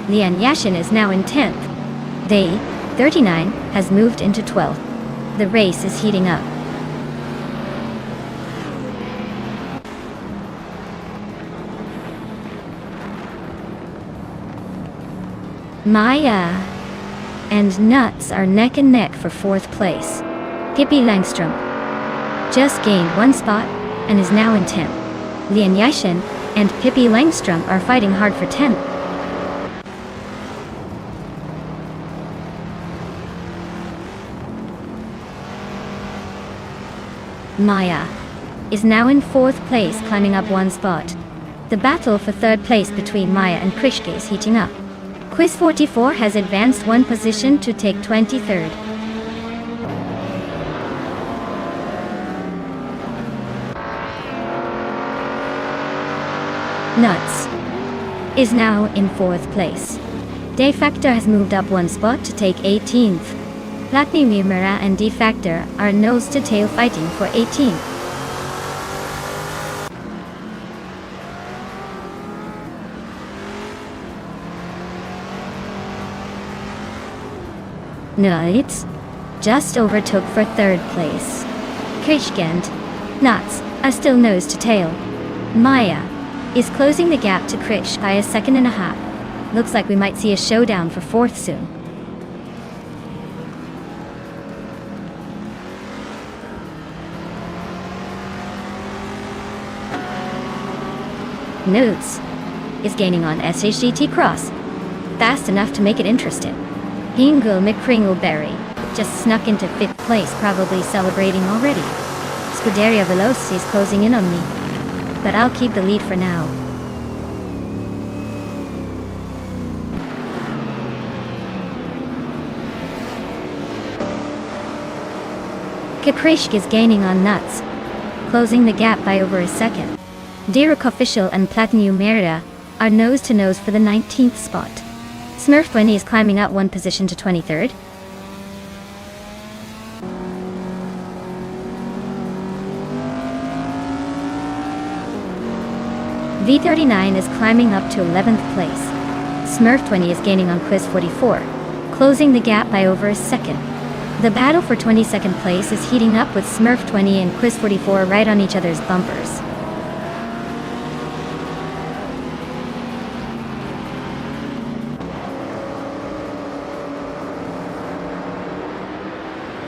Lian Yashin is now in 10th. They, 39, has moved into 12th. The race is heating up. Maya and Nuts are neck and neck for 4th place. Pippi Langstrom just gained 1 spot, and is now in 10th. Lian Yishan and Pippi Langstrom are fighting hard for 10th. Maya is now in 4th place, climbing up 1 spot. The battle for 3rd place between Maya and Krishka is heating up. Quiz 44 has advanced 1 position to take 23rd. Nuts is now in 4th place. De Factor has moved up 1 spot to take 18th. Platini Mira and De Factor are nose-to-tail fighting for 18th. Nuts just overtook for 3rd place. Krishka and Nuts are still nose-to-tail. Maya is closing the gap to Krish by 1.5 seconds. Looks like we might see a showdown for 4th soon. Nuts is gaining on SHGT Cross, fast enough to make it interesting. Hingle McCringleberry just snuck into 5th place, probably celebrating already. Scuderia Veloci is closing in on me, but I'll keep the lead for now. Caprishk is gaining on Nuts, closing the gap by over 1 second. Derek Official and Platinum Merida are nose-to-nose for the 19th spot. Smurf 20 is climbing up 1 position to 23rd. V39 is climbing up to 11th place. Smurf 20 is gaining on Quiz 44, closing the gap by over 1 second. The battle for 22nd place is heating up, with Smurf 20 and Quiz 44 right on each other's bumpers.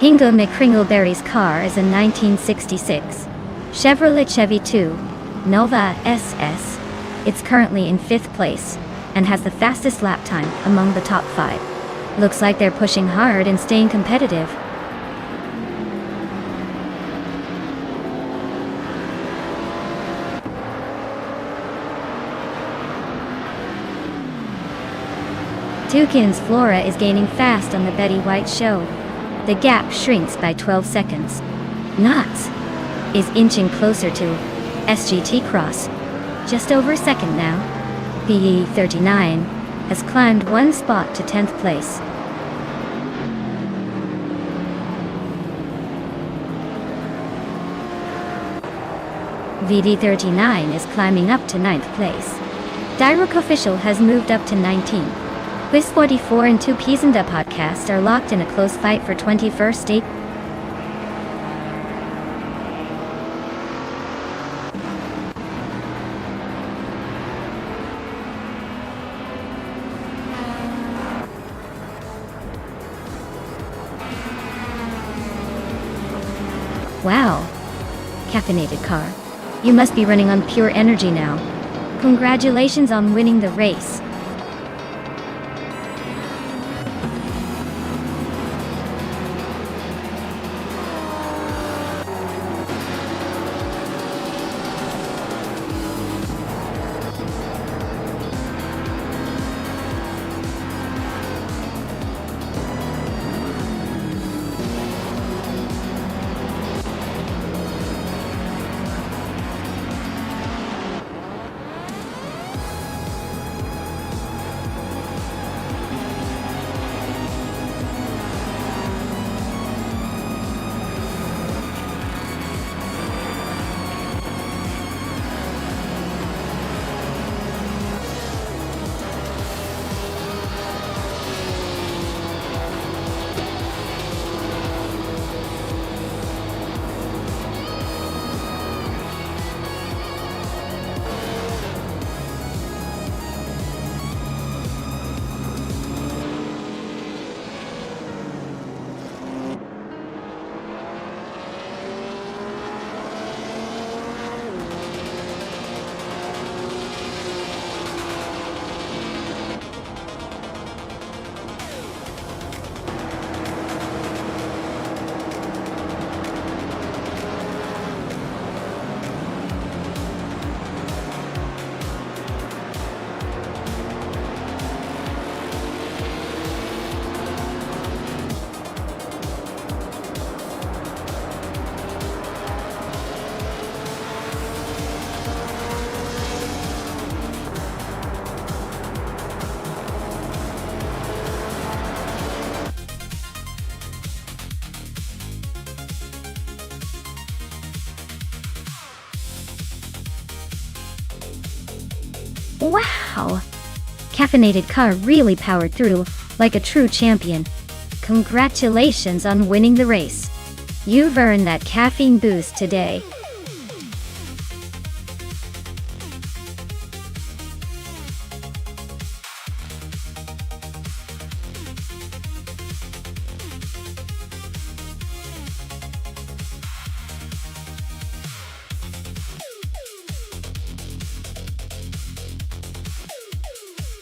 Hingo McCringleberry's car is a 1966 Chevrolet Chevy 2 Nova SS. It's currently in 5th place and has the fastest lap time among the top 5. Looks like they're pushing hard and staying competitive. Toucan's Flora is gaining fast on the Betty White show. The gap shrinks by 12 seconds. Nuts is inching closer to SGT Cross, just over 2nd now. PE39 has climbed 1 spot to 10th place. VD39 is climbing up to 9th place. Direct Official has moved up to 19th. Quiz 44 and 2 Pizenda podcast are locked in a close fight for 21st state. Wow. Caffeinated car. You must be running on pure energy now. Congratulations on winning the race. Wow! Caffeinated car really powered through, like a true champion. Congratulations on winning the race. You've earned that caffeine boost today.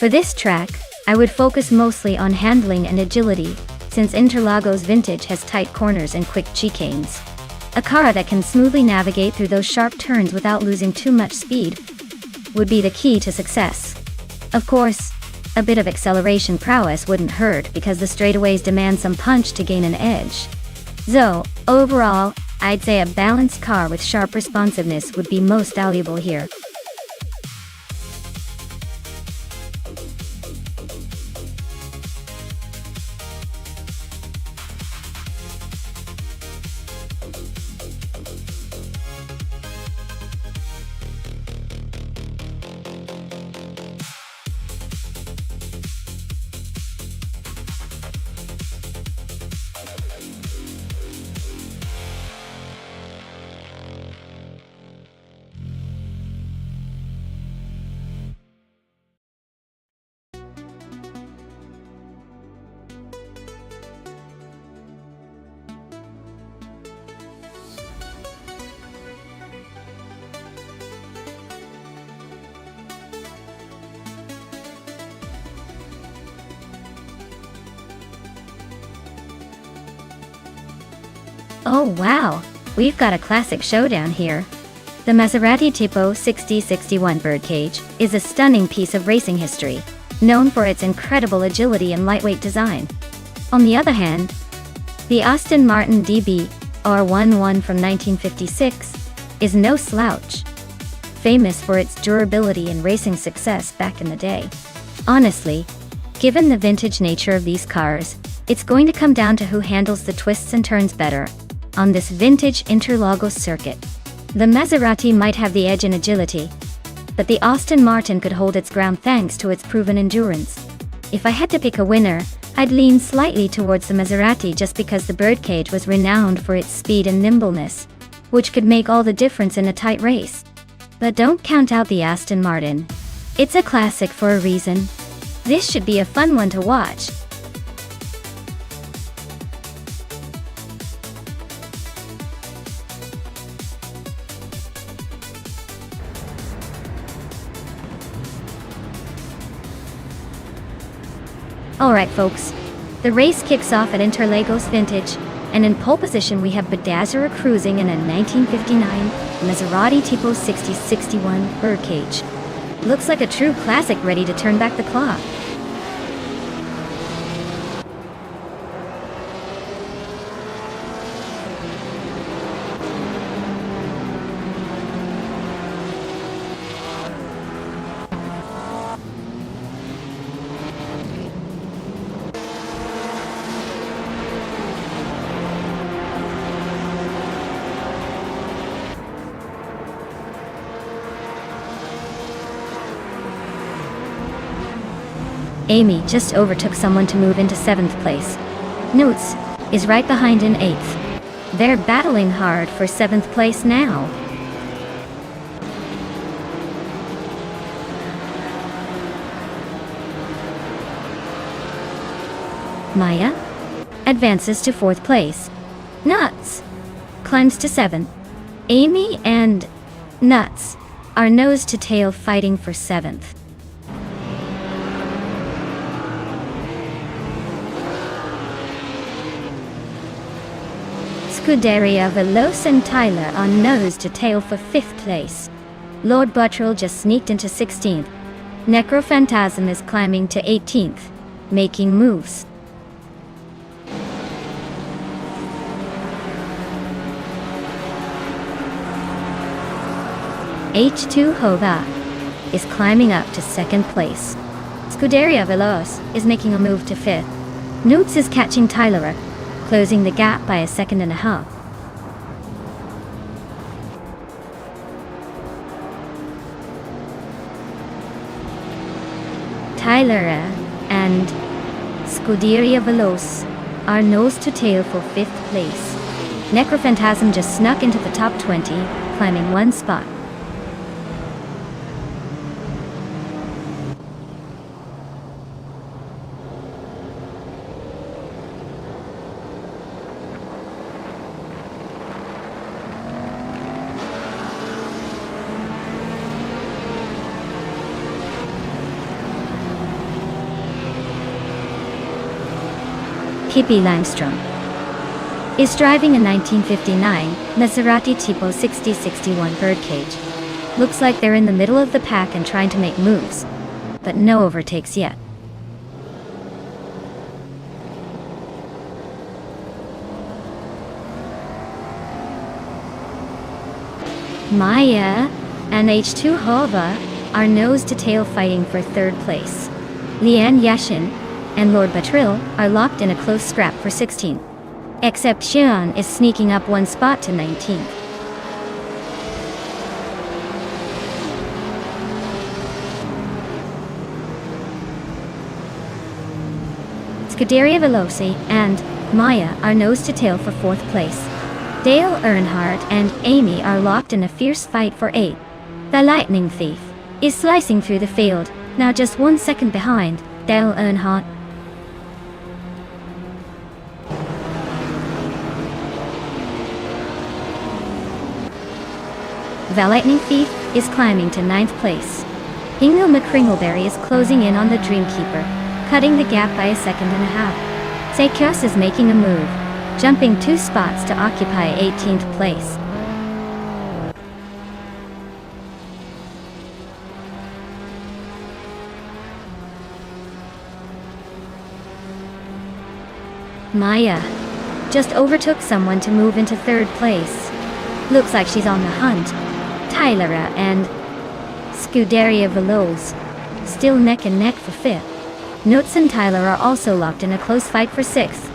For this track, I would focus mostly on handling and agility, since Interlagos Vintage has tight corners and quick chicanes. A car that can smoothly navigate through those sharp turns without losing too much speed would be the key to success. Of course, a bit of acceleration prowess wouldn't hurt because the straightaways demand some punch to gain an edge. So, overall, I'd say a balanced car with sharp responsiveness would be most valuable here. Oh wow, we've got a classic showdown here. The Maserati Tipo 6061 Birdcage is a stunning piece of racing history, known for its incredible agility and lightweight design. On the other hand, the Aston Martin DB R11 from 1956 is no slouch, famous for its durability and racing success back in the day. Honestly, given the vintage nature of these cars, it's going to come down to who handles the twists and turns better on this vintage Interlagos circuit. The Maserati might have the edge in agility, but the Aston Martin could hold its ground thanks to its proven endurance. If I had to pick a winner, I'd lean slightly towards the Maserati just because the Birdcage was renowned for its speed and nimbleness, which could make all the difference in a tight race. But don't count out the Aston Martin. It's a classic for a reason. This should be a fun one to watch. Alright folks, the race kicks off at Interlagos Vintage, and in pole position we have Bedazzara cruising in a 1959 Maserati Tipo 6061 Birdcage. Looks like a true classic ready to turn back the clock. Amy just overtook someone to move into 7th place. Nutz is right behind in 8th. They're battling hard for 7th place now. Maya advances to 4th place. Nutz climbs to 7th. Amy and Nutz are nose to tail fighting for 7th. Scuderia Veloce and Tyler are nose to tail for 5th place. Lord Buttrell just sneaked into 16th. Necrophantasm is climbing to 18th, making moves. H2 Hova is climbing up to 2nd place. Scuderia Veloce is making a move to 5th. Nutz is catching Tyler, closing the gap by a 1.5 seconds. Tyler and Scuderia Veloce are nose to tail for 5th place. Necrophantasm just snuck into the top 20, climbing 1 spot. Pippi Langstrom is driving a 1959 Maserati Tipo 6061 birdcage. Looks like they're in the middle of the pack and trying to make moves, but no overtakes yet. Maya and H2 Hova are nose to tail fighting for 3rd place. Lian Yashin and Lord Batril are locked in a close scrap for 16th. Except Xian is sneaking up 1 spot to 19th. Scuderia Veloce and Maya are nose to tail for 4th place. Dale Earnhardt and Amy are locked in a fierce fight for 8th. The Lightning Thief is slicing through the field, now just 1 second behind Dale Earnhardt. The Lightning Thief is climbing to 9th place. Ingo McCringleberry is closing in on the Dreamkeeper, cutting the gap by 1.5 seconds. Sekios is making a move, jumping 2 spots to occupy 18th place. Maya just overtook someone to move into 3rd place. Looks like she's on the hunt. Tyler and Scuderia Veloce still neck and neck for 5th. Notes and Tyler are also locked in a close fight for 6th.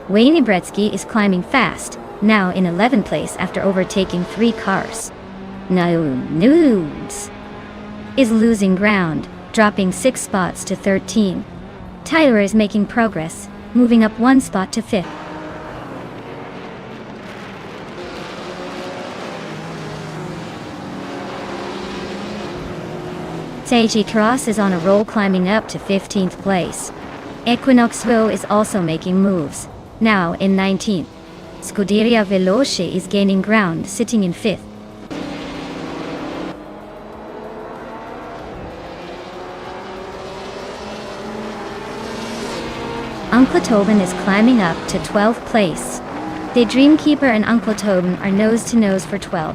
Wayne Bretsky is climbing fast, now in 11th place after overtaking 3 cars. Nudes is losing ground, dropping 6 spots to 13. Tyler is making progress, moving up 1 spot to 5th. Seiji Cross is on a roll, climbing up to 15th place. Equinox Wo is also making moves, now in 19th. Scuderia Veloce is gaining ground, sitting in 5th. Uncle Tobin is climbing up to 12th place. The Dreamkeeper and Uncle Tobin are nose to nose for 12.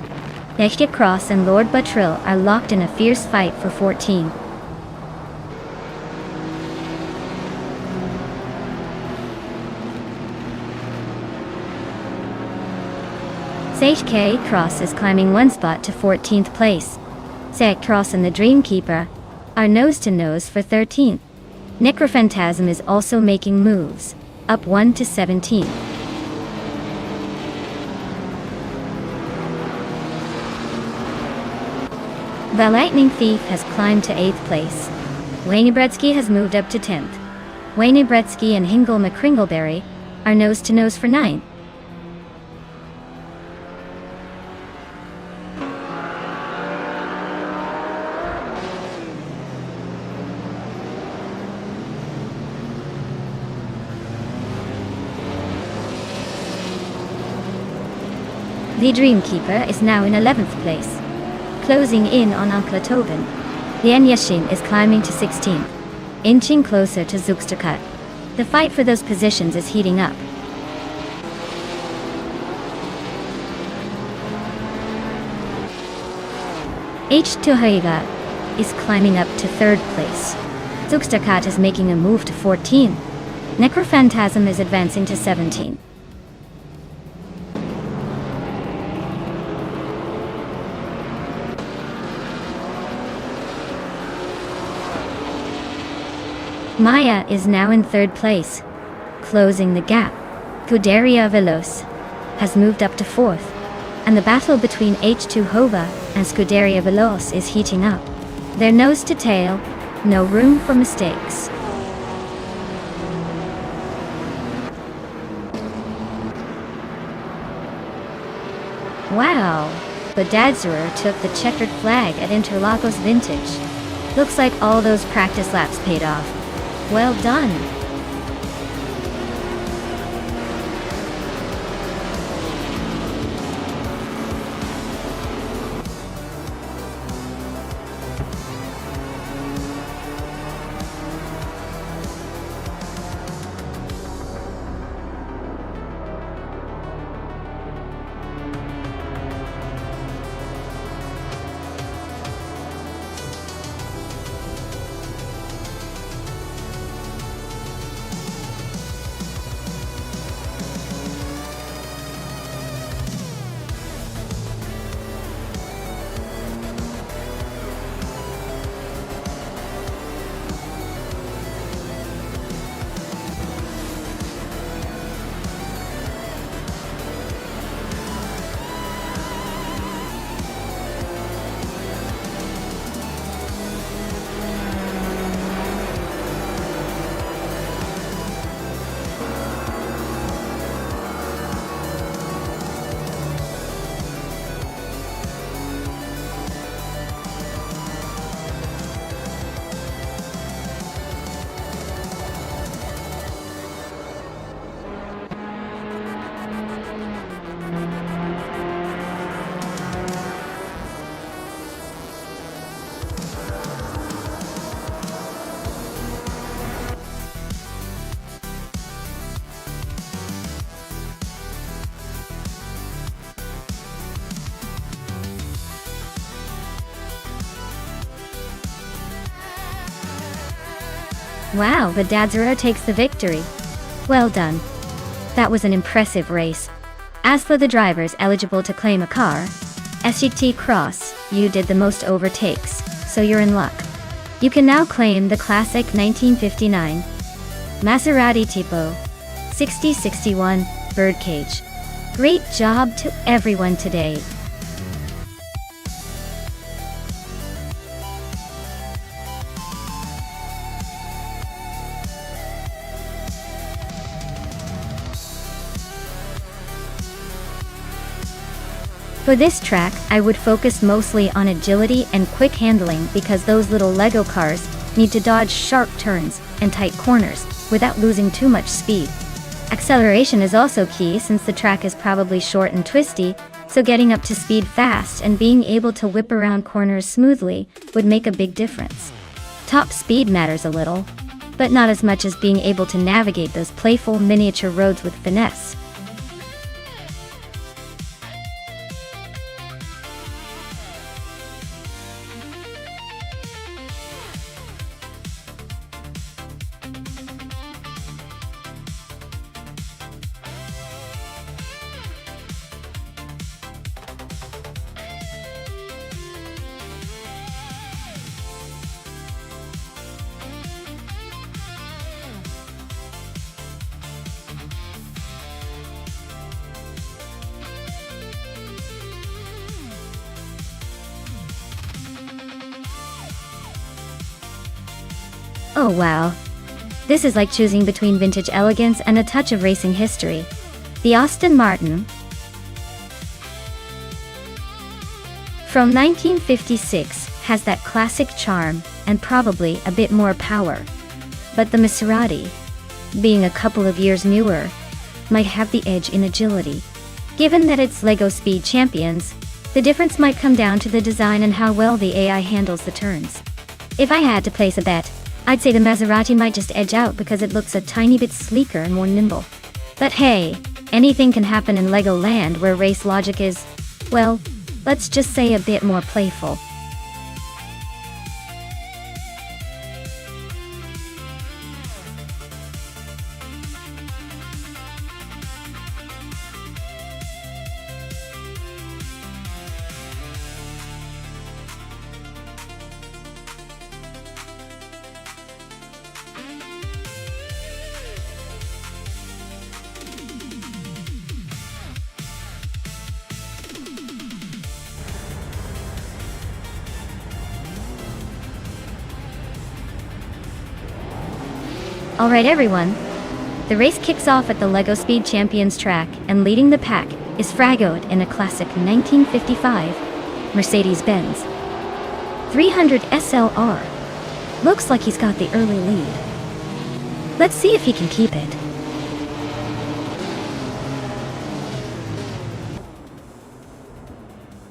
Nechtia Cross and Lord Batril are locked in a fierce fight for 14. Sage K Cross is climbing 1 spot to 14th place. Sek Cross and the Dreamkeeper are nose to nose for 13th. Necrophantasm is also making moves, up 1 to 17th. The Lightning Thief has climbed to 8th place. Wayne Bretsky has moved up to 10th. Wayne Bretsky and Hingle McCringleberry are nose to nose for 9th. The Dreamkeeper is now in 11th place, closing in on Uncle Tobin. Lian Yashin is climbing to 16th, inching closer to Zugsterkat. The fight for those positions is heating up. H2 Haiga is climbing up to 3rd place. Zugsterkat is making a move to 14. Necrophantasm is advancing to 17. Maya is now in 3rd place, closing the gap. Scuderia Veloce has moved up to 4th, and the battle between H2 Hova and Scuderia Veloce is heating up. They're nose to tail, no room for mistakes. Wow, but Dadzerer took the checkered flag at Interlagos Vintage. Looks like all those practice laps paid off. Well done. Wow, but Dadzerer takes the victory. Well done. That was an impressive race. As for the drivers eligible to claim a car, SGT Cross, you did the most overtakes, so you're in luck. You can now claim the classic 1959 Maserati Tipo 6061 Birdcage. Great job to everyone today. For this track, I would focus mostly on agility and quick handling because those little Lego cars need to dodge sharp turns and tight corners without losing too much speed. Acceleration is also key since the track is probably short and twisty, so getting up to speed fast and being able to whip around corners smoothly would make a big difference. Top speed matters a little, but not as much as being able to navigate those playful miniature roads with finesse. Oh wow. This is like choosing between vintage elegance and a touch of racing history. The Aston Martin from 1956 has that classic charm and probably a bit more power. But the Maserati, being a couple of years newer, might have the edge in agility. Given that it's LEGO Speed Champions, the difference might come down to the design and how well the AI handles the turns. If I had to place a bet, I'd say the Maserati might just edge out because it looks a tiny bit sleeker and more nimble. But hey, anything can happen in LEGO Land where race logic is, well, let's just say a bit more playful. Alright everyone, the race kicks off at the LEGO Speed Champions track, and leading the pack is Fragoed in a classic 1955 Mercedes-Benz 300 SLR. Looks like he's got the early lead. Let's see if he can keep it.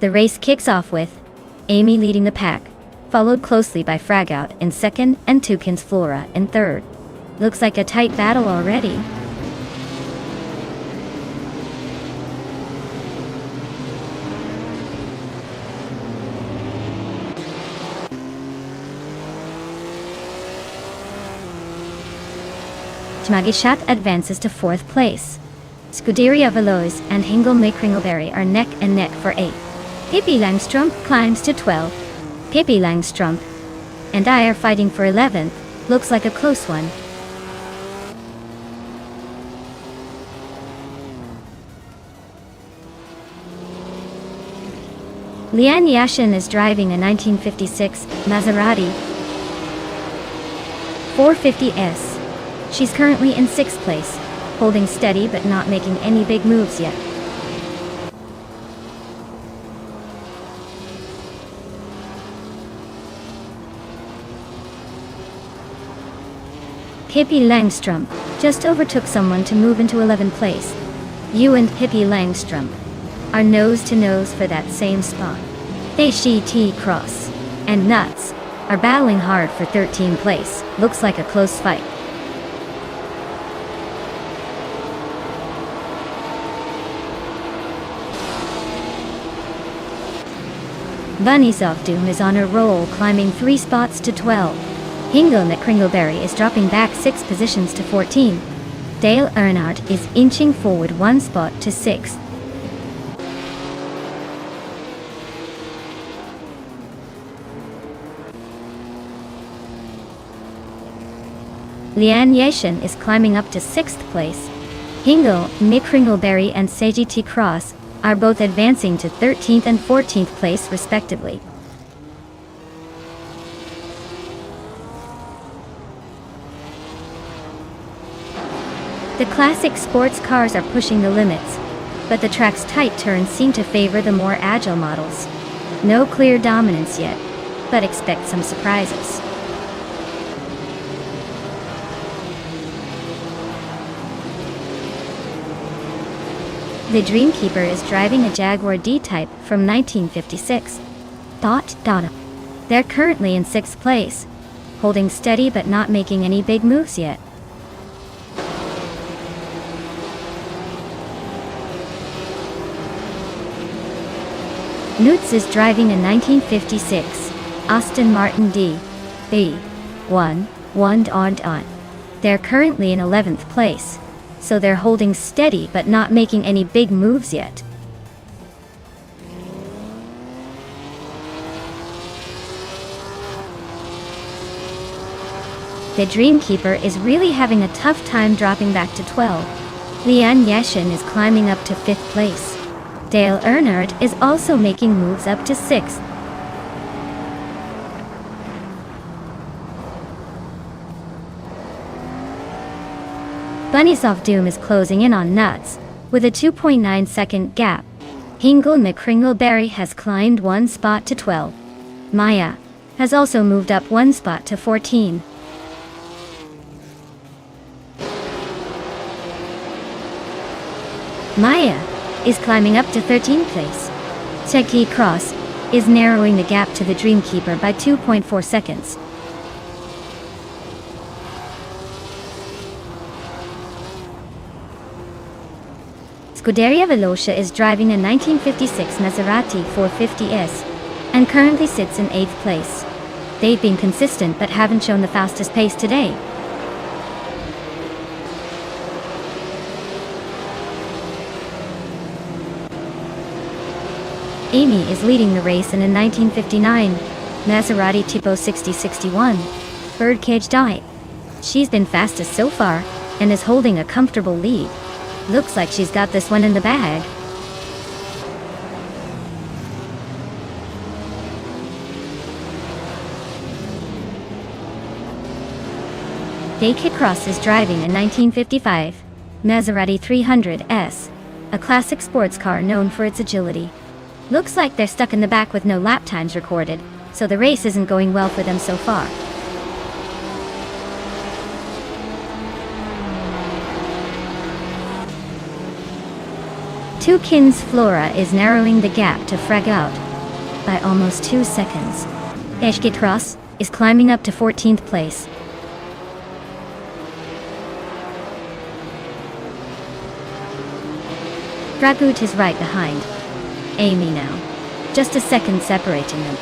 The race kicks off with Amy leading the pack, followed closely by Fragout in second and Toucan's Flora in third. Looks like a tight battle already. Tmagishat advances to 4th place. Scuderia Veloz and Hingle Kringleberry are neck and neck for 8th. Pippi Langstrump climbs to 12th. Pippi Langstrump and I are fighting for 11th. Looks like a close one. Liane Yashin is driving a 1956 Maserati 450S. She's currently in 6th place, holding steady but not making any big moves yet. Pippi Langstrump just overtook someone to move into 11th place. You and Pippi Langstrump are nose to nose for that same spot. T Cross and Nuts are battling hard for 13th place. Looks like a close fight. Bunnies of Doom is on a roll, climbing 3 spots to 12. Hingle Kringleberry is dropping back 6 positions to 14. Dale Earnhardt is inching forward 1 spot to 6th. Liane Yashin is climbing up to 6th place. Hingle Kringleberry and T Cross are both advancing to 13th and 14th place respectively. The classic sports cars are pushing the limits, but the track's tight turns seem to favor the more agile models. No clear dominance yet, but expect some surprises. The Dreamkeeper is driving a Jaguar D-Type from 1956. They're currently in 6th place, holding steady but not making any big moves yet. Nutz is driving a 1956 Aston Martin D.B.1. They're currently in 11th place, so they're holding steady but not making any big moves yet. The Dreamkeeper is really having a tough time dropping back to 12. Liane Yashin is climbing up to 5th place. Dale Earnhardt is also making moves up to 6th. Bunnies of Doom is closing in on Nuts with a 2.9 second gap. Hingle Kringleberry has climbed 1 spot to 12. Maya has also moved up 1 spot to 14. Maya is climbing up to 13th place. T Cross is narrowing the gap to the Dreamkeeper by 2.4 seconds. Scuderia Veloce is driving a 1956 Maserati 450S and currently sits in 8th place. They've been consistent but haven't shown the fastest pace today. Amy is leading the race in a 1959 Maserati Tipo 6061 birdcage die. She's been fastest so far and is holding a comfortable lead. Looks like she's got this one in the bag. Kid Cross is driving a 1955 Maserati 300S, a classic sports car known for its agility. Looks like they're stuck in the back with no lap times recorded, so the race isn't going well for them so far. Toucan's Flora is narrowing the gap to Fragout by almost 2 seconds. Kid Cross is climbing up to 14th place. Fragout is right behind Amy now, just a second separating them.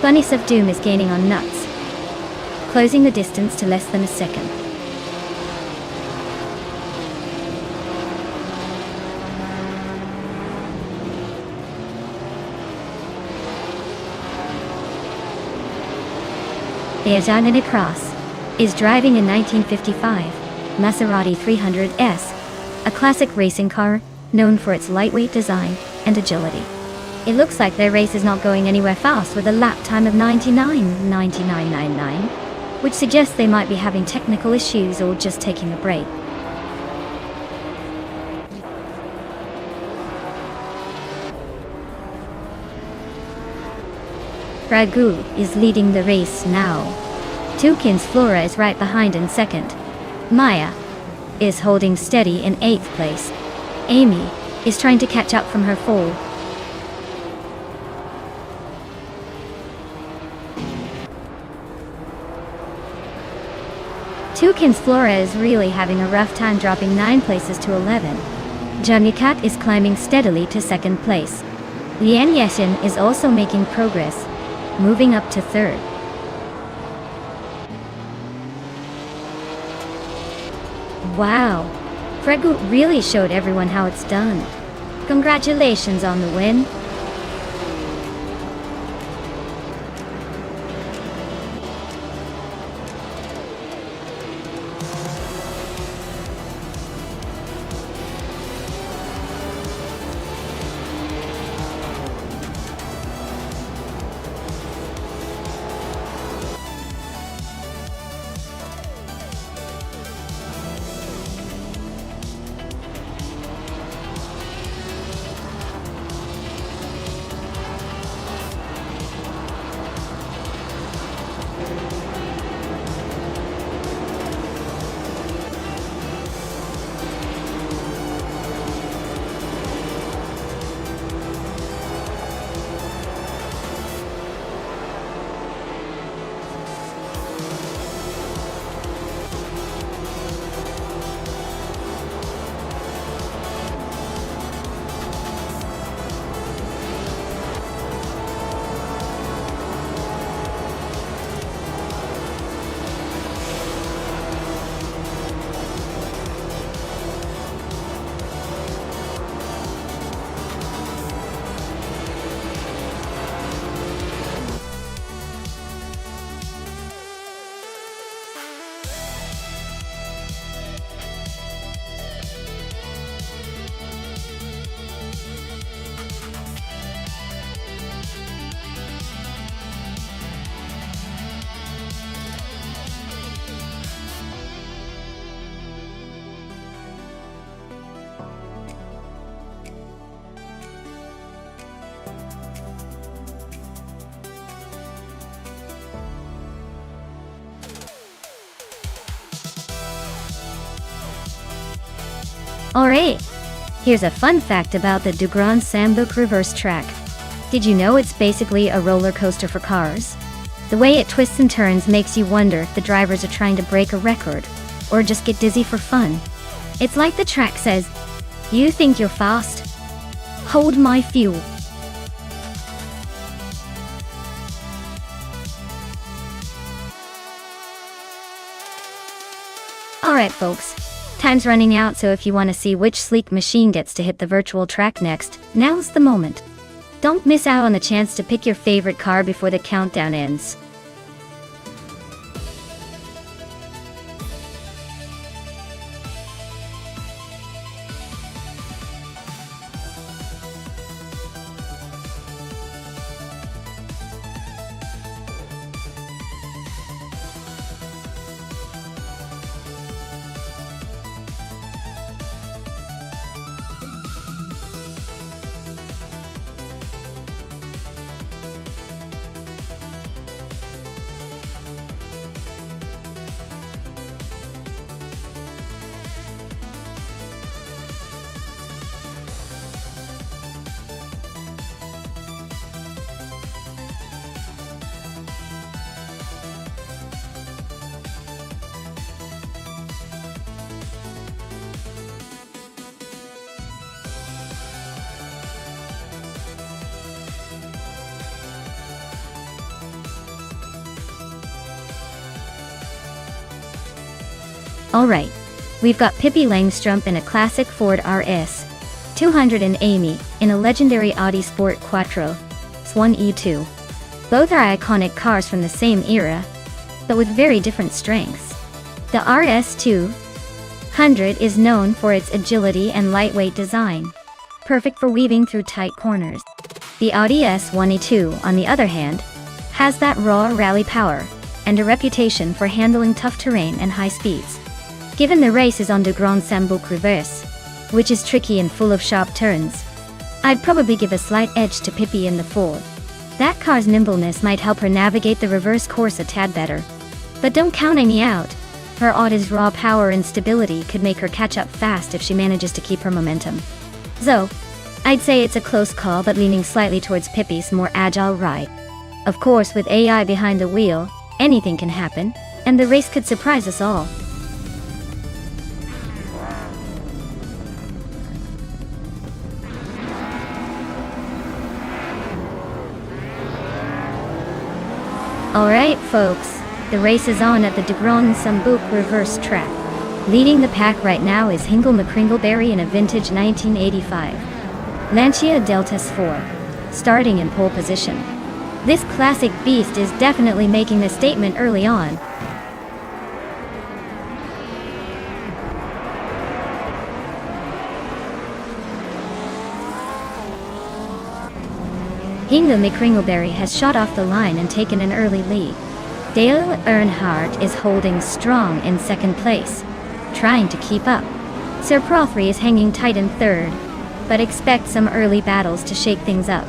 Bunnies of Doom is gaining on Nuts, closing the distance to less than a second. Kid Cross is driving a 1955 Maserati 300S, a classic racing car known for its lightweight design and agility. It looks like their race is not going anywhere fast with a lap time of 99.9999, which suggests they might be having technical issues or just taking a break. Fragout is leading the race now. Toucan's Flora is right behind in second. Maya is holding steady in 8th place. Amy is trying to catch up from her fall. Toucan's Flora is really having a rough time, dropping 9 places to 11. Junicat is climbing steadily to 2nd place. Lian Yeshin is also making progress, moving up to 3rd. Wow, Fragout really showed everyone how it's done. Congratulations on the win. Alright, here's a fun fact about the Dugrand Sambuk reverse track. Did you know it's basically a roller coaster for cars? The way it twists and turns makes you wonder if the drivers are trying to break a record, or just get dizzy for fun. It's like the track says, "You think you're fast? Hold my fuel." Alright folks, time's running out, so if you want to see which sleek machine gets to hit the virtual track next, now's the moment. Don't miss out on the chance to pick your favorite car before the countdown ends. Alright, we've got Pippi Langstrumpf in a classic Ford RS 200 and Amy in a legendary Audi Sport Quattro Swan E2. Both are iconic cars from the same era, but with very different strengths. The RS 200 is known for its agility and lightweight design, perfect for weaving through tight corners. The Audi S1E2, on the other hand, has that raw rally power and a reputation for handling tough terrain and high speeds. Given the race is on the Grand Sambuc reverse, which is tricky and full of sharp turns, I'd probably give a slight edge to Pippi in the Ford. That car's nimbleness might help her navigate the reverse course a tad better. But don't count Amy out. Her Audi's raw power and stability could make her catch up fast if she manages to keep her momentum. So, I'd say it's a close call, but leaning slightly towards Pippi's more agile ride. Of course, with AI behind the wheel, anything can happen, and the race could surprise us all. Alright folks, the race is on at the de Grand Sambuc reverse track. Leading the pack right now is Hingle McCringleberry in a vintage 1985 Lancia Deltas 4, starting in pole position. This classic beast is definitely making a statement early on. Hingle McCringleberry has shot off the line and taken an early lead. Dale Earnhardt is holding strong in second place, trying to keep up. Sir Prothry is hanging tight in third, but expect some early battles to shake things up.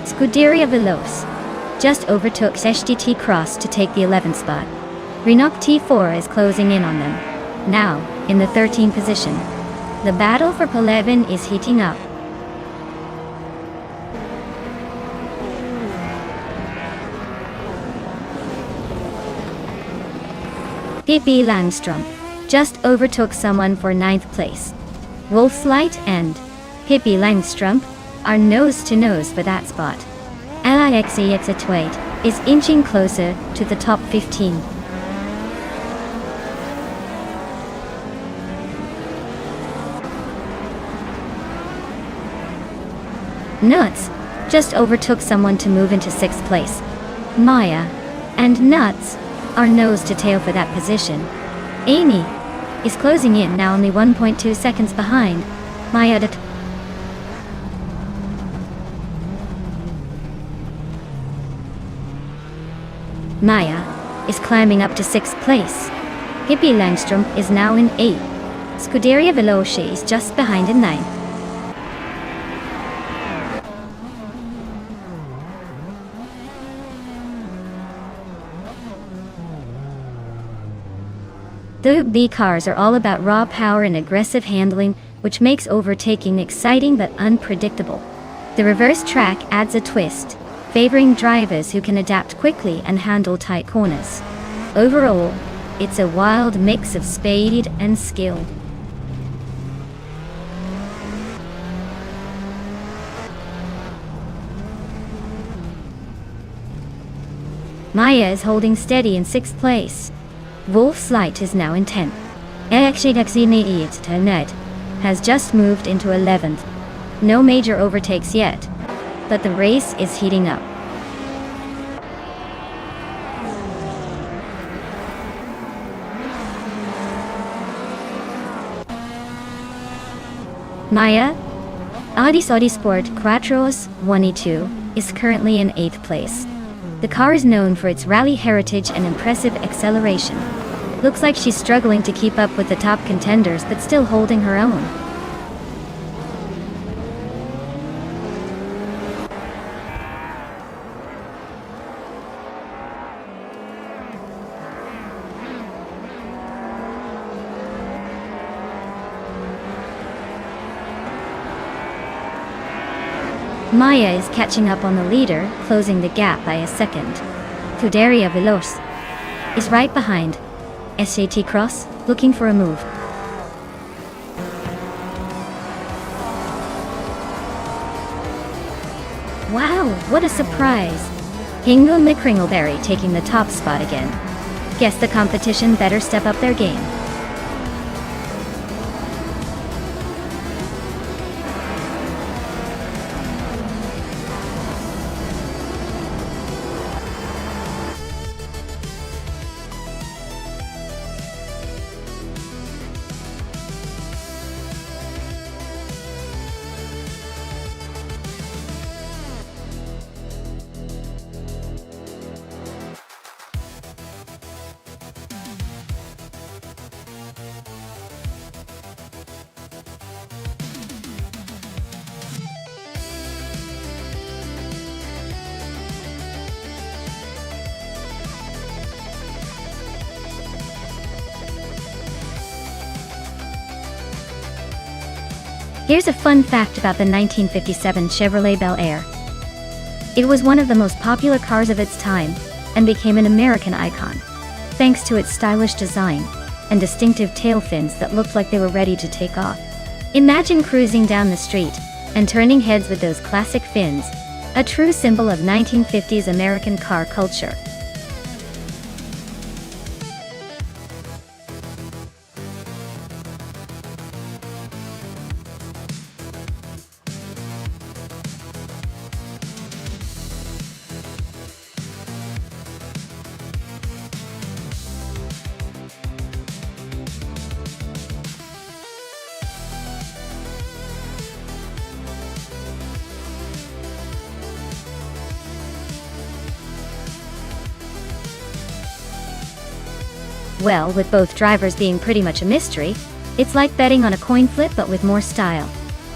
Scuderia Veloce just overtook HDT Cross to take the 11th spot. Renault T4 is closing in on them, now in the 13th position. The battle for P11 is heating up. Pippi Langstrumpf just overtook someone for 9th place. Wolfslight and Pippi Langstrumpf are nose-to-nose for that spot. LIXEX8 is inching closer to the top 15. Nuts just overtook someone to move into 6th place. Maya and Nuts are nose to tail for that position. Amy is closing in, now only 1.2 seconds behind Maya. Maya is climbing up to 6th place. Pippi Langstrumpf is now in 8th. Scuderia Veloce is just behind in 9th. The B cars are all about raw power and aggressive handling, which makes overtaking exciting but unpredictable. The reverse track adds a twist, favoring drivers who can adapt quickly and handle tight corners. Overall, it's a wild mix of speed and skill. Maya is holding steady in 6th place. Wolfslight is now in 10th. EXEDXENEIT has just moved into 11th. No major overtakes yet, but the race is heating up. Maya, Audi Sport Quattro S1E2 is currently in 8th place. The car is known for its rally heritage and impressive acceleration. Looks like she's struggling to keep up with the top contenders, but still holding her own. Maya is catching up on the leader, closing the gap by a second. Scuderia Veloce is right behind. SAT Cross, looking for a move. Wow, what a surprise! Hingle McCringleberry taking the top spot again. Guess the competition better step up their game. Here's a fun fact about the 1957 Chevrolet Bel Air. It was one of the most popular cars of its time, and became an American icon, thanks to its stylish design, and distinctive tail fins that looked like they were ready to take off. Imagine cruising down the street, and turning heads with those classic fins, a true symbol of 1950s American car culture. Well, with both drivers being pretty much a mystery, it's like betting on a coin flip but with more style.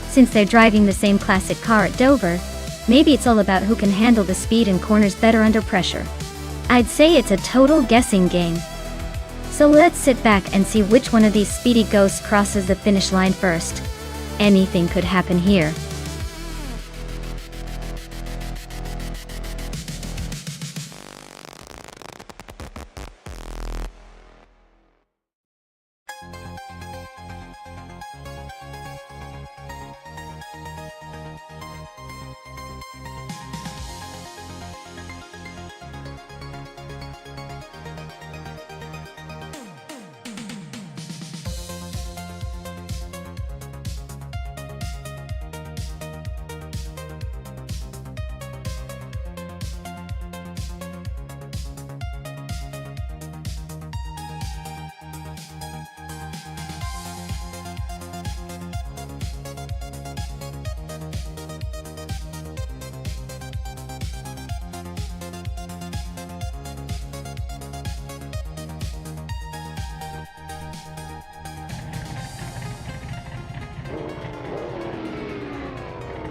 Since they're driving the same classic car at Dover, maybe it's all about who can handle the speed and corners better under pressure. I'd say it's a total guessing game. So let's sit back and see which one of these speedy ghosts crosses the finish line first. Anything could happen here.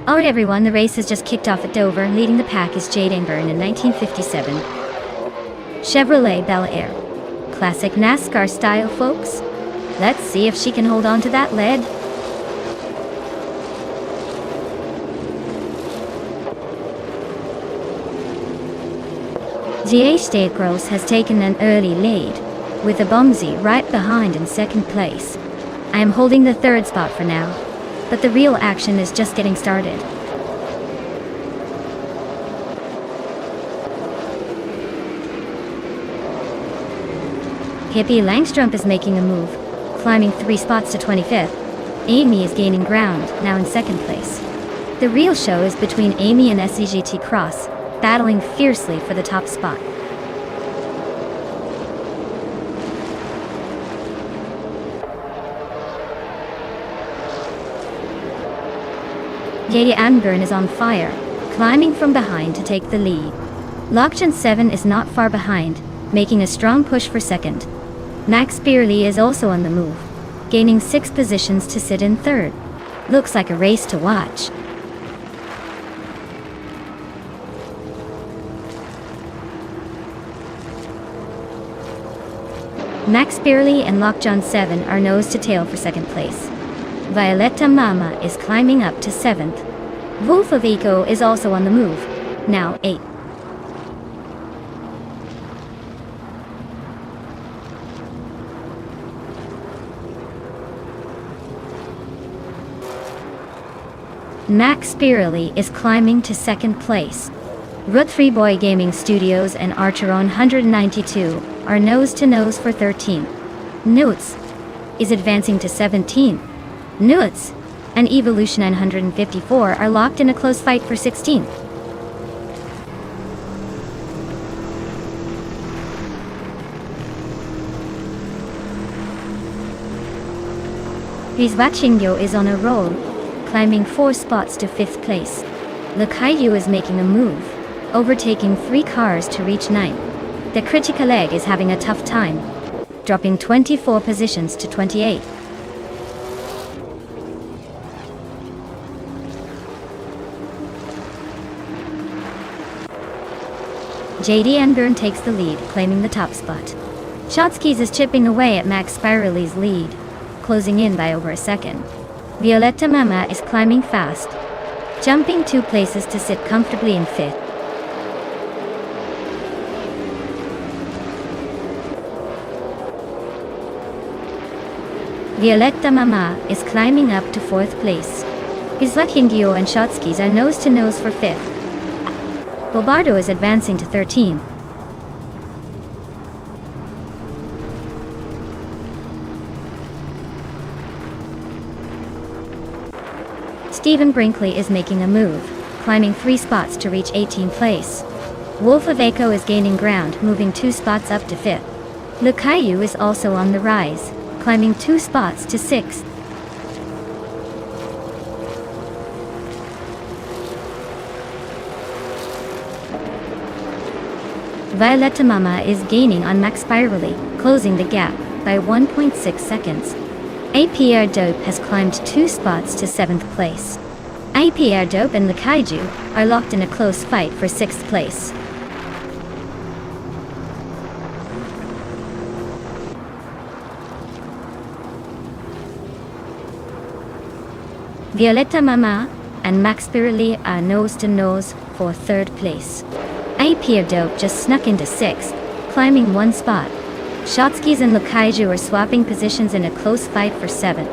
Alright everyone, the race has just kicked off at Dover. Leading the pack is Jade Engburn in 1957. Chevrolet Bel Air. Classic NASCAR style, folks. Let's see if she can hold on to that lead. Jade Gross has taken an early lead, with the Bumsy right behind in second place. I am holding the third spot for now, but the real action is just getting started. Hippie Langstrup is making a move, climbing 3 spots to 25th. Amy is gaining ground, now in second place. The real show is between Amy and SEGT Cross, battling fiercely for the top spot. Jade Engburn is on fire, climbing from behind to take the lead. Lockjan 7 is not far behind, making a strong push for second. Max Beerley is also on the move, gaining 6 positions to sit in third. Looks like a race to watch. Max Beerley and Lockjan 7 are nose to tail for second place. Violetta Mama is climbing up to 7th. Wolf of Eco is also on the move, now 8th. Max Spirelli is climbing to second place. Root 3 Boy Gaming Studios and Archeron 192 are nose-to-nose for 13th. Nuts is advancing to 17th. Nuts and Evolution 954 are locked in a close fight for 16th. Rizvachingyo is on a roll, climbing 4 spots to 5th place. Lukayu is making a move, overtaking 3 cars to reach 9th. The Critical Egg is having a tough time, dropping 24 positions to 28. JD Enburn takes the lead, claiming the top spot. Shotskis is chipping away at Max Spirelli's lead, closing in by over a second. Violetta Mama is climbing fast, jumping 2 places to sit comfortably in 5th. Violetta Mama is climbing up to 4th place. Izlakingyo and Shotskis are nose-to-nose for 5th. Bobardo is advancing to 13th. Stephen Brinkley is making a move, climbing 3 spots to reach 18th place. Wolf of Echo is gaining ground, moving 2 spots up to 5th. Lukayu is also on the rise, climbing 2 spots to 6th. Violetta Mama is gaining on Max Spirelli, closing the gap by 1.6 seconds. APR Dope has climbed 2 spots to 7th place. APR Dope and Lukaiju are locked in a close fight for 6th place. Violetta Mama and Max Spirelli are nose-to-nose for 3rd place. APR Dope just snuck into 6th, climbing 1 spot. Shotskis and Lukaiju are swapping positions in a close fight for 7th.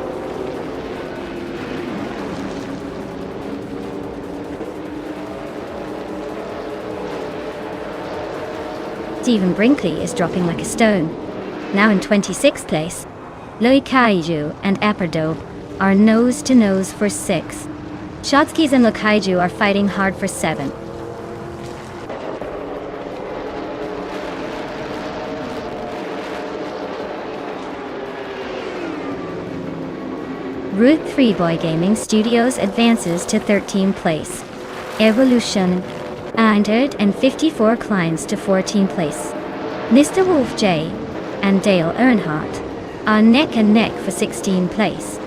Stephen Brinkley is dropping like a stone. Now in 26th place, Lukaiju and APR Dope are nose-to-nose for 6th. Shotskis and Lukaiju are fighting hard for 7th. Root 3 Boy Gaming Studios advances to 13th place. Evolution 154 climbs to 14th place. Mr. Wolf J and Dale Earnhardt are neck and neck for 16th place.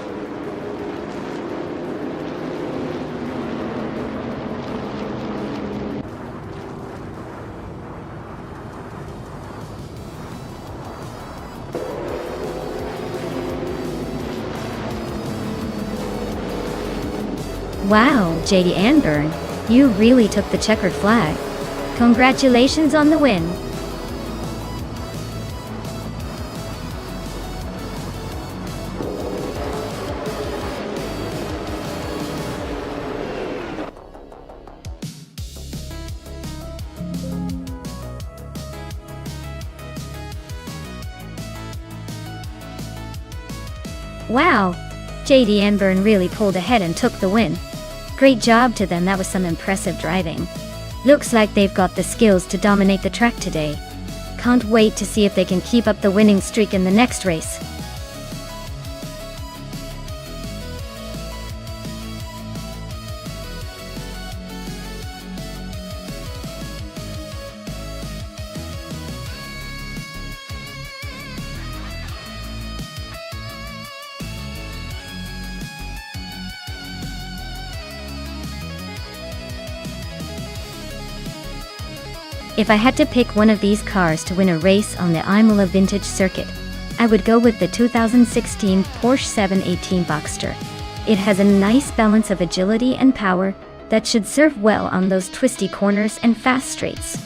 Wow, JD Anburn, you really took the checkered flag. Congratulations on the win. Wow, JD Anburn really pulled ahead and took the win. Great job to them, that was some impressive driving. Looks like they've got the skills to dominate the track today. Can't wait to see if they can keep up the winning streak in the next race. If I had to pick one of these cars to win a race on the Imola Vintage Circuit, I would go with the 2016 Porsche 718 Boxster. It has a nice balance of agility and power that should serve well on those twisty corners and fast straights.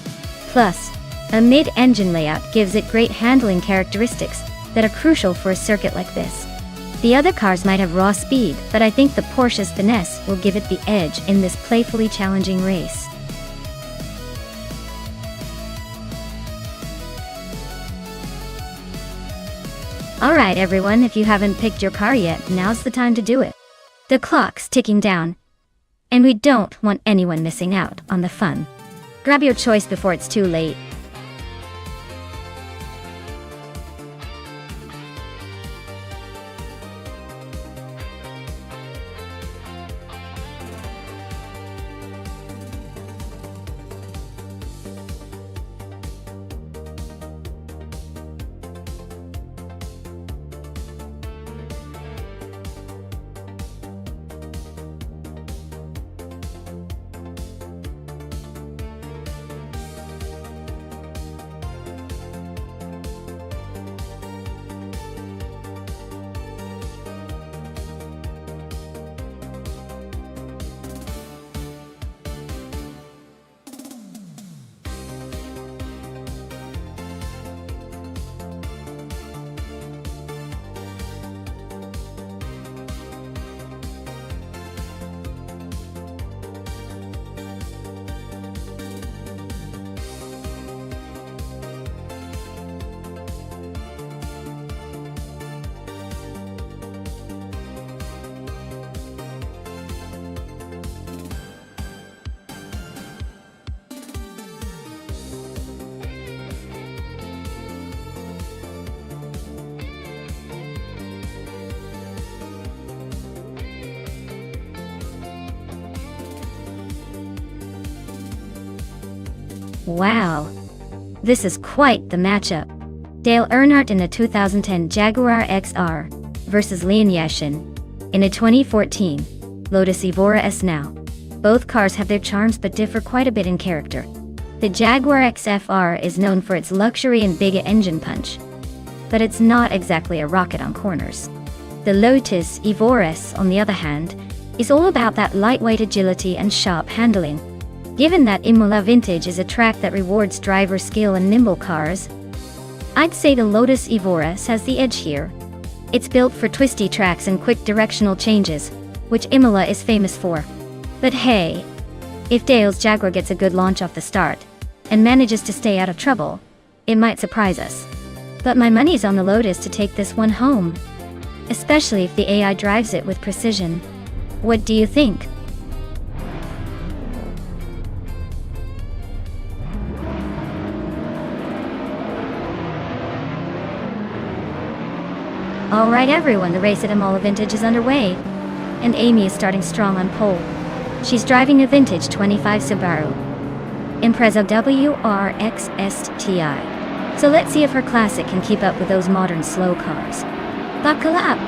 Plus, a mid-engine layout gives it great handling characteristics that are crucial for a circuit like this. The other cars might have raw speed, but I think the Porsche's finesse will give it the edge in this playfully challenging race. Alright everyone, if you haven't picked your car yet, now's the time to do it. The clock's ticking down, and we don't want anyone missing out on the fun. Grab your choice before it's too late. Wow, this is quite the matchup. Dale Earnhardt in a 2010 Jaguar XR versus Leon Yashin in a 2014 Lotus Evora S. Now, both cars have their charms but differ quite a bit in character. The Jaguar XFR is known for its luxury and big engine punch, but it's not exactly a rocket on corners. The Lotus Evora S, on the other hand, is all about that lightweight agility and sharp handling. Given that Imola Vintage is a track that rewards driver skill and nimble cars, I'd say the Lotus Evora S has the edge here. It's built for twisty tracks and quick directional changes, which Imola is famous for. But hey, if Dale's Jaguar gets a good launch off the start, and manages to stay out of trouble, it might surprise us. But my money's on the Lotus to take this one home, especially if the AI drives it with precision. What do you think? Alright everyone, the race at Imola Vintage is underway, and Amy is starting strong on pole. She's driving a vintage 25 Subaru Impreza WRX STI. So let's see if her classic can keep up with those modern slow cars. Buckle up!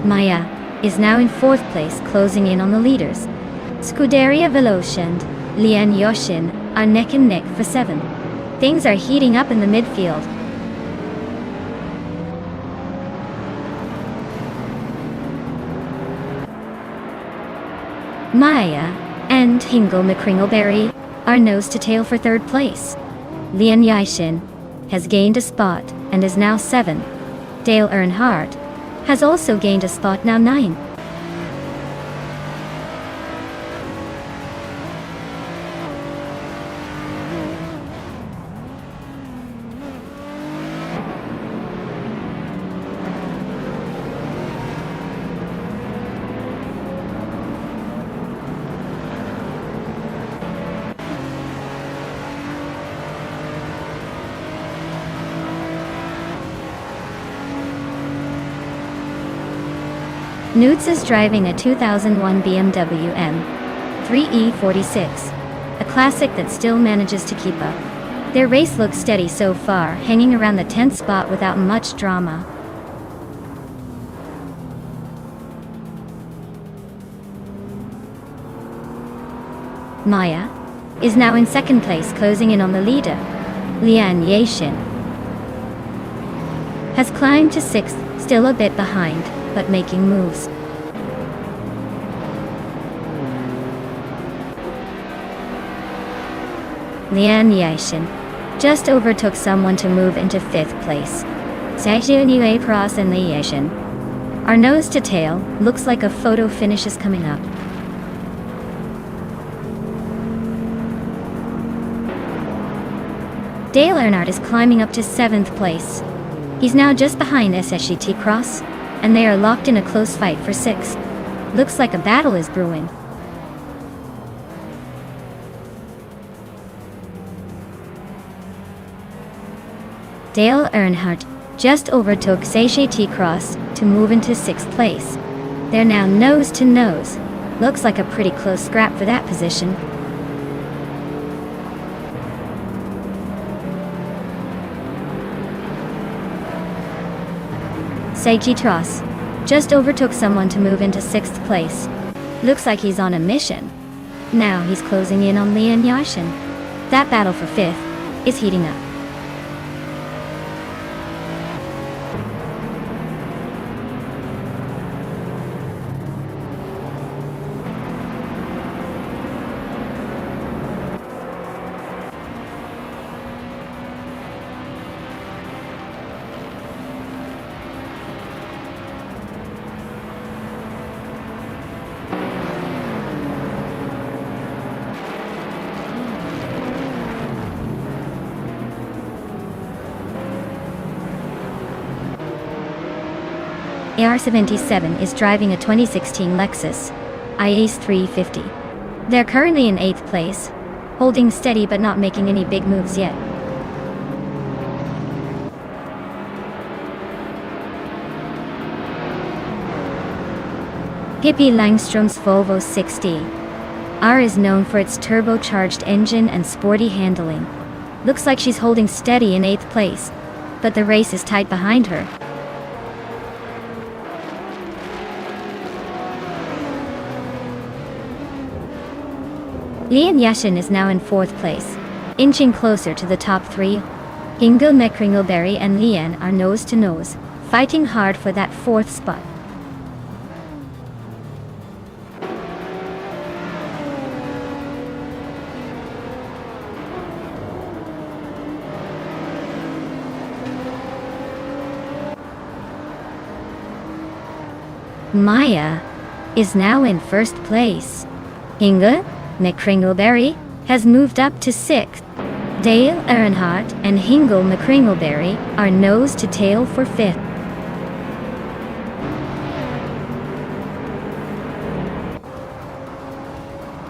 Maya is now in 4th place, closing in on the leaders. Scuderia Veloce and Leon Yashin are neck and neck for 7th. Things are heating up in the midfield. Maya and Hingle McCringleberry are nose to tail for 3rd place. Leon Yashin has gained a spot and is now 7th. Dale Earnhardt has also gained a spot, now 9th. Newts is driving a 2001 BMW M3E46, a classic that still manages to keep up. Their race looks steady so far, hanging around the 10th spot without much drama. Maya is now in 2nd place, closing in on the leader. Leon Yashin has climbed to 6th, still a bit behind, but making moves. Lian Yashin just overtook someone to move into 5th place. Xiaoyu Cross and Li Yashin are nose to tail. Looks like a photo finish is coming up. Dale Earnhardt is climbing up to 7th place. He's now just behind SSGT Cross, and they are locked in a close fight for 6th. Looks like a battle is brewing. Dale Earnhardt just overtook SSGT Cross to move into 6th place. They're now nose to nose. Looks like a pretty close scrap for that position. Seiji Tross just overtook someone to move into 6th place. Looks like he's on a mission. Now he's closing in on Lian Yashin. That battle for 5th is heating up. AR-77 is driving a 2016 Lexus IS 350. They're currently in 8th place, holding steady but not making any big moves yet. Pippi Langström's Volvo 60R is known for its turbocharged engine and sporty handling. Looks like she's holding steady in 8th place, but the race is tight behind her. Lian Yashin is now in 4th place, inching closer to the top 3. Hingle Mekringelberry and Lian are nose to nose, fighting hard for that 4th spot. Maya is now in 1st place. Hingle Mekringelberry has moved up to 6th. Dale Earnhardt and Hingle Mekringelberry are nose to tail for 5th.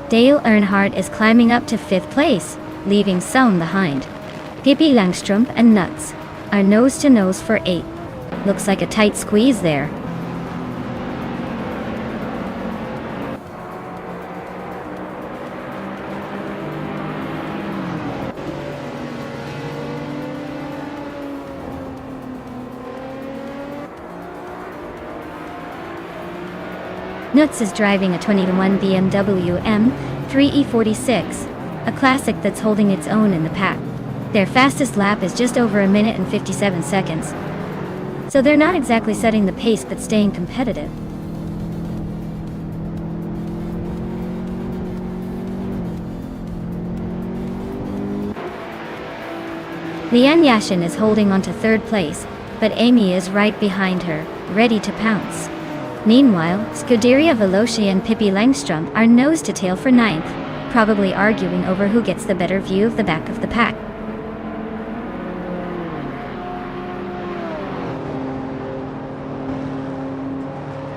Dale Earnhardt is climbing up to 5th place, leaving some behind. Pippi Langström and Nuts are nose to nose for 8th. Looks like a tight squeeze there. Nuts is driving a 2021 BMW M3E46, a classic that's holding its own in the pack. Their fastest lap is just over 1 minute and 57 seconds. So they're not exactly setting the pace but staying competitive. Lian Yashin is holding on to 3rd place, but Amy is right behind her, ready to pounce. Meanwhile, Scuderia Veloci and Pippi Langström are nose to tail for 9th, probably arguing over who gets the better view of the back of the pack.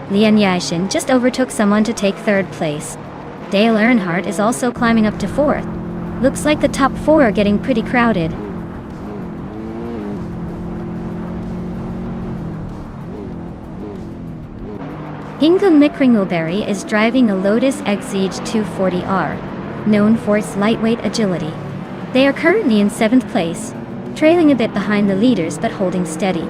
Lian Yashin just overtook someone to take 3rd place. Dale Earnhardt is also climbing up to 4th. Looks like the top 4 are getting pretty crowded. Hingle Mekringelberry is driving a Lotus Exige 240R, known for its lightweight agility. They are currently in 7th place, trailing a bit behind the leaders but holding steady.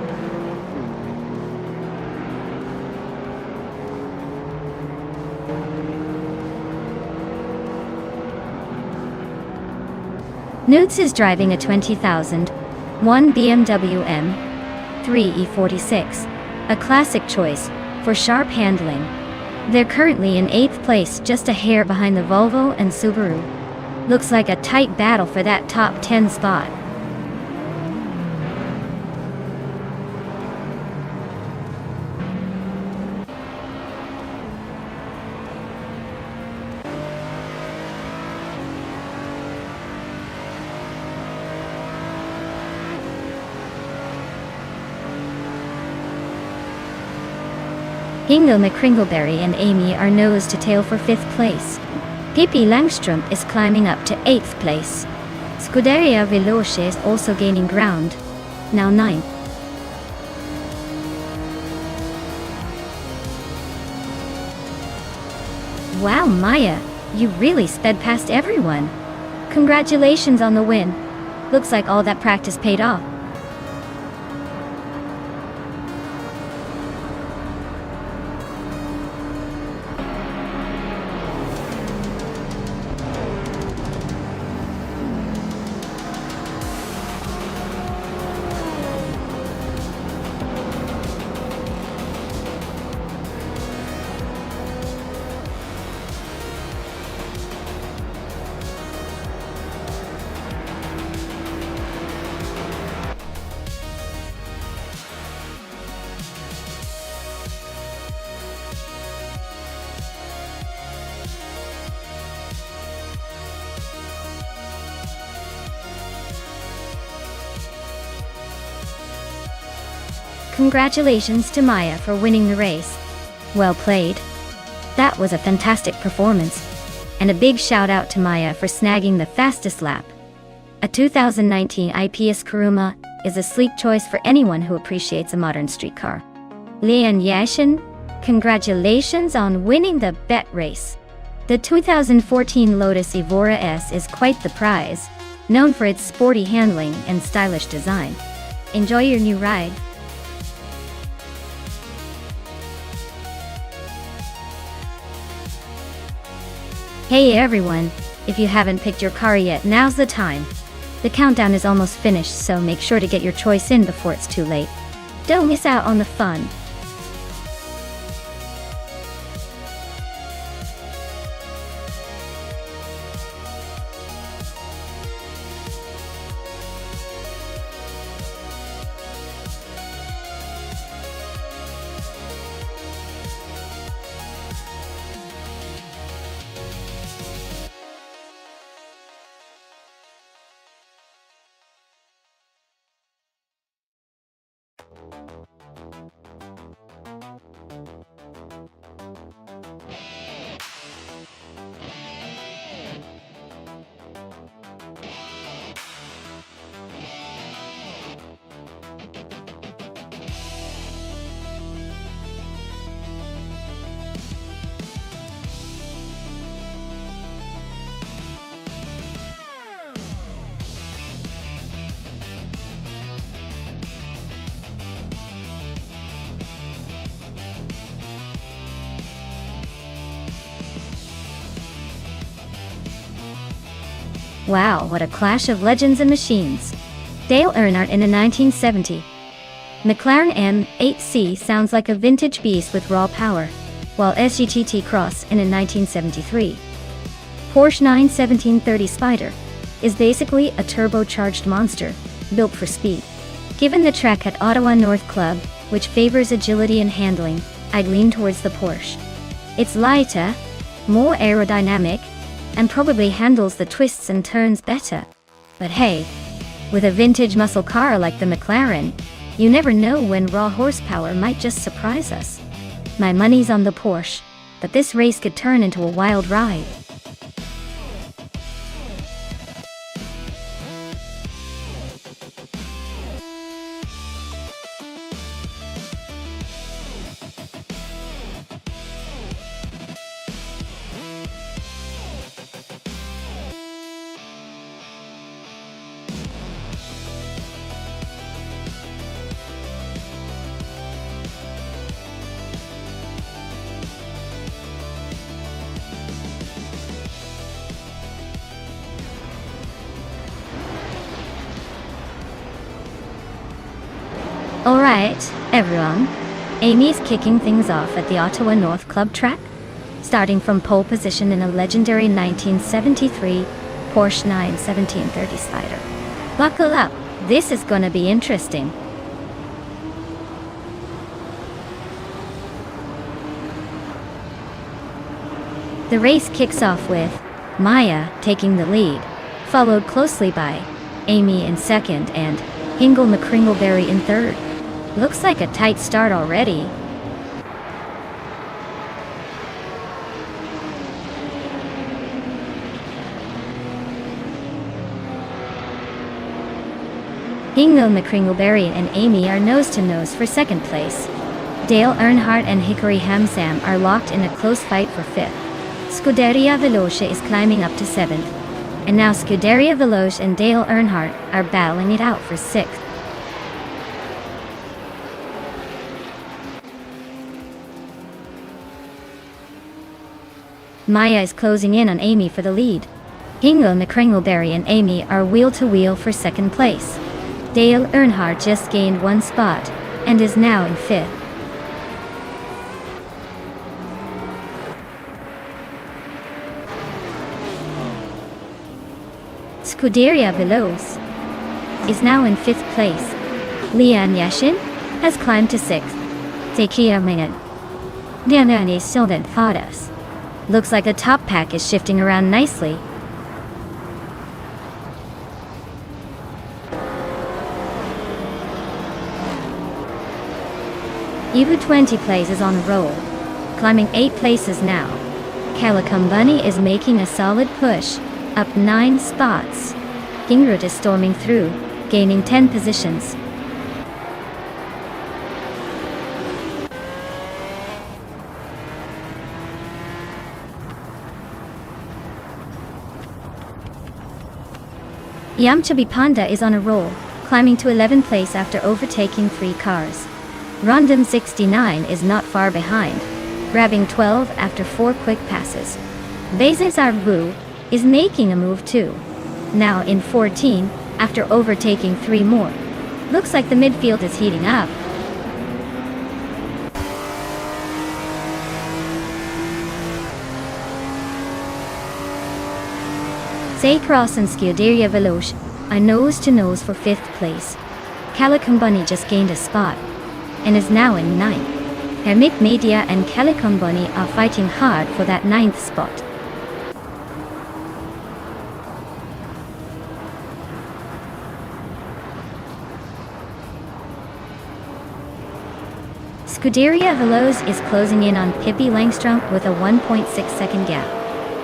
Nudes is driving a 20,001 BMW M3E46, a classic choice for sharp handling. They're currently in 8th place, just a hair behind the Volvo and Subaru. Looks like a tight battle for that top 10 spot. Hingo McCringleberry and Amy are nose to tail for 5th place. Pippi Langström is climbing up to 8th place. Scuderia Veloce is also gaining ground, now 9th. Wow, Maya, you really sped past everyone. Congratulations on the win. Looks like all that practice paid off. Congratulations to Maya for winning the race. Well played. That was a fantastic performance. And a big shout out to Maya for snagging the fastest lap. A 2019 IPS Kuruma is a sleek choice for anyone who appreciates a modern street car. Lian Yashin, congratulations on winning the bet race. The 2014 Lotus Evora S is quite the prize, known for its sporty handling and stylish design. Enjoy your new ride. Hey everyone, if you haven't picked your car yet, now's the time. The countdown is almost finished, so make sure to get your choice in before it's too late. Don't miss out on the fun. Wow, what a clash of legends and machines. Dale Earnhardt in a 1970. McLaren M8C sounds like a vintage beast with raw power, while SGTT Cross in a 1973. Porsche 91730 Spider is basically a turbocharged monster, built for speed. Given the track at Ottawa North Club, which favors agility and handling, I'd lean towards the Porsche. It's lighter, more aerodynamic, and probably handles the twists and turns better. But hey, with a vintage muscle car like the McLaren, you never know when raw horsepower might just surprise us. My money's on the Porsche, but this race could turn into a wild ride. Alright, everyone. Amy's kicking things off at the Ottawa North Club track. Starting from pole position in a legendary 1973 Porsche 91730 Spider. Buckle up, this is gonna be interesting. The race kicks off with Maya taking the lead, followed closely by Amy in second and Hingle McCringleberry in third. Looks like a tight start already. Hingle McCringleberry and Amy are nose-to-nose for second place. Dale Earnhardt and Hickory Hamsam are locked in a close fight for fifth. Scuderia Veloce is climbing up to seventh. And now Scuderia Veloce and Dale Earnhardt are battling it out for sixth. Maya is closing in on Amy for the lead. Hingle McCringleberry and Amy are wheel-to-wheel for second place. Dale Earnhardt just gained one spot and is now in fifth. Scuderia Veloce is now in fifth place. Leon Yashin has climbed to sixth. Tekia Minute. Dianani Silvan Fadas. Looks like the top pack is shifting around nicely. Evu 20 plays is on a roll, climbing 8 places now. Calicum Bunny is making a solid push, up 9 spots. Gingrud is storming through, gaining 10 positions. Yamchabi Panda is on a roll, climbing to 11th place after overtaking 3 cars. Rondom 69 is not far behind, grabbing 12 after 4 quick passes. Bezes Arbu is making a move too, now in 14 after overtaking 3 more. Looks like the midfield is heating up. Saycross and Scuderia Veloce are nose-to-nose for 5th place. Calicum Bunny just gained a spot and is now in 9th. Hermit Media and Calicum Bunny are fighting hard for that 9th spot. Scuderia Veloce is closing in on Pippi Langstrom with a 1.6 second gap.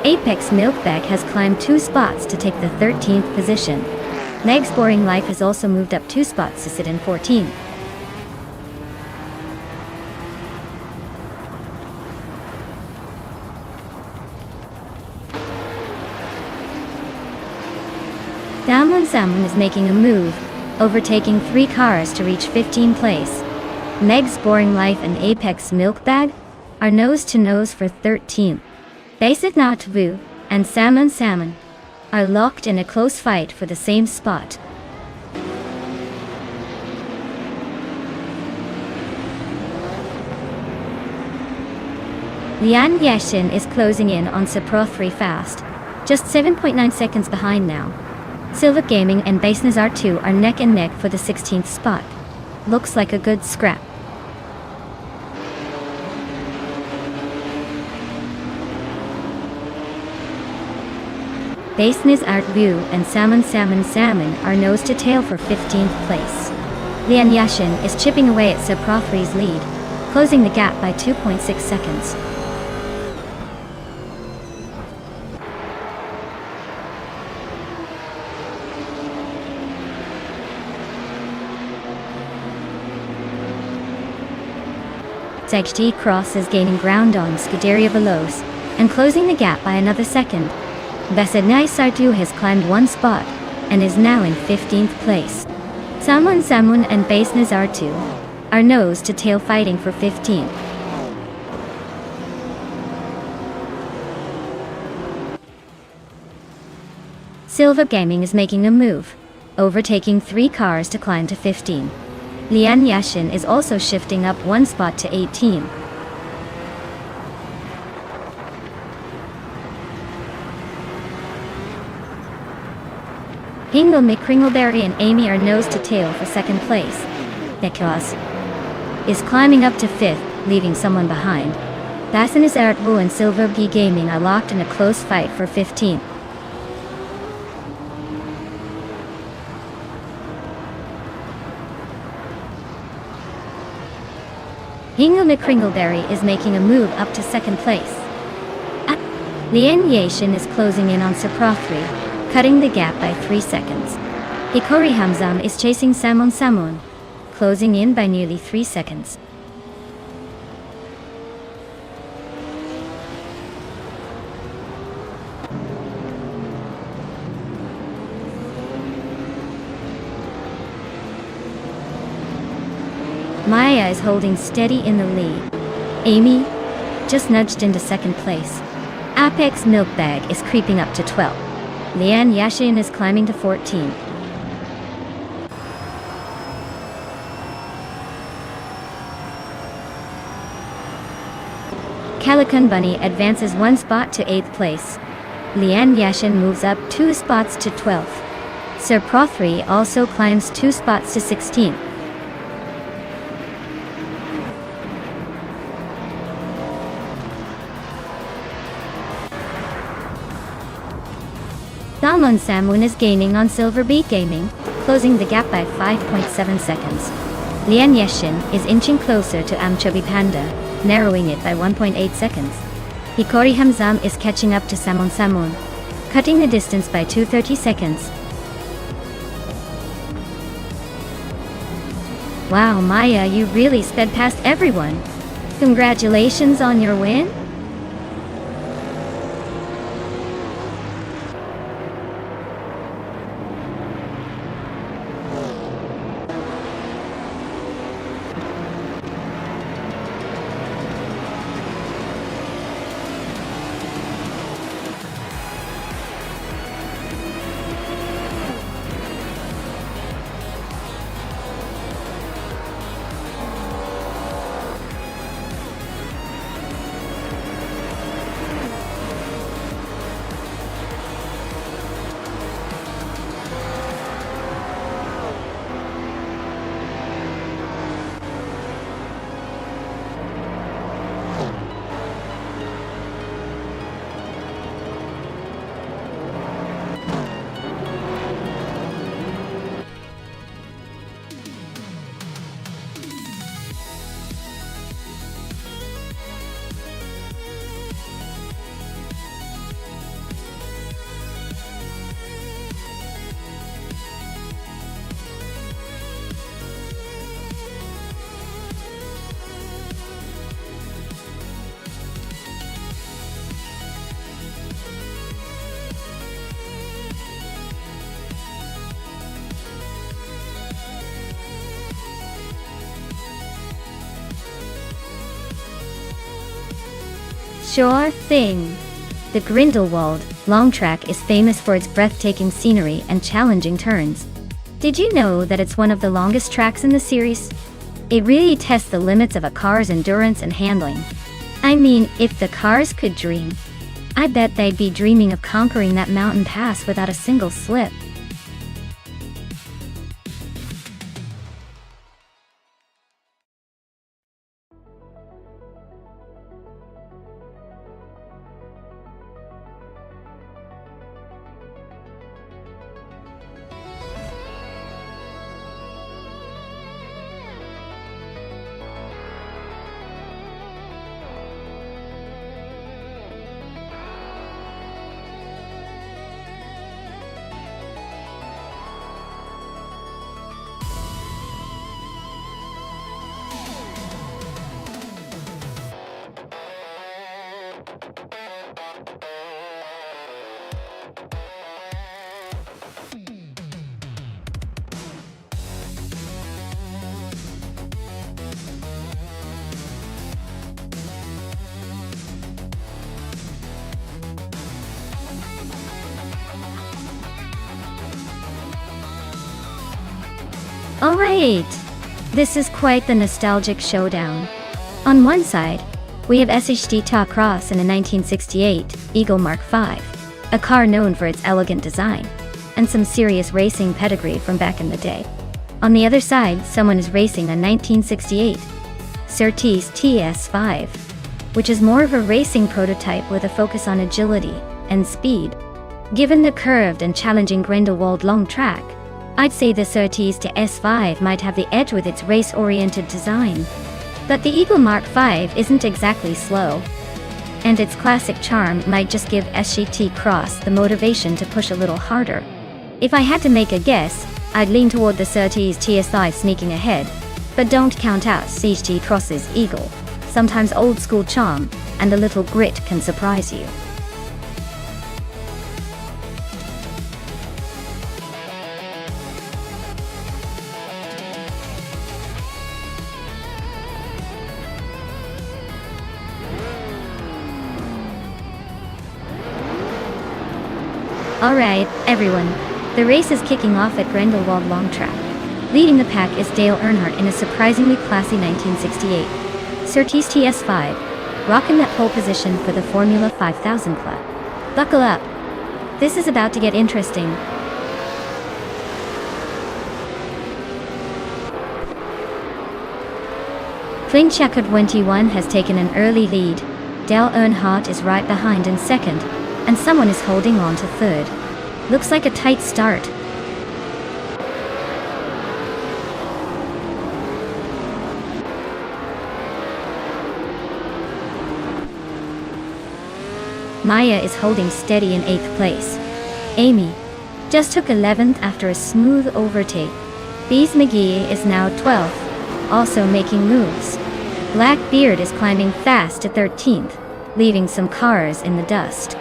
Apex Milkbag has climbed 2 spots to take the 13th position. Meg's Boring Life has also moved up 2 spots to sit in 14th. Damlin Salmon is making a move, overtaking 3 cars to reach 15th place. Meg's Boring Life and Apex Milkbag are nose-to-nose for 13th. Basic Notvu and Salmon are locked in a close fight for the same spot. Lian Yashin is closing in on Sapro 3 fast, just 7.9 seconds behind now. Silver Gaming and Base Nazar 2 are neck and neck for the 16th spot. Looks like a good scrap. Baseness Art View and Salmon are nose to tail for 15th place. Lian Yashin is chipping away at Sapro 3's lead, closing the gap by 2.6 seconds. XG Cross is gaining ground on Scuderia Veloce and closing the gap by another second. Besednai Sartu has climbed 1 spot and is now in 15th place. Samun and Base Nazar 2 are nose to tail fighting for 15th. Silver Gaming is making a move, overtaking 3 cars to climb to 15. Lian Yashin is also shifting up 1 spot to 18. Hingle McCringleberry and Amy are nose to tail for second place. Nikos is climbing up to 5th, leaving someone behind. Bassinis Artbo and Silver Bee Gaming are locked in a close fight for 15th. Hingle McCringleberry is making a move up to second place. Lian Yashin is closing in on Saprothri, cutting the gap by 3 seconds. Hikori Hamzam is chasing Samon, closing in by nearly 3 seconds. Maya is holding steady in the lead. Amy just nudged into second place. Apex Milk Bag is creeping up to 12. Lian Yashin is climbing to 14. Calican Bunny advances 1 spot to 8th place. Lian Yashin moves up 2 spots to 12th. Sir Prothri also climbs 2 spots to 16th. Salmon Samun is gaining on Silver Beat Gaming, closing the gap by 5.7 seconds. Lian Yashin is inching closer to Amchobi Panda, narrowing it by 1.8 seconds. Hikori Hamzam is catching up to Samun, cutting the distance by 2.30 seconds. Wow, Maya, you really sped past everyone. Congratulations on your win. Sure thing. The Grindelwald long track is famous for its breathtaking scenery and challenging turns. Did you know that it's one of the longest tracks in the series? It really tests the limits of a car's endurance and handling. I mean, if the cars could dream, I bet they'd be dreaming of conquering that mountain pass without a single slip. Alright, this is quite the nostalgic showdown. On one side, we have SHD Ta Cross in a 1968 Eagle Mark V, a car known for its elegant design. and some serious racing pedigree from back in the day. On the other side, someone is racing a 1968 Surtees TS5, which is more of a racing prototype with a focus on agility and speed. Given the curved and challenging Grindelwald long track, I'd say the Surtees TS5 might have the edge with its race-oriented design. But the Eagle Mark V isn't exactly slow, and its classic charm might just give SGT Cross the motivation to push a little harder. If I had to make a guess, I'd lean toward the Surtees TS5 sneaking ahead, but don't count out SGT Cross's Eagle. Sometimes old-school charm and a little grit can surprise you. Alright, everyone. The race is kicking off at Grindelwald Long Track. Leading the pack is Dale Earnhardt in a surprisingly classy 1968 Surtees TS5, rocking that pole position for the Formula 5000 Club. Buckle up. This is about to get interesting. Klingchakard 21 has taken an early lead. Dale Earnhardt is right behind in second, and someone is holding on to third. Looks like a tight start. Maya is holding steady in 8th place. Amy just took 11th after a smooth overtake. Bees McGee is now 12th, also making moves. Blackbeard is climbing fast to 13th, leaving some cars in the dust.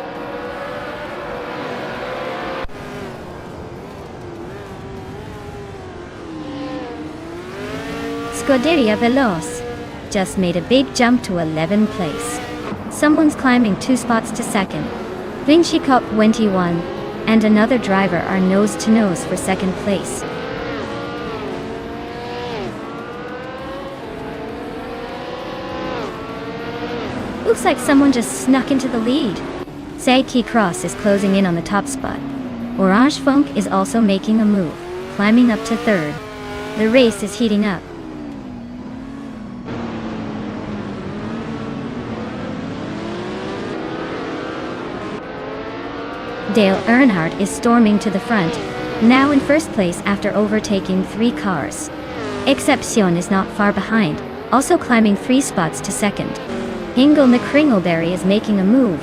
Scuderia Veloce just made a big jump to 11th place. Someone's climbing 2 spots to second. Klingchakard 21 and another driver are nose to nose for second place. Looks like someone just snuck into the lead. SGT Cross is closing in on the top spot. Orange Funk is also making a move, climbing up to third. The race is heating up. Dale Earnhardt is storming to the front, now in first place after overtaking 3 cars. Exception is not far behind, also climbing 3 spots to second. Hingle McCringleberry is making a move,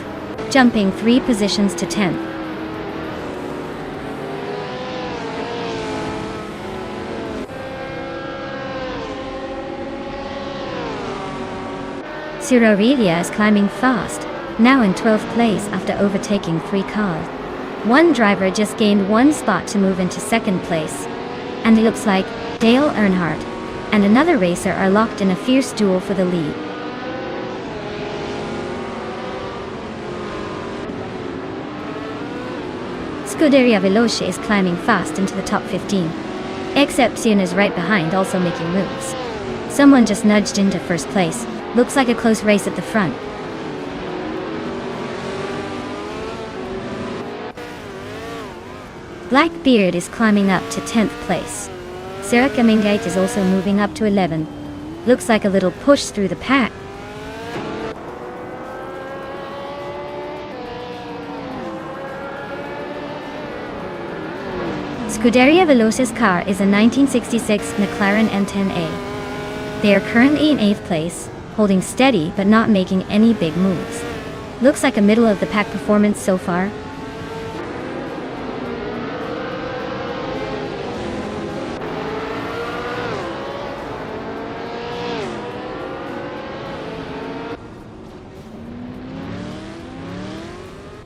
jumping 3 positions to 10th. Aurelia is climbing fast, now in 12th place after overtaking 3 cars. One driver just gained 1 spot to move into second place, and it looks like Dale Earnhardt and another racer are locked in a fierce duel for the lead. Scuderia Veloce is climbing fast into the top 15. Exception is right behind, also making moves. Someone just nudged into first place. Looks like a close race at the front. Blackbeard is climbing up to 10th place. Sarah Kamingate is also moving up to 11th. Looks like a little push through the pack. Scuderia Veloce's car is a 1966 McLaren N10A. They are currently in 8th place, holding steady but not making any big moves. Looks like a middle-of-the-pack performance so far.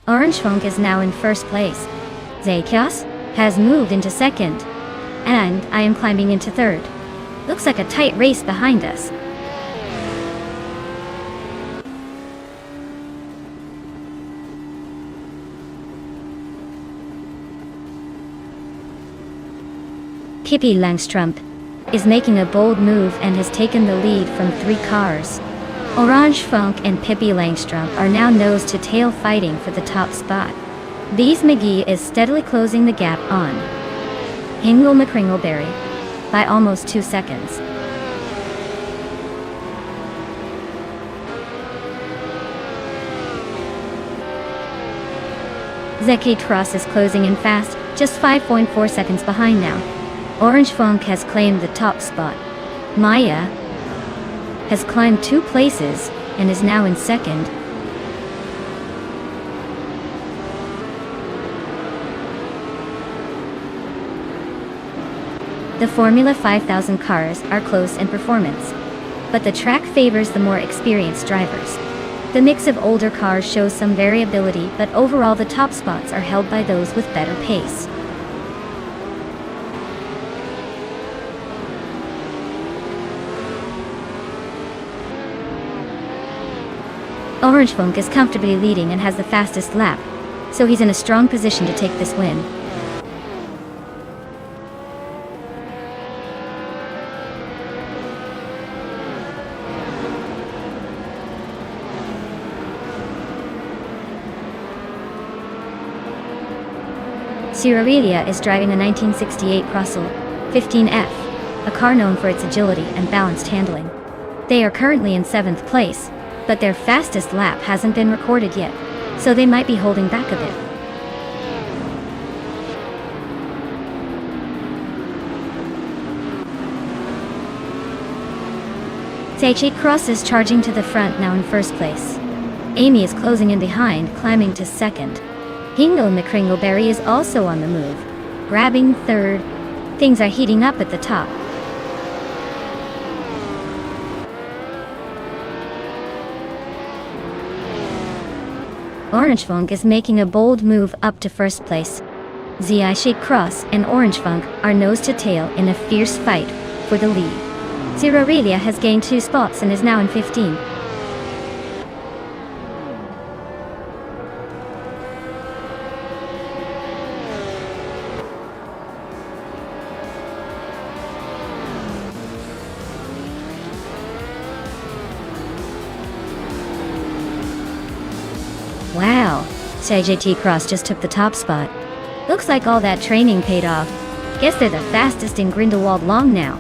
Orange Funk is now in first place. Zakios has moved into second, and I am climbing into third. Looks like a tight race behind us. Pippi Langstrup is making a bold move and has taken the lead from 3 cars. Orange Funk and Pippi Langstrup are now nose to tail fighting for the top spot. These McGee is steadily closing the gap on Hingle McCringleberry by almost 2 seconds. Zeki Cross is closing in fast, just 5.4 seconds behind now. Orange Funk has claimed the top spot. Maya has climbed 2 places and is now in second. The Formula 5000 cars are close in performance, but the track favors the more experienced drivers. The mix of older cars shows some variability, but overall the top spots are held by those with better pace. Orange Funk is comfortably leading and has the fastest lap, so he's in a strong position to take this win. Sirarelia is driving a 1968 Russell 15F, a car known for its agility and balanced handling. They are currently in 7th place, but their fastest lap hasn't been recorded yet, so they might be holding back a bit. Seichi Cross is charging to the front now in 1st place. Amy is closing in behind, climbing to 2nd. Hingle McCringleberry is also on the move, grabbing 3rd. Things are heating up at the top. Orange Funk is making a bold move up to 1st place. Seichi Cross and Orange Funk are nose to tail in a fierce fight for the lead. Sirarelia has gained 2 spots and is now in 15. Wow, Seichi Cross just took the top spot. Looks like all that training paid off. Guess they're the fastest in Grindelwald long now.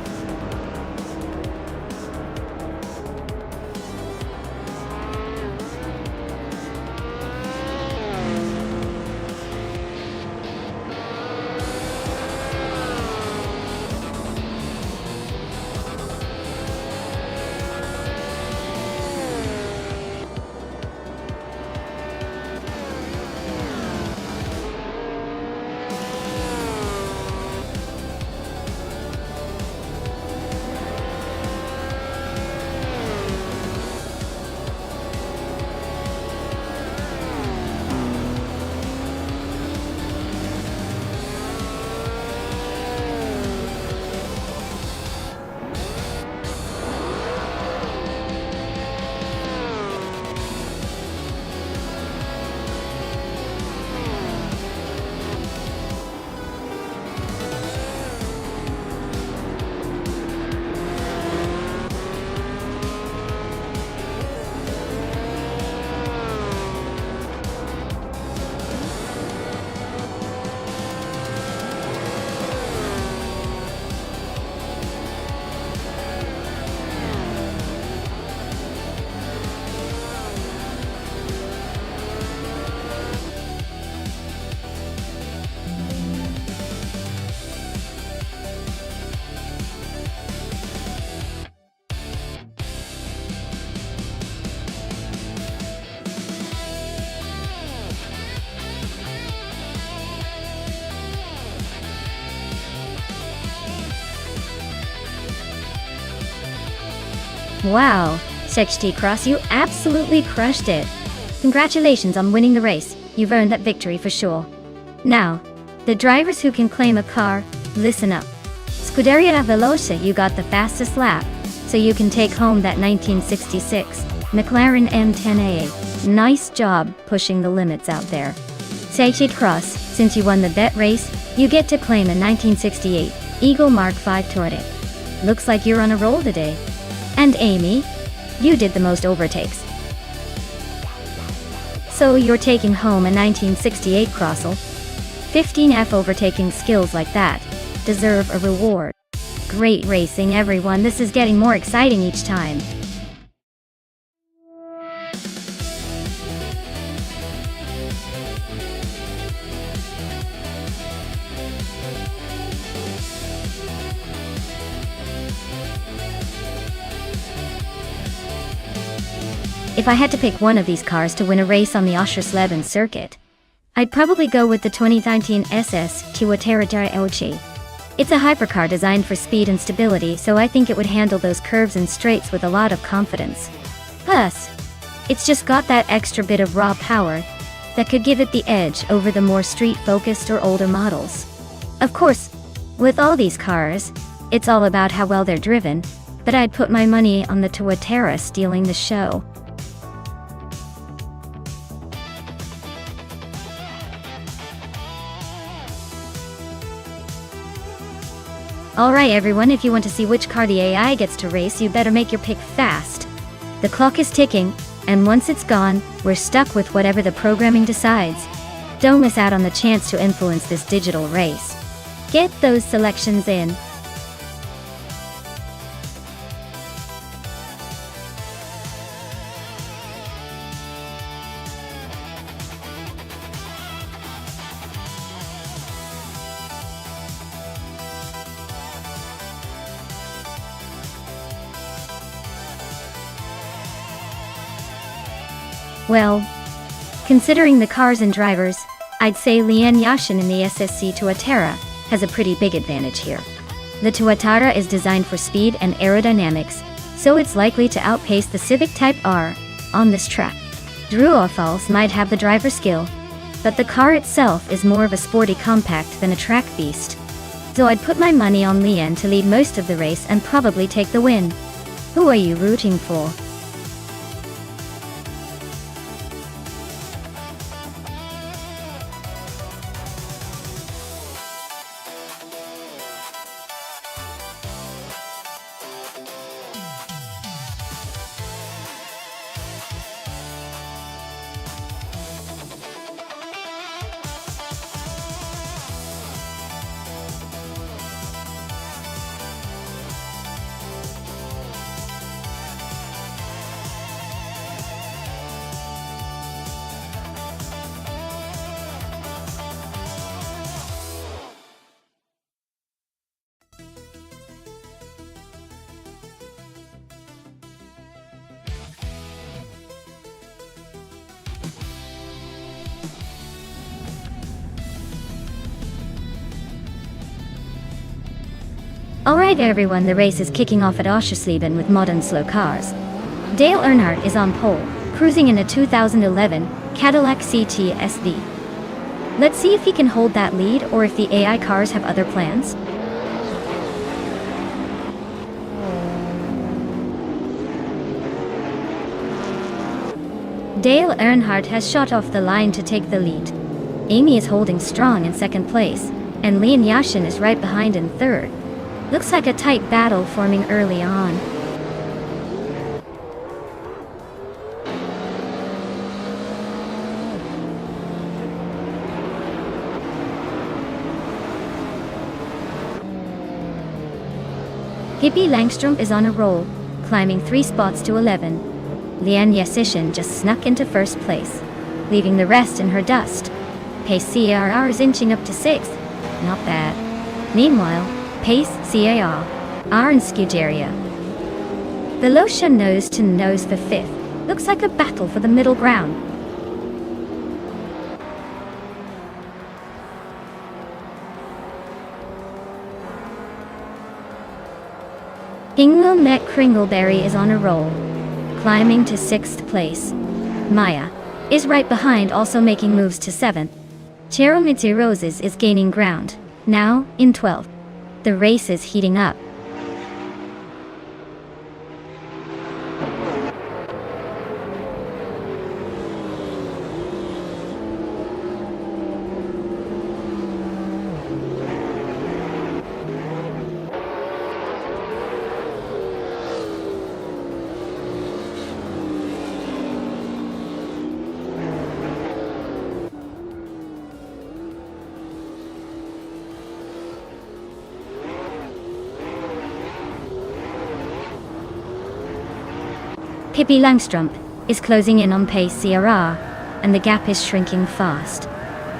Wow, Seichi Cross, you absolutely crushed it. Congratulations on winning the race, you've earned that victory for sure. Now, the drivers who can claim a car, listen up. Scuderia Veloce, you got the fastest lap, so you can take home that 1966 McLaren M10A. Nice job pushing the limits out there. Seichi Cross, since you won the bet race, you get to claim a 1968 Eagle Mark V Touareg. Looks like you're on a roll today. And Amy, you did the most overtakes. So you're taking home a 1968 Crossel? 15F overtaking skills like that deserve a reward. Great racing, everyone. This is getting more exciting each time. If I had to pick one of these cars to win a race on the Oschersleben circuit, I'd probably go with the 2019 SS Tuatera Ochi. It's a hypercar designed for speed and stability, so I think it would handle those curves and straights with a lot of confidence. Plus, it's just got that extra bit of raw power that could give it the edge over the more street-focused or older models. Of course, with all these cars, it's all about how well they're driven, but I'd put my money on the Tuatera stealing the show. Alright everyone, if you want to see which car the AI gets to race, you better make your pick fast. The clock is ticking, and once it's gone, we're stuck with whatever the programming decides. Don't miss out on the chance to influence this digital race. Get those selections in. Well, considering the cars and drivers, I'd say Lian Yashin in the SSC Tuatera has a pretty big advantage here. The Tuatara is designed for speed and aerodynamics, so it's likely to outpace the Civic Type R on this track. Druofals might have the driver skill, but the car itself is more of a sporty compact than a track beast. So I'd put my money on Lian to lead most of the race and probably take the win. Who are you rooting for? Alright everyone, the race is kicking off at Oschersleben with modern slow cars. Dale Earnhardt is on pole, cruising in a 2011 Cadillac CT SV. Let's see if he can hold that lead or if the AI cars have other plans. Dale Earnhardt has shot off the line to take the lead. Amy is holding strong in second place, and Lian Yashin is right behind in third. Looks like a tight battle forming early on. Hippie Langstrom is on a roll, climbing 3 spots to 11. Lian Yashin just snuck into first place, leaving the rest in her dust. Pace CAR is inching up to 6th. Not bad. Meanwhile, Pace CAR in Scuderia. Velocia nose to nose for 5th. Looks like a battle for the middle ground. Hingle Met Kringleberry is on a roll, climbing to 6th place. Maya is right behind, also making moves to 7th. Cheromitzi Roses is gaining ground, now in 12th. The race is heating up. Pippi Langstrumpf is closing in on pace CRR, and the gap is shrinking fast.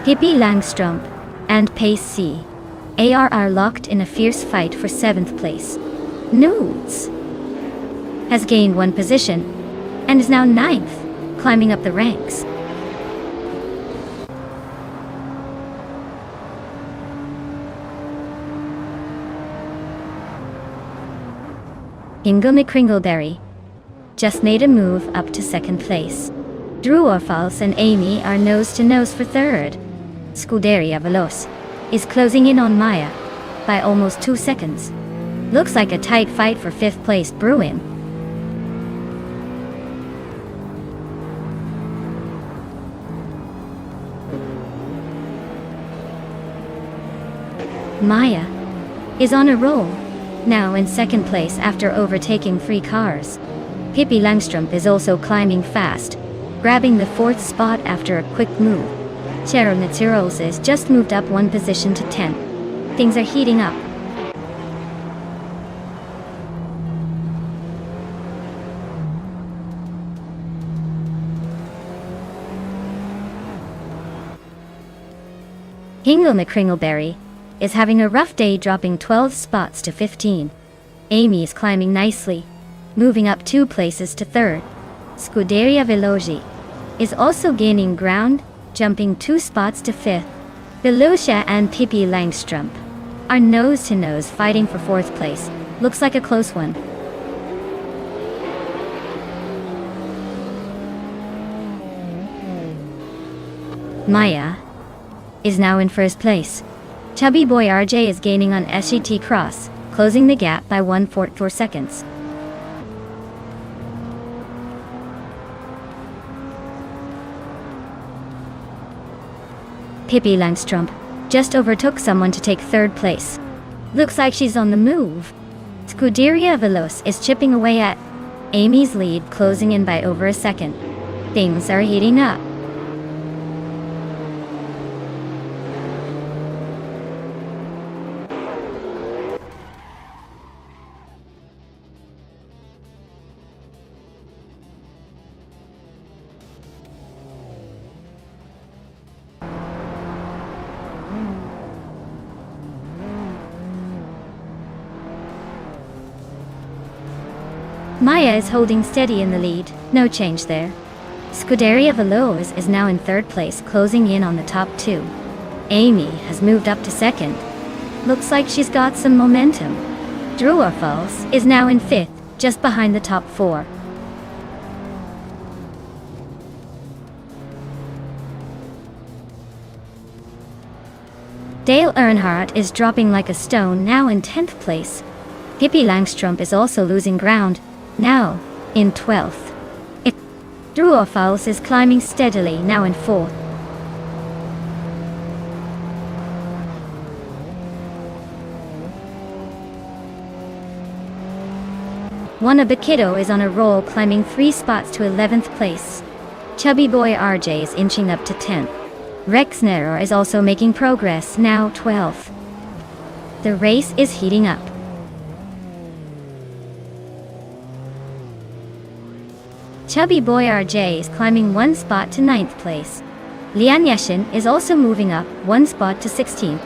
Pippi Langstrumpf and pace CAR are locked in a fierce fight for 7th place. Nudes has gained 1 position and is now 9th, climbing up the ranks. Ingle McCringleberry just made a move up to 2nd place. Drew Orfals and Amy are nose to nose for 3rd. Scuderia Veloce is closing in on Maya by almost 2 seconds. Looks like a tight fight for 5th place brewing. Maya is on a roll, now in 2nd place after overtaking 3 cars. Pippi Langstrumpf is also climbing fast, grabbing the 4th spot after a quick move. Cheryl Natsirols just moved up 1 position to 10th. Things are heating up. Ingle McCringleberry is having a rough day, dropping 12 spots to 15. Amy is climbing nicely, moving up 2 places to 3rd. Scuderia Veloci is also gaining ground, jumping 2 spots to 5th. Velocia and Pippi Langstrumpf are nose to nose fighting for 4th place. Looks like a close one. Maya is now in 1st place. Chubby Boy RJ is gaining on SET Cross, closing the gap by 1.4 seconds. Pippi Langstrumpf just overtook someone to take 3rd place. Looks like she's on the move. Scuderia Veloce is chipping away at Amy's lead, closing in by over a second. Things are heating up. Maya is holding steady in the lead, no change there. Scuderia Veloce is now in 3rd place, closing in on the top 2. Amy has moved up to 2nd. Looks like she's got some momentum. Drew Orfals is now in 5th, just behind the top 4. Dale Earnhardt is dropping like a stone, now in 10th place. Pippi Langstrumpf is also losing ground, now in 12th. Drew Orfals is climbing steadily, now in 4th. Juana Bakito is on a roll, climbing 3 spots to 11th place. Chubby Boy RJ is inching up to 10th. Rex Nero is also making progress, now 12th. The race is heating up. Chubby Boy RJ is climbing 1 spot to 9th place. Lian Yashin is also moving up 1 spot to 16th.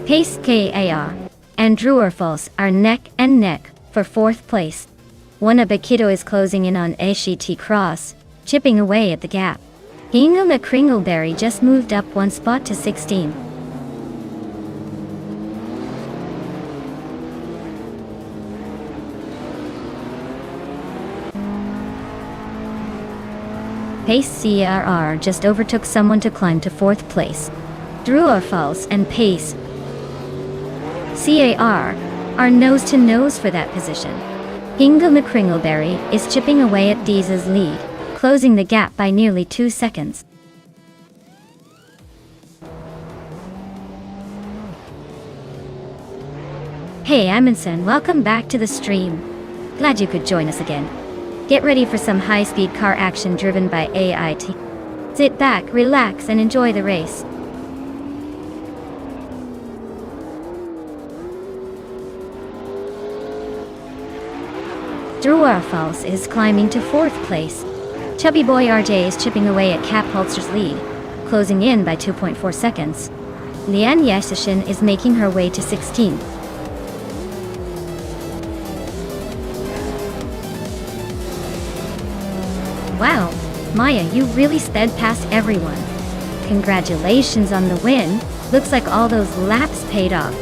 Pace KAR and Drew Orfals are neck and neck for 4th place. Juana Bakito is closing in on SET Cross, chipping away at the gap. Ingle McCringleberry just moved up 1 spot to 16. Pace CRR just overtook someone to climb to 4th place. Drew Orfals and Pace CAR are nose to nose for that position. Ingle McCringleberry is chipping away at Deeza's lead, closing the gap by nearly 2 seconds. Hey Amundsen, welcome back to the stream. Glad you could join us again. Get ready for some high-speed car action driven by AIT. Sit back, relax, and enjoy the race. Falls is climbing to 4th place. Chubby boy RJ is chipping away at Cap Holster's lead, closing in by 2.4 seconds. Lian Yasishin is making her way to 16th. Wow, Maya, you really sped past everyone. Congratulations on the win. Looks like all those laps paid off.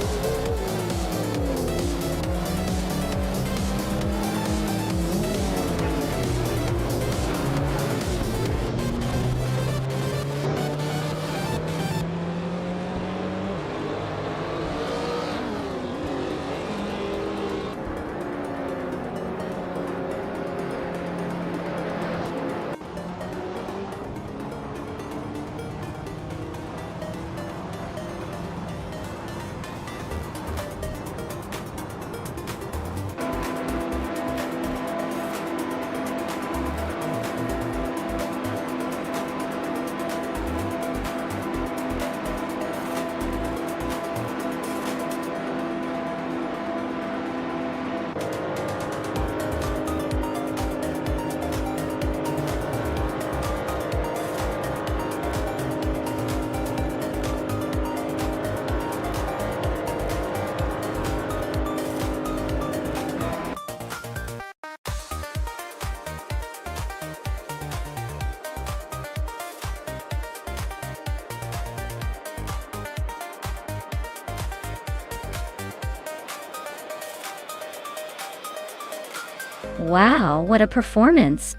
Wow, what a performance!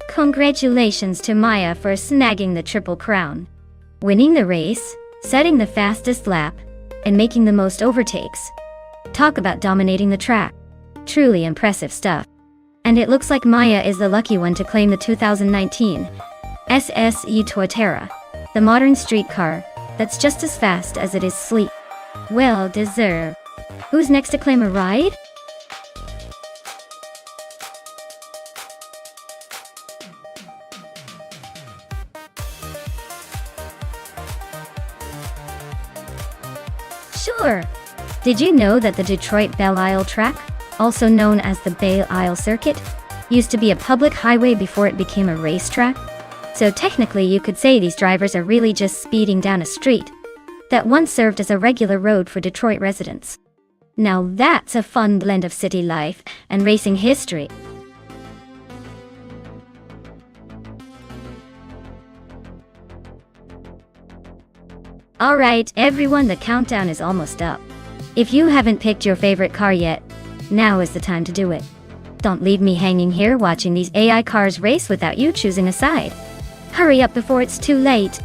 Congratulations to Maya for snagging the Triple Crown. Winning the race, setting the fastest lap, and making the most overtakes. Talk about dominating the track. Truly impressive stuff. And it looks like Maya is the lucky one to claim the 2019 SSE Toyota, the modern street car that's just as fast as it is sleek. Well deserved. Who's next to claim a ride? Sure. Did you know that the Detroit Belle Isle track, also known as the Belle Isle Circuit, used to be a public highway before it became a racetrack? So technically you could say these drivers are really just speeding down a street that once served as a regular road for Detroit residents. Now that's a fun blend of city life and racing history. Alright everyone, the countdown is almost up. If you haven't picked your favorite car yet, now is the time to do it. Don't leave me hanging here watching these AI cars race without you choosing a side. Hurry up before it's too late.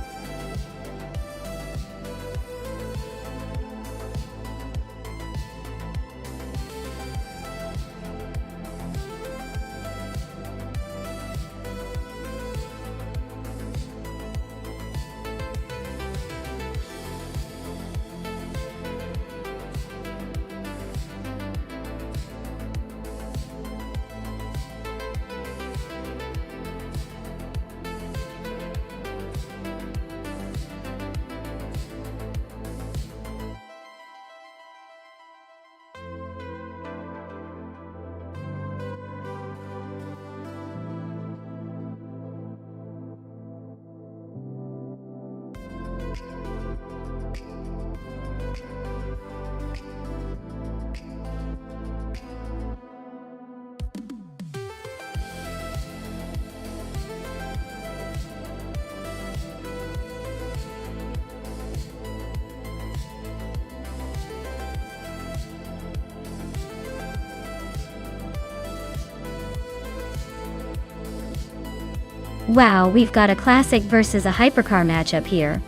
Wow, we've got a classic versus a hypercar matchup here.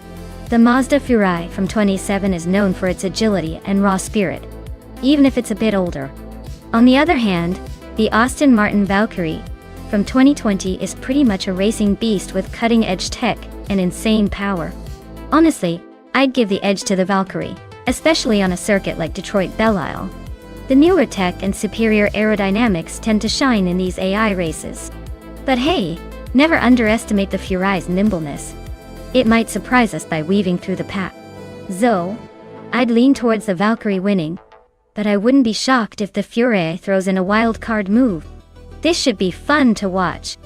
The Mazda Furai from 27 is known for its agility and raw spirit, even if it's a bit older. On the other hand, the Aston Martin Valkyrie from 2020 is pretty much a racing beast with cutting-edge tech and insane power. Honestly, I'd give the edge to the Valkyrie, especially on a circuit like Detroit Belle Isle. The newer tech and superior aerodynamics tend to shine in these AI races. But hey, never underestimate the Furai's nimbleness. It might surprise us by weaving through the pack. So, I'd lean towards the Valkyrie winning, but I wouldn't be shocked if the Furai throws in a wild card move. This should be fun to watch.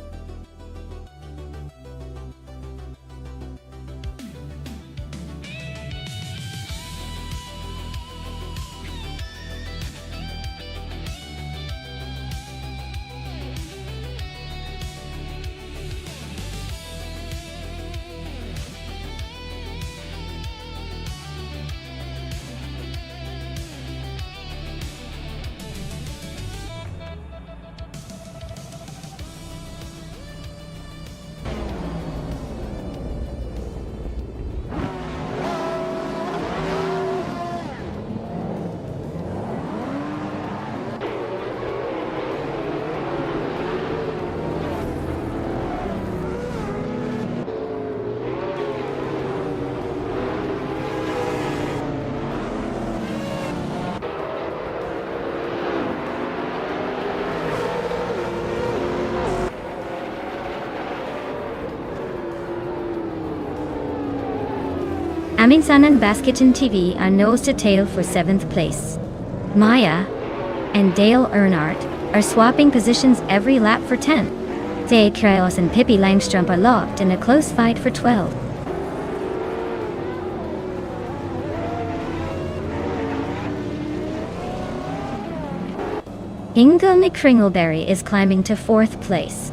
Aminsan and Basketon TV are nose to tail for 7th place. Maya and Dale Earnhardt are swapping positions every lap for 10. Zaid Kraos and Pippi Langstrup are locked in a close fight for 12. Hingle McCringleberry is climbing to 4th place.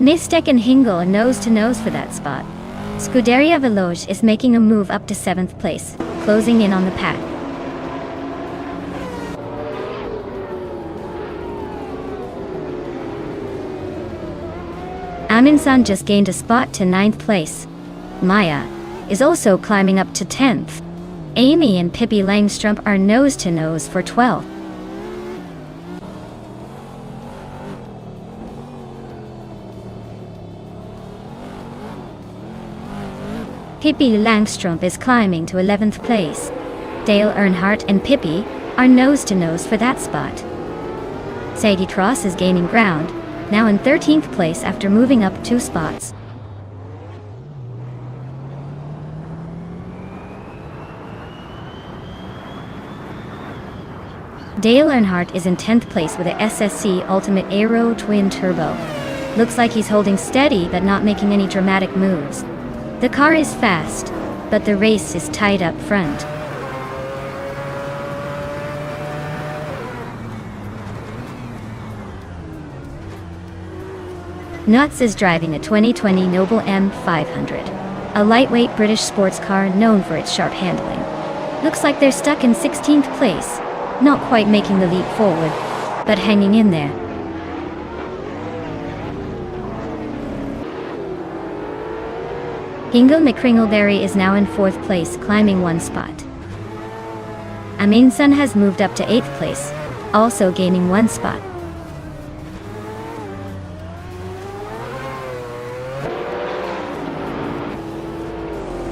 Nistek and Hingle are nose to nose for that spot. Scuderia Veloce is making a move up to 7th place, closing in on the pack. Aminsan just gained a spot to 9th place. Maya is also climbing up to 10th. Amy and Pippi Langstrup are nose to nose for 12th. Pippi Langstrup is climbing to 11th place. Dale Earnhardt and Pippi are nose to nose for that spot. Sadie Cross is gaining ground, now in 13th place after moving up 2 spots. Dale Earnhardt is in 10th place with a SSC Ultimate Aero Twin Turbo. Looks like he's holding steady but not making any dramatic moves. The car is fast, but the race is tight up front. Nuts is driving a 2020 Noble M500, a lightweight British sports car known for its sharp handling. Looks like they're stuck in 16th place, not quite making the leap forward, but hanging in there. Hingle McCringleberry is now in 4th place, climbing 1 spot. Aminsan has moved up to 8th place, also gaining 1 spot.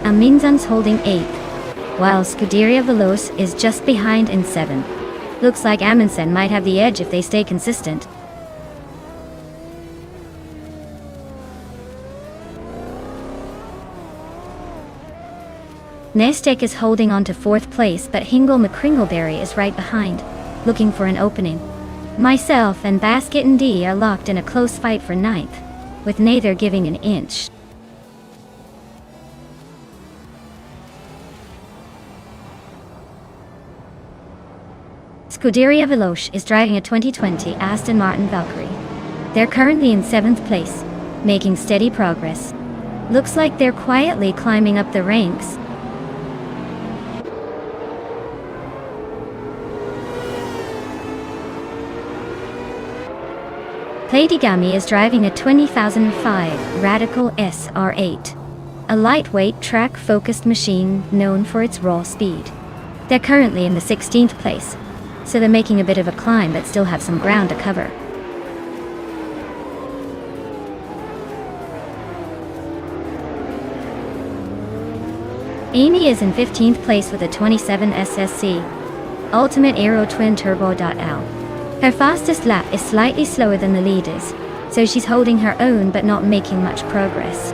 Aminsan's holding 8th, while Scuderia Veloce is just behind in 7th. Looks like Amundsen might have the edge if they stay consistent. Nestek is holding on to 4th place, but Hingle McCringleberry is right behind, looking for an opening. Myself and Basket and D are locked in a close fight for 9th, with neither giving an inch. Scuderia Veloce is driving a 2020 Aston Martin Valkyrie. They're currently in 7th place, making steady progress. Looks like they're quietly climbing up the ranks. Pleidigami is driving a 2005 Radical SR8, a lightweight track-focused machine known for its raw speed. They're currently in the 16th place, so they're making a bit of a climb but still have some ground to cover. Amy is in 15th place with a 27 SSC Ultimate Aero Twin Turbo.L. Her fastest lap is slightly slower than the leaders, so she's holding her own but not making much progress.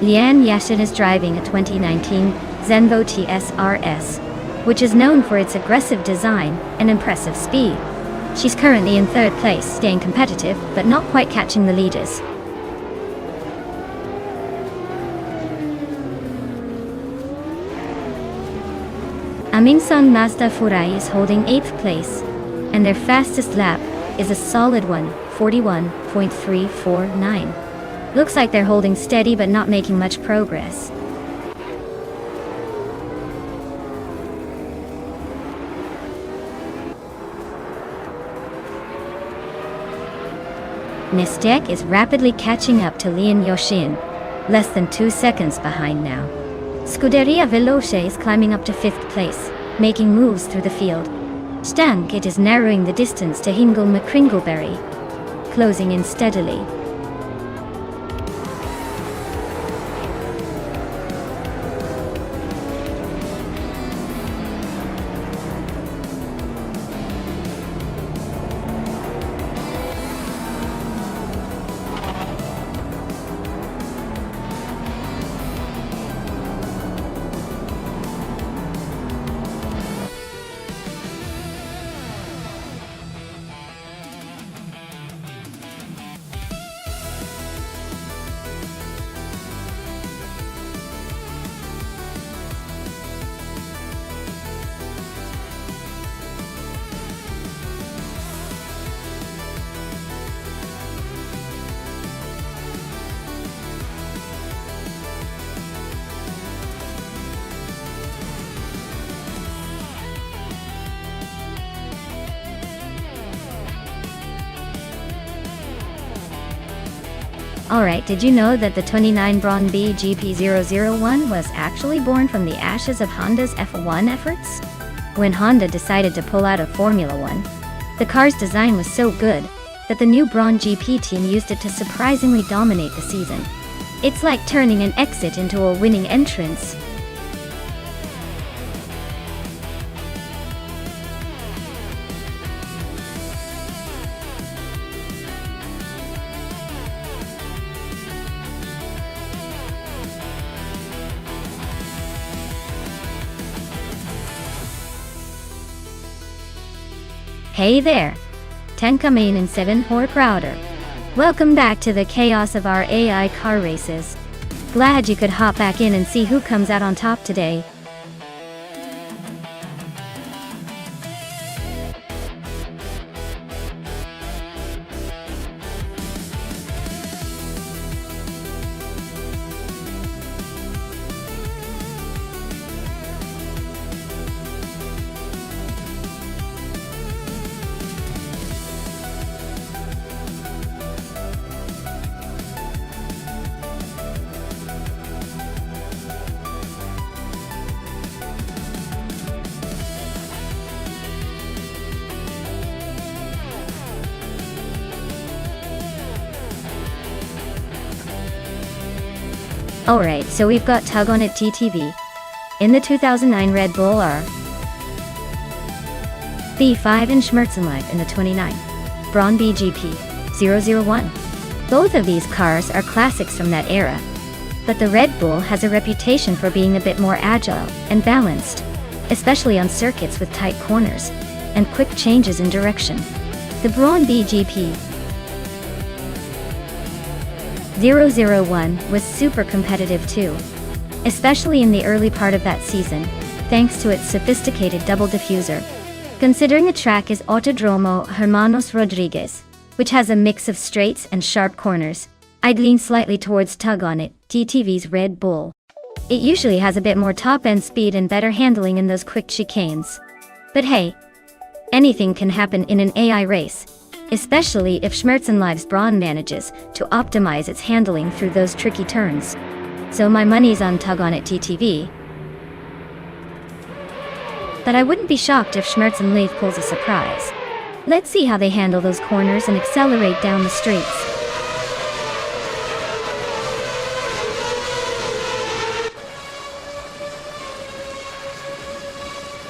Lian Yashin is driving a 2019 Zenvo TSRS, which is known for its aggressive design and impressive speed. She's currently in third place, staying competitive, but not quite catching the leaders. Amingsan Mazda Furai is holding 8th place, and their fastest lap is a solid one, 41.349. Looks like they're holding steady but not making much progress. Nistek is rapidly catching up to Lian Yoshin, less than 2 seconds behind now. Scuderia Veloce is climbing up to 5th place, making moves through the field. Stankit is narrowing the distance to Hingle McCringleberry, closing in steadily. Alright, did you know that the 29 Braun B GP001 was actually born from the ashes of Honda's F1 efforts? When Honda decided to pull out of Formula One, the car's design was so good that the new Braun GP team used it to surprisingly dominate the season. It's like turning an exit into a winning entrance. Hey there! 10 coming in 7 Hor Crowder. Welcome back to the chaos of our AI car races. Glad you could hop back in and see who comes out on top today. Alright, so we've got Tug on it TTV. In the 2009 Red Bull R B5 and Schmerzenlife in the 29 Braun BGP 001. Both of these cars are classics from that era, but the Red Bull has a reputation for being a bit more agile and balanced, especially on circuits with tight corners and quick changes in direction. The Braun BGP 001 was super competitive too, especially in the early part of that season, thanks to its sophisticated double diffuser. Considering the track is Autodromo Hermanos Rodriguez, which has a mix of straights and sharp corners, I'd lean slightly towards Tug on it, TTV's Red Bull. It usually has a bit more top-end speed and better handling in those quick chicanes. But hey, anything can happen in an AI race, especially if Schmerzenlife's Braun manages to optimize its handling through those tricky turns. So my money's on Tug on it TTV. But I wouldn't be shocked if Schmerzenlife pulls a surprise. Let's see how they handle those corners and accelerate down the straights.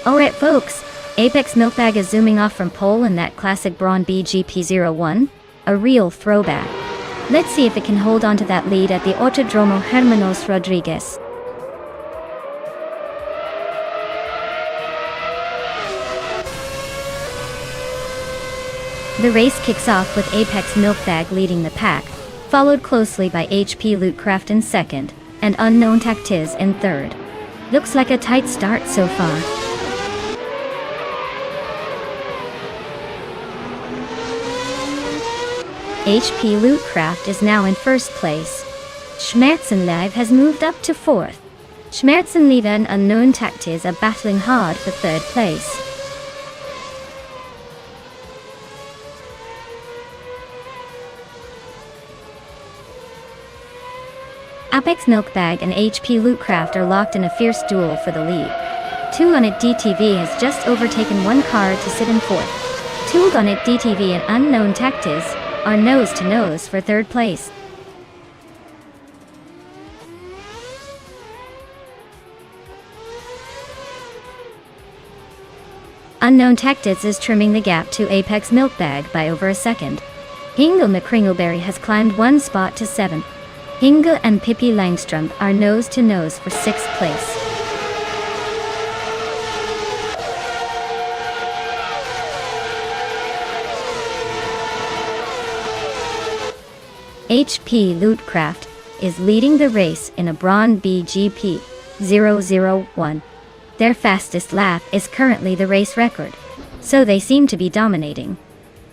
Alright folks, Apex Milkbag is zooming off from pole in that classic Braun BGP01, a real throwback. Let's see if it can hold on to that lead at the Autodromo Hermanos Rodriguez. The race kicks off with Apex Milkbag leading the pack, followed closely by HP Lootcraft in second, and Unknown Tactiz in third. Looks like a tight start so far. HP Lootcraft is now in first place. Schmerzenlive has moved up to fourth. Schmerzenlive and Unknown Tactiz are battling hard for third place. Apex Milkbag and HP Lootcraft are locked in a fierce duel for the lead. 2 on It DTV has just overtaken one car to sit in fourth. 2 on It DTV and Unknown Tactiz are nose to nose for third place. Unknown Tactiz is trimming the gap to Apex Milkbag by over a second. Hingle McCringleberry has climbed one spot to 7th. Hingle and Pippi Langstrom are nose to nose for 6th place. HP Lootcraft is leading the race in a Braun BGP 001. Their fastest lap is currently the race record, so they seem to be dominating.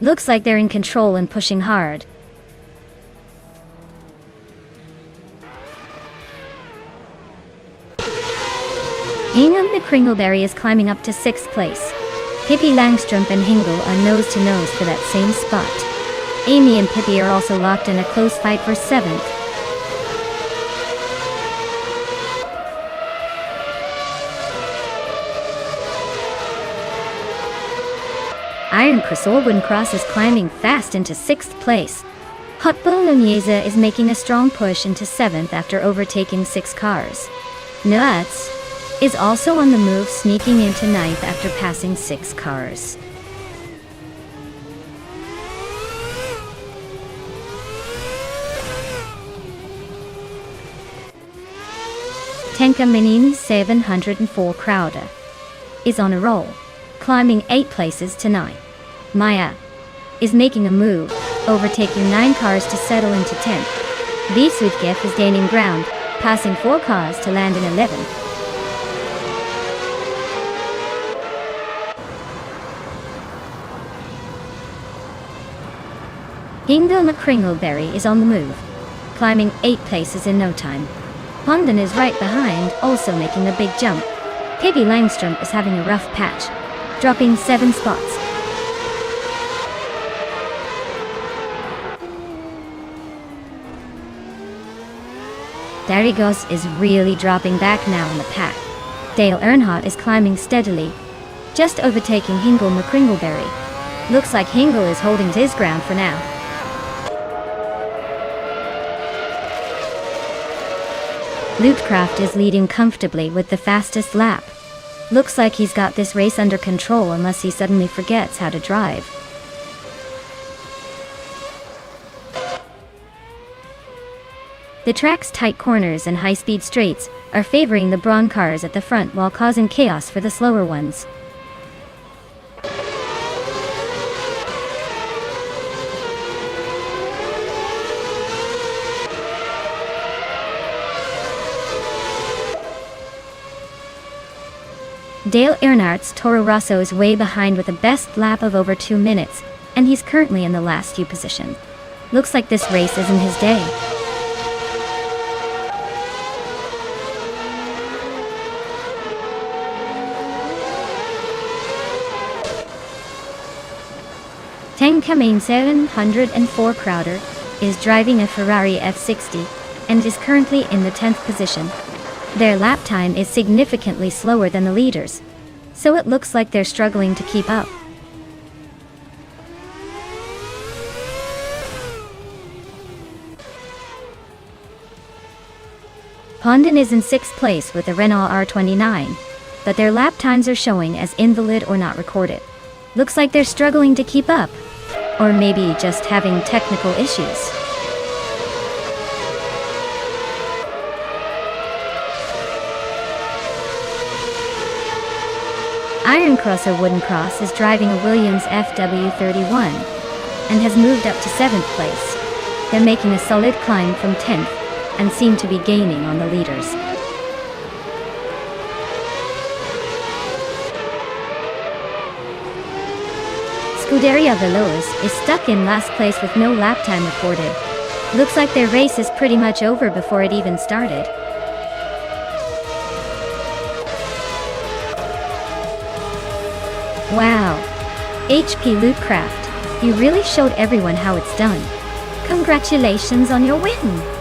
Looks like they're in control and pushing hard. Hingle McCringleberry is climbing up to 6th place. Pippi Langstrom and Hingle are nose to nose for that same spot. Amy and Pippi are also locked in a close fight for 7th. Iron Orwin Cross is climbing fast into 6th place. Hotbull Nunez is making a strong push into 7th after overtaking 6 cars. Nuts is also on the move, sneaking into 9th after passing 6 cars. Tenka Minin 704 Crowder is on a roll, climbing 8 places to 9. Maya is making a move, overtaking 9 cars to settle into 10th. Bisudgef is gaining ground, passing 4 cars to land in 11th. Hingle McCringleberry is on the move, climbing 8 places in no time. Honden is right behind, also making a big jump. Pippi Langstrom is having a rough patch, dropping 7 spots. Darigos is really dropping back now in the pack. Dale Earnhardt is climbing steadily, just overtaking Hingle McCringleberry. Looks like Hingle is holding his ground for now. Lootcraft is leading comfortably with the fastest lap. Looks like he's got this race under control unless he suddenly forgets how to drive. The track's tight corners and high-speed straights are favoring the Braun cars at the front while causing chaos for the slower ones. Dale Earnhardt's Toro Rosso is way behind with a best lap of over 2 minutes, and he's currently in the last few position. Looks like this race isn't his day. Tenka 704 Crowder is driving a Ferrari F60 and is currently in the 10th position. Their lap time is significantly slower than the leaders, so it looks like they're struggling to keep up. Honden is in 6th place with a Renault R29, but their lap times are showing as invalid or not recorded. Looks like they're struggling to keep up, or maybe just having technical issues. Iron Cross or Wooden Cross is driving a Williams FW31 and has moved up to 7th place. They're making a solid climb from 10th and seem to be gaining on the leaders. Scuderia Veloz is stuck in last place with no lap time recorded. Looks like their race is pretty much over before it even started. Wow! HP Lootcraft, you really showed everyone how it's done. Congratulations on your win!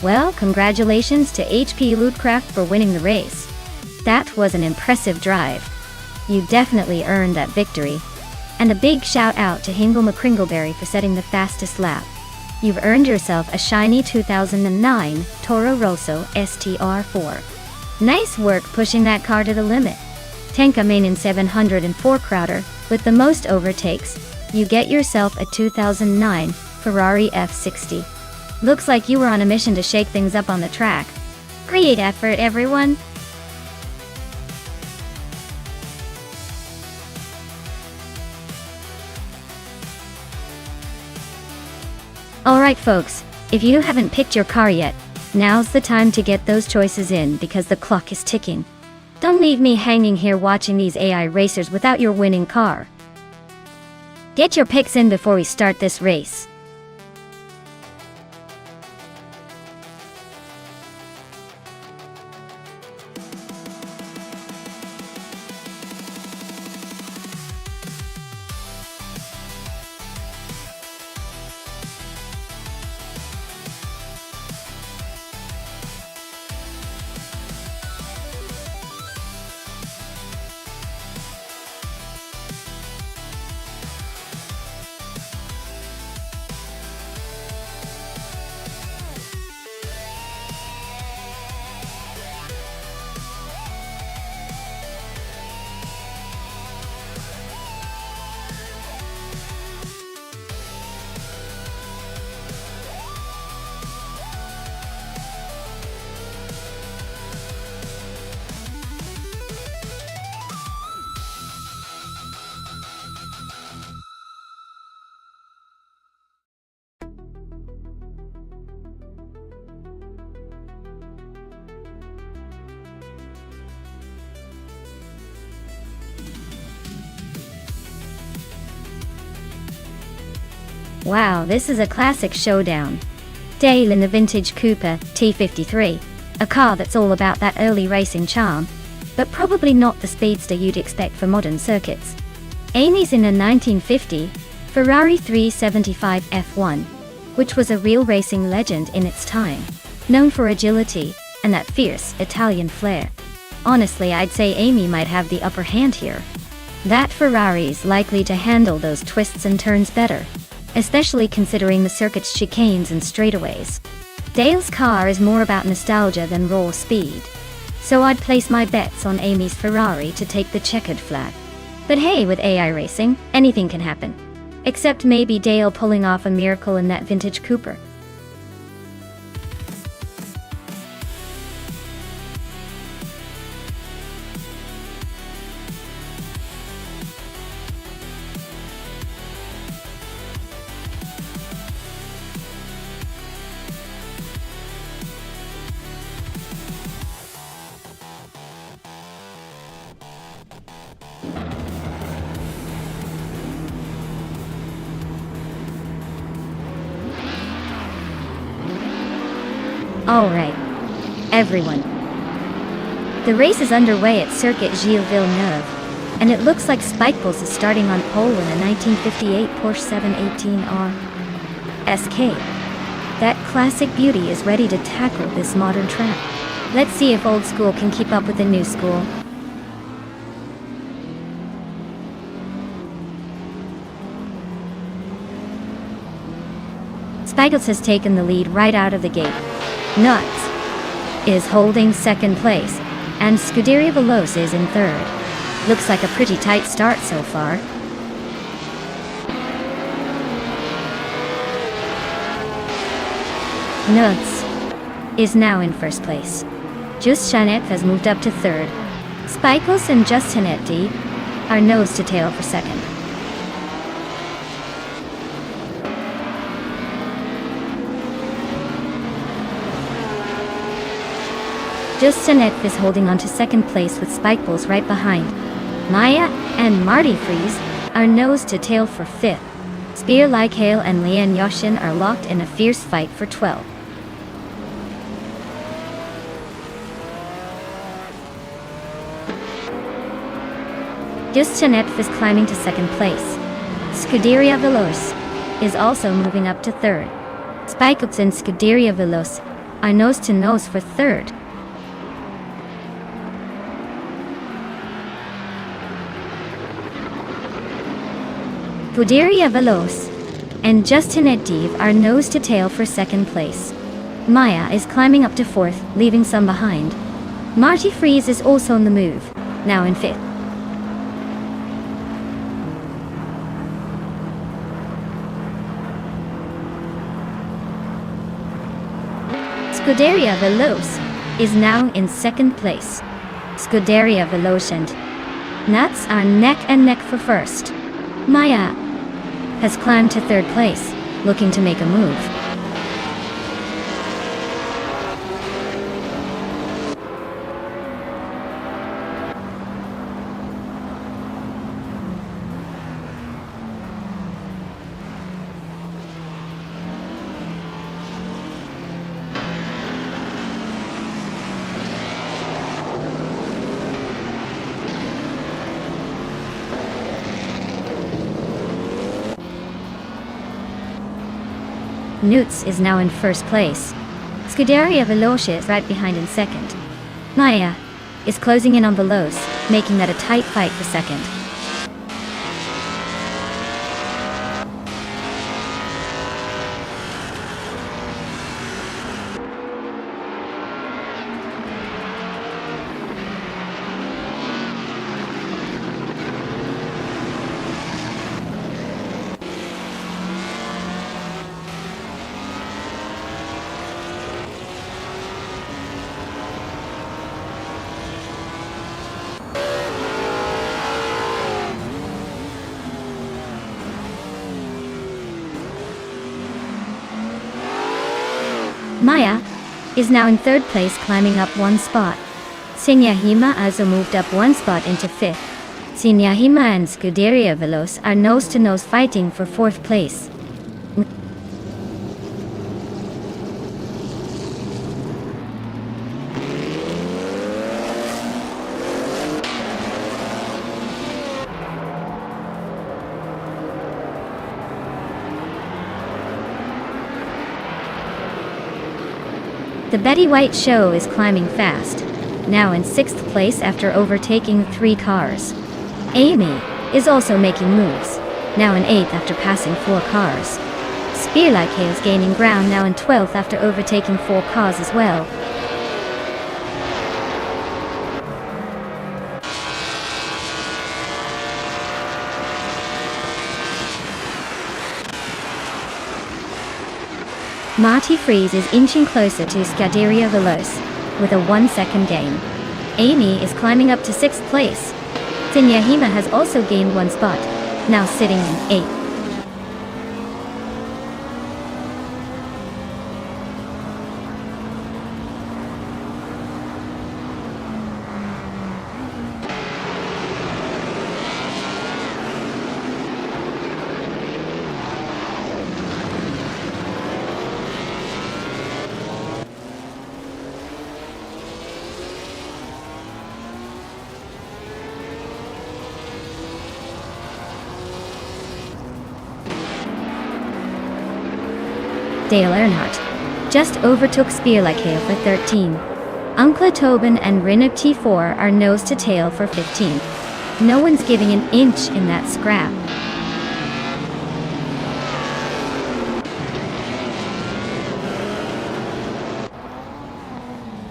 Well, congratulations to HP Lootcraft for winning the race. That was an impressive drive. You definitely earned that victory. And a big shout out to Hingle McCringleberry for setting the fastest lap. You've earned yourself a shiny 2009 Toro Rosso STR4. Nice work pushing that car to the limit. Tenka Main 704 Crowder, with the most overtakes, you get yourself a 2009 Ferrari F60. Looks like you were on a mission to shake things up on the track. Great effort, everyone! Alright folks, if you haven't picked your car yet, now's the time to get those choices in because the clock is ticking. Don't leave me hanging here watching these AI racers without your winning car. Get your picks in before we start this race. Wow, this is a classic showdown. Dale in the vintage Cooper T53, a car that's all about that early racing charm, but probably not the speedster you'd expect for modern circuits. Amy's in a 1950 Ferrari 375 F1, which was a real racing legend in its time, known for agility and that fierce Italian flair. Honestly, I'd say Amy might have the upper hand here. That Ferrari's likely to handle those twists and turns better, especially considering the circuit's chicanes and straightaways. Dale's car is more about nostalgia than raw speed. So I'd place my bets on Amy's Ferrari to take the checkered flag. But hey, with AI racing, anything can happen. Except maybe Dale pulling off a miracle in that vintage Cooper. Alright, everyone. The race is underway at Circuit Gilles Villeneuve, and it looks like Spikeballs is starting on pole in a 1958 Porsche 718R SK. That classic beauty is ready to tackle this modern track. Let's see if old school can keep up with the new school. Spikeballs has taken the lead right out of the gate. Nuts is holding second place, and Scuderia Veloce is in third. Looks like a pretty tight start so far. Nuts is now in first place. Just Jeanette has moved up to third. Spikeballs and Justinette D are nose to tail for second. Justinette is holding on to second place with Spikeballs right behind. Maya and Marty Freeze are nose to tail for fifth. Spear Like Hale and Lian Yoshin are locked in a fierce fight for 12. Justinette is climbing to second place. Scuderia Veloce is also moving up to third. Spikeballs and Scuderia Veloce are nose to nose for third. Scuderia Veloce and Justinette Dive are nose to tail for second place. Maya is climbing up to fourth, leaving some behind. Marty Freeze is also on the move, now in fifth. Scuderia Veloce is now in second place. Scuderia Veloce and Nuts are neck and neck for first. Maya has climbed to third place, looking to make a move. Newts is now in first place. Scuderia Veloce is right behind in second. Maya is closing in on Veloce, making that a tight fight for second. Maya is now in third place, climbing up one spot. Sinyahima also moved up one spot into fifth. Sinyahima and Scuderia Veloce are nose-to-nose fighting for fourth place. The Betty White show is climbing fast, now in sixth place after overtaking 3 cars. Amy is also making moves, now in eighth after passing 4 cars. Spear Like Hale is gaining ground, now in 12th after overtaking 4 cars as well. Marty Freeze is inching closer to Scuderia Veloce with a 1-second gain. Amy is climbing up to 6th place. Tsunyahima has also gained 1 spot, now sitting in 8th. Dale Earnhardt just overtook Spearlike for 13. Uncle Tobin and Rinnob T4 are nose to tail for 15. No one's giving an inch in that scrap.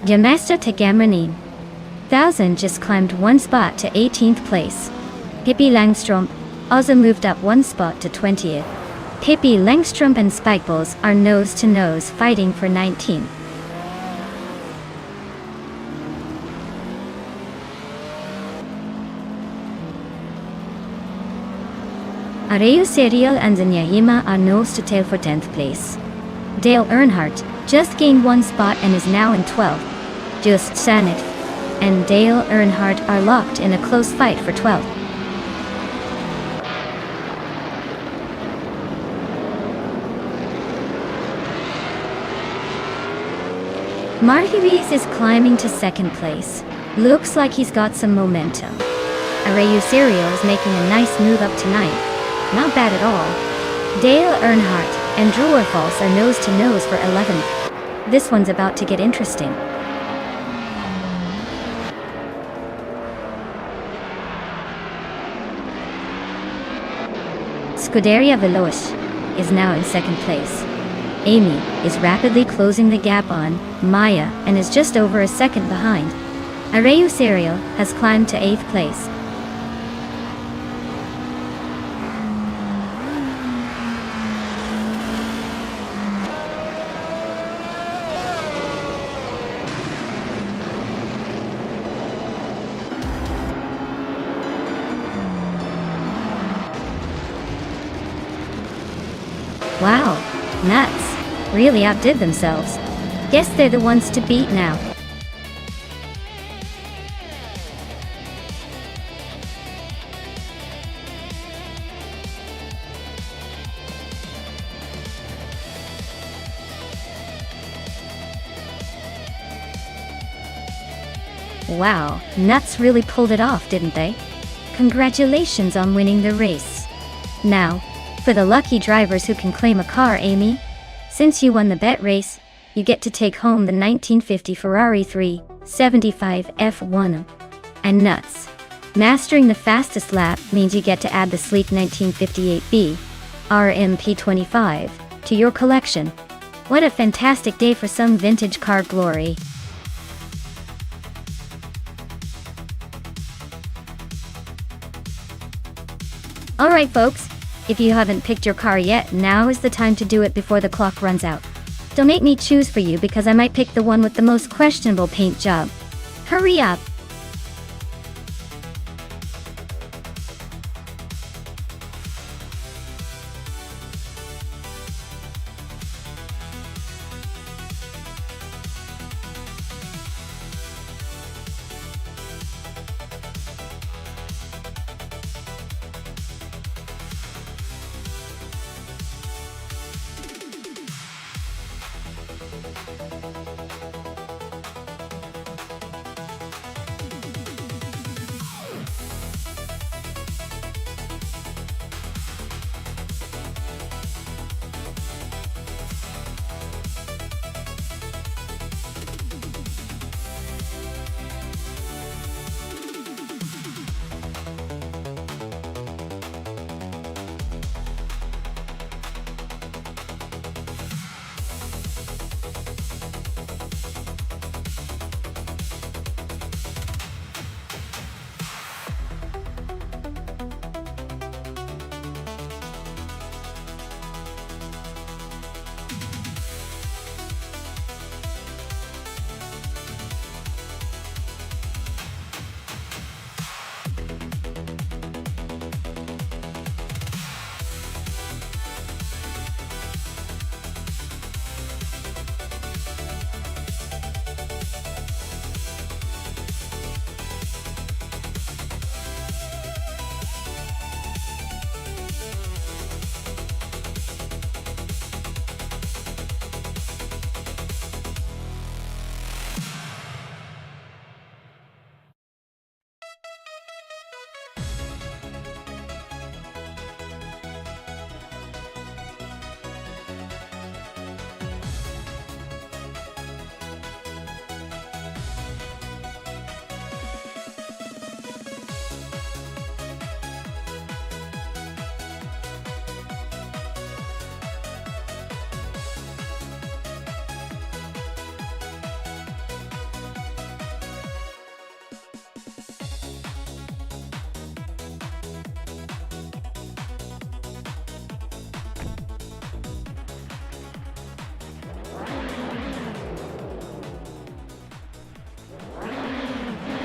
Yamasta Tegamranin 1000 just climbed 1 spot to 18th place. Pippi Langstrom also moved up 1 spot to 20th. Pippi Langstrom and Spikeballs are nose-to-nose fighting for 19. Areu Serial and Tsunyahima are nose-to-tail for 10th place. Dale Earnhardt just gained 1 spot and is now in 12th. Just Sanith and Dale Earnhardt are locked in a close fight for 12th. Marty Rees is climbing to 2nd place. Looks like he's got some momentum. Areu Serial is making a nice move up to 9th. Not bad at all. Dale Earnhardt and Drew Orfalls are nose-to-nose for 11th. This one's about to get interesting. Scuderia Veloce is now in 2nd place. Amy is rapidly closing the gap on Maya and is just over a second behind. Areu Serial has climbed to 8th place. Wow, nuts. Really outdid themselves. Guess they're the ones to beat now. Wow, Nuts really pulled it off, didn't they? Congratulations on winning the race. Now, for the lucky drivers who can claim a car, Amy. Since you won the bet race, you get to take home the 1950 Ferrari 375 F1. And Nuts. Mastering the fastest lap means you get to add the sleek 1958B RMP25 to your collection. What a fantastic day for some vintage car glory. Alright folks, if you haven't picked your car yet, now is the time to do it before the clock runs out. Don't make me choose for you because I might pick the one with the most questionable paint job. Hurry up!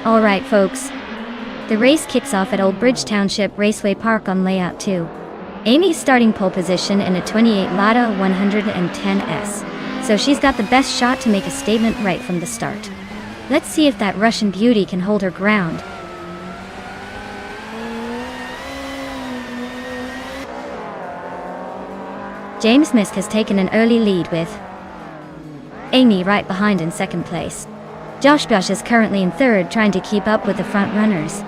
Alright folks. The race kicks off at Old Bridge Township Raceway Park on layout 2. Amy's starting pole position in a 28 Lada 110S, so she's got the best shot to make a statement right from the start. Let's see if that Russian beauty can hold her ground. James Misk has taken an early lead with Amy right behind in second place. Josh Bush is currently in third, trying to keep up with the front runners.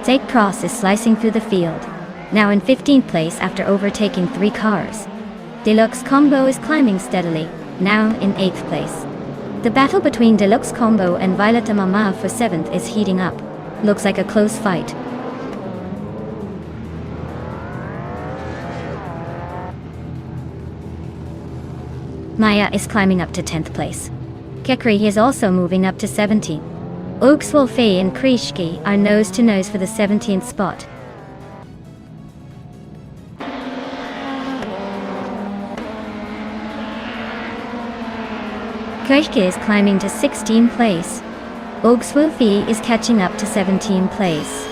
Zake Cross is slicing through the field, now in 15th place after overtaking 3 cars. Deluxe Combo is climbing steadily, now in 8th place. The battle between Deluxe Combo and Violeta Mama for 7th is heating up. Looks like a close fight. Maya is climbing up to 10th place. Kekri is also moving up to 17th. Oakswolfe and Krishki are nose-to-nose for the 17th spot. Krishki is climbing to 16th place. Oakswolfe is catching up to 17th place.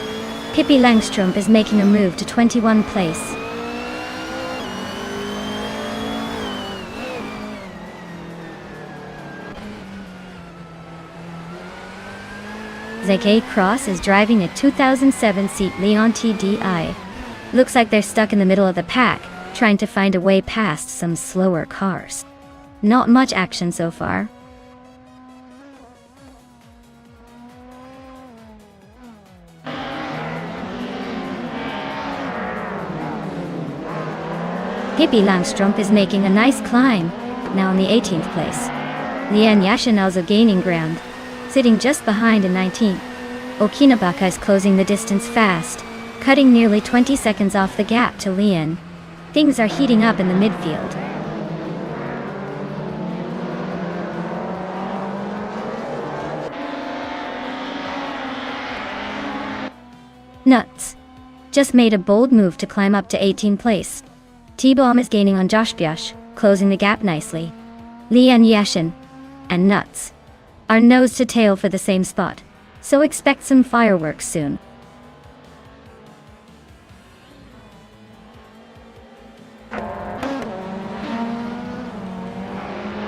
Pippi Langstrom is making a move to 21st place. Zake Cross is driving a 2007 Seat Leon TDI. Looks like they're stuck in the middle of the pack, trying to find a way past some slower cars. Not much action so far. Pippi Langstrom is making a nice climb, now in the 18th place. Lian Yashin also gaining ground, sitting just behind in 19th. Okinabaka is closing the distance fast, cutting nearly 20 seconds off the gap to Lian. Things are heating up in the midfield. Nuts just made a bold move to climb up to 18th place. T-Bomb is gaining on Josh Byash, closing the gap nicely. Lian Yashin and Nuts are nose to tail for the same spot, so expect some fireworks soon.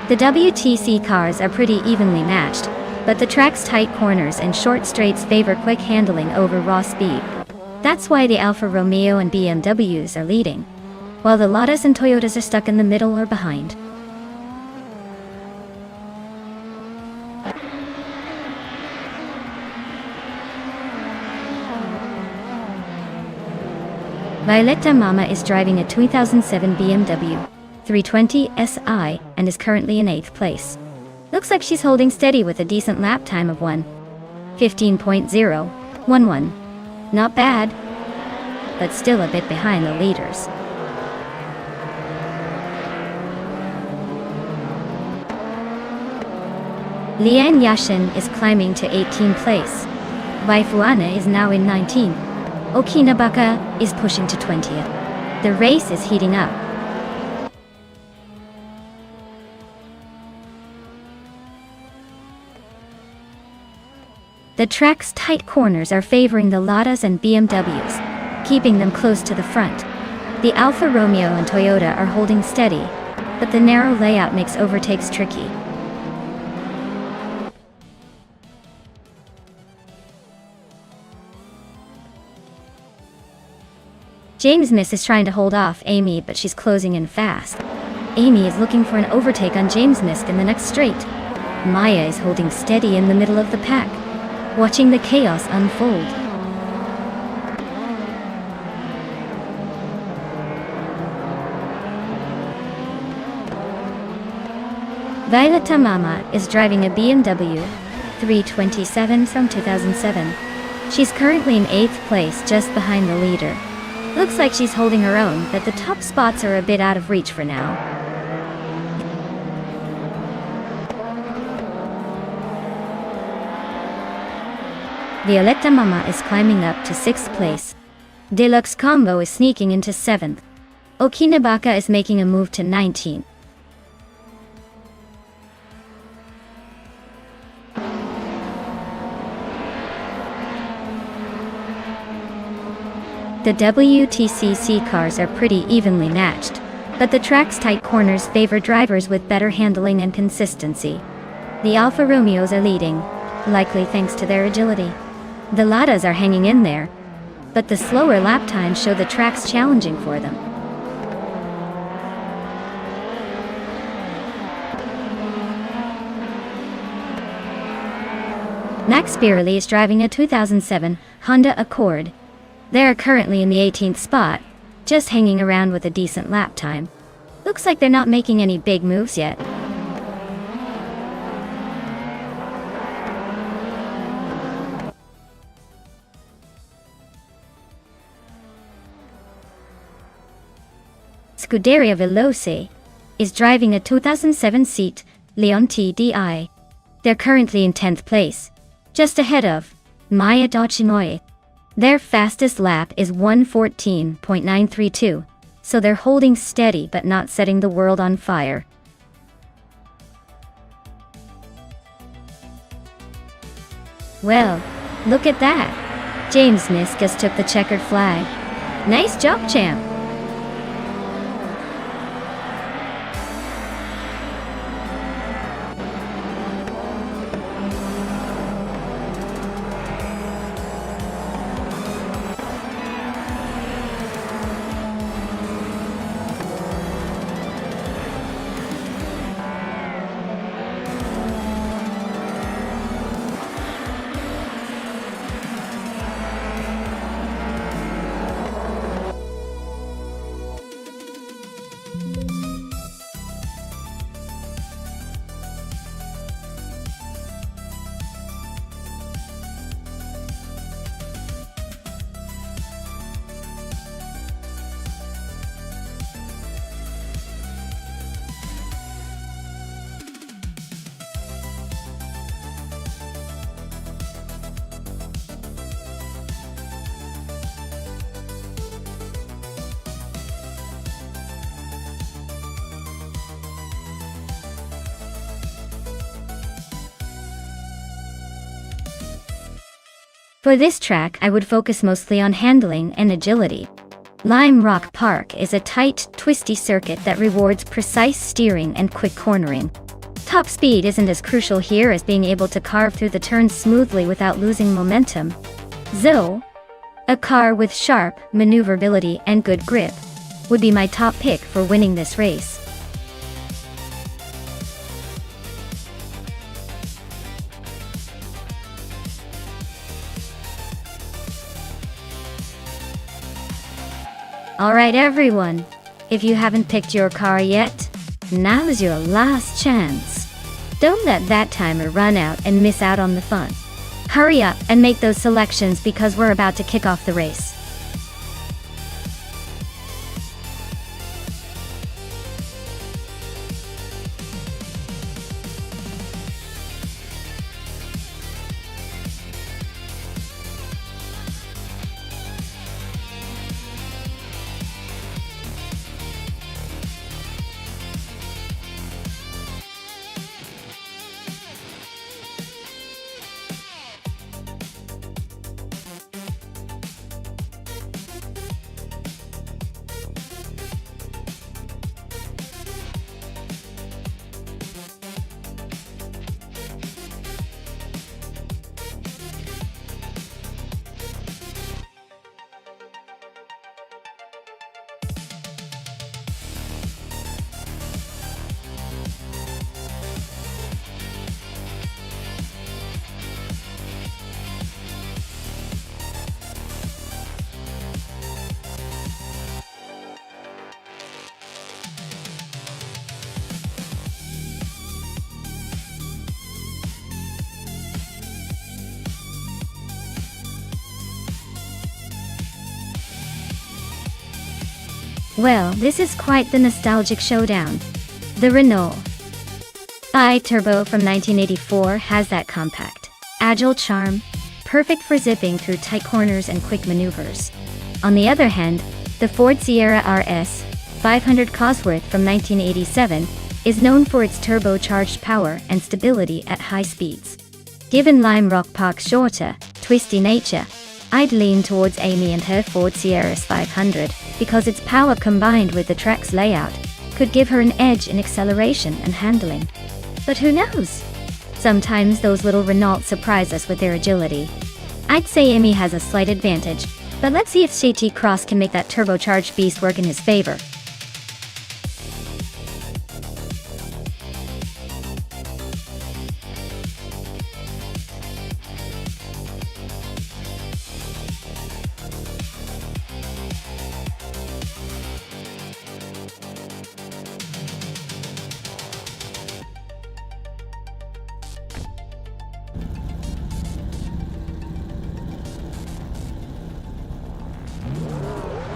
The WTC cars are pretty evenly matched, but the track's tight corners and short straights favor quick handling over raw speed. That's why the Alfa Romeo and BMWs are leading, while the Ladas and Toyotas are stuck in the middle or behind. Violeta Mama is driving a 2007 BMW 320 SI and is currently in 8th place. Looks like she's holding steady with a decent lap time of 1:15.011. Not bad, but still a bit behind the leaders. Lian Yashin is climbing to 18th place. Waifuana is now in 19th. Okinabaka is pushing to 20th. The race is heating up. The track's tight corners are favoring the Ladas and BMWs, keeping them close to the front. The Alfa Romeo and Toyota are holding steady, but the narrow layout makes overtakes tricky. James Miss is trying to hold off Amy, but she's closing in fast. Amy is looking for an overtake on James Miss in the next straight. Maya is holding steady in the middle of the pack, watching the chaos unfold. Violeta Mama is driving a BMW 327 from 2007. She's currently in 8th place, just behind the leader. Looks like she's holding her own, but the top spots are a bit out of reach for now. Violeta Mama is climbing up to 6th place. Deluxe Combo is sneaking into 7th. Okinabaka is making a move to 19th. The WTCC cars are pretty evenly matched, but the track's tight corners favor drivers with better handling and consistency. The Alfa Romeos are leading, likely thanks to their agility. The Ladas are hanging in there, but the slower lap times show the track's challenging for them. Max Birley is driving a 2007 Honda Accord. They are currently in the 18th spot, just hanging around with a decent lap time. Looks like they're not making any big moves yet. Scuderia Veloce is driving a 2007 Seat Leon TDI. They're currently in 10th place, just ahead of Maya Dochinoi. Their fastest lap is 1:14.932, so they're holding steady but not setting the world on fire. Well, look at that! James Niskus took the checkered flag. Nice job, champ! For this track, I would focus mostly on handling and agility. Lime Rock Park is a tight, twisty circuit that rewards precise steering and quick cornering. Top speed isn't as crucial here as being able to carve through the turns smoothly without losing momentum. Zoe, a car with sharp maneuverability and good grip, would be my top pick for winning this race. Alright everyone, if you haven't picked your car yet, now's your last chance. Don't let that timer run out and miss out on the fun. Hurry up and make those selections because we're about to kick off the race. Well, this is quite the nostalgic showdown. The Renault I-Turbo from 1984 has that compact, agile charm, perfect for zipping through tight corners and quick maneuvers. On the other hand, the Ford Sierra RS 500 Cosworth from 1987 is known for its turbocharged power and stability at high speeds. Given Lime Rock Park's shorter, twisty nature, I'd lean towards Amy and her Ford Sierra 500 because its power combined with the track's layout could give her an edge in acceleration and handling. But who knows? Sometimes those little Renaults surprise us with their agility. I'd say Amy has a slight advantage, but let's see if CT Cross can make that turbocharged beast work in his favor.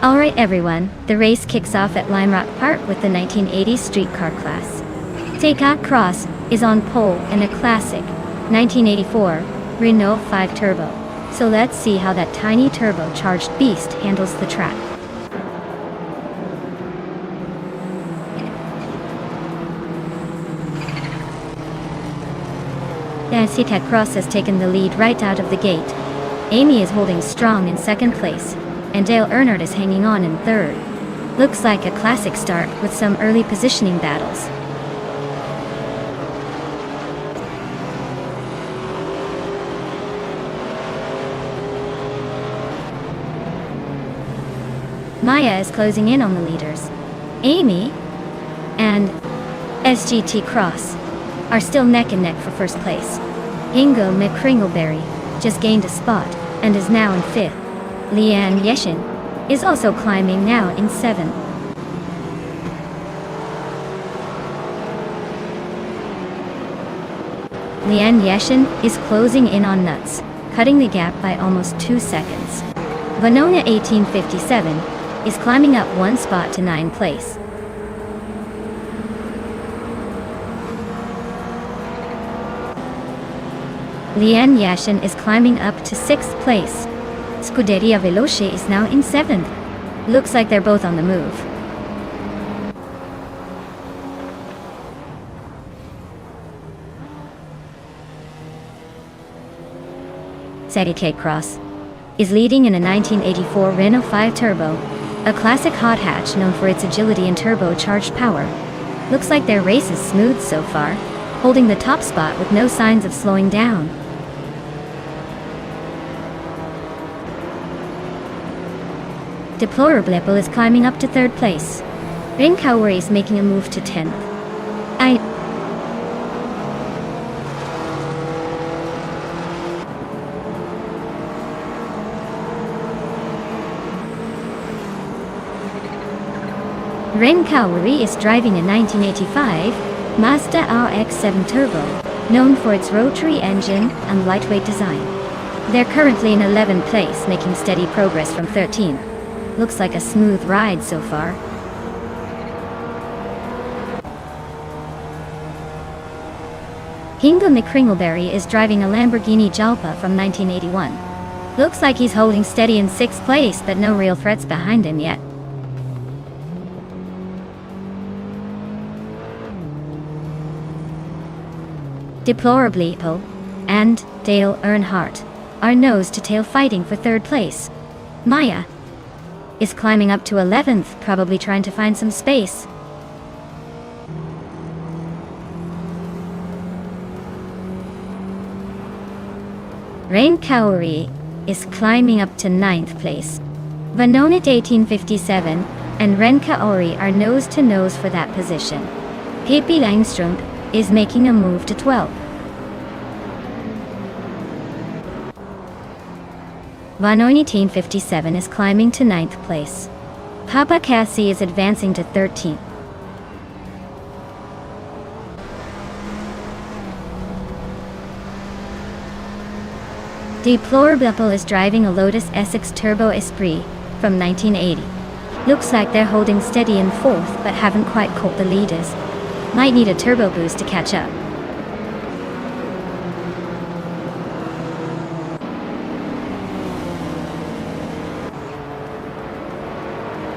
Alright everyone, the race kicks off at Lime Rock Park with the 1980s streetcar class. CT Cross is on pole in a classic 1984 Renault 5 Turbo. So let's see how that tiny turbocharged beast handles the track. CT Cross has taken the lead right out of the gate. Amy is holding strong in second place, and Dale Earnhardt is hanging on in third. Looks like a classic start with some early positioning battles. Maya is closing in on the leaders. Amy and CT Cross are still neck and neck for first place. Ingo McCringleberry just gained a spot and is now in fifth. Leanne Yeshin is also climbing now in seventh. Leanne Yeshin is closing in on Nuts, cutting the gap by almost 2 seconds. Vanona 1857 is climbing up one spot to 9th place. Leanne Yashin is climbing up to 6th place. Scuderia Veloce is now in 7th. Looks like they're both on the move. CT Cross is leading in a 1984 Renault 5 Turbo, a classic hot hatch known for its agility and turbocharged power. Looks like their race is smooth so far, holding the top spot with no signs of slowing down. Deplorable is climbing up to 3rd place. Ren Kaori is making a move to 10th. Ren Kaori is driving a 1985 Mazda RX-7 Turbo, known for its rotary engine and lightweight design. They're currently in 11th place, making steady progress from 13th. Looks like a smooth ride so far. Ingo McCringleberry is driving a Lamborghini Jalpa from 1981. Looks like he's holding steady in 6th place, but no real threats behind him yet. Deplorable and Dale Earnhardt are nose-to-tail fighting for 3rd place. Maya is climbing up to 11th, probably trying to find some space. Ren Kaori is climbing up to 9th place. Vanonit 1857 and Ren Kaori are nose-to-nose for that position. Pippi Langström is making a move to 12th. Vanoni 1857 is climbing to 9th place. Papa Cassie is advancing to 13th. Deplorable is driving a Lotus Essex Turbo Esprit from 1980. Looks like they're holding steady in 4th but haven't quite caught the leaders. Might need a turbo boost to catch up.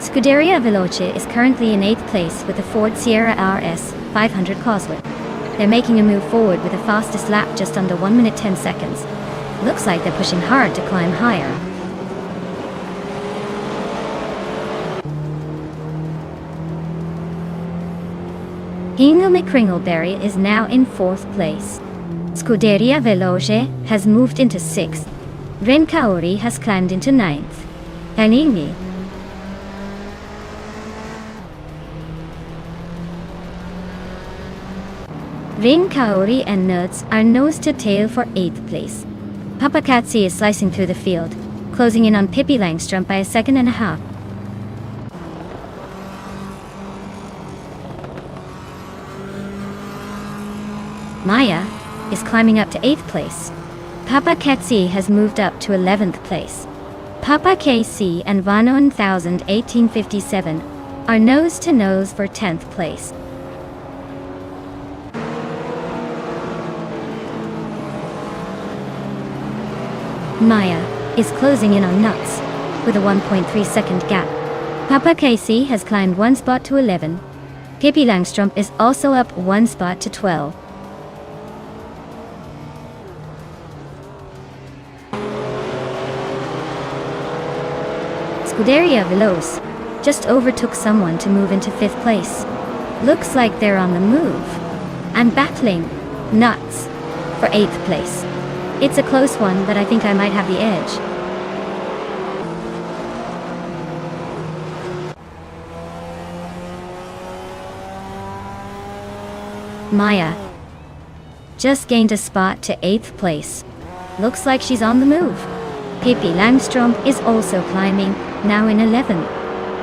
Scuderia Veloce is currently in 8th place with the Ford Sierra RS 500 Cosworth. They're making a move forward with the fastest lap just under 1 minute 10 seconds. Looks like they're pushing hard to climb higher. Hingle McCringleberry is now in 4th place. Scuderia Veloce has moved into 6th. Renkauri has climbed into 9th. Panini. Renkauri and Nuts are nose to tail for 8th place. Papakatsi is slicing through the field, closing in on Pippi Langstrom by a second and a half. Maya is climbing up to 8th place. Papa Ketsi has moved up to 11th place. Papa KC and Vano 1857 are nose to nose for 10th place. Maya is closing in on Nuts with a 1.3 second gap. Papa KC has climbed 1 spot to 11. Pippi Langstrom is also up 1 spot to 12. Scuderia Veloce just overtook someone to move into 5th place. Looks like they're on the move. I'm battling Nuts for 8th place. It's a close one, but I think I might have the edge. Maya just gained a spot to 8th place. Looks like she's on the move. Pippi Langstrom is also climbing, now in 11th.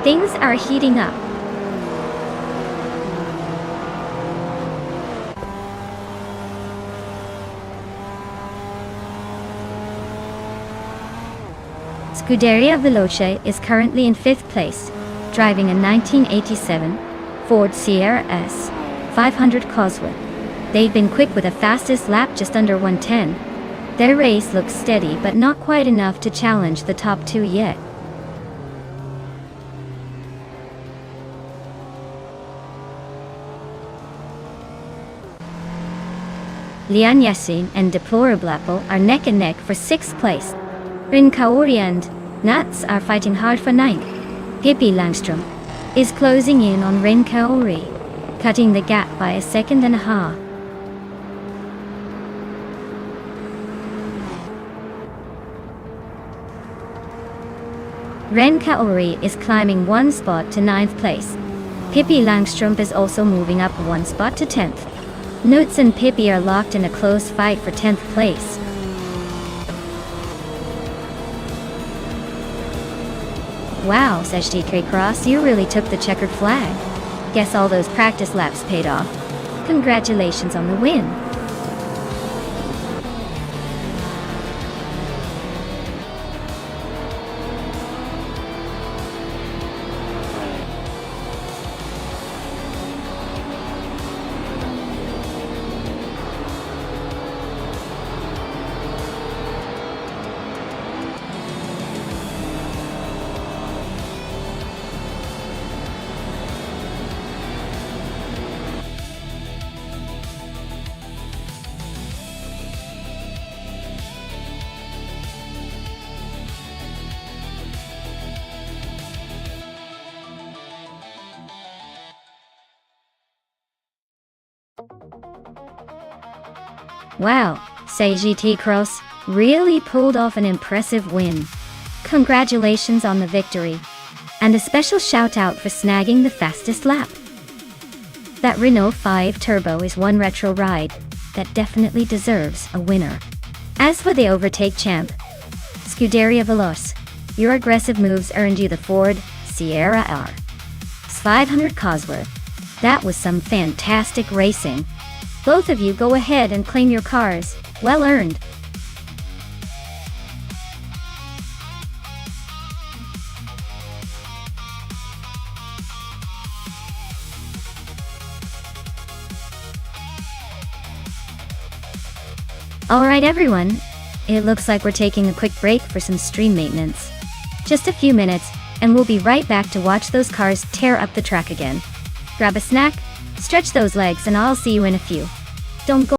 Things are heating up. Scuderia Veloce is currently in 5th place, driving a 1987 Ford Sierra S 500 Cosworth. They've been quick with a fastest lap just under 1:10. Their race looks steady but not quite enough to challenge the top 2 yet. Lian Yassin and Deplorable Apple are neck and neck for 6th place. Rinkaori and Nuts are fighting hard for 9th. Pippi Langstrom is closing in on Rinkaori, cutting the gap by a second and a half. Renkaori is climbing 1 spot to 9th place. Pippi Langstrom is also moving up 1 spot to 10th. Nuts and Pippi are locked in a close fight for 10th place. Wow, says TK Cross, you really took the checkered flag. Guess all those practice laps paid off. Congratulations on the win. Wow, say GT Cross really pulled off an impressive win. Congratulations on the victory. And a special shout out for snagging the fastest lap. That Renault 5 Turbo is one retro ride that definitely deserves a winner. As for the overtake champ, Scuderia Veloce, your aggressive moves earned you the Ford Sierra R 500 Cosworth. That was some fantastic racing. Both of you go ahead and claim your cars. Well earned. Alright everyone, it looks like we're taking a quick break for some stream maintenance. Just a few minutes, and we'll be right back to watch those cars tear up the track again. Grab a snack, stretch those legs, and I'll see you in a few. Don't go